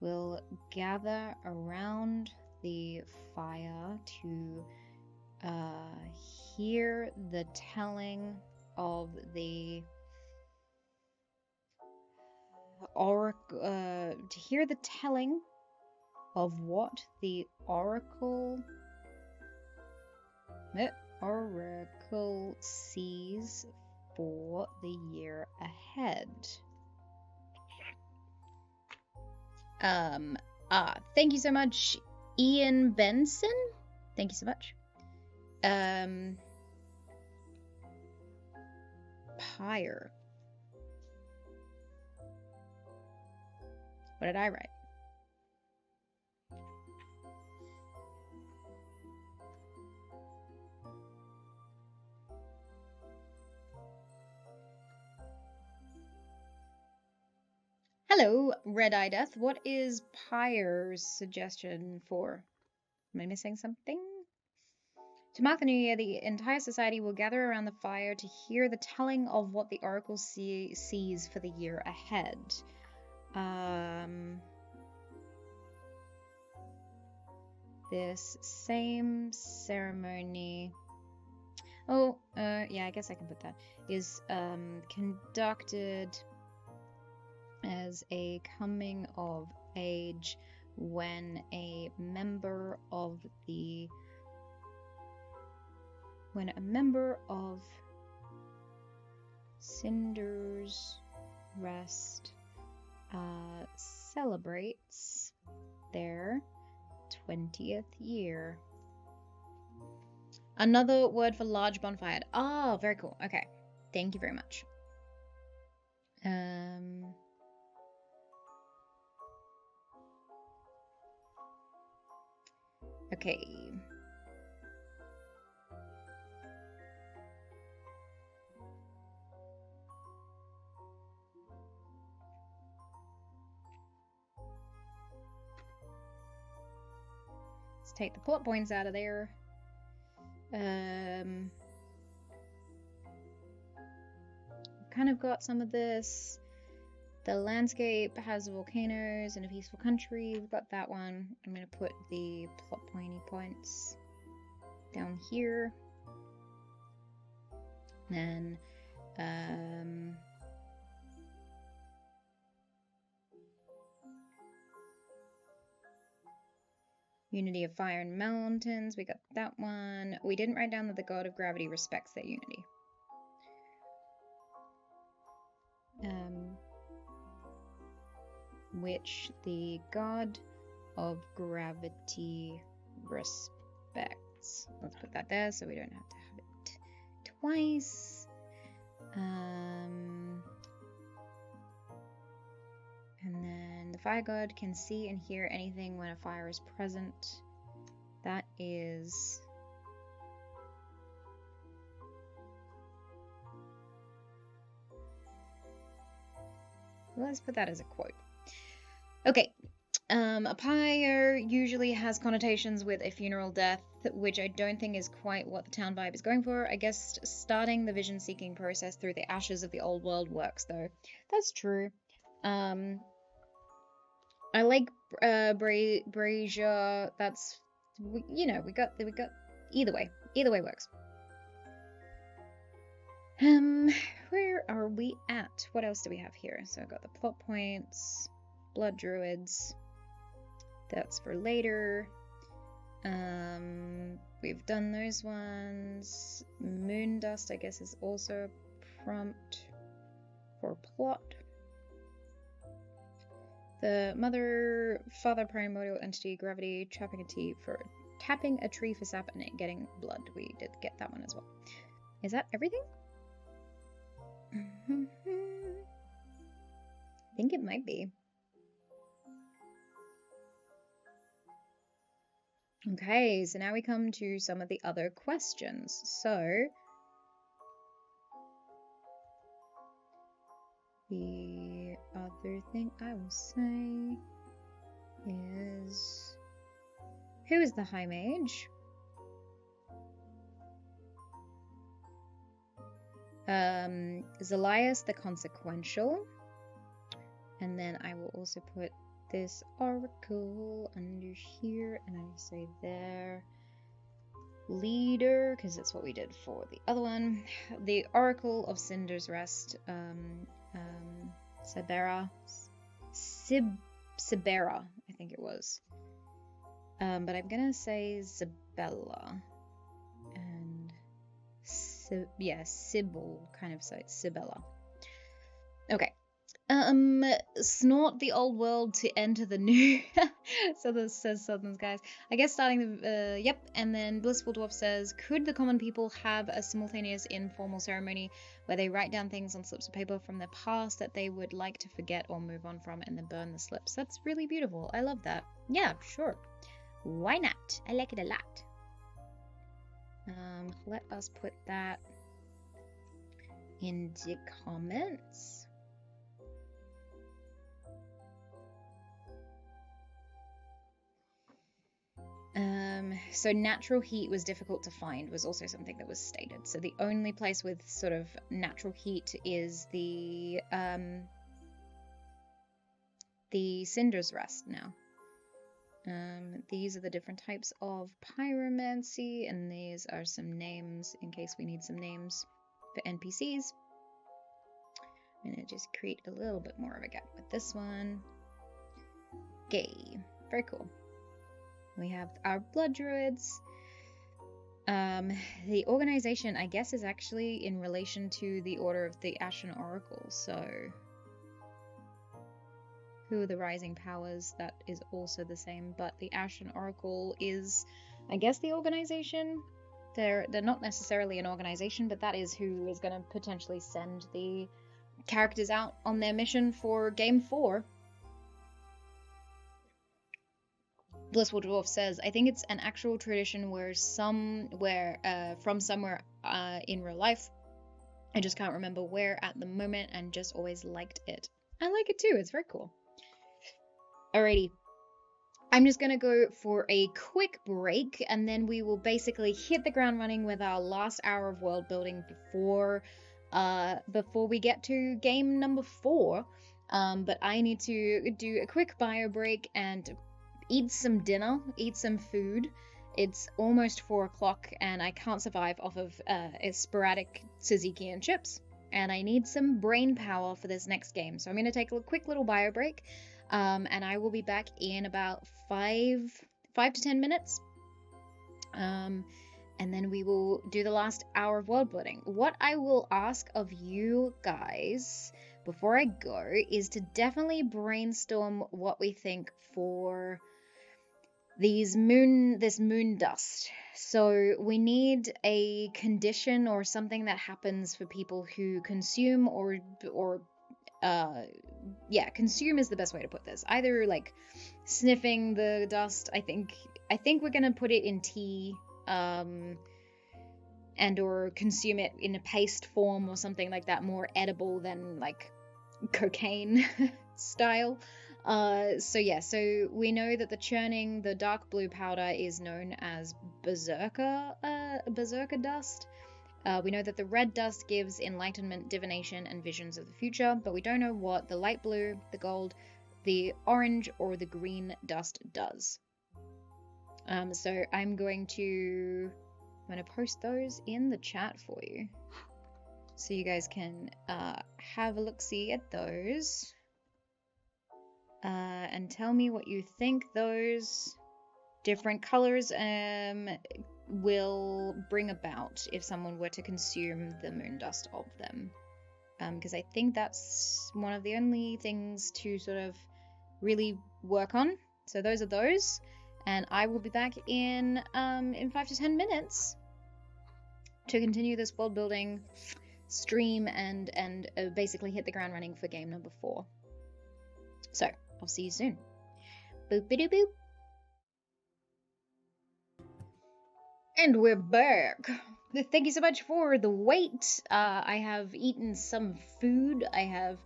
will gather around the fire to hear the telling of the oracle, to hear the telling of what the oracle sees for the year ahead. Thank you so much, Ian Benson. Thank you so much. Pyre. What did I write? Hello, Red-Eye Death. What is Pyre's suggestion for? Am I missing something? To mark the new year, the entire society will gather around the fire to hear the telling of what the oracle sees for the year ahead. This same ceremony... yeah, I guess I can put that. Is conducted as a coming of age when a member of Cinder's Rest celebrates their 20th year. Another word for large bonfire. Oh, very cool. Okay. Thank you very much. Okay. Let's take the plot points out of there. Kind of got some of this. The landscape has volcanoes and a peaceful country. We've got that one. I'm going to put the plot pointy points down here. Then, unity of fire and mountains. We got that one. We didn't write down that the god of gravity respects that unity. Which the god of gravity respects. Let's put that there so we don't have to have it twice. And then the fire god can see and hear anything when a fire is present. That is... let's put that as a quote. Okay, a pyre usually has connotations with a funeral death, which I don't think is quite what the town vibe is going for. I guess starting the vision-seeking process through the ashes of the old world works, though. That's true. I like Brazier. That's, you know, we got either way works. Where are we at? What else do we have here? So I've got the plot points. Blood druids. That's for later. We've done those ones. Moon dust, I guess, is also a prompt for plot. The father primordial entity, gravity, tapping a tree for sap and getting blood. We did get that one as well. Is that everything? I think it might be. Okay, so now we come to some of the other questions. So, the other thing I will say is, who is the High Mage? Zelias the Consequential. And then I will also put this oracle under here, and I say there. Leader, because that's what we did for the other one. The Oracle of Cinder's Rest. Sibera, I think it was. But I'm gonna say Zabella. And Sybil, kind of say Sibella. Okay. Snort the old world to enter the new. So this says Southern Skies. I guess starting the yep. And then Blissful Dwarf says, could the common people have a simultaneous informal ceremony where they write down things on slips of paper from their past that they would like to forget or move on from, and then burn the slips? That's really beautiful. I love that. Yeah, sure. Why not? I like it a lot. Let us put that in the comments. So natural heat was difficult to find was also something that was stated. So the only place with sort of natural heat is the Cinder's Rest now. These are the different types of pyromancy, and these are some names in case we need some names for NPCs. I'm gonna just create a little bit more of a gap with this one. Gay. Very cool. We have our blood druids. The organization, I guess, is actually in relation to the Order of the Ashen Oracle. So, who are the Rising Powers? That is also the same. But the Ashen Oracle is, I guess, the organization. They're not necessarily an organization, but that is who is going to potentially send the characters out on their mission for Game 4. Blissful Dwarf says, I think it's an actual tradition from somewhere in real life. I just can't remember where at the moment, and just always liked it. I like it too, it's very cool. Alrighty. I'm just gonna go for a quick break, and then we will basically hit the ground running with our last hour of world building before we get to game number 4. But I need to do a quick bio break and eat some dinner, eat some food. It's almost 4 o'clock and I can't survive off of sporadic tzatziki and chips. And I need some brain power for this next game. So I'm going to take a quick little bio break. And I will be back in about 5 to 10 minutes. And then we will do the last hour of world building. What I will ask of you guys before I go is to definitely brainstorm what we think for this moon dust. So we need a condition or something that happens for people who consume consume is the best way to put this. Either like sniffing the dust. I think we're gonna put it in tea, and or consume it in a paste form or something like that, more edible than like cocaine style. So we know that the dark blue powder is known as berserker dust. We know that the red dust gives enlightenment, divination, and visions of the future, but we don't know what the light blue, the gold, the orange, or the green dust does. So I'm going to post those in the chat for you, so you guys can have a look-see at those. And tell me what you think those different colors will bring about if someone were to consume the moon dust of them. Because I think that's one of the only things to sort of really work on. So those are those. And I will be back in 5 to 10 minutes to continue this world building stream and basically hit the ground running for game number 4. So I'll see you soon. Boop-a-doo boop. And we're back. Thank you so much for the wait. I have eaten some food. I have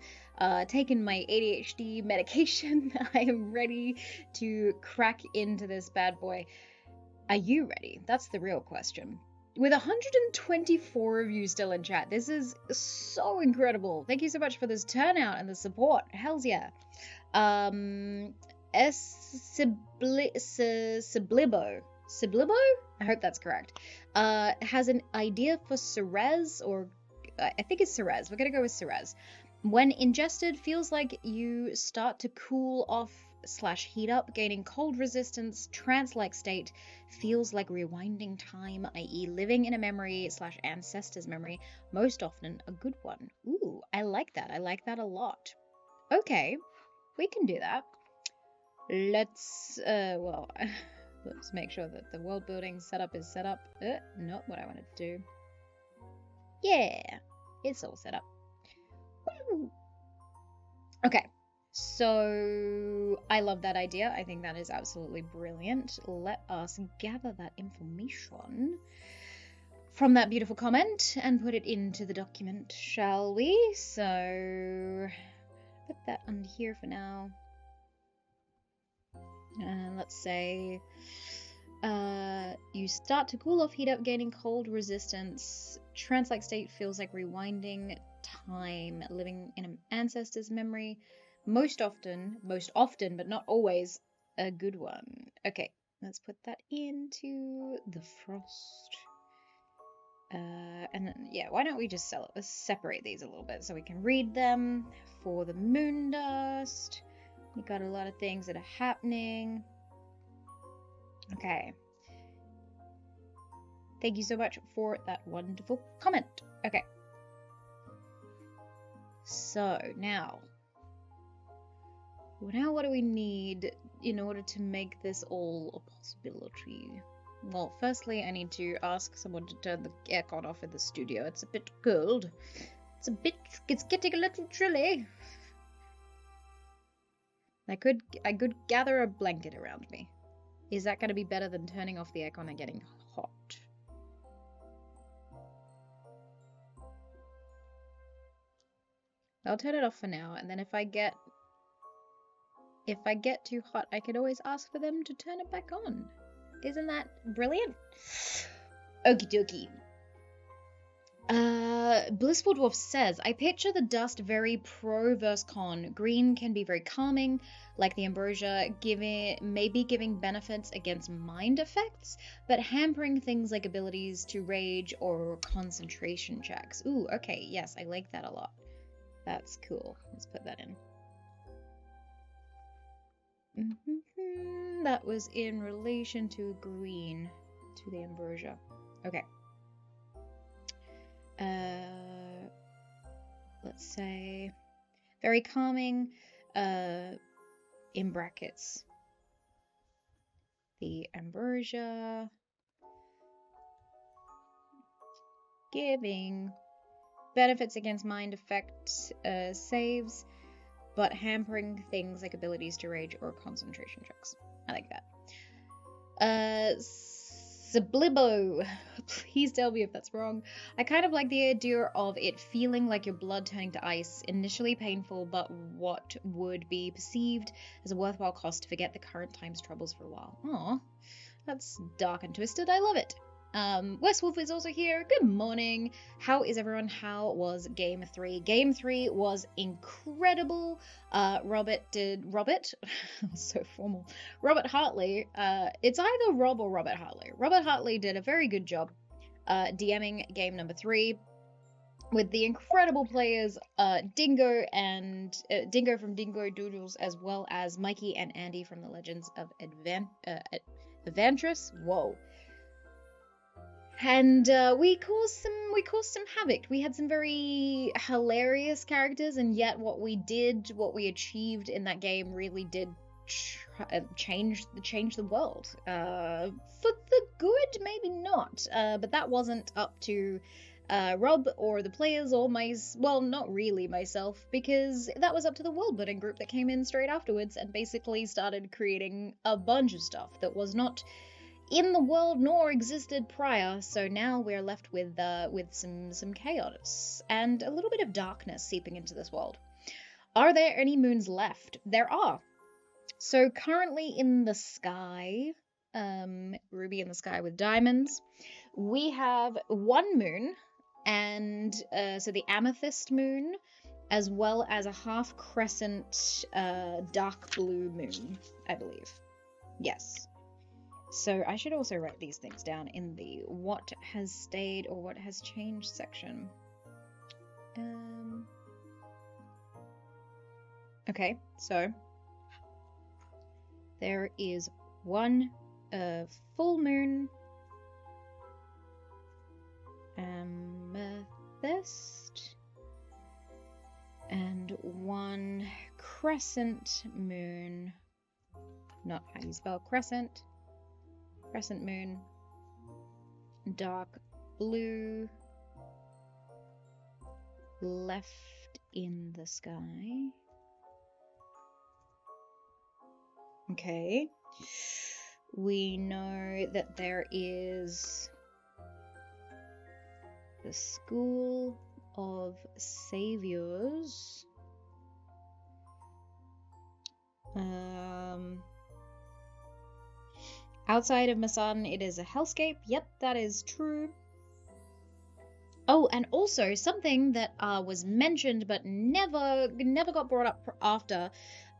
taken my ADHD medication. I am ready to crack into this bad boy. Are you ready? That's the real question. With 124 of you still in chat, this is so incredible. Thank you so much for this turnout and the support. Hells yeah. Siblibo? I hope that's correct. Has an idea for Ceres, or I think it's Ceres. We're gonna go with Ceres. When ingested, feels like you start to cool off / heat up, gaining cold resistance, trance-like state, feels like rewinding time, i.e. living in a memory / ancestor's memory, most often a good one. Ooh, I like that. I like that a lot. Okay, we can do that. Let's, let's make sure that the world building setup is set up. Not what I wanted to do. Yeah, it's all set up. Woo! Okay, so I love that idea. I think that is absolutely brilliant. Let us gather that information from that beautiful comment and put it into the document, shall we? So put that under here for now. And let's say you start to cool off, heat up, gaining cold resistance. Trance-like state feels like rewinding time, living in an ancestor's memory. Most often, but not always, a good one. Okay, let's put that into the frost. And then, yeah, why don't we just separate these a little bit so we can read them. For the moon dust, we got a lot of things that are happening. Okay. Thank you so much for that wonderful comment. Okay. So, now what do we need in order to make this all a possibility? Well, firstly, I need to ask someone to turn the aircon off in the studio. It's a bit cold. It's getting a little chilly. I could gather a blanket around me. Is that going to be better than turning off the aircon and getting hot? I'll turn it off for now, and then if I get too hot, I could always ask for them to turn it back on. Isn't that brilliant? Okie dokie. Blissful Dwarf says, I picture the dust very pro versus con. Green can be very calming, like the ambrosia, maybe giving benefits against mind effects, but hampering things like abilities to rage or concentration checks. Ooh, okay, yes, I like that a lot. That's cool. Let's put that in. That was in relation to green, to the ambrosia. Okay. Let's say very calming, in brackets, the ambrosia, giving benefits against mind effect saves, but hampering things like abilities to rage or concentration checks. I like that. Sublibo, please tell me if that's wrong. I kind of like the idea of it feeling like your blood turning to ice, initially painful, but what would be perceived as a worthwhile cost to forget the current time's troubles for a while. Aw, that's dark and twisted. I love it. Westwolf is also here. Good morning. How is everyone? How was Game 3? Game 3 was incredible. Robert? So formal. Robert Hartley. It's either Rob or Robert Hartley. Robert Hartley did a very good job DMing game number 3 with the incredible players Dingo from Dingo Doodles, as well as Mikey and Andy from the Legends of Adventures. Whoa. And we caused some havoc. We had some very hilarious characters, and yet what we achieved in that game really did change the world. For the good, maybe not. But that wasn't up to Rob or the players or well, not really myself, because that was up to the Worldbuilding group that came in straight afterwards and basically started creating a bunch of stuff that was not in the world nor existed prior. So now we're left with some chaos and a little bit of darkness seeping into this world. Are there any moons left? There are. So currently in the sky, Ruby in the sky with diamonds, we have one moon, and so the amethyst moon, as well as a half crescent dark blue moon, I believe. Yes. So I should also write these things down in the what has stayed or what has changed section. Okay, so there is one full moon, amethyst, and one crescent moon. Not how you spell crescent. Crescent moon, dark blue, left in the sky. Okay. We know that there is the School of Saviors. Outside of Masan, it is a hellscape. Yep, that is true. Oh, and also something that was mentioned but never got brought up after.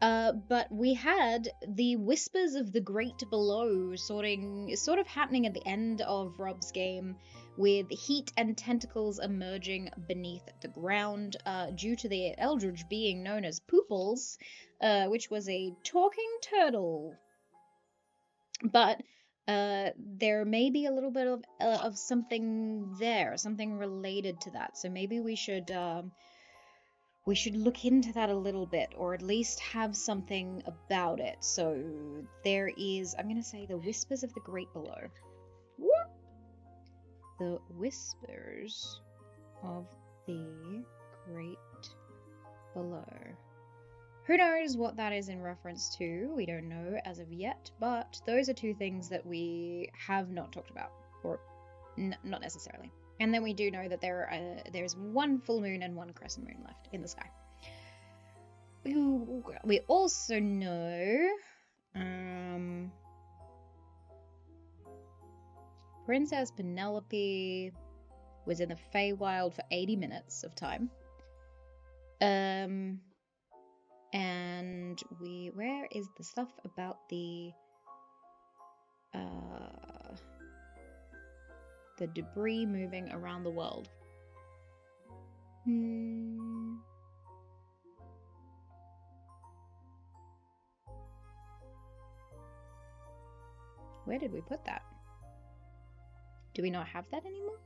But we had the Whispers of the Great Below sort of happening at the end of Rob's game, with heat and tentacles emerging beneath the ground due to the eldritch being known as Pooples, which was a talking turtle. But there may be a little bit of something there, something related to that. So maybe we should look into that a little bit, or at least have something about it. So there is, I'm going to say, the Whispers of the Great Below. The Whispers of the Great Below. Who knows what that is in reference to? We don't know as of yet, but those are two things that we have not talked about, or not necessarily. And then we do know that there's one full moon and one crescent moon left in the sky. We also know Princess Penelope was in the Feywild for 80 minutes of time. And where is the stuff about the debris moving around the world? Where did we put that? Do we not have that anymore?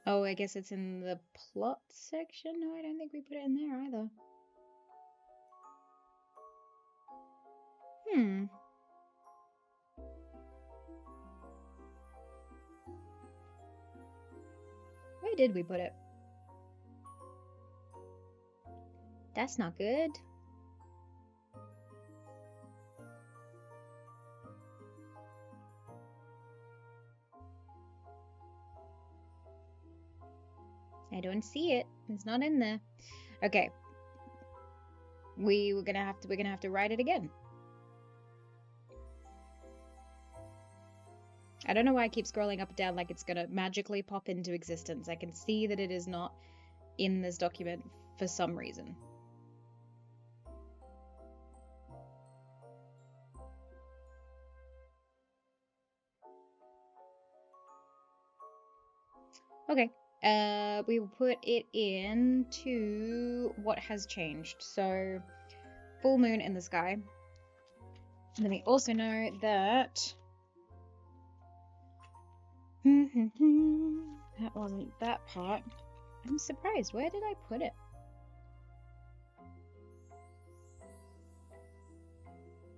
Oh, I guess it's in the plot section? No, I don't think we put it in there either. Where did we put it? That's not good. I don't see it. It's not in there. Okay. We're gonna have to write it again. I don't know why I keep scrolling up and down like it's gonna magically pop into existence. I can see that it is not in this document for some reason. Okay. We will put it into what has changed. So full moon in the sky. And then we also know that that wasn't that part. I'm surprised. Where did I put it?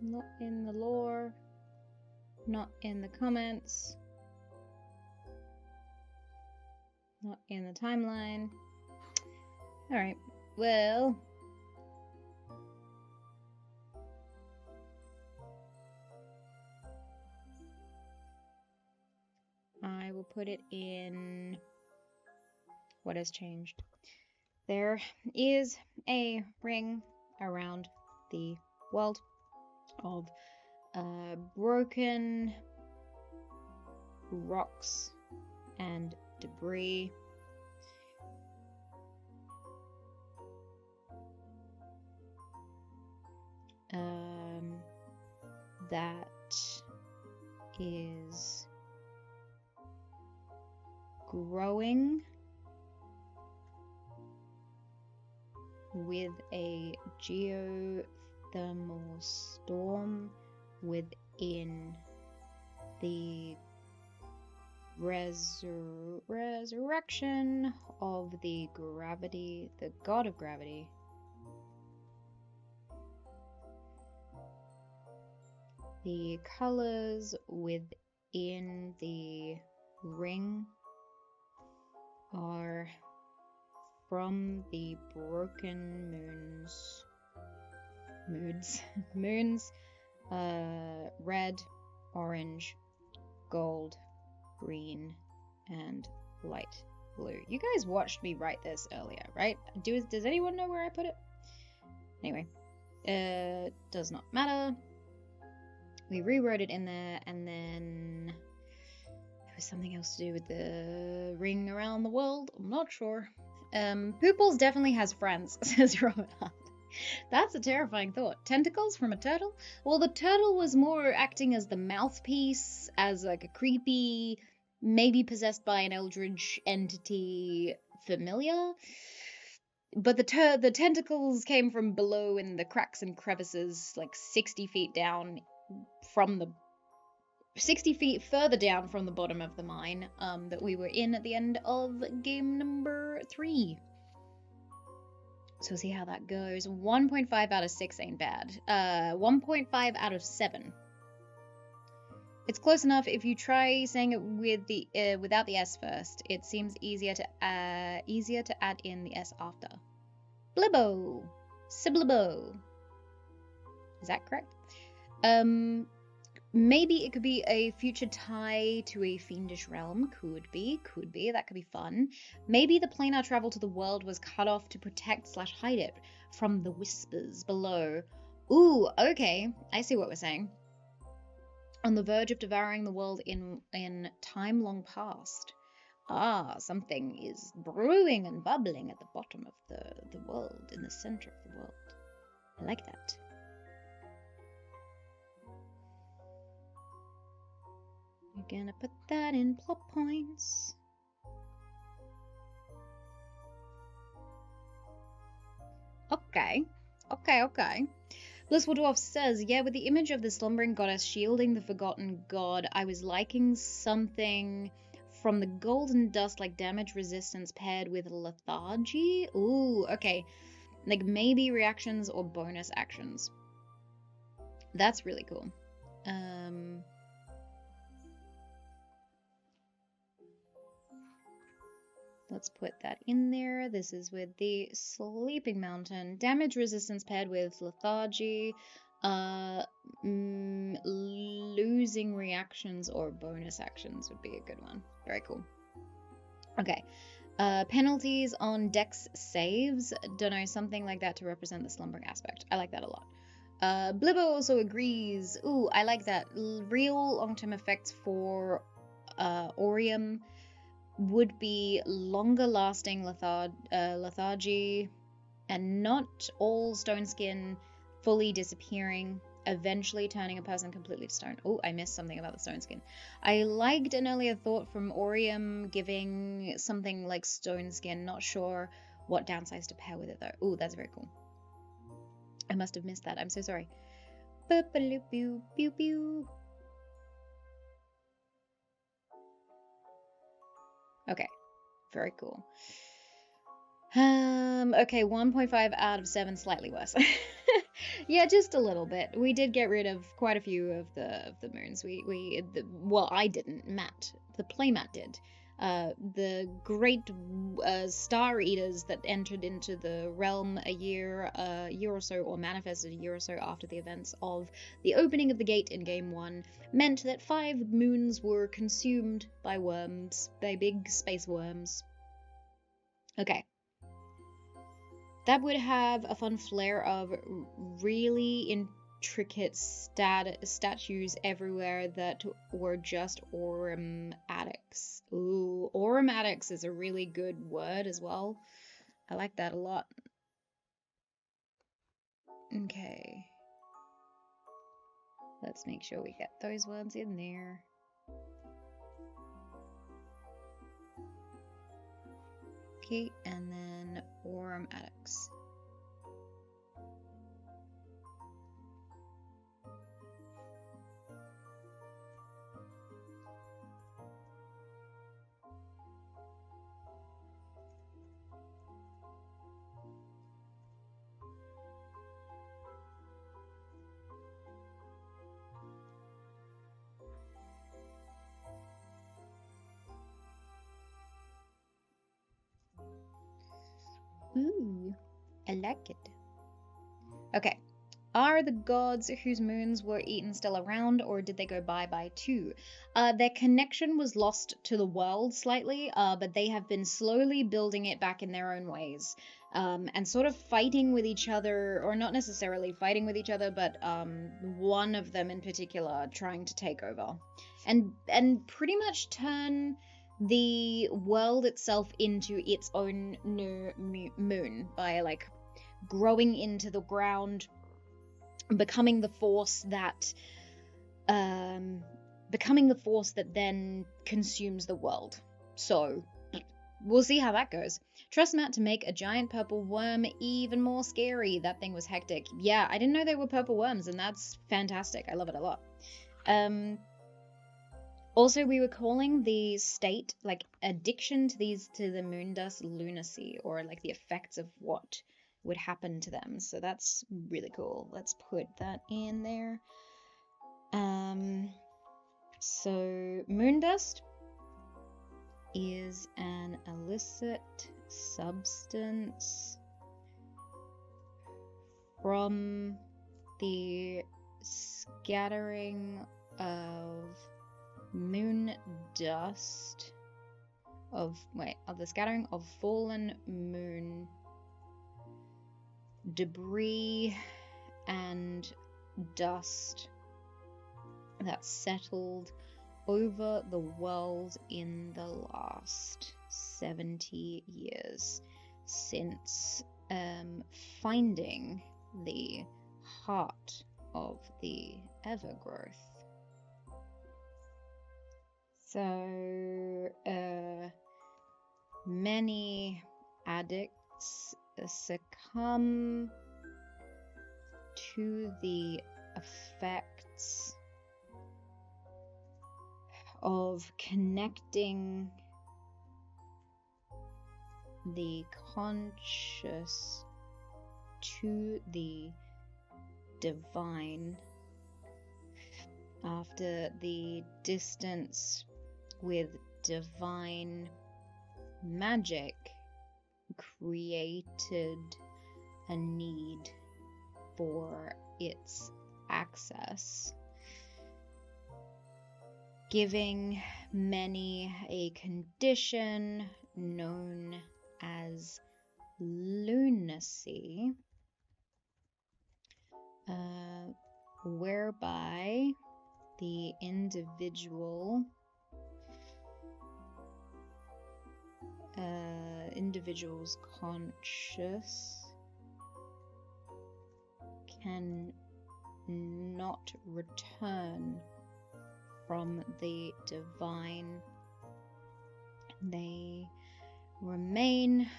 Not in the lore. Not in the comments. Not in the timeline. Alright, well. I will put it in what has changed. There is a ring around the world of broken rocks and debris. That is growing with a geothermal storm within the resurrection of the gravity, the god of gravity. The colors within the ring are from the broken moons, red, orange, gold, green, and light blue. You guys watched me write this earlier, right? Does anyone know where I put it? Anyway, does not matter. We rewrote it in there, and then there was something else to do with the ring around the world. I'm not sure. Pooples definitely has friends, says Robert Hart. That's a terrifying thought. Tentacles from a turtle? Well, the turtle was more acting as the mouthpiece, as like a creepy, maybe possessed by an eldritch entity familiar. But the tentacles came from below in the cracks and crevices, like 60 feet down from the 60 feet further down from the bottom of the mine that we were in at the end of game number 3. So we'll see how that goes. 1.5 out of 6 ain't bad. 1.5 out of 7. It's close enough if you try saying it with the without the S first. It seems easier to add in the S after. Blibbo! Siblibbo. Is that correct? Maybe it could be a future tie to a fiendish realm. Could be. That could be fun. Maybe the planar travel to the world was cut off to protect/hide it from the whispers below. Ooh, okay. I see what we're saying. On the verge of devouring the world in time long past. Ah, something is brewing and bubbling at the bottom of the world, in the center of the world. I like that. We're gonna put that in plot points. Okay. Blissful Dwarf says, yeah, with the image of the slumbering goddess shielding the forgotten god, I was liking something from the golden dust like damage resistance paired with lethargy. Ooh, okay. Like maybe reactions or bonus actions. That's really cool. Let's put that in there. This is with the Sleeping Mountain. Damage resistance paired with lethargy. Losing reactions or bonus actions would be a good one. Very cool. Okay. Penalties on dex saves. Don't know, something like that to represent the slumbering aspect. I like that a lot. Blibbo also agrees. Ooh, I like that. Real long-term effects for Orium would be longer lasting lethargy and not all stone skin fully disappearing, eventually turning a person completely to stone. Oh, I missed something about the stone skin. I liked an earlier thought from Orium giving something like stone skin. Not sure what downsides to pair with it though. Oh, that's very cool. I must have missed that. I'm so sorry. Boop-a-loop-pew, pew pew. Okay, very cool. Okay, 1.5 out of 7, slightly worse. Yeah, just a little bit. We did get rid of quite a few of the moons. Well, I didn't. Matt, the playmat did. The great star eaters that entered into the realm a year or so, or manifested a year or so after the events of the opening of the gate in Game 1, meant that 5 moons were consumed by worms, by big space worms. Okay. That would have a fun flair of really intricate statues everywhere that were just aurumatics. Ooh, aurumatics is a really good word as well. I like that a lot. Okay. Let's make sure we get those words in there. Okay, and then aurumatics. Ooh, I like it. Okay. Are the gods whose moons were eaten still around, or did they go bye-bye too? Their connection was lost to the world slightly, but they have been slowly building it back in their own ways. And sort of fighting with each other, or not necessarily fighting with each other, but one of them in particular trying to take over. And pretty much turn the world itself into its own new moon by, like, growing into the ground, becoming the force that then consumes the world. So we'll see how that goes. Trust Matt to make a giant purple worm even more scary. That thing was hectic. Yeah, I didn't know they were purple worms, and that's fantastic. I love it a lot. Also, we were calling the state, like, addiction to the moon dust lunacy, or like the effects of what would happen to them. So that's really cool. Let's put that in there. So moon dust is an illicit substance from the scattering of moon dust of the scattering of fallen moon debris and dust that settled over the world in the last 70 years since finding the heart of the Evergrowth. So many addicts succumb to the effects of connecting the conscious to the divine after the distance with divine magic created a need for its access, giving many a condition known as lunacy, whereby the individual's conscious can not return from the divine. They remain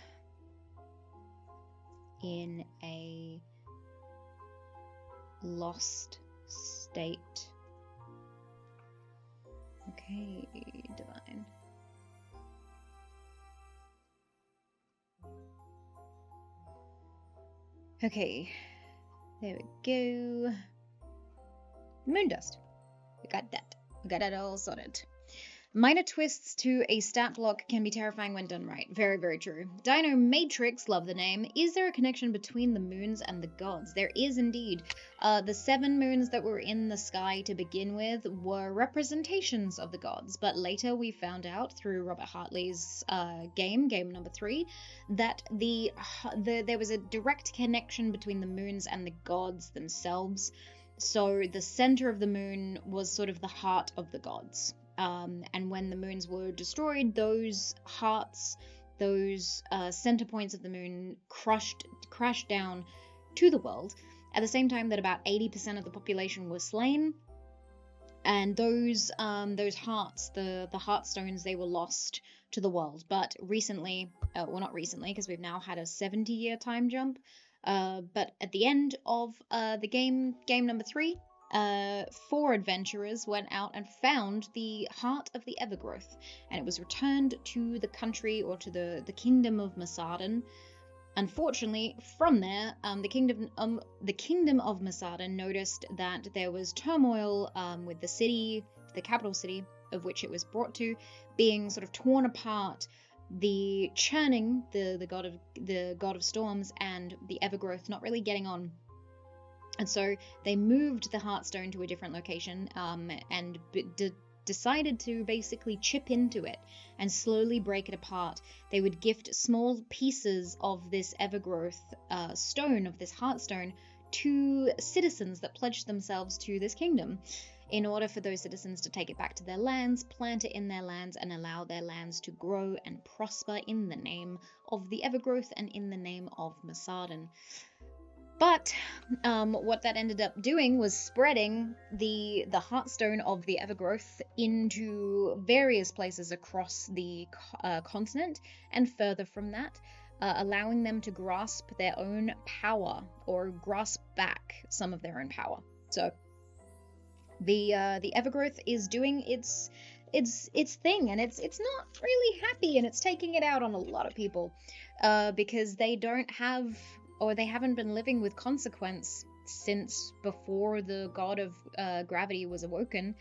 in a lost state. Okay, divine. Okay, there we go. Moondust. We got that. We got it all sorted. Minor twists to a stat block can be terrifying when done right. Very, very true. Dino Matrix, love the name. Is there a connection between the moons and the gods? There is indeed. The 7 moons that were in the sky to begin with were representations of the gods, but later we found out through Robert Hartley's game number 3, that there was a direct connection between the moons and the gods themselves. So the center of the moon was sort of the heart of the gods. And when the moons were destroyed, those hearts, those center points of the moon crashed down to the world at the same time that about 80% of the population was slain. And those hearts, the heartstones, they were lost to the world. But recently, well, not recently, because we've now had a 70-year time jump. But at the end of the game number 3, 4 adventurers went out and found the heart of the Evergrowth, and it was returned to the country, or to the kingdom of Masadan. Unfortunately, from there, the kingdom of Masadan noticed that there was turmoil with the city, the capital city of which it was brought to, being sort of torn apart. The churning, the god of storms, and the Evergrowth not really getting on. And so they moved the Heartstone to a different location and decided to basically chip into it and slowly break it apart. They would gift small pieces of this Evergrowth stone, of this Heartstone, to citizens that pledged themselves to this kingdom, in order for those citizens to take it back to their lands, plant it in their lands, and allow their lands to grow and prosper in the name of the Evergrowth and in the name of Masadan. But what that ended up doing was spreading the Heartstone of the Evergrowth into various places across the continent, and further from that, allowing them to grasp their own power, or grasp back some of their own power. So the Evergrowth is doing its thing, and it's not really happy, and it's taking it out on a lot of people because they don't have, or they haven't been living with consequence since before the god of gravity was awoken.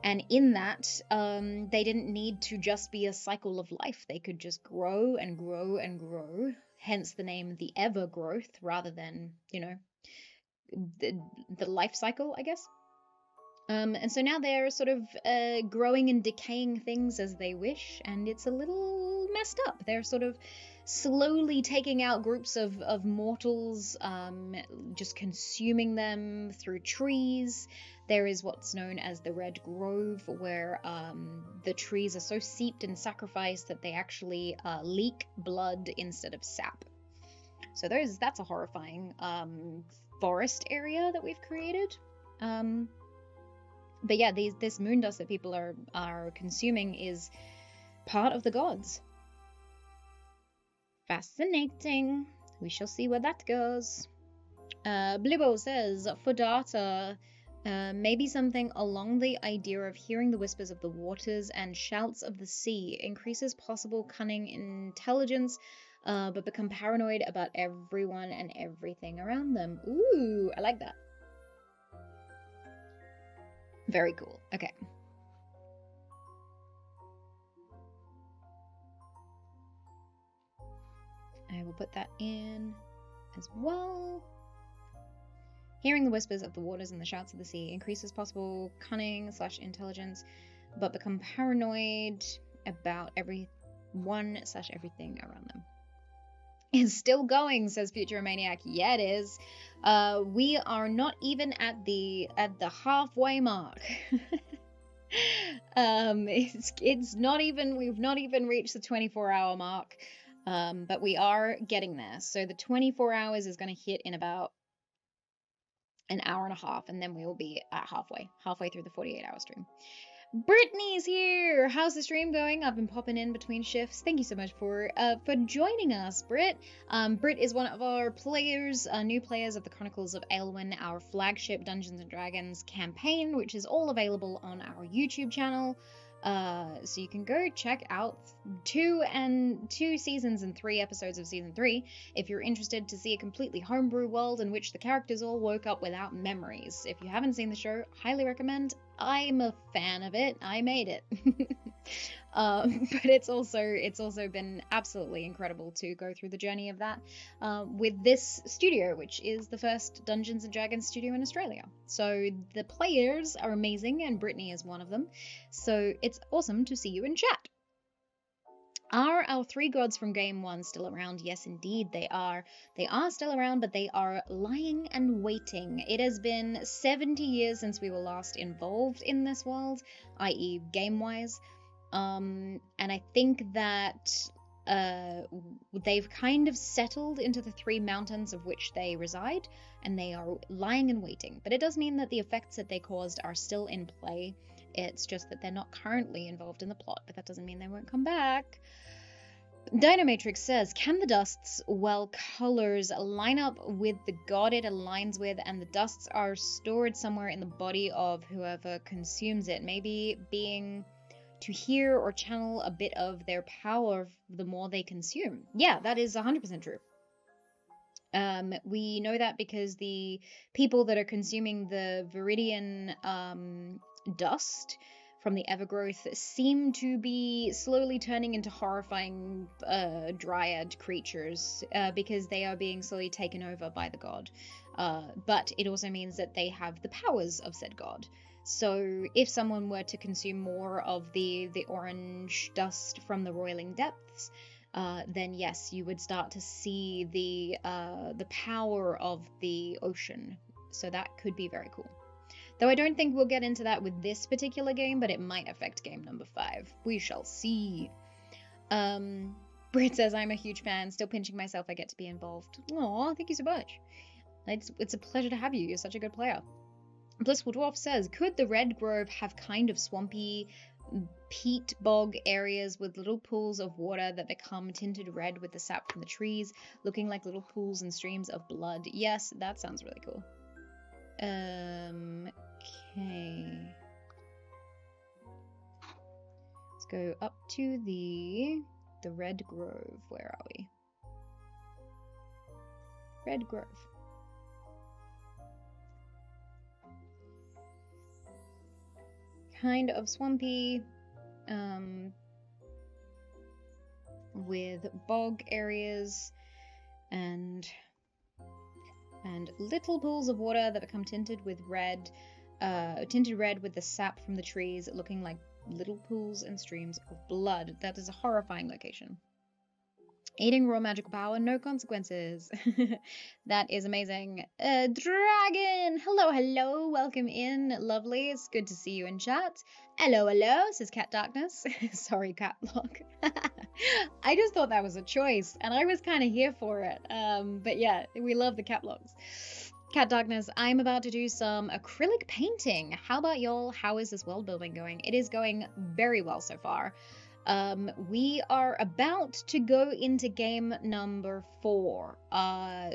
And in that, they didn't need to just be a cycle of life. They could just grow and grow and grow, hence the name the Evergrowth, rather than, the life cycle, I guess. And so now they're sort of growing and decaying things as they wish, and it's a little messed up. They're sort of slowly taking out groups of mortals, just consuming them through trees. There is what's known as the Red Grove, where the trees are so seeped in sacrifice that they actually leak blood instead of sap. So that's a horrifying forest area that we've created. But yeah, this moon dust that people are consuming is part of the gods. Fascinating. We shall see where that goes. Bluebo says, for data, maybe something along the idea of hearing the whispers of the waters and shouts of the sea increases possible cunning intelligence, but become paranoid about everyone and everything around them. Ooh, I like that. Very cool. Okay. I will put that in as well. Hearing the whispers of the waters and the shouts of the sea increases possible cunning/intelligence, but become paranoid about everyone/everything around them. It's still going, says Future Maniac. Yeah, it is. We are not even at the halfway mark. It's not even, we've not even reached the 24-hour mark, but we are getting there. So the 24 hours is going to hit in about an hour and a half, and then we will be at halfway through the 48-hour stream. Brittany's here. How's the stream going? I've been popping in between shifts. Thank you so much for joining us, Britt. Britt is one of our players, new players of the Chronicles of Aelwyn, our flagship Dungeons and Dragons campaign, which is all available on our YouTube channel. So you can go check out 2 seasons and 3 episodes of season 3 if you're interested to see a completely homebrew world in which the characters all woke up without memories. If you haven't seen the show, highly recommend. I'm a fan of it. I made it. But it's also been absolutely incredible to go through the journey of that with this studio, which is the first Dungeons and Dragons studio in Australia. So the players are amazing, and Brittany is one of them. So it's awesome to see you in chat. Are our 3 gods from Game 1 still around? Yes, indeed they are. They are still around, but they are lying and waiting. It has been 70 years since we were last involved in this world, i.e. game-wise. And I think that they've kind of settled into the 3 mountains of which they reside, and they are lying and waiting. But it does mean that the effects that they caused are still in play. It's just that they're not currently involved in the plot, but that doesn't mean they won't come back. Dynamatrix says, can the dusts, colors line up with the god it aligns with, and the dusts are stored somewhere in the body of whoever consumes it, maybe being to hear or channel a bit of their power the more they consume? Yeah, that is 100% true. We know that because the people that are consuming the Viridian dust from the Evergrowth seem to be slowly turning into horrifying dryad creatures because they are being slowly taken over by the god. But it also means that they have the powers of said god. So if someone were to consume more of the orange dust from the Roiling Depths, then yes, you would start to see the power of the ocean. So that could be very cool. Though I don't think we'll get into that with this particular game, but it might affect game number 5. We shall see. Britt says, I'm a huge fan. Still pinching myself I get to be involved. Aw, thank you so much. It's a pleasure to have you. You're such a good player. Blissful Dwarf says, could the Red Grove have kind of swampy peat bog areas with little pools of water that become tinted red with the sap from the trees, looking like little pools and streams of blood? Yes, that sounds really cool. Okay. Let's go up to the Red Grove. Where are we? Red Grove. Kind of swampy, with bog areas and little pools of water that become tinted red with the sap from the trees, looking like little pools and streams of blood. That is a horrifying location. Eating raw magical power, no consequences. That is amazing. Dragon! Hello, welcome in. Lovely, it's good to see you in chat. Hello, says Cat Darkness. Sorry, Cat Block. I just thought that was a choice, and I was kind of here for it. But yeah, we love the Cat Blocks. Cat Darkness, I'm about to do some acrylic painting. How about y'all? How is this world building going? It is going very well so far. We are about to go into game number 4.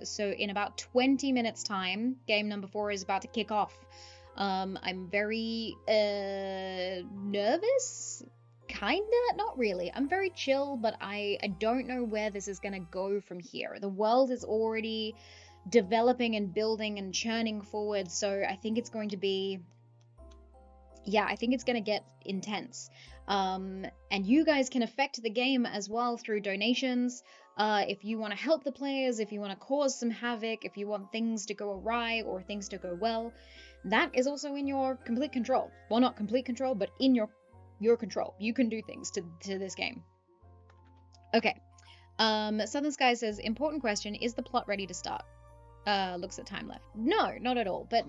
So in about 20 minutes time, game number 4 is about to kick off. I'm very nervous. Kinda, not really. I'm very chill, but I don't know where this is gonna go from here. The world is already developing and building and churning forward, so I think it's going to be, I think it's gonna get intense. And you guys can affect the game as well through donations. If you want to help the players, if you want to cause some havoc, if you want things to go awry or things to go well, that is also in your complete control. Well, not complete control, but in your control. You can do things to this game. Okay. Southern Sky says, important question, is the plot ready to start? Looks at time left. No, not at all. But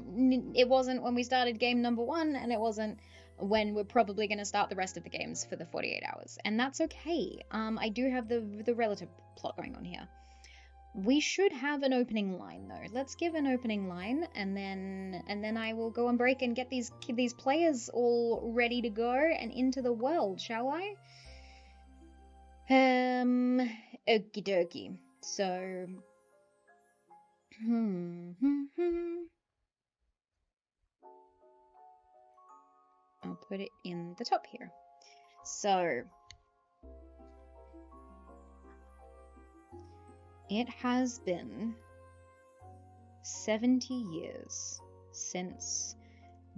it wasn't when we started game number 1, and it wasn't when we're probably going to start the rest of the games for the 48 hours. And that's okay. I do have the relative plot going on here. We should have an opening line though. Let's give an opening line, and then I will go on break and get these players all ready to go and into the world, shall I? Okie dokie. So, I'll put it in the top here. So, it has been 70 years since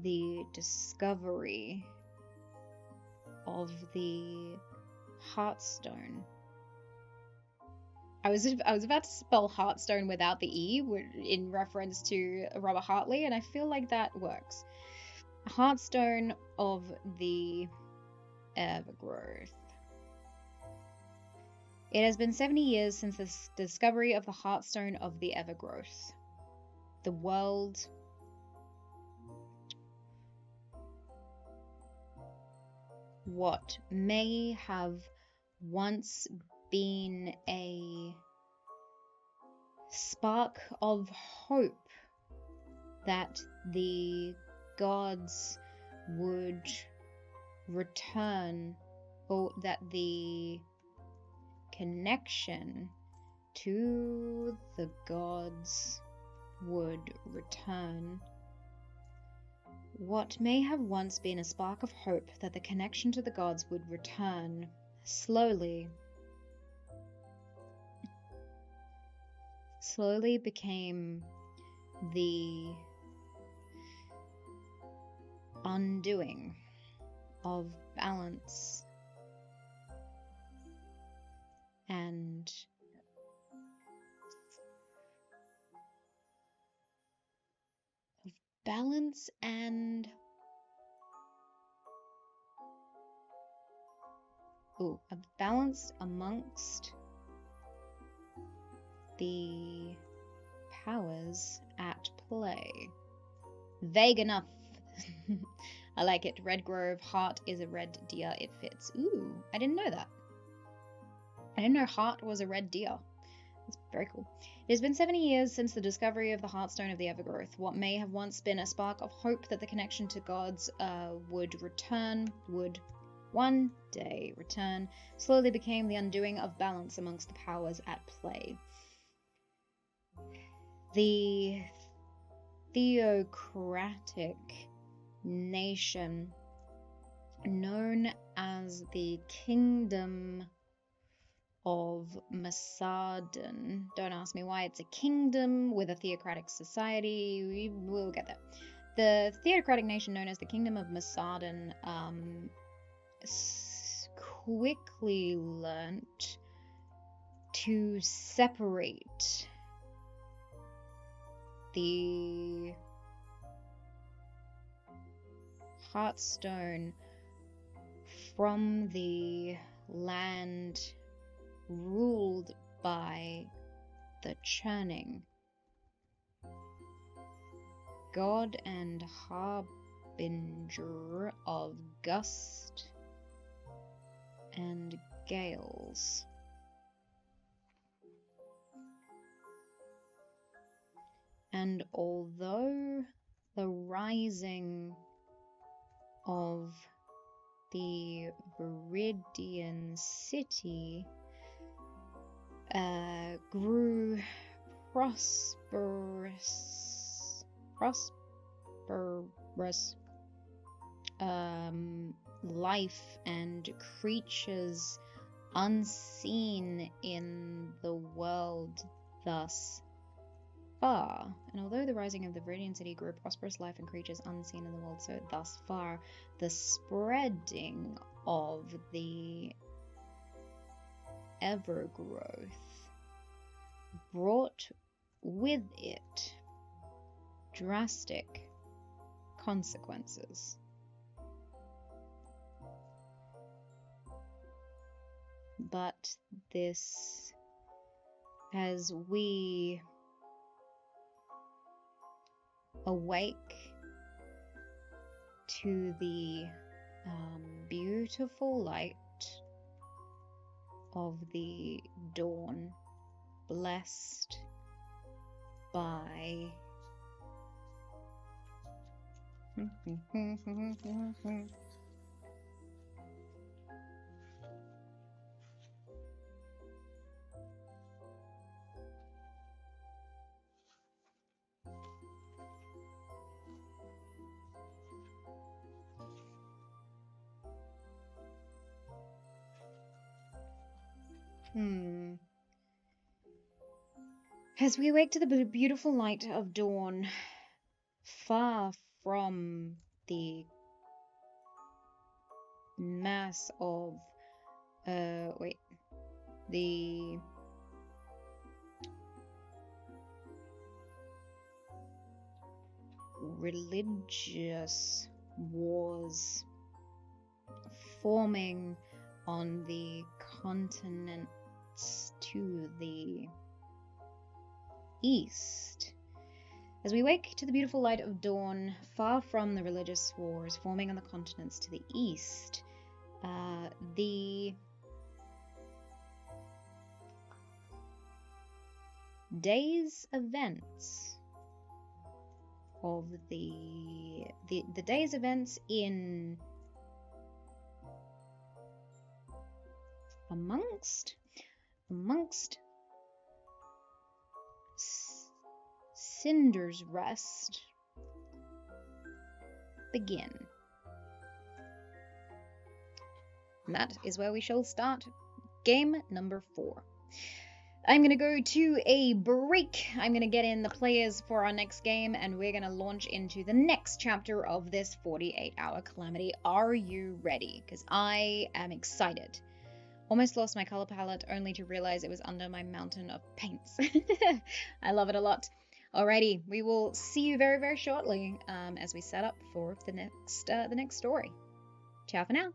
the discovery of the Heartstone. I was about to spell Heartstone without the E in reference to Robert Hartley, and I feel like that works. Heartstone of the Evergrowth. It has been 70 years since the discovery of the Heartstone of the Evergrowth. The world what may have once been a spark of hope that the gods would return, or that the connection to the gods would return. What may have once been a spark of hope that the connection to the gods would return slowly became the undoing of balance and a balance amongst the powers at play. Vague enough. I like it. Red Grove, heart is a red deer. It fits. Ooh, I didn't know that. I didn't know heart was a red deer. That's very cool. It has been 70 years since the discovery of the Heartstone of the Evergrowth. What may have once been a spark of hope that the connection to gods would one day return, slowly became the undoing of balance amongst the powers at play. The theocratic nation known as the Kingdom of Masarden. Don't ask me why it's a kingdom with a theocratic society. We will get there. The theocratic nation known as the Kingdom of Masarden quickly learnt to separate the Heartstone from the land ruled by the Churning, god and harbinger of gust and gales. And although the rising of the Viridian city grew prosperous life and creatures unseen in the world thus far. And although the rising of the Viridian city grew prosperous life and creatures unseen in the world so thus far, the spreading of the Evergrowth brought with it drastic consequences. But this, as we awake to the beautiful light of the dawn blessed by As we awake to the beautiful light of dawn, far from the mass of, the religious wars forming on the continents to the east. As we wake to the beautiful light of dawn, far from the religious wars forming on the continents to the east, the day's events of the day's events in amongst Cinder's Rest begin. And that is where we shall start game number 4. I'm going to go to a break. I'm going to get in the players for our next game, and we're going to launch into the next chapter of this 48-hour calamity. Are you ready? Because I am excited. Almost lost my color palette only to realize it was under my mountain of paints. I love it a lot. Alrighty, we will see you very, very shortly as we set up for the next story. Ciao for now.